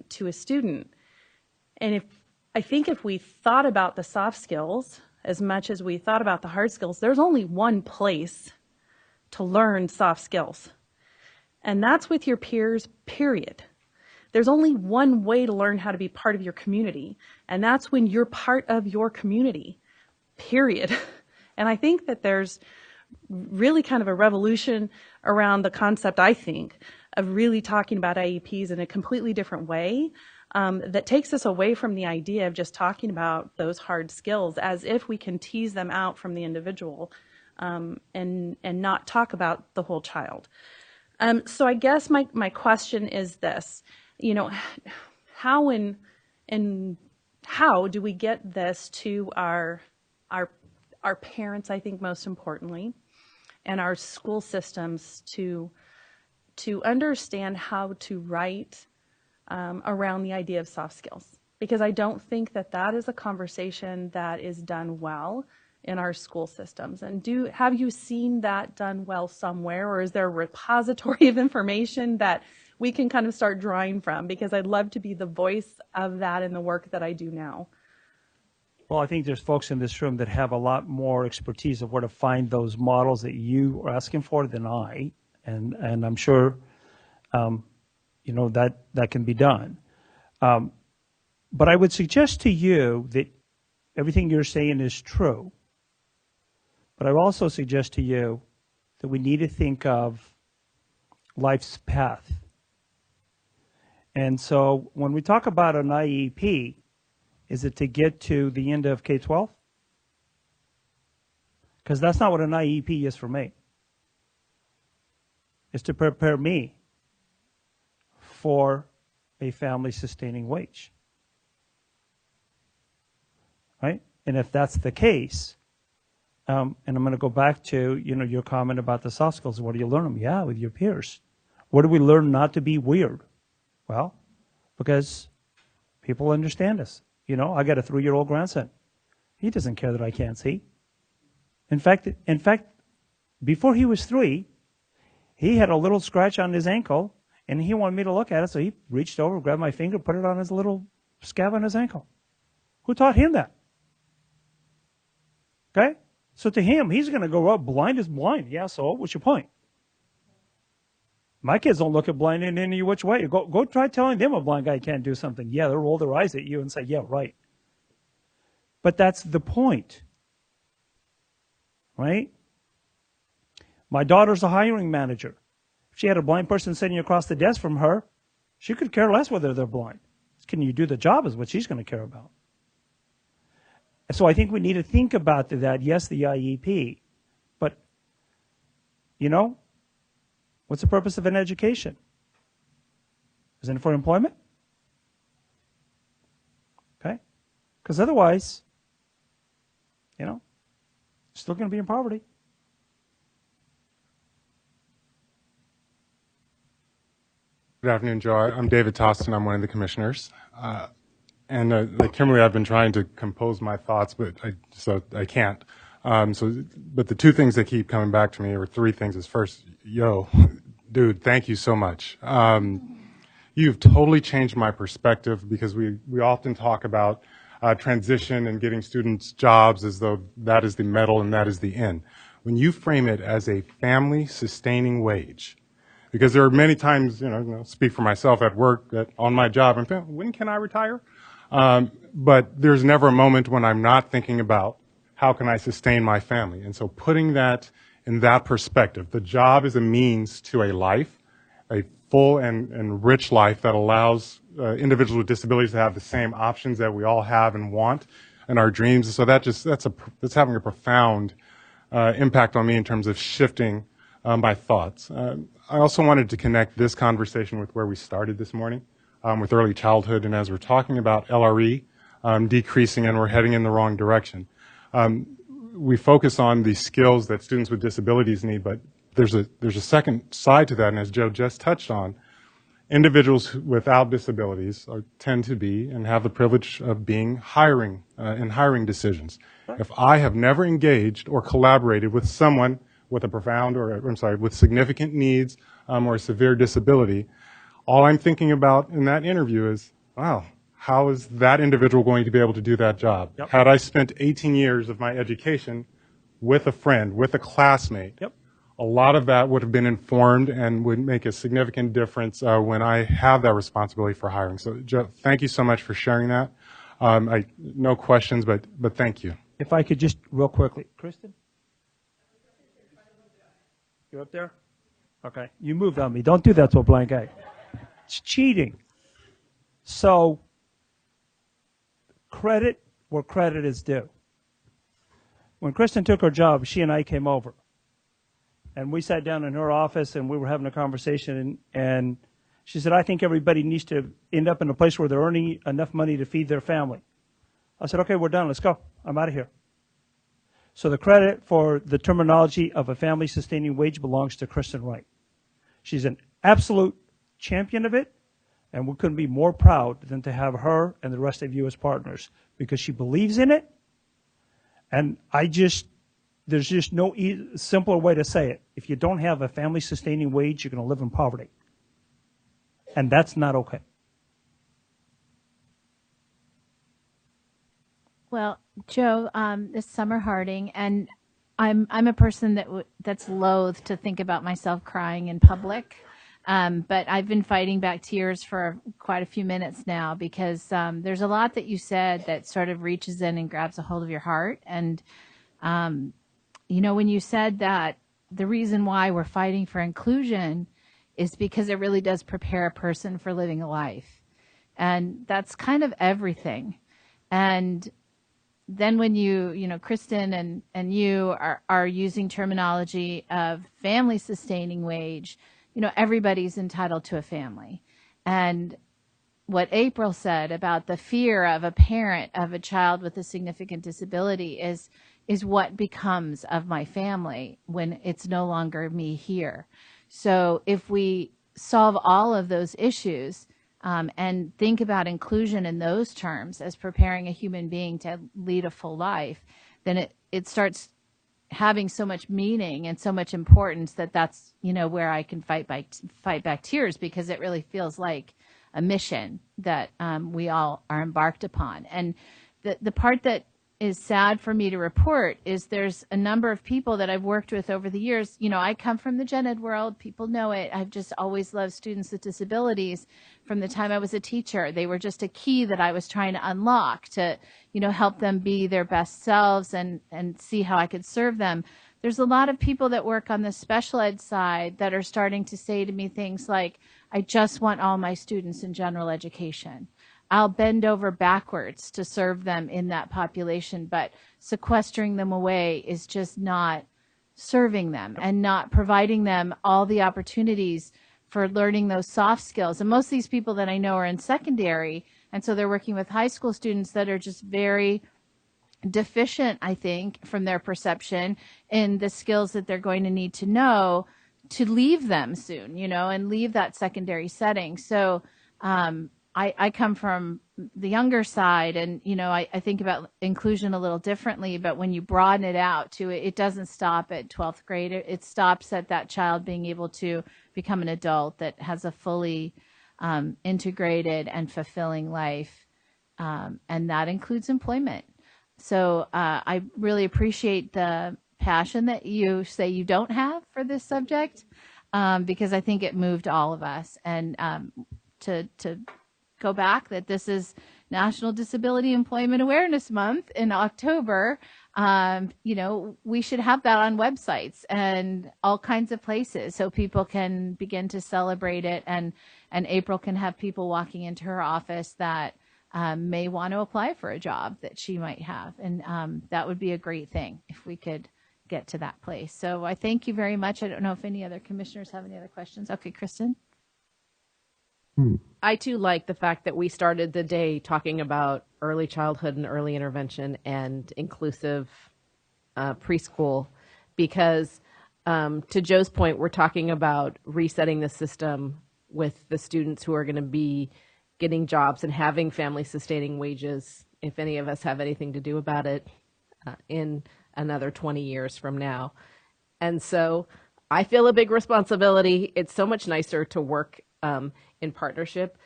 to a student. And I think if we thought about the soft skills as much as we thought about the hard skills, there's only one place to learn soft skills, and that's with your peers, period. There's only one way to learn how to be part of your community, and that's when you're part of your community, period. And I think that there's really kind of a revolution around the concept, I think, of really talking about IEPs in a completely different way that takes us away from the idea of just talking about those hard skills as if we can tease them out from the individual and not talk about the whole child. So I guess my question is this, how do we get this to our parents, I think most importantly, and our school systems to understand how to write around the idea of soft skills? Because I don't think that is a conversation that is done well in our school systems. And have you seen that done well somewhere, or is there a repository of information that we can kind of start drawing from? Because I'd love to be the voice of that in the work that I do now. Well, I think there's folks in this room that have a lot more expertise of where to find those models that you are asking for than I, and I'm sure that can be done. But I would suggest to you that everything you're saying is true. But I would also suggest to you that we need to think of life's path. And so when we talk about an IEP, is it to get to the end of K-12? Because that's not what an IEP is for me. It's to prepare me for a family-sustaining wage. Right? And if that's the case, and I'm going to go back to your comment about the soft skills. Where do you learn them? Yeah, with your peers. Where do we learn not to be weird? Well, because people understand us. I got a 3-year-old grandson. He doesn't care that I can't see. In fact, before he was 3, he had a little scratch on his ankle, and he wanted me to look at it, so he reached over, grabbed my finger, put it on his little scab on his ankle. Who taught him that? Okay? So to him, he's going to go, well, blind is blind. Yeah, so what's your point? My kids don't look at blind in any which way. Go try telling them a blind guy can't do something. Yeah, they'll roll their eyes at you and say, yeah, right. But that's the point. Right? My daughter's a hiring manager. If she had a blind person sitting across the desk from her, she could care less whether they're blind. Can you do the job is what she's going to care about. So I think we need to think about that. Yes, the IEP, but, you know, what's the purpose of an education? Isn't it for employment? Okay? Because otherwise, you know, still going to be in poverty. Good afternoon, Joe. I'm David Toston. I'm one of the commissioners. Like Kimberly, I've been trying to compose my thoughts, but I can't. But the two things that keep coming back to me, or three things, is first, dude, thank you so much. You've totally changed my perspective, because we often talk about transition and getting students jobs as though that is the medal and that is the end. When you frame it as a family-sustaining wage, because there are many times, speak for myself at work, that on my job, I'm thinking, when can I retire? But there's never a moment when I'm not thinking about how can I sustain my family. And so putting that in that perspective, the job is a means to a life, a full and rich life that allows individuals with disabilities to have the same options that we all have and want in our dreams. So that's having a profound impact on me in terms of shifting my thoughts. I also wanted to connect this conversation with where we started this morning, with early childhood. And as we're talking about LRE decreasing and we're heading in the wrong direction, we focus on the skills that students with disabilities need, but there's a second side to that. And as Joe just touched on, individuals without disabilities tend to be and have the privilege of being in hiring decisions. If I have never engaged or collaborated with someone with a with significant needs or a severe disability, all I'm thinking about in that interview is, wow, how is that individual going to be able to do that job? Yep. Had I spent 18 years of my education with a friend, with a classmate, a lot of that would have been informed and would make a significant difference when I have that responsibility for hiring. So, Joe, thank you so much for sharing that. No questions, but thank you. If I could just real quickly, Kristen? You up there? Okay. You moved on me. Don't do that to a blind guy. It's cheating. So, credit where credit is due. When Kristen took her job, she and I came over. And we sat down in her office and we were having a conversation. And she said, I think everybody needs to end up in a place where they're earning enough money to feed their family. I said, okay, we're done. Let's go. I'm out of here. So the credit for the terminology of a family-sustaining wage belongs to Kristen Wright. She's an absolute champion of it, and we couldn't be more proud than to have her and the rest of you as partners, because she believes in it, and there's just no simpler way to say it. If you don't have a family-sustaining wage, you're going to live in poverty, and that's not okay. Well, Joe, this is Summer Harding, and I'm a person that's loath to think about myself crying in public, but I've been fighting back tears for quite a few minutes now, because there's a lot that you said that sort of reaches in and grabs a hold of your heart. And when you said that the reason why we're fighting for inclusion is because it really does prepare a person for living a life, and that's kind of everything. And then when Kristen and you are using terminology of family sustaining wage, everybody's entitled to a family. And what April said about the fear of a parent of a child with a significant disability is what becomes of my family when it's no longer me here. So if we solve all of those issues, and think about inclusion in those terms as preparing a human being to lead a full life, then it starts having so much meaning and so much importance that's where I can fight back tears, because it really feels like a mission that we all are embarked upon. And the part that is sad for me to report is there's a number of people that I've worked with over the years. You know, I come from the gen ed world. People know it. I've just always loved students with disabilities from the time I was a teacher. They were just a key that I was trying to unlock to, you know, help them be their best selves and see how I could serve them. There's a lot of people that work on the special ed side that are starting to say to me things like, I just want all my students in general education. I'll bend over backwards to serve them in that population, but sequestering them away is just not serving them and not providing them all the opportunities for learning those soft skills. And most of these people that I know are in secondary, and so they're working with high school students that are just very deficient, I think, from their perception in the skills that they're going to need to know to leave them soon, you know, and leave that secondary setting. So, I come from the younger side, and, you know, I think about inclusion a little differently, but when you broaden it out to it, it doesn't stop at 12th grade. It stops at that child being able to become an adult that has a fully integrated and fulfilling life, and that includes employment. So I really appreciate the passion that you say you don't have for this subject, because I think it moved all of us. And to go back that this is National Disability Employment Awareness Month in October, you know, we should have that on websites and all kinds of places so people can begin to celebrate it. And April can have people walking into her office that may want to apply for a job that she might have. And that would be a great thing if we could get to that place. So I thank you very much. I don't know if any other commissioners have any other questions. Okay, Kristen. I too like the fact that we started the day talking about early childhood and early intervention and inclusive preschool, because to Joe's point, we're talking about resetting the system with the students who are going to be getting jobs and having family sustaining wages, if any of us have anything to do about it, in another 20 years from now. And so I feel a big responsibility. It's so much nicer to work in partnership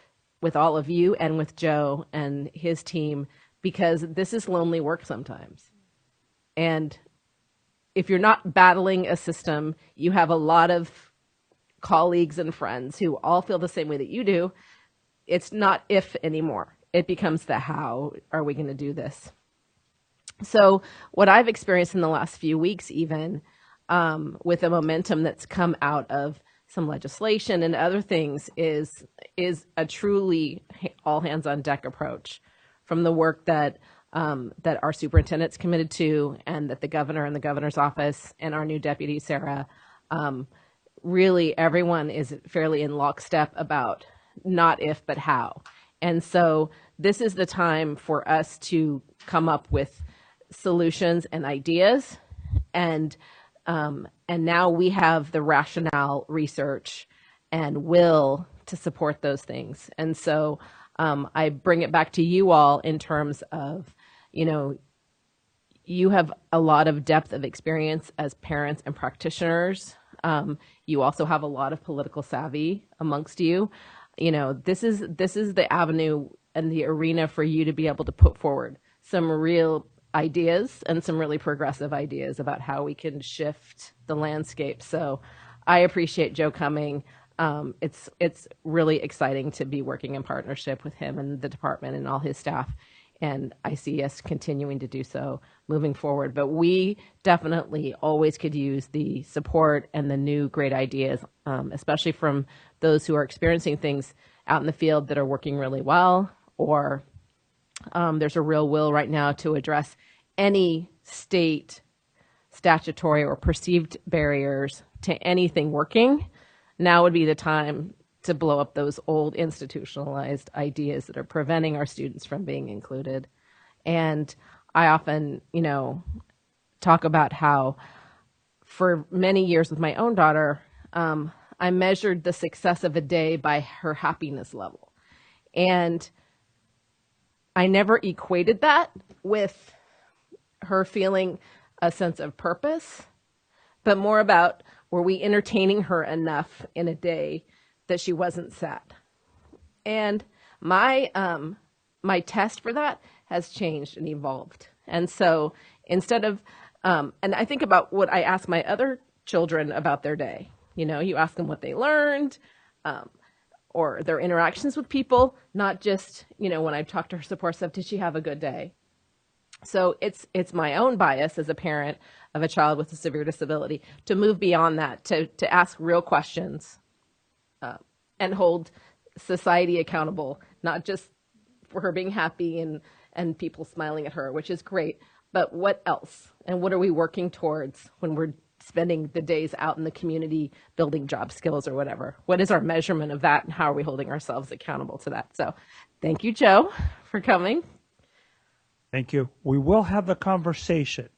with all of you and with Joe and his team, because this is lonely work sometimes. And if you're not battling a system, you have a lot of colleagues and friends who all feel the same way that you do. It's not if anymore. It becomes the how are we going to do this? So what I've experienced in the last few weeks, even with the momentum that's come out of some legislation and other things, is a truly all hands on deck approach from the work that that our superintendent's committed to, and that the governor and the governor's office and our new deputy, Sarah, really everyone is fairly in lockstep about not if, but how. And so this is the time for us to come up with solutions and ideas, and now we have the rationale, research, and will to support those things. And so I bring it back to you all in terms of, you know, you have a lot of depth of experience as parents and practitioners. You also have a lot of political savvy amongst you. You know, this is the avenue and the arena for you to be able to put forward some real ideas and some really progressive ideas about how we can shift the landscape. So I appreciate Joe coming. It's really exciting to be working in partnership with him and the department and all his staff. And I see us continuing to do so moving forward. But we definitely always could use the support and the new great ideas, especially from those who are experiencing things out in the field that are working really well, or there's a real will right now to address any state statutory or perceived barriers to anything working. Now would be the time to blow up those old institutionalized ideas that are preventing our students from being included. And I often, you know, talk about how for many years with my own daughter, I measured the success of a day by her happiness level. And I never equated that with her feeling a sense of purpose, but more about, were we entertaining her enough in a day that she wasn't sad? And my test for that has changed and evolved. And so instead of, and I think about what I ask my other children about their day. You know, you ask them what they learned, or their interactions with people, not just, you know, when I talk to her support staff, did she have a good day? So it's my own bias as a parent of a child with a severe disability to move beyond that, to ask real questions, and hold society accountable, not just for her being happy and people smiling at her, which is great, but what else? And what are we working towards when we're spending the days out in the community building job skills or whatever? What is our measurement of that, and how are we holding ourselves accountable to that? So thank you, Joe, for coming. Thank you. We will have a conversation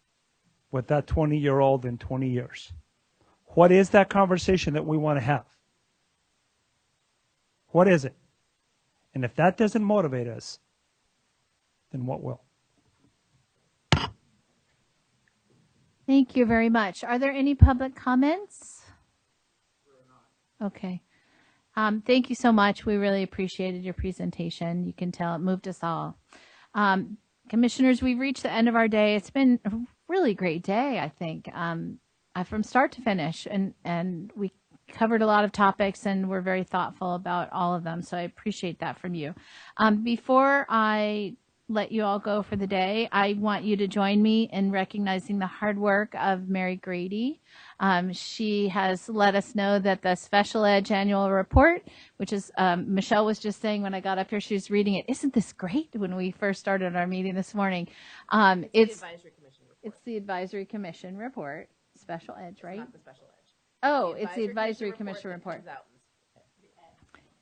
with that 20-year-old in 20 years. What is that conversation that we want to have? What is it? And if that doesn't motivate us, then what will? Thank you very much. Are there any public comments? Okay. Thank you so much. We really appreciated your presentation. You can tell it moved us all. Commissioners, we've reached the end of our day. It's been a really great day, I think, from start to finish. And we covered a lot of topics, and we're very thoughtful about all of them. So I appreciate that from you. Before I let you all go for the day, I want you to join me in recognizing the hard work of Mary Grady. She has let us know that the Special Ed Annual Report, which is, Michelle was just saying when I got up here, she was reading it. Isn't this great? When we first started our meeting this morning. It's the Advisory Commission report. Special Ed, right? It's not the Special Ed. Oh, it's the Advisory Commission report.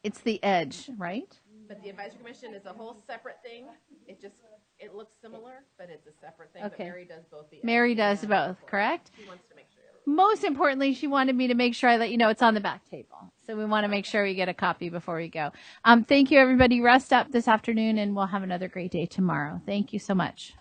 It's the EDGE, right? But the Advisory Commission is a whole separate thing. It looks similar, but it's a separate thing. Okay. But Mary does both. Mary does both, correct? She wants to make sure. Most importantly, she wanted me to make sure I let you know it's on the back table. So we want to make sure we get a copy before we go. Thank you, everybody. Rest up this afternoon, and we'll have another great day tomorrow. Thank you so much.